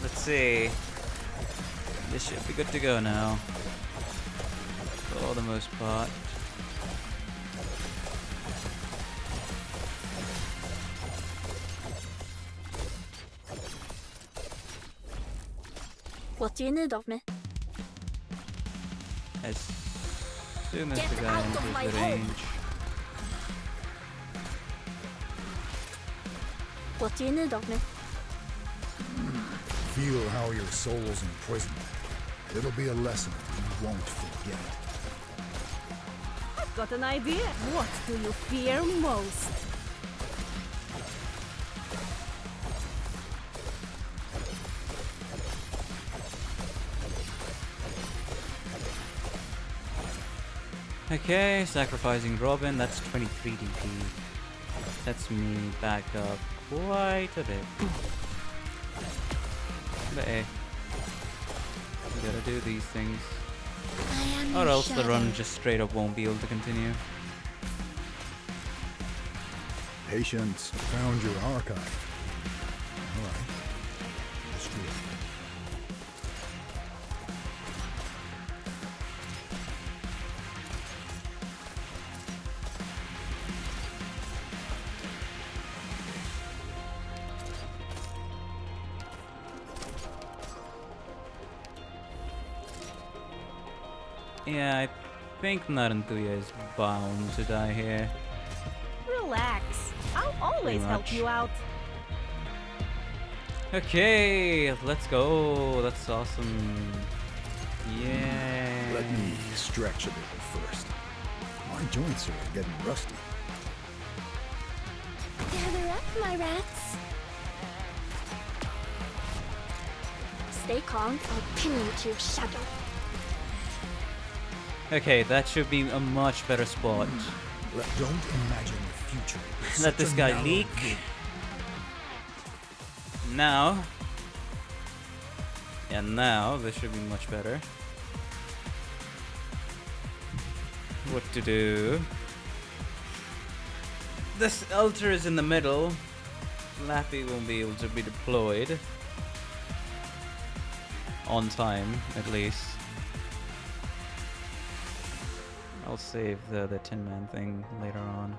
Let's see. This should be good to go now. For the most part.
What do you need of me?
As soon as
Get
the guy
out of my
enters the
home.
range.
What do you need of me?
Feel how your soul's imprisoned. It'll be a lesson you won't forget.
I've got an idea. What do you fear most?
Okay, sacrificing Robin, that's 23 DP. That's me back up quite a bit. But hey, we gotta do these things.
I am
Or
your
else the run
shadow.
just straight up won't be able to continue.
Patience found your archive. Alright. Destroy it.
Yeah, I think Narantuya is bound to die here.
Relax. I'll always help
much.
you out.
Okay, let's go. That's awesome. Yeah.
Let me stretch a little first. My joints are getting rusty.
Gather up, my rats. Stay calm, I'll pin you to your shadow.
Okay, that should be a much better spot.
Don't imagine the future. with
Let
such
this
a
guy
narrow
leak.
view.
Now. Yeah, now this should be much better. What to do? This altar is in the middle. Lappy won't be able to be deployed. On time, at least. I'll save the Tin Man thing later on.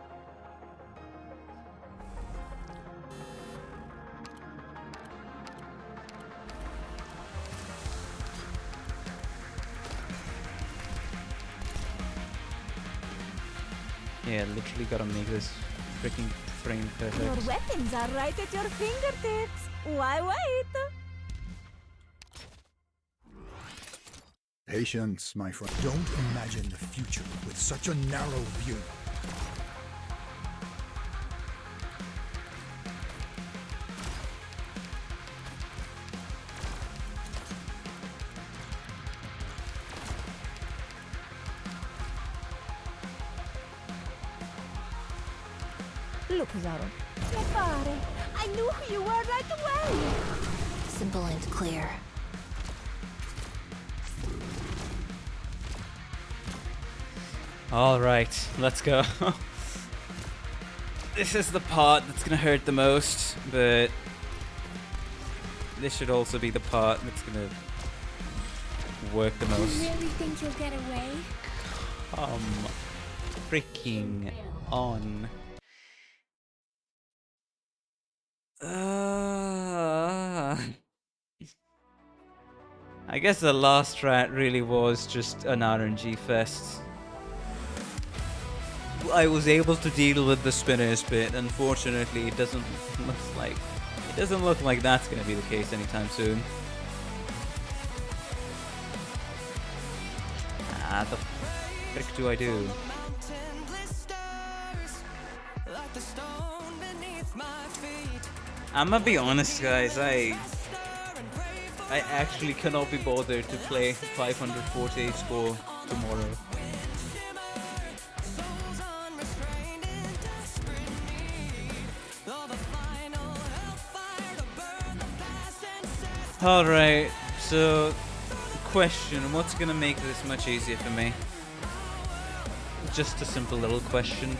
Yeah, literally gotta make this freaking frame
Your
perfect.
weapons are right at your fingertips. Why wait?
Patience, my friend. Don't imagine the future with such a narrow view.
Look, Zaro. Che fare? I knew who you were right away.
Simple and clear.
Alright, let's go. This is the part that's gonna hurt the most, but this should also be the part that's gonna work the most.
You really think you'll get away?
Come freaking on. I guess the last strat really was just an RNG fest. I was able to deal with the spinners, but unfortunately it doesn't look like that's gonna be the case anytime soon. Ah, the frick do I do? I'm gonna be honest, guys. I actually cannot be bothered to play 540 score tomorrow. Alright, so question, what's gonna make this much easier for me? Just a simple little question.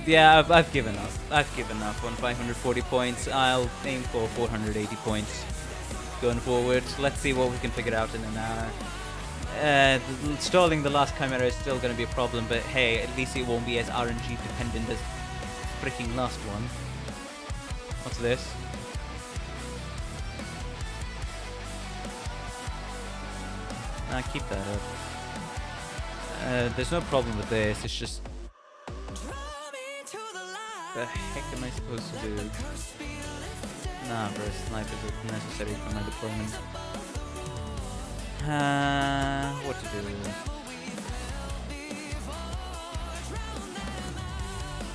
Yeah, I've given up. I've given up on 540 points. I'll aim for 480 points going forward. Let's see what we can figure out in an hour. Stalling the last Chimera is still going to be a problem, but hey, at least it won't be as RNG dependent as freaking last one. What's this? Nah, keep that up. There's no problem with this, it's just... the heck am I supposed to do? Nah, bro, snipers are necessary for my deployment. What to do?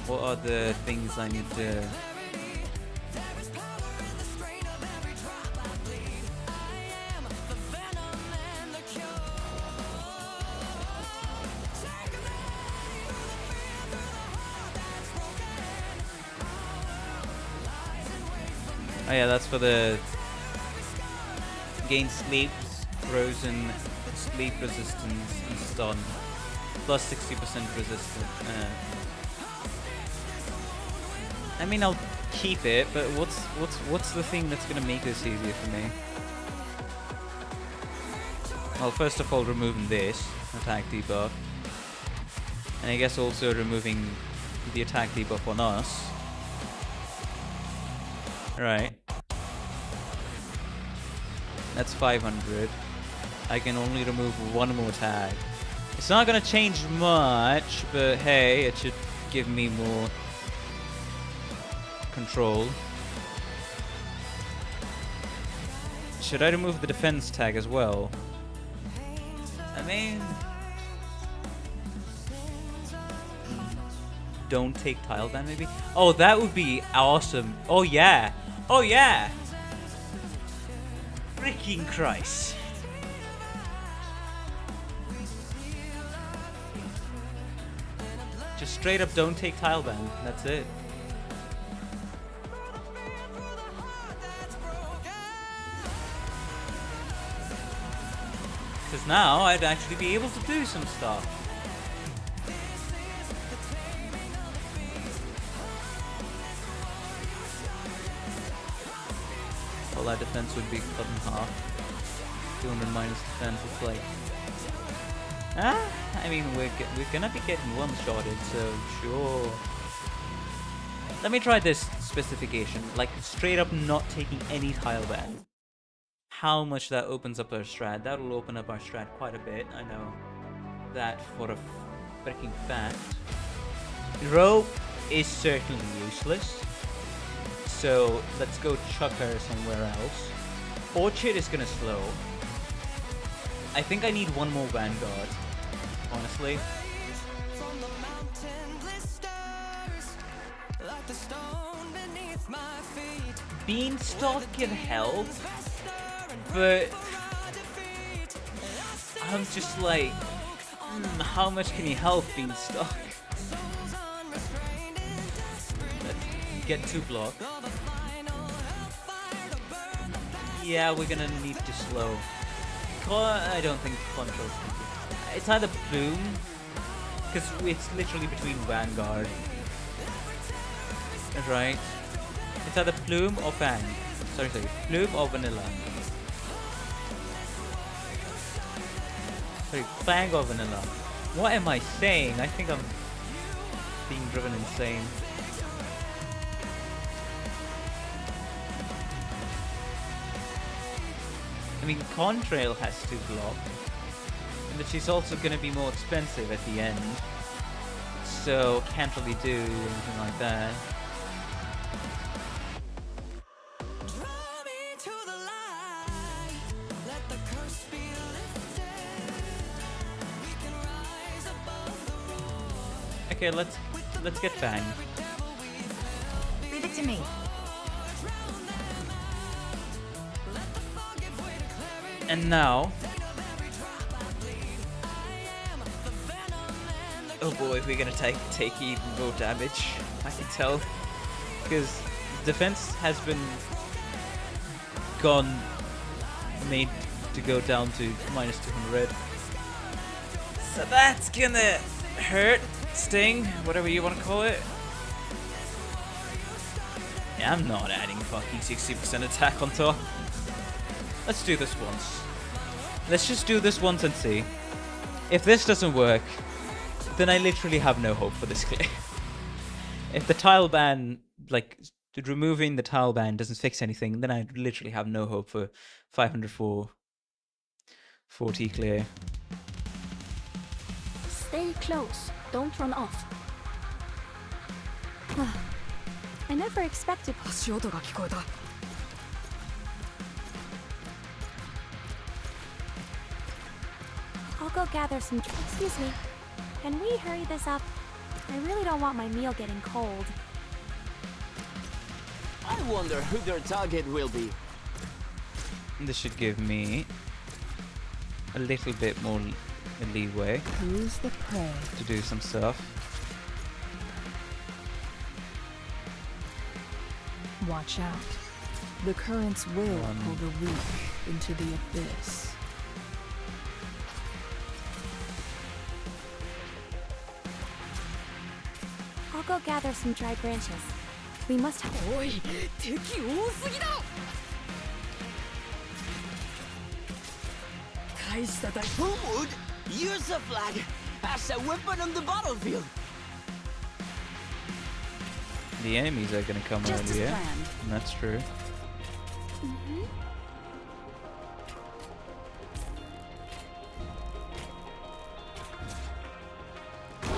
What are the things I need to... Oh yeah, that's for the gain sleep, frozen, sleep resistance, and stun. Plus 60% resistance. I mean, I'll keep it, but what's the thing that's gonna make this easier for me? Well, first of all, removing this attack debuff, and I guess also removing the attack debuff on us. Right. That's 500. I can only remove one more tag. It's not gonna change much, but hey, it should give me more control. Should I remove the defense tag as well? I mean... don't take tile ban maybe? Oh, that would be awesome. Oh yeah. Oh yeah. Freaking Christ. Just straight up don't take tile ban. That's it. Because now I'd actually be able to do some stuff. Well, our defense would be cut in half. 200 minus defense is like... I mean, we're gonna be getting one-shotted, so sure. Let me try this specification, like straight up not taking any tile ban. How much that opens up our strat. That'll open up our strat quite a bit, I know that for a freaking fact. Rope is certainly useless, so let's go chuck her somewhere else. Orchard is gonna slow. I think I need one more Vanguard, honestly. Beanstalk can help, but I'm just like, how much can he help, Beanstalk? Let's get 2 block. Yeah, we're gonna need to slow. I don't think control. It's either Plume, because it's literally between Vanguard. Right? It's either Plume or Fang. Sorry, Plume or Vanilla. Sorry, Fang or Vanilla. What am I saying? I think I'm being driven insane. I mean, Contrail has 2 block, but she's also going to be more expensive at the end, so can't really do anything like that. Okay, let's get Fang.
Leave it to me.
And now, oh boy, we're gonna take even more damage. I can tell. because defense has been made to go down to -200. So that's gonna hurt, sting, whatever you want to call it. Yeah, I'm not adding fucking 60% attack on top. Let's do this once. Let's just do this once and see. If this doesn't work, then I literally have no hope for this clear. If the tile ban, like, removing the tile ban doesn't fix anything, then I literally have no hope for 504 40 clear.
Stay close. Don't run off. I never expected.
足音が聞こえた。
I'll go gather some. Excuse me. Can we hurry this up? I really don't want my meal getting cold.
I wonder who their target will be.
This should give me a little bit more leeway
Who's the prey?
to do some stuff.
Watch out. The currents will
One.
pull the weak into the abyss.
I'll go gather some dry branches. We must have.
おい、敵多すぎだろ。大した打
Who would use a flag as a weapon on the battlefield?
The enemies are gonna come
Just as
earlier.
planned.
And that's true.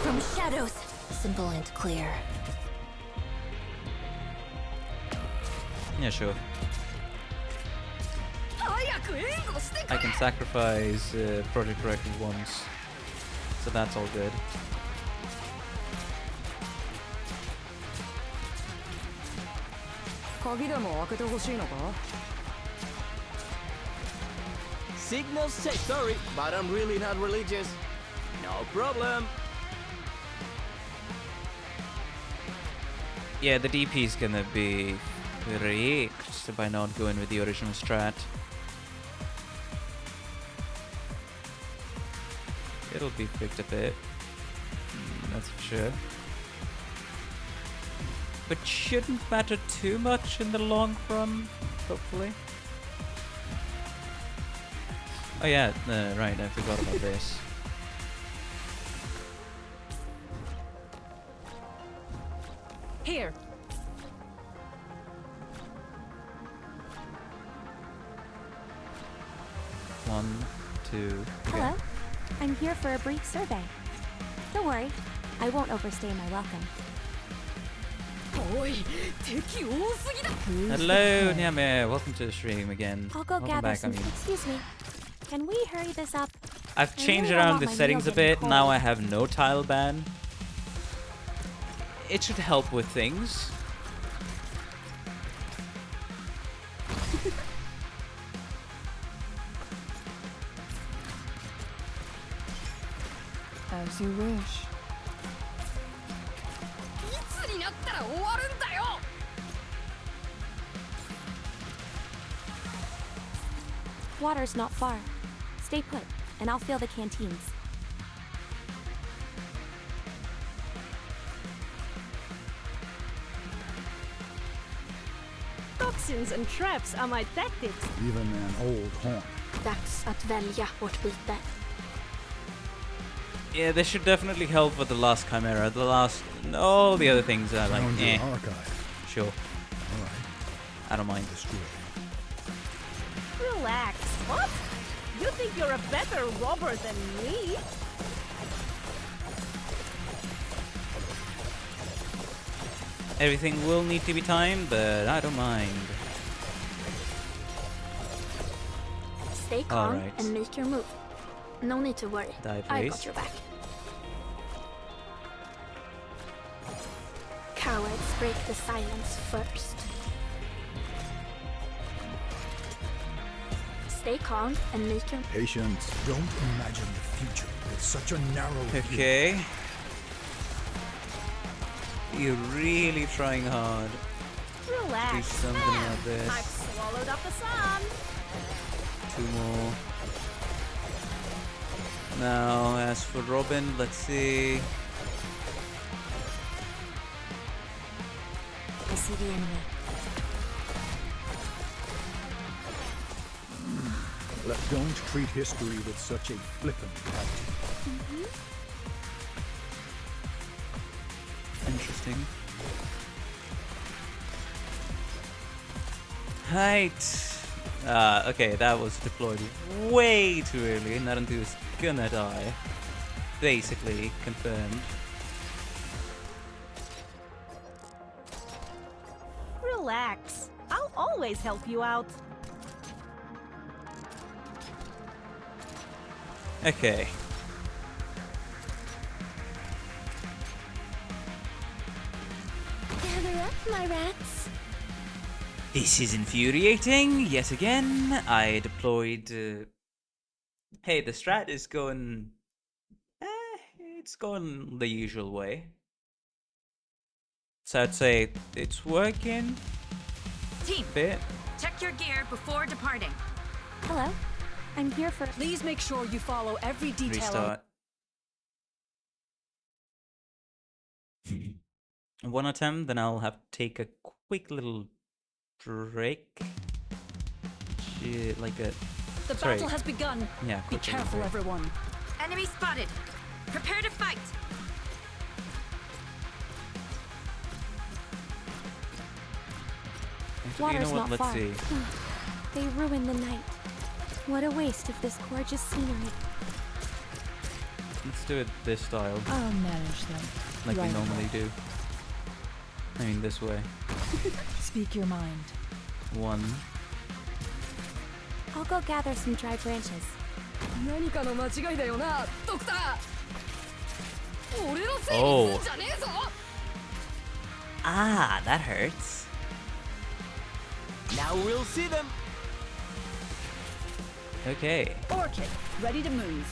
From shadows. Simple and clear.
Yeah, sure.
早く援護してく
I
れ。
can sacrifice Project Record once. So that's all good.
Signals say sorry, but I'm really not religious. No problem.
Yeah, the DP is gonna be wrecked by not going with the original strat. It'll be picked a bit. That's for sure. But shouldn't matter too much in the long run, hopefully. Oh yeah, right, I forgot about this.
Here.
One, two, okay.
Hello. I'm here for a brief survey. Don't worry. I won't overstay my welcome.
おい、敵多すぎだ。
Who's
Hello,
the prey?
Nyame. Welcome to the stream again.
I'll go
Welcome
gather
back, I
some.
mean.
Excuse me. Can we hurry this up?
I've
I
changed
really don't
around
want
the
my
settings a
meal getting
bit. Now
cold.
I have no tile ban. It should help with things.
As you wish.
いつになったら終わるんだよ。
Water's not far. Stay put, and I'll fill the canteens.
Toxins and traps are my tactics.
Even an old horn.
Dags att välja vårt byte.
Yeah, this should definitely help with the last Chimera. The last... all the other things are like,
Found
eh,
your archive.
sure.
Alright,
I don't mind.
destroy.
Relax. What? You think you're a better robber than me?
Everything will need to be timed, but I don't mind.
Stay calm
Alright.
and make your move. No need to worry.
Dive
I
race.
got your back. Cowards break the silence first. Stay calm and make your
Patience. Don't imagine the future with such a narrow view.
Okay. You're really trying hard.
Relax.
something like this.
I've swallowed up the sun.
2 more. Now, as for Robin, let's see.
I see the enemy.
Don't treat history with such a flippant attitude.
Interesting. Height. Okay, that was deployed way too early. Narantu is gonna die. Basically confirmed.
Relax. I'll always help you out.
Okay.
Gather up, my rats.
This is infuriating. Yet again, I deployed. Hey, the strat is going. It's going the usual way. So I'd say it's working.
Team,
Bit.
check your gear before departing.
Hello. I'm here for.
Please make sure you follow every detail.
Restart. One attempt, then I'll have to take a quick little break. Like a.
The
Sorry.
battle has begun.
Yeah.
Be
quick little
careful,
break.
everyone. Enemy spotted. Prepare to fight.
You
Water's
know what?
not
Let's
far.
see.
They ruined the night. What a waste of this gorgeous scenery.
Let's do it this style,
I'll manage them.
like
right
we normally
away.
do. I mean, this way.
Speak your mind.
1.
I'll go gather some dry branches.
何かの間違いだよな、ドクター。俺のせい
おう
にすんじゃねえぞ。
Ah, that hurts.
Now we'll see them.
Okay.
Orchid, ready to move.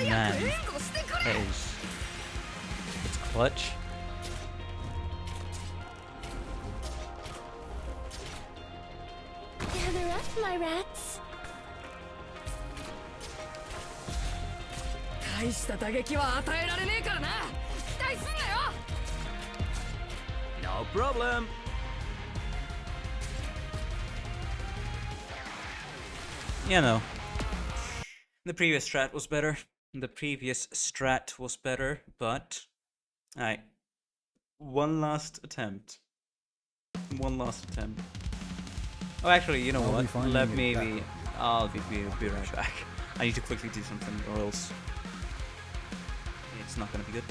Man, that is. It's clutch.
Gather up, my rats.
大した打撃は与えられねえからな。期待すんなよ。
No problem.
You know. The previous strat was better. The previous strat was better, but. Alright. One last attempt. Oh, actually, you know
I'll be
what?
finding
Let
it
me
back.
be. I'll be right back. I need to quickly do something, or else. It's not gonna be good.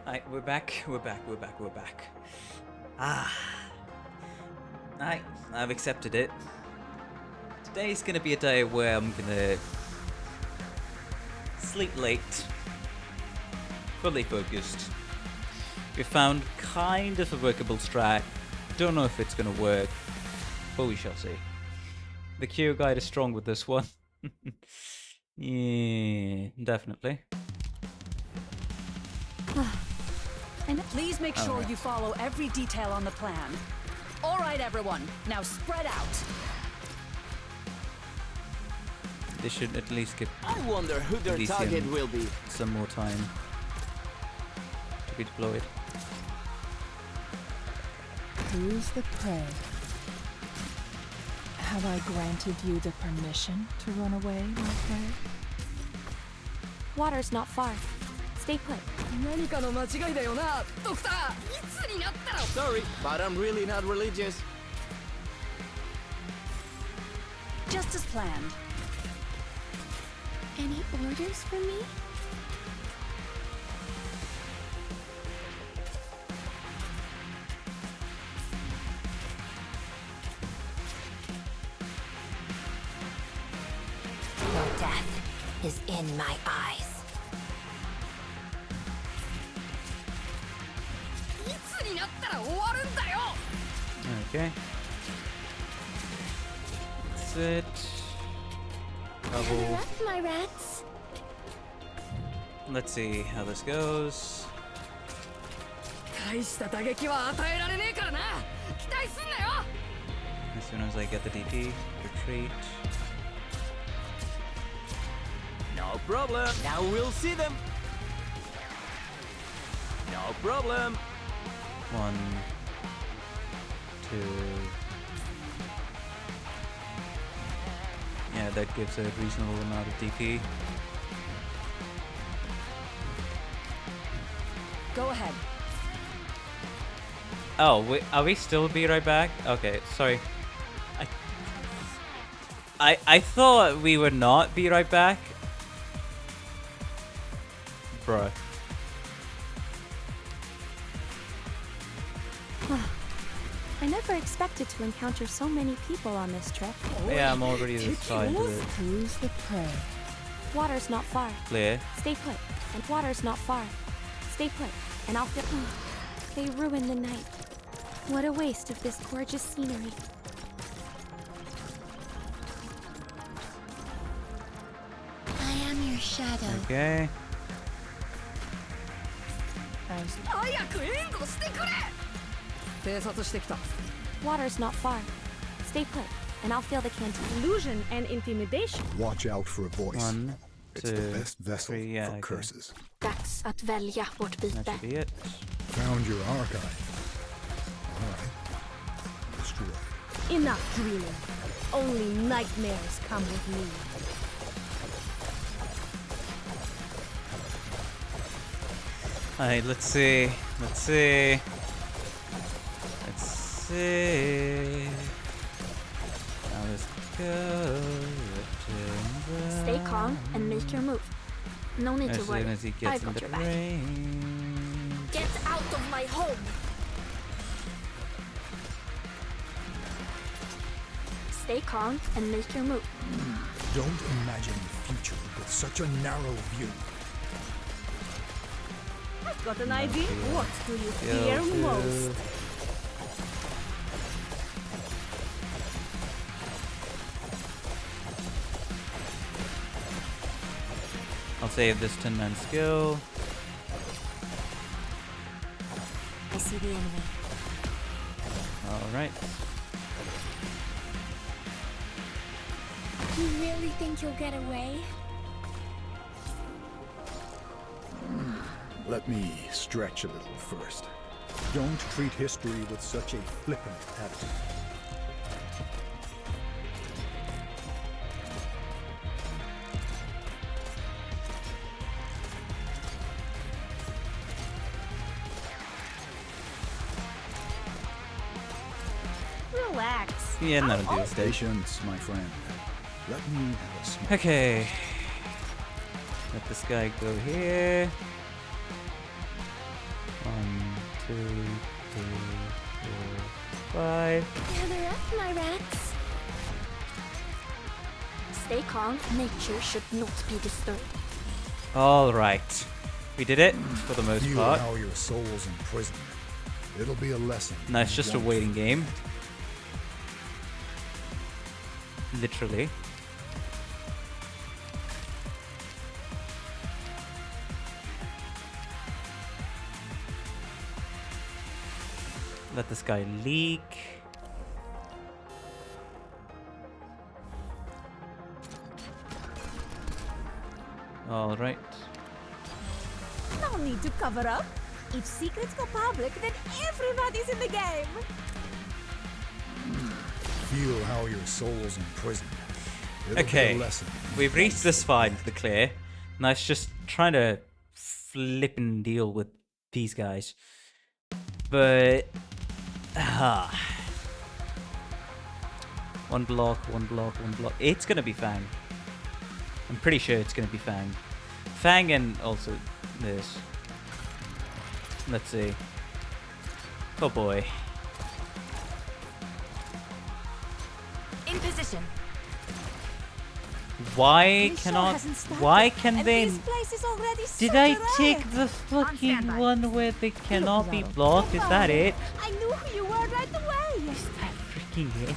We're back. We're back. Ah. I've accepted it. Today's gonna be a day where I'm gonna sleep late. Fully focused. We found kind of a workable strat. Don't know if it's gonna work, but we shall see. The Q guide is strong with this one. Yeah, definitely.
Please make sure you follow every detail on the plan. All right, everyone, now spread out.
They should at least give
I wonder who their
Elysium
target will be.
some more time to be deployed.
Who's the prey? Have I granted you the permission to run away, my prey?
Water's not far. Stay put.
何かの間違いだよなドクター。いつになったら
Sorry, but I'm really not religious.
Just as planned.
Any orders for me?
Your death is in my eyes.
いつになったら終わるんだよ
Okay. That's it. Double.
My rats.
Let's see how this goes.
大した打撃は与えられねえからな期待すんなよ
As soon as I get the DP, retreat.
No problem. Now we'll see them. No problem.
1, 2. Yeah, that gives a reasonable amount of DP.
Go ahead.
Oh, wait, are we still be right back? Okay, sorry. I thought we would not be right back. Bruh.
I never expected to encounter so many people on this trip.
Yeah, I'm already this far into it.
Who's the prey?
Water's not far.
Clear.
Stay put. And water's not far. Stay put. And I'll feel. They ruined the night. What a waste of this gorgeous scenery.
I am your shadow.
Okay.
早く援護してくれ偵察してきた
Water's not far. Stay put. And I'll fill the canteen.
Illusion and intimidation.
Watch out for a voice.
1,
It's the
2,
best vessel
3, yeah,
for
okay.
curses.
Dags att välja vårt
That
byte.
should be it.
Found your archive. Alright. Destroy.
Enough dreaming. Only nightmares come with me.
Alright, let's see. Let's see. Let's see. Now let's go.
Stay calm and make your move. No need to
As
worry.
soon as he
I
gets in
got
the
your back.
range.
Get out of my home! Stay calm and make your move.
Don't imagine the future with such a narrow view.
I've got an idea. What do you
Go
fear
to-
most?
I'll save this 10-man skill.
I see the enemy.
Alright.
You really think you'll get away?
Let me stretch a little first. Don't treat history with such a flippant attitude.
Relax.
Yeah, that'll do.
Patience, my friend. Let me have a smoke.
Okay. Let this guy go here. 5.
Gather up, my rats. Stay calm. Nature should not be disturbed.
Alright. We did it, for the most
Feel
part.
how your soul's imprisoned. It'll be a lesson.
No, it's
you
just a
won't
waiting game. Literally. Let this guy leak. Alright.
No need to cover up. If secrets go public, then everybody's in the game.
Feel how your soul's imprisoned. It'll
Okay,
be a lesson you
we've
won't
reached this far
forget.
into the clear. Now it's just trying to flip and deal with these guys. But... One block, one block, one block. It's gonna be Fang. I'm pretty sure it's gonna be Fang. Fang and also this. Let's see. Oh boy.
In position.
Why
The show
cannot...
hasn't started,
Why can
and
they...
this place is already
Did
such
I
a
take
riot.
the fucking
standby.
one where they cannot be
Look,
blocked? Is that it?
I knew who you were right away.
Is that freaking it?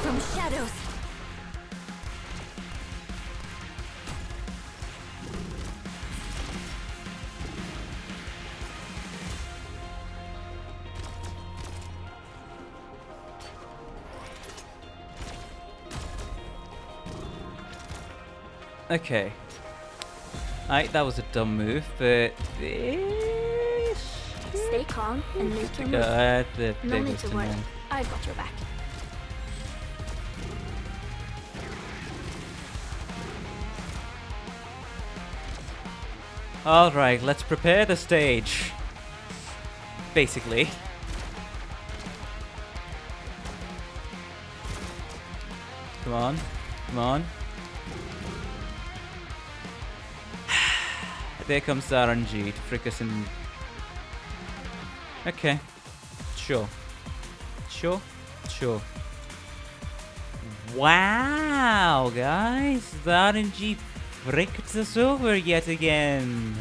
From shadows.
Okay. Alright, that was a dumb move, but this...
Stay calm and make your move.
there
No need
goes
to
the
worry.
man.
I've got your back.
Alright, let's prepare the stage. Basically. Come on. Come on. There comes the RNG to frick us in. Okay. Sure. Sure. Sure. Wow, guys. The RNG fricked us over yet again.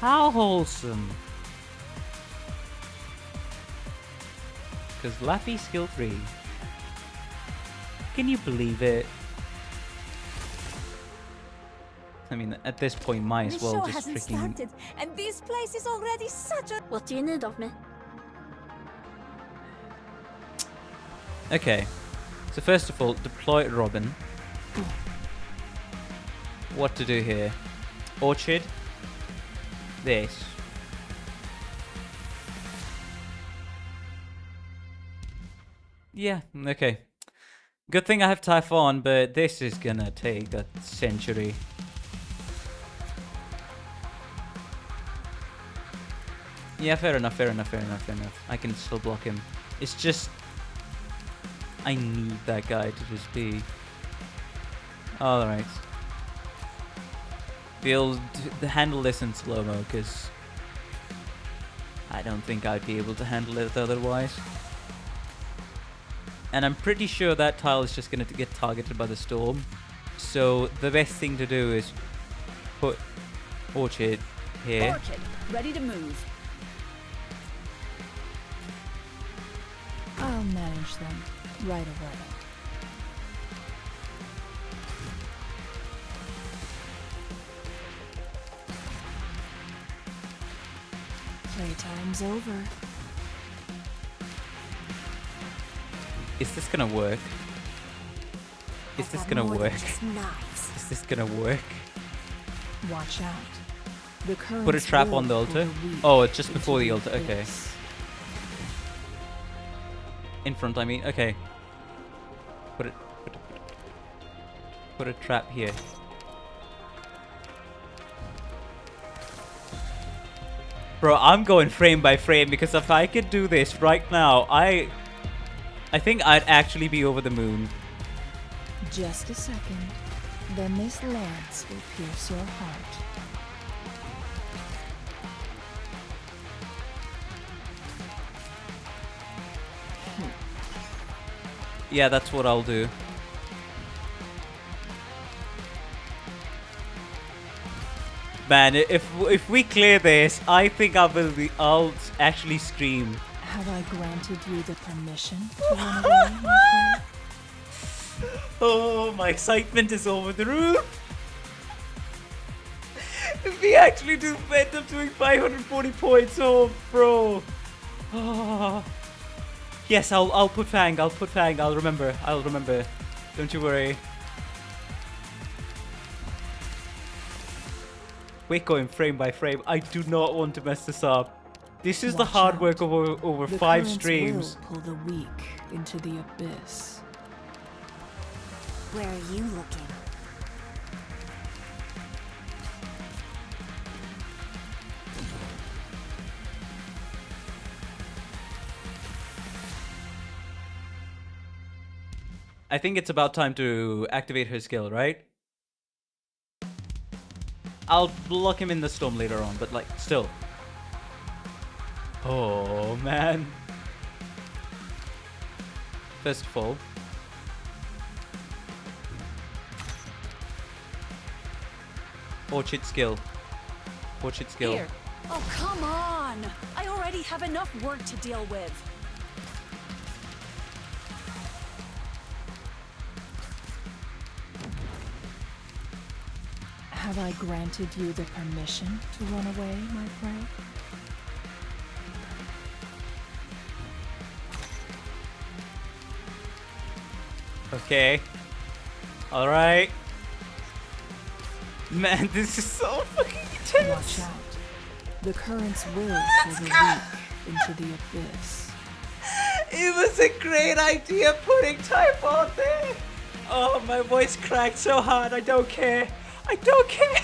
How wholesome. Because Laffy skill 3. Can you believe it? I mean, at this point, might as
The
well
show
just
hasn't
freaking...
started, and this place is already such a...
What do you need of me?
Okay. So first of all, deploy Robin. What to do here? Orchard. This. Yeah, okay. Good thing I have Typhon, but this is gonna take a century. Yeah, fair enough, fair enough, fair enough, fair enough. I can still block him. It's just... I need that guy to just be... Alright. We'll handle this in slow-mo, because... I don't think I'd be able to handle it otherwise. And I'm pretty sure that tile is just going to get targeted by the storm. So the best thing to do is put Orchard here.
Orchid, ready to move.
I'll manage them right away. Playtime's over.
Is this going to work? Is this going to work?
Knives.
Is this going to work?
Watch out. The currents
Put a trap
will
on the
pull
altar?
weak
Oh, it's just
into
before the
the
altar. Okay.
abyss.
In front, I mean. Okay. Put it. put a trap here. Bro, I'm going frame by frame because if I could do this right now, I think I'd actually be over the moon.
Just a second. Then this lance will pierce your heart.
Yeah, that's what I'll do. Man, if we clear this, I think I'll actually scream.
Have I granted you the permission to run away, my friend?
Oh, my excitement is over the roof. If we actually do end up doing 540 points, oh, bro. Oh. Yes, I'll put Fang. I'll remember. Don't you worry. We're going frame by frame. I do not want to mess this up. This is the hard work of over 5 streams.
Will pull the weak into the abyss.
Where are you looking?
I think it's about time to activate her skill, right? I'll block him in the storm later on, but like, still. Oh, man. First of all. Orchid skill.
Here. Oh, come on! I already have enough work to deal with.
Have I granted you the permission to run away, my friend?
Okay. Alright. Man, this is so fucking intense.
Watch out. The currents will pull the weak into the abyss.
It was a great idea putting type on there. Oh, my voice cracked so hard. I don't care. I don't care.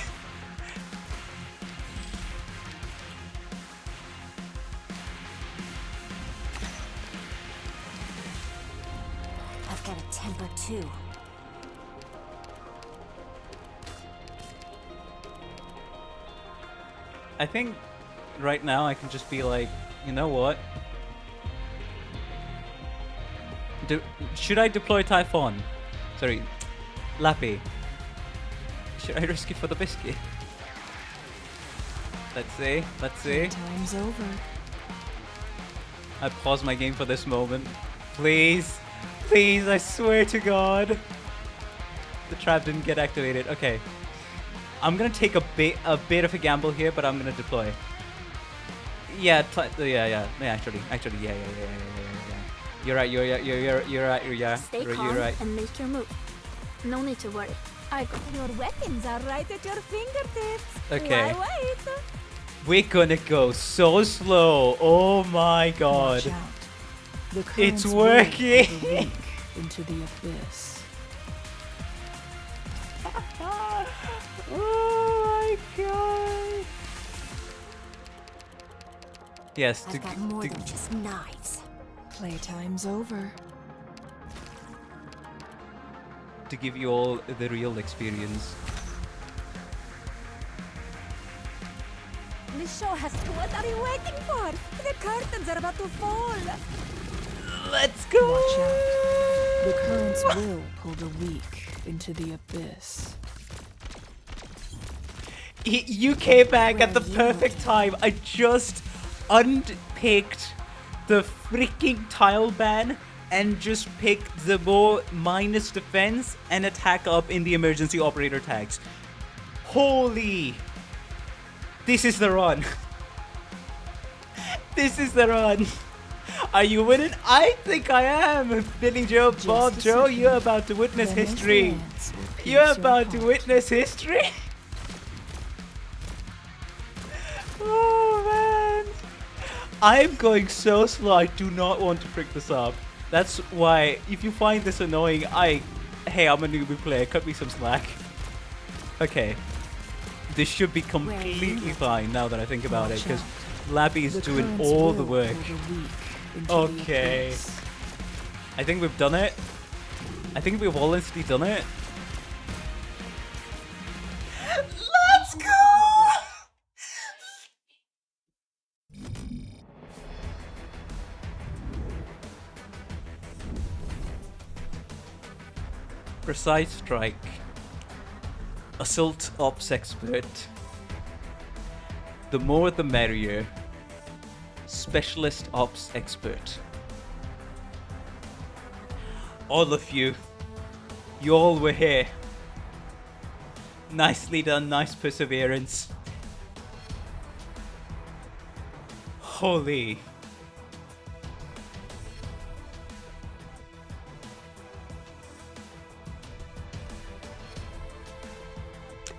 I've got a temper too.
I think right now I can just be like, you know what? Should I deploy Typhon? Sorry, Lappy. Should I risk it for the biscuit? Let's see.
Time's over.
I pause my game for this moment. Please. Please, I swear to God. The trap didn't get activated. Okay. I'm gonna take a bit of a gamble here, but I'm gonna deploy. Yeah, actually, yeah. You're right.
Stay
You're
calm
right.
and make your move. No need to worry.
Your weapons are right at your fingertips.
Okay.
Why wait?
We're gonna go so slow. Oh my God.
Watch out. The
It's
currents will
working.
pull the weak into the abyss.
Oh my God. Yes.
I've got more than just knives.
Playtime's over.
To give you all the real experience.
This show has. What are you waiting for? The curtains are about to fall.
Let's go.
Watch out. The currents will pull the weak into the abyss.
You came back at the perfect time. I just unpicked the freaking tile ban and just picked the more minus defense and attack up in the emergency operator tags. Holy! This is the run. This is the run. Are you winning? I think I am. Billy Joe, Bob Joe, you're about to witness history. You're about to witness history. Oh man. I'm going so slow. I do not want to frick this up. That's why if you find this annoying, I Hey, I'm a newbie player. Cut me some slack. Okay. This should be completely fine now that I think about it, because Labby is doing all the work. Okay. I think we've done it. I think we've honestly done it. Let's go! Precise strike. Assault ops expert. The more the merrier. Specialist ops expert. All of you. You all were here. Nicely done, nice perseverance. Holy.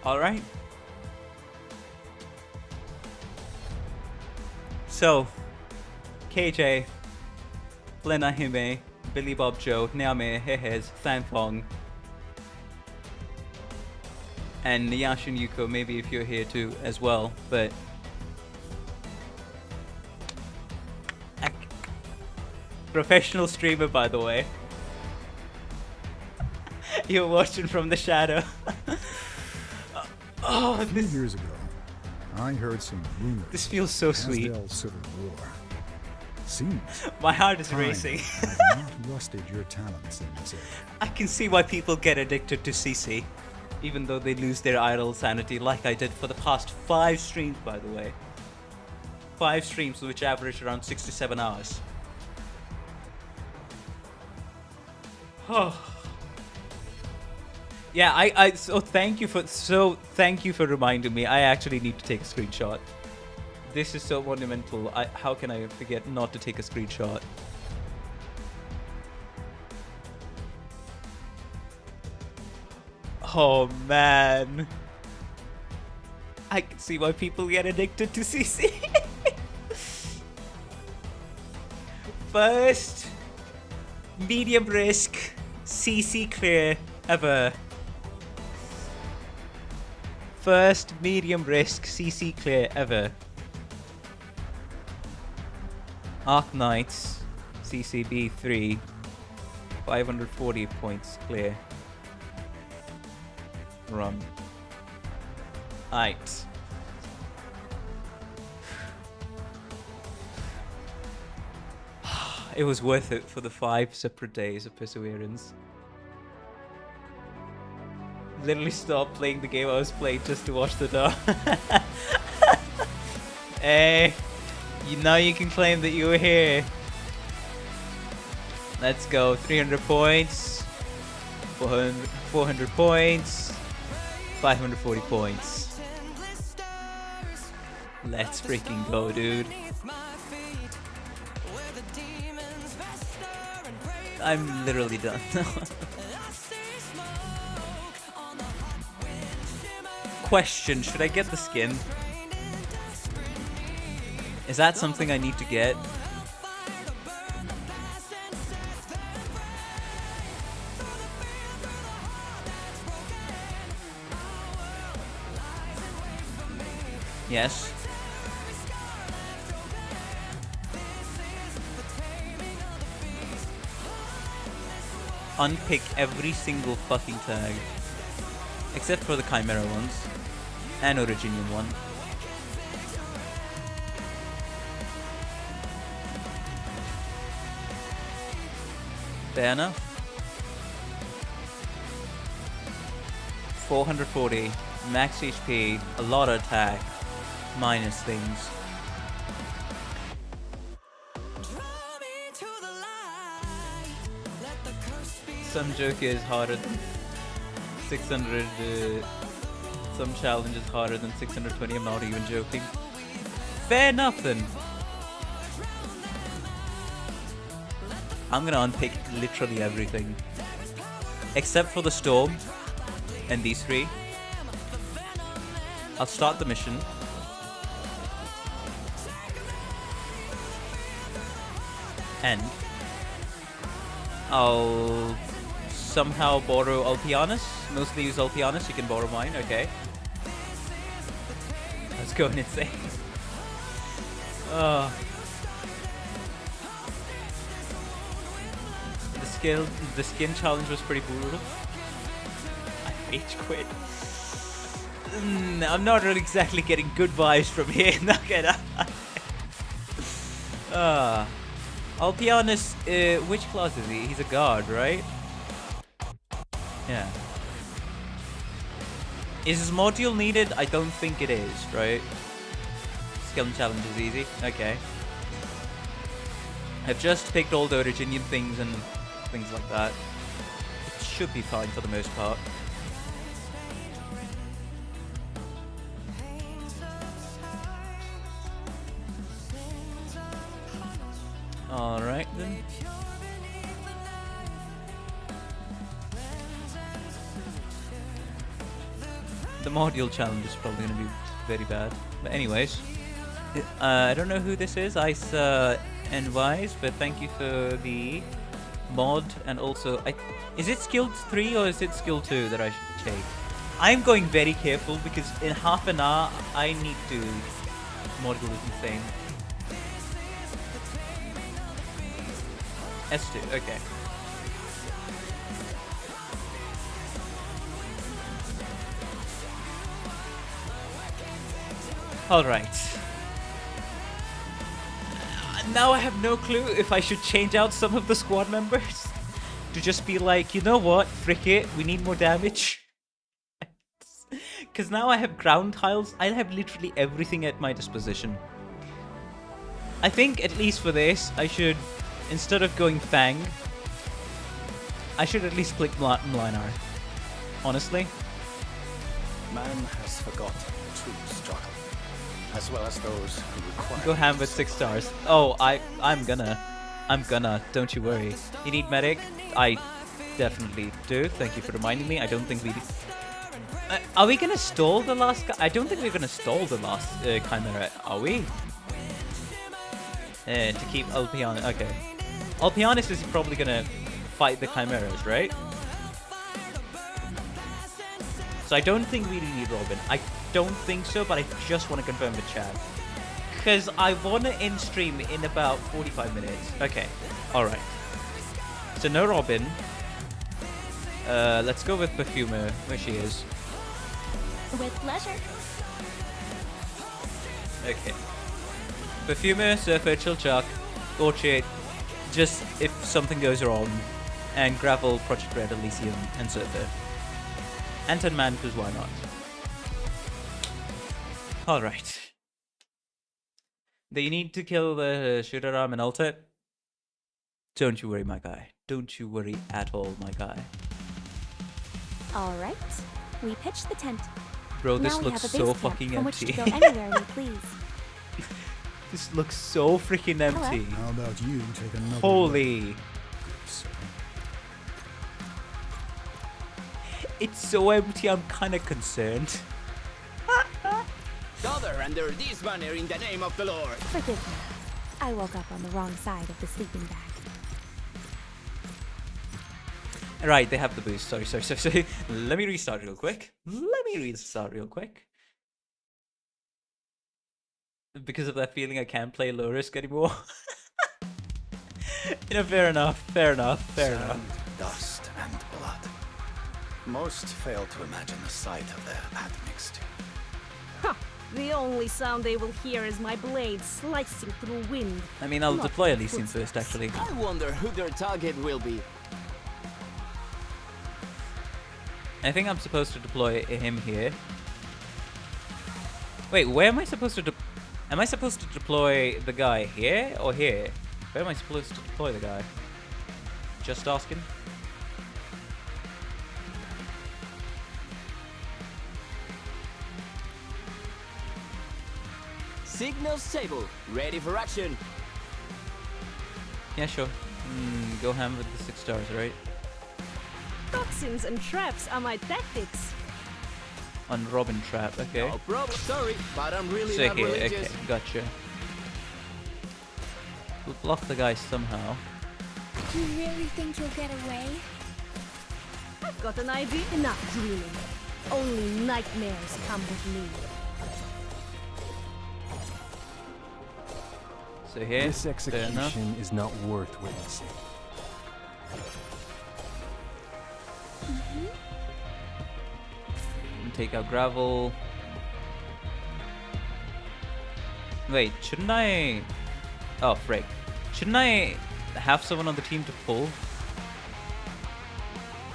Alright. So, KJ, Lena Hime, Billy Bob Joe, Naomi, Hehez, Sanfong, and Yashin Yuko, maybe if you're here too as well, but professional streamer, by the way. You're watching from the shadow. Oh, this
years ago, I heard some rumors.
This feels so sweet.
Civil War. Seems
my heart is
time
racing.
has not rusted your talents in this area.
I can see why people get addicted to CC, even though they lose their idle sanity, like I did for the past 5 streams, by the way. 5 streams, which averaged around 6 to 7 hours. Oh. Yeah, so thank you for reminding me. I actually need to take a screenshot. This is so monumental. How can I forget not to take a screenshot? Oh man. I can see why people get addicted to CC. First medium risk CC clear ever. First medium risk CC clear ever. Arknights CCB3 540 points clear. Run. Aight. It was worth it for the 5 separate days of perseverance. Literally stopped playing the game I was playing just to watch the door. Hey, now you can claim that you were here. Let's go. 300 points. 400 points. 540 points. Let's freaking go, dude. I'm literally done. Question, should I get the skin? Is that something I need to get? Yes. Unpick every single fucking tag. Except for the Chimera ones. And Originium one. Fair enough. 440. Max HP. A lot of attack. Minus things. Some joke is harder than 600. Some challenge is harder than 620. I'm not even joking. Fair enough then. I'm gonna unpick literally everything. Except for the Storm and these 3. I'll start the mission. And I'll somehow borrow Ulpianus. Mostly use Ulpianus, you can borrow mine, okay. Let's go insane. Oh. The skin challenge was pretty brutal. I rage quit. I'm not really exactly getting good vibes from here, not gonna Ulpianus, which class is he? He's a guard, right? Yeah. Is his module needed? I don't think it is, right? Skill challenge is easy. Okay. I've just picked all the Originian things and things like that. It should be fine for the most part. Alright then. The module challenge is probably going to be very bad. But anyways, I don't know who this is, Ice and Wise, but thank you for the mod. And also, is it skill 3 or is it skill 2 that I should take? I'm going very careful because in half an hour I need to... Module is insane. S2, okay. Alright. Now I have no clue if I should change out some of the squad members to just be like, you know what, frick it, we need more damage. Because now I have ground tiles, I have literally everything at my disposition. I think, at least for this, I should, instead of going Fang, I should at least click Mlinar. Honestly.
Man has forgotten to struggle, as well as those who require.
Go ham with 6 stars. Oh, I'm gonna. Don't you worry. You need medic? I definitely do. Thank you for reminding me. I don't think we. Are we gonna stall the last guy? I don't think we're gonna stall the last Chimera. Are we? To keep Ulpianus. Okay. Ulpianus is probably gonna fight the Chimeras, right? So I don't think we need Robin. I don't think so, but I just want to confirm with Chad. Because I want to end stream in about 45 minutes. Okay, alright. So no Robin. Let's go with Perfumer, where she is.
With pleasure.
Okay. Perfumer, Surfer, Chilchuck, Orchid, just if something goes wrong, and Gravel, Project Red, Elysium, and Surfer. Anton Man, because why not? Alright. Do you need to kill the shooter arm and ult it? Don't you worry, my guy. Don't you worry at all, my guy.
Alright. We pitched the tent.
Bro, this
now
looks
we have a
so
base
fucking
camp from
empty.
which to go anywhere we please.
This looks so freaking empty.
Hello?
How about you take another
Holy.
look, sir?
It's so empty, I'm kind of concerned.
Gather under this banner in the name of the Lord.
Forgive me. I woke up on the wrong side of the sleeping bag.
Right, they have the boost. Sorry. Let me restart real quick. Because of that feeling I can't play low risk anymore. You know, fair enough.
Sand, dust, and blood. Most fail to imagine the sight of their admixture.
Ha! The only sound they will hear is my blade slicing through wind.
I mean, I'll
Not
deploy
my
Elysium
footsteps.
first, actually.
I wonder who their target will be.
I think I'm supposed to deploy him here. Wait, where am I supposed to am I supposed to deploy the guy here or here? Where am I supposed to deploy the guy? Just asking.
Signal stable, ready for action.
Yeah, sure. Go ham with the 6 stars, right?
Toxins and traps are my tactics.
On Robin Trap, okay.
No problem. Sorry, but I'm really
So
not
here,
religious.
okay, gotcha. We'll block the guy somehow.
You really think you'll get away?
I've got an idea. Enough dreaming. Only nightmares come with me.
So here,
This execution is not worth witnessing.
Take out gravel. Wait, shouldn't I? Oh, frick. Shouldn't I have someone on the team to pull?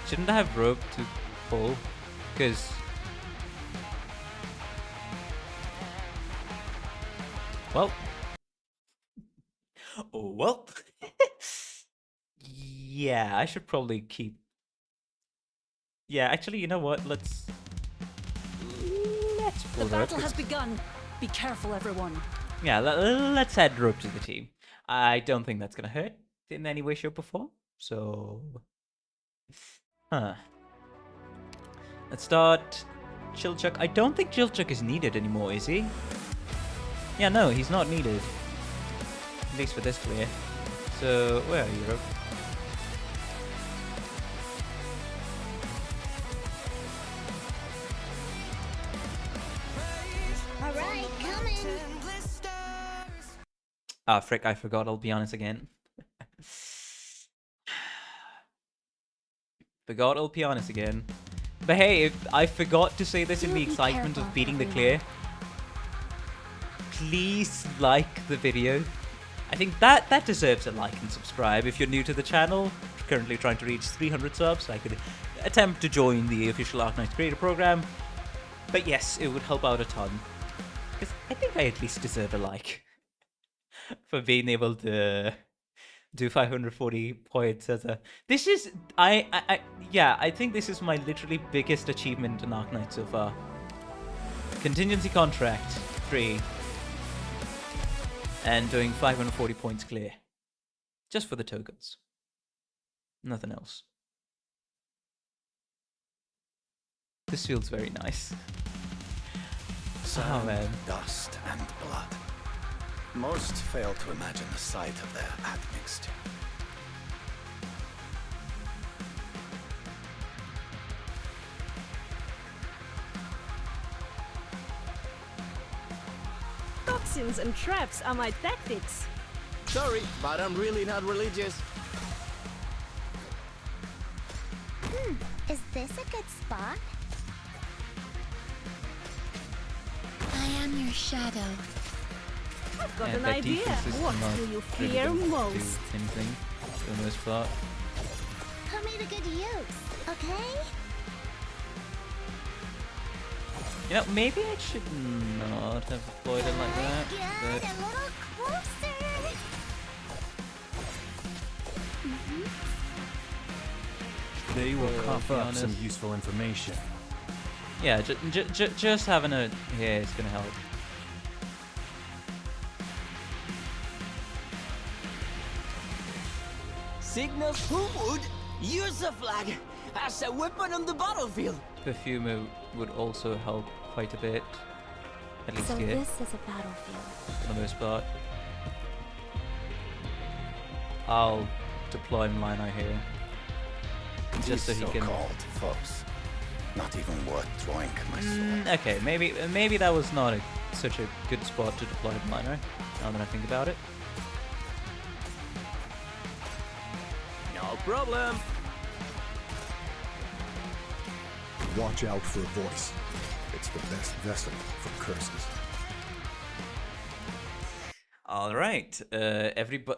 Shouldn't I have rope to pull? Because... Well... Oh, well... Yeah, I should probably keep... Yeah, actually, you know what? Let's pull
The
rope.
battle has begun. Be careful, everyone.
Yeah, let's add rope to the team. I don't think that's gonna hurt in any way, shape, or form. So... Huh. Let's start Chilchuk. I don't think Chilchuk is needed anymore, is he? Yeah, no, he's not needed. At least for this clear. So, where are you, Rope?
Alright, coming.
Ah, frick, I forgot. I'll be honest again. Forgot I'll be honest again. But hey, I forgot to say this in the excitement of beating the clear. Please like the video. I think that deserves a like and subscribe. If you're new to the channel, currently trying to reach 300 subs, I could attempt to join the official Arknights creator program. But yes, it would help out a ton. Because I think I at least deserve a like. For being able to do 540 points as a... This is... yeah, I think this is my literally biggest achievement in Arknights so far. Contingency contract 3. And doing 540 points clear. Just for the tokens. Nothing else. This feels very nice.
Sand,
man.
dust, and blood. Most fail to imagine the sight of their admixture.
Toxins and traps are my tactics.
Sorry, but I'm really not religious.
Is this a good spot? I am your shadow.
I've got
Yeah,
an
their
idea.
defense is
What
not
do you
really
fear
gonna
most?
do anything for the most part.
Put me to good use, okay?
You know, maybe I should not have deployed it like that.
Good,
But
a little closer.
They will
Well,
cough
to be
up some
honest.
useful information.
yeah, just having a here is gonna help.
Signals who would use a flag as a weapon on the battlefield.
Perfume would also help quite a bit. At least
So
here,
this is a battlefield.
for the most part. I'll deploy Mlino here. Just so he can...
So-called foes. Not even worth drawing my sword.
Okay, maybe that was not such a good spot to deploy Mlino, now that I think about it.
No problem.
Watch out for a voice. It's the best vessel for curses.
All right,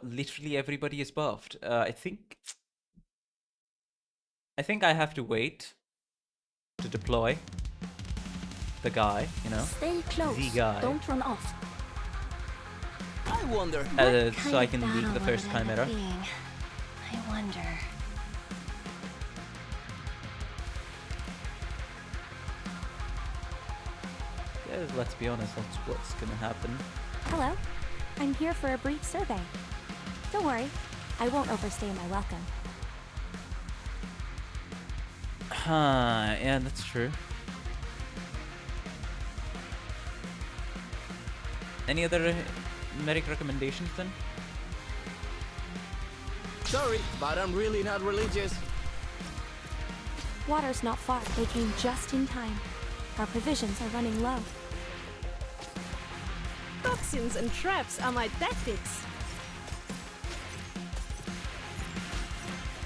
literally everybody is buffed. I think I have to wait to deploy the guy, you know,
Stay close.
the guy,
Don't run off.
I wonder.
so I can leak the first chimera.
I wonder.
Yeah, let's be honest, that's what's gonna happen.
Hello. I'm here for a brief survey. Don't worry. I won't overstay my welcome.
Yeah, that's true. Any other medic recommendations then?
Sorry, but I'm really not religious.
Water's not far. They came just in time. Our provisions are running low.
Toxins and traps are my tactics.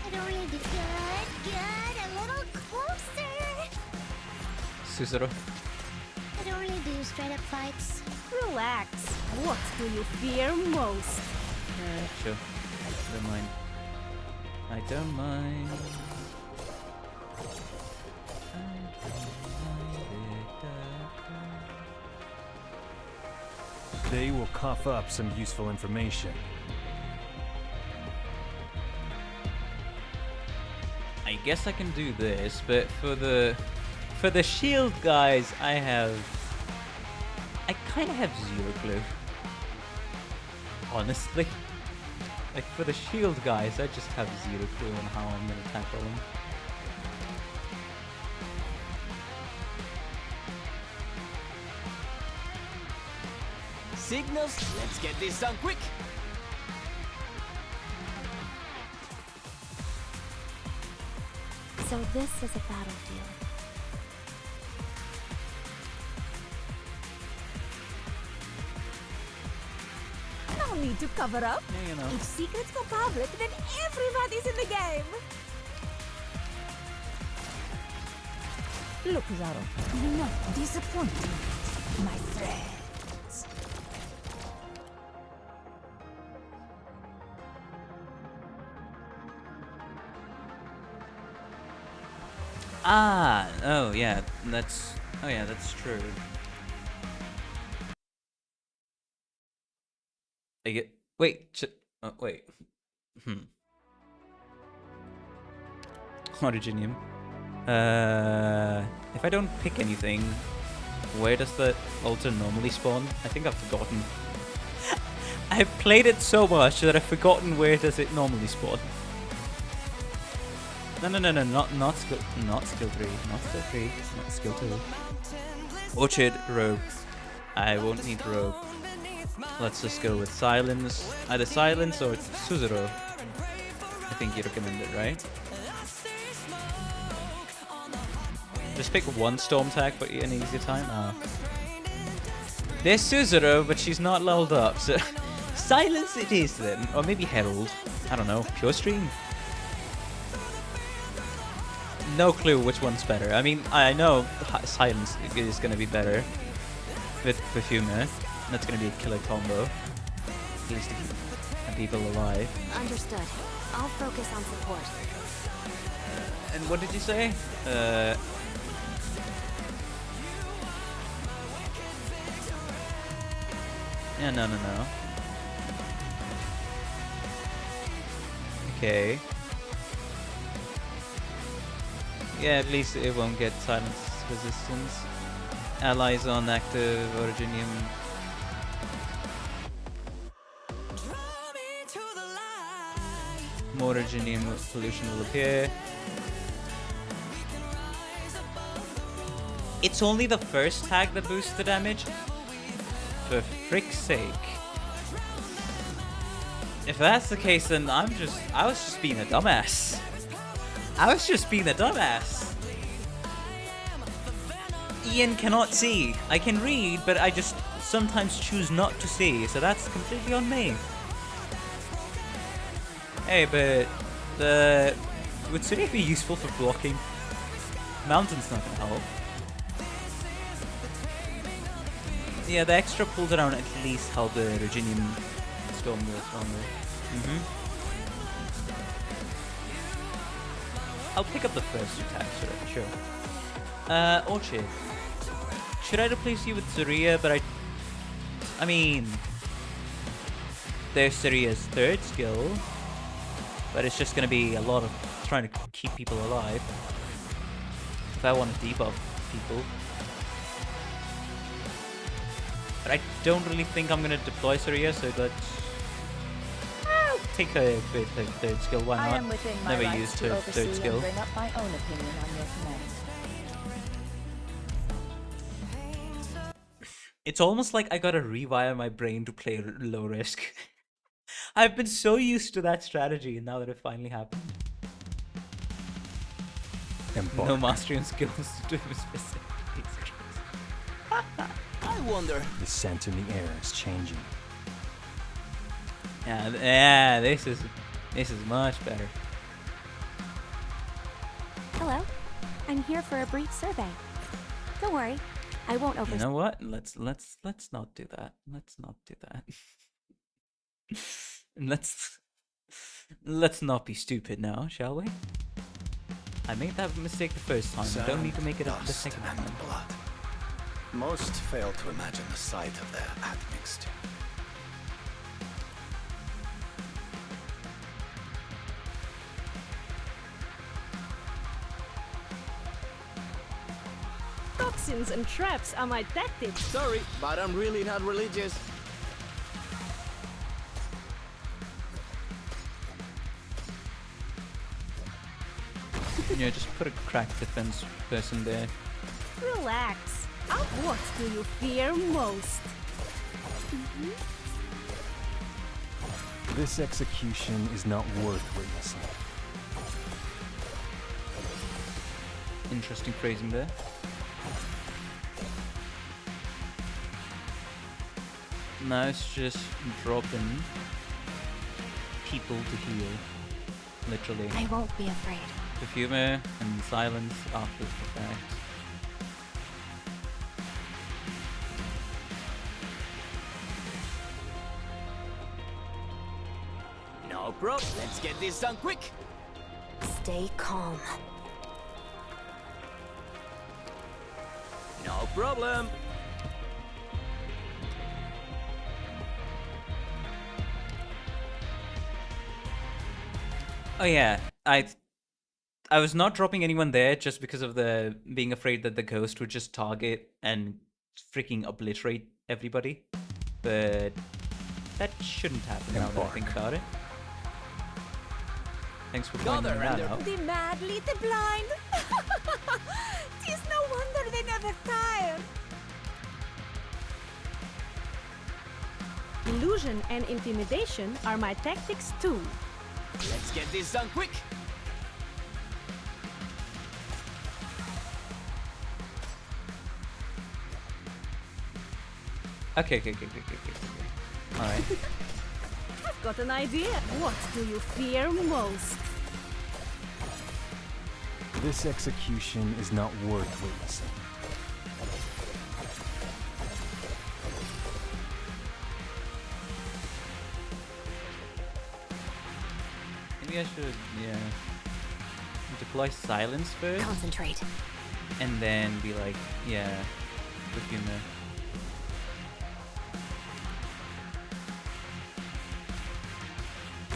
I don't really do good. A little closer.
Suzuto.
I don't really do straight up fights.
Relax. What do you fear most?
Sure. Don't mind. I don't mind.
They will cough up some useful information.
I guess I can do this, but for the shield guys, I kind of have zero clue. Honestly, like for the shield guys, I just have zero clue on how I'm gonna tackle them.
Signals, let's get this done quick.
So this is a battlefield.
No need to cover up.
Yeah, you know.
If secrets go public, then everybody's in the game. Look, Zaro, you're not disappointing, my friends.
Oh yeah, that's true. I get wait, wait. Originium. If I don't pick anything, where does the altar normally spawn? I think I've forgotten. I've played it so much that I've forgotten where does it normally spawn. No, not skill 3, not skill 2. Orchid, rogue. I won't need rogue. Let's just go with silence. Either silence or Suzuro. I think you recommend it, right? Just pick one storm tag for an easier time. Oh. There's Suzuro, but she's not leveled up, so silence it is then. Or maybe Herald. I don't know. Pure stream. No clue which one's better. I mean, I know silence is going to be better with Perfumer. That's going to be a killer combo. At least to keep people alive.
Understood. I'll focus on support.
And what did you say? Yeah, no. Okay. Yeah, at least it won't get silence resistance. Allies on active Originium. More Originium pollution will appear. It's only the first tag that boosts the damage? For frick's sake. If that's the case, then I was just being a dumbass. Ian cannot see. I can read, but I just sometimes choose not to see, so that's completely on me. Hey, but would Surya be useful for blocking? Mountain's not gonna help. Yeah, the extra cooldown at least help the Reginian Storm go stronger. I'll pick up the first attack, sure. Orchid. Should I replace you with Surya? But I mean, there's Surya's third skill, but it's just gonna be a lot of trying to keep people alive. If I want to debuff people. But I don't really think I'm gonna deploy Surya, so I'll take a bit of third skill. Why not?
I am within my
Never
rights
used
to
her
oversee
third
and
skill.
bring up my own opinion on your commands.
It's almost like I gotta rewire my brain to play low risk. I've been so used to that strategy, and now that it finally happened.
Embark.
No mastering skills to do specific.
I wonder.
The scent in the air is changing.
Yeah, this is much better.
Hello. I'm here for a brief survey. Don't worry, I won't
You
overstay.
know what? Let's not do that. Let's not do that. let's not be stupid now, shall we? I made that mistake the first time. I don't need to make it up the second time.
Blood. Most fail to imagine the sight of their admixture.
Toxins and traps are my tactics.
Sorry, but I'm really not religious.
Yeah, just put a cracked defense person there.
Relax. What do you fear most?
This execution is not worth witnessing.
Interesting phrasing there. Now it's just dropping people to heal. Literally.
I won't be afraid.
Perfumer and silence after the fact.
No prob. Let's get this done quick.
Stay calm.
No problem.
Oh yeah, I was not dropping anyone there just because of the being afraid that the ghost would just target and freaking obliterate everybody. But that shouldn't happen now that I think about it. Thanks for pointing that out.
The mad little blind. Tis no wonder they never tire.
Illusion and intimidation are my tactics too.
Let's get this done quick.
Okay. Alright.
I've got an idea. What do you fear most?
This execution is not worth witnessing.
Maybe I should, deploy silence first,
Concentrate.
and then be like, perfumer.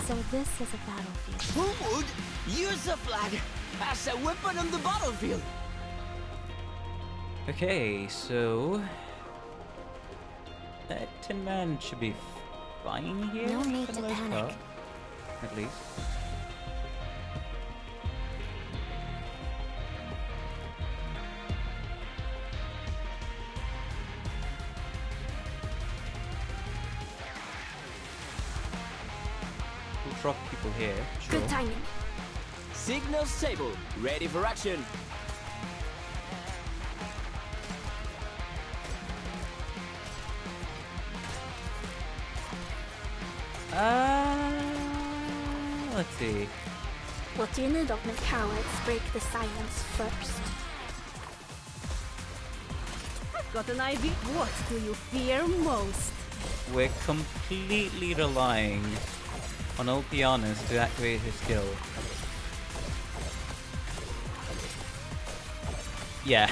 So this is a battlefield.
Who would use a flag as a weapon on the battlefield?
Okay, so that Tin Man should be fine here.
No need
for
to
the most
panic.
part, at least. We'll drop people here. Sure.
Good timing.
Signal stable. Ready for action.
Let's see.
What unit of the cowards break the silence first?
I've got an idea. What do you fear most?
We're completely relying on Ulpianus to activate his skill. Yeah.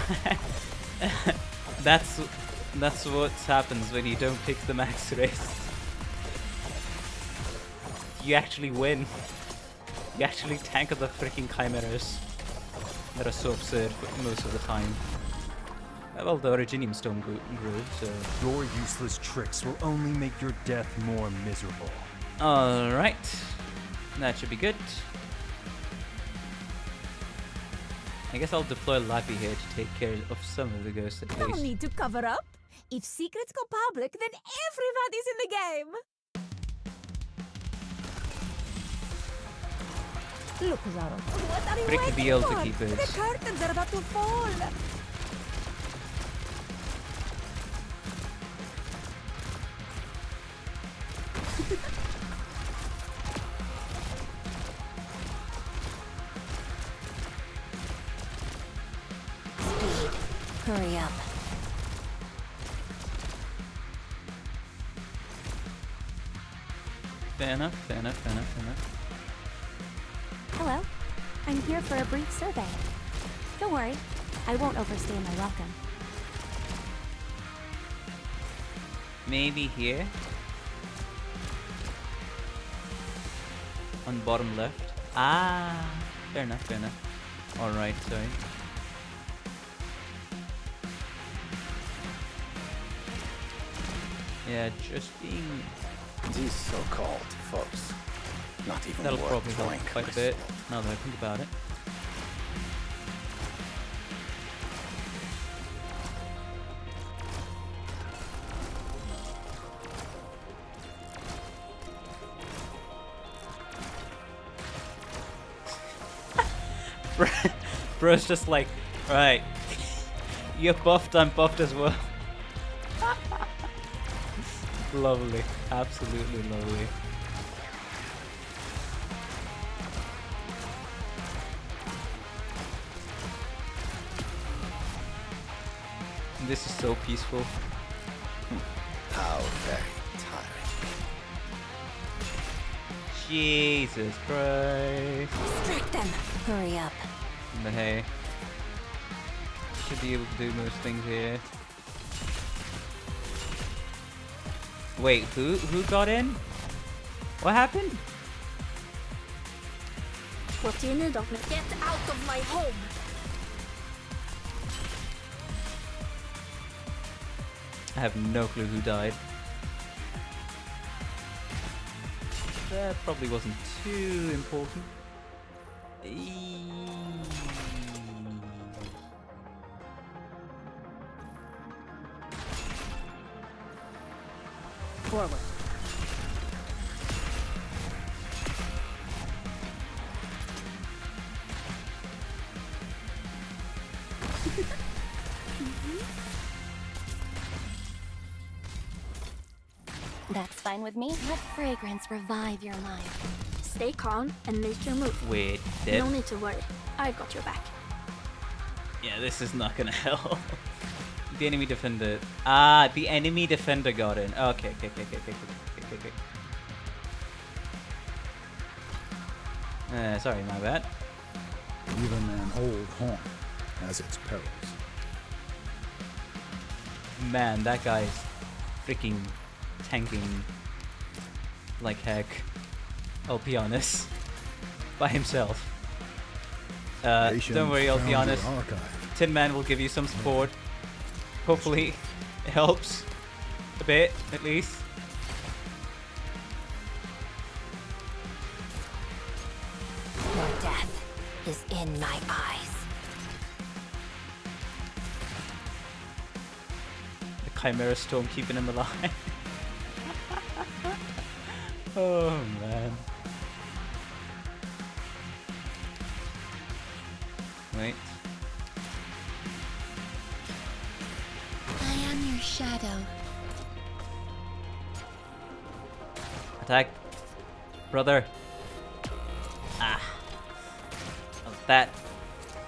That's what happens when you don't pick the max race. You actually win. You actually tank the freaking chimeras that are so absurd most of the time. Well, the Originium Stone grew, so...
Your useless tricks will only make your death more miserable.
Alright. That should be good. I guess I'll deploy Lappy here to take care of some of the ghosts at
No
least.
need to cover up. If secrets go public, then everybody's in the game.
Look, Zaro. What are you
Freaking
waiting
be able
for?
to keep it.
The curtains are about to fall.
Speed. Hurry up.
Fair enough, fair enough, fair enough, fair enough.
Hello. I'm here for a brief survey. Don't worry, I won't overstay my welcome.
Maybe here? On bottom left? Ah, fair enough, fair enough. Alright, sorry. Yeah, just being...
These so-called folks, not even
That'll
worth
probably help
trying
quite a bit, now that I think about it. Bro's just like, right, you're buffed, I'm buffed as well. Lovely, absolutely lovely. This is so peaceful.
How very tiring.
Jesus Christ.
Distract them. Hurry up.
But hey, should be able to do most things here. Wait, who got in? What happened?
What do you need of me? Get out of my home!
I have no clue who died. That probably wasn't too important.
Forward.
That's fine with me. Let fragrance revive your mind. Stay calm and make your move.
Wait, dead?
No need to worry. I've got your back.
Yeah, this is not gonna help. The enemy defender. Ah, the enemy defender got in. Okay. Sorry, my bad.
Even an old haunt has its perils.
Man, that guy's freaking tanking like heck. I'll be honest. By himself. Don't worry, I'll be honest. Tin Man will give you some support. Hopefully, it helps a bit, at least.
Your death is in my eyes.
The Chimera Storm keeping him alive. Oh man. Wait.
I am your shadow.
Attack, brother. Ah. Oh, that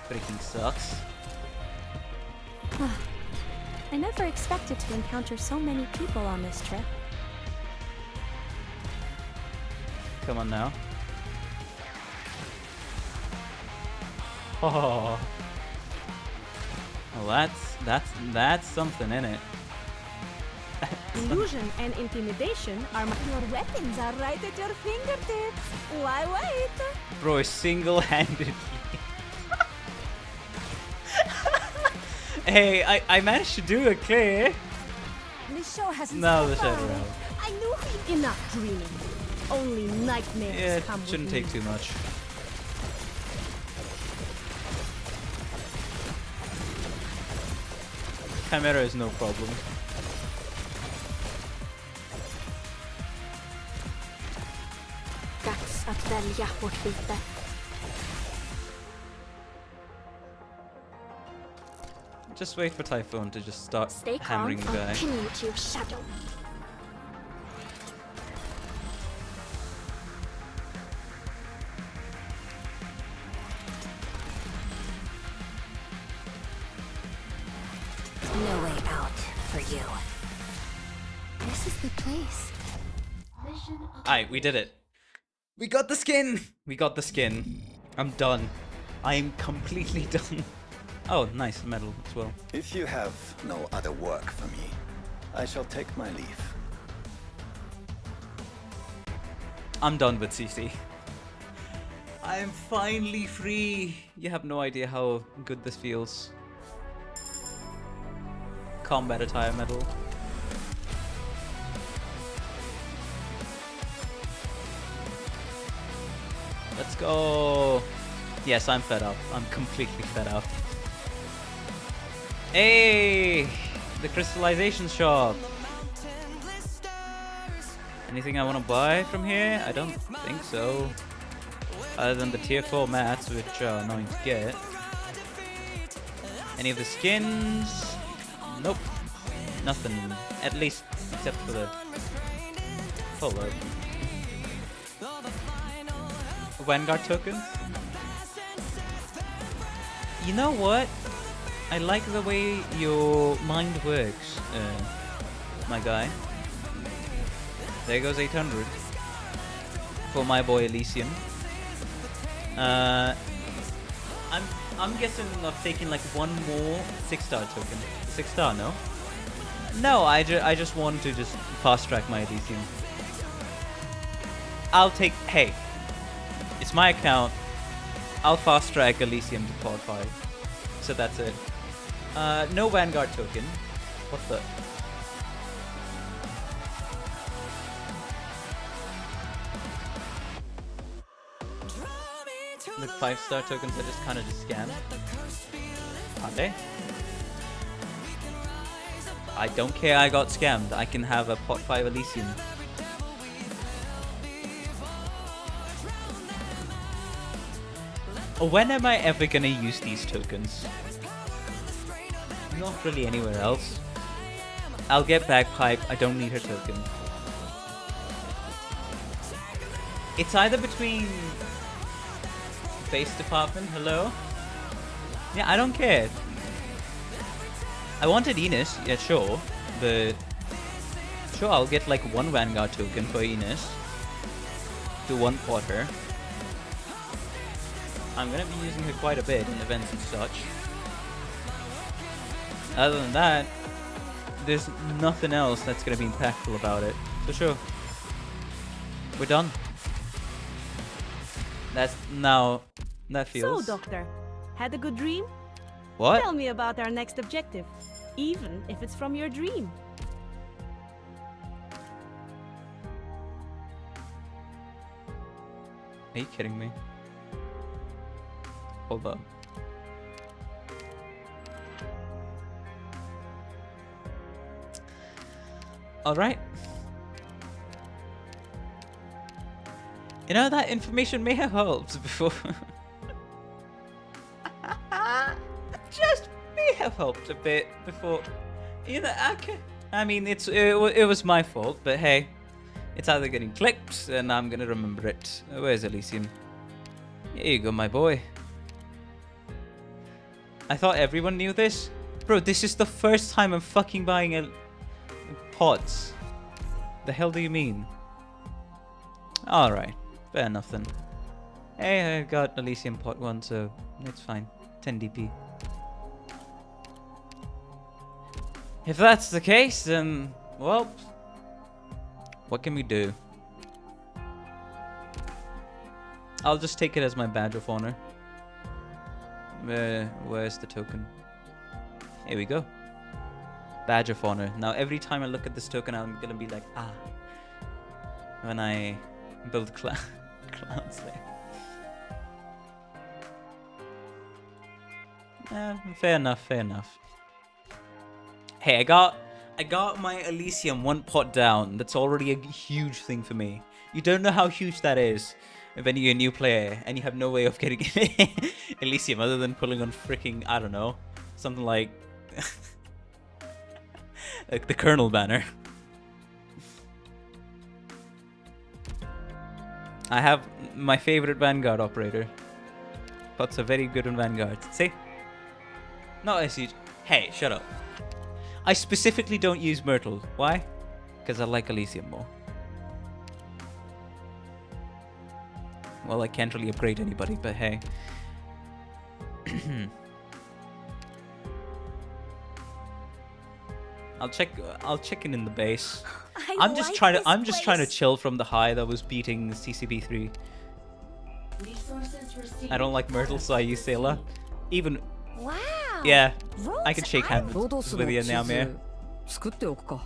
freaking sucks.
I never expected to encounter so many people on this trip.
Come on now. Oh. Well, that's something, innit?
Illusion and intimidation are your weapons are right at your fingertips. Why wait?
Bro, single-handedly. Hey, I managed to do it, clear.
This show hasn't
No, the
stopped.
shadow realm.
I knew he enough dreaming. Only nightmares
Yeah, it
come with
shouldn't
me.
take too much. Chimera is no problem.
Dags att välja vårt byte.
Just wait for Typhoon to just start
Stay calm.
hammering the guy.
I'll pin you to your shadow.
No way out for you. This is the place.
Alright, we did it. We got the skin! We got the skin. I'm done. I am completely done. Oh, nice medal as well.
If you have no other work for me, I shall take my leave.
I'm done with CC. I am finally free. You have no idea how good this feels. Combat attire medal. Let's go. Yes, I'm fed up. I'm completely fed up. Hey! The crystallization shop. Anything I want to buy from here? I don't think so. Other than the tier 4 mats, which are annoying to get. Any of the skins? Nope. Nothing. At least, except for the... Hold up. Vanguard tokens? You know what? I like the way your mind works, my guy. There goes 800 for my boy Elysium. I'm guessing of taking like one more 6-star token. 6-star, no? No, I just want to just fast track my Elysium. I'll take. Hey, it's my account. I'll fast track Elysium to Pod 5. So that's it. No Vanguard token. What the? The 5-star tokens are just kind of just scam. Are they? I don't care I got scammed. I can have a Pot 5 Elysium. When am I ever gonna use these tokens? Not really anywhere else. I'll get Bagpipe. I don't need her token. It's either between... Base department, hello? Yeah, I don't care. I wanted Enos, yeah, sure. But... Sure, I'll get like one Vanguard token for Enos. To one Potter. I'm gonna be using her quite a bit in events and such. Other than that, there's nothing else that's gonna be impactful about it. So sure. We're done. That's now... That feels...
So, Doctor, had a good dream?
What?
Tell me about our next objective, even if it's from your dream.
Are you kidding me? Hold up. Alright. You know, that information may have helped before. Just may have helped a bit before. You know, I mean, it was my fault, but hey. It's either getting clipped, and I'm gonna remember it. Where's Elysium? Here you go, my boy. I thought everyone knew this. Bro, this is the first time I'm fucking buying pods. The hell do you mean? Alright, fair enough then. Hey, I got Elysium pot 1, so it's fine. 10 DP. If that's the case, then, well, what can we do? I'll just take it as my badge of honor. Where's the token? Here we go. Badge of honor. Now every time I look at this token, I'm gonna be like, ah. When I build clowns there. Fair enough, fair enough. Hey, I got my Elysium 1 pot down. That's already a huge thing for me. You don't know how huge that is when you're a new player and you have no way of getting Elysium other than pulling on freaking, I don't know, something like Like the Colonel banner. I have my favorite Vanguard operator. Pots are very good on Vanguard. See? Not as huge. Hey, shut up. I specifically don't use Myrtle. Why? Because I like Elysium more. Well, I can't really upgrade anybody, but hey. I'll check in the base. I'm just trying to chill from the high that was beating CCB3. I don't like Myrtle, so I use Sailor. Even
Wow.
yeah, I can shake hands with the Naomir.
作っておくか。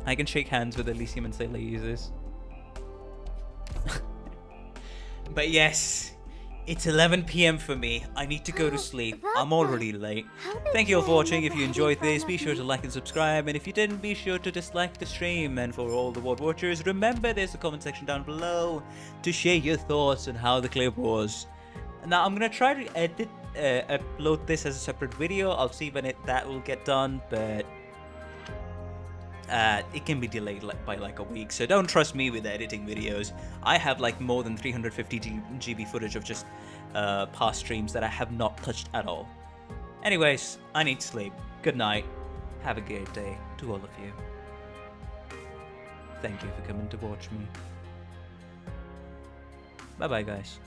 I can shake hands with Elysium and Sailor users. But yes, it's 11 PM for me. I need to go to sleep. I'm already late. Thank you all for watching. If you enjoyed this, be sure to like and subscribe. And if you didn't, be sure to dislike the stream. And for all the World Watchers, remember there's a comment section down below to share your thoughts on how the clip was. Now, I'm going to try to edit, upload this as a separate video. I'll see when that will get done, but it can be delayed by like a week, so don't trust me with editing videos. I have like more than 350 GB footage of just past streams that I have not touched at all. Anyways, I need sleep. Good night. Have a good day to all of you. Thank you for coming to watch me. Bye bye, guys.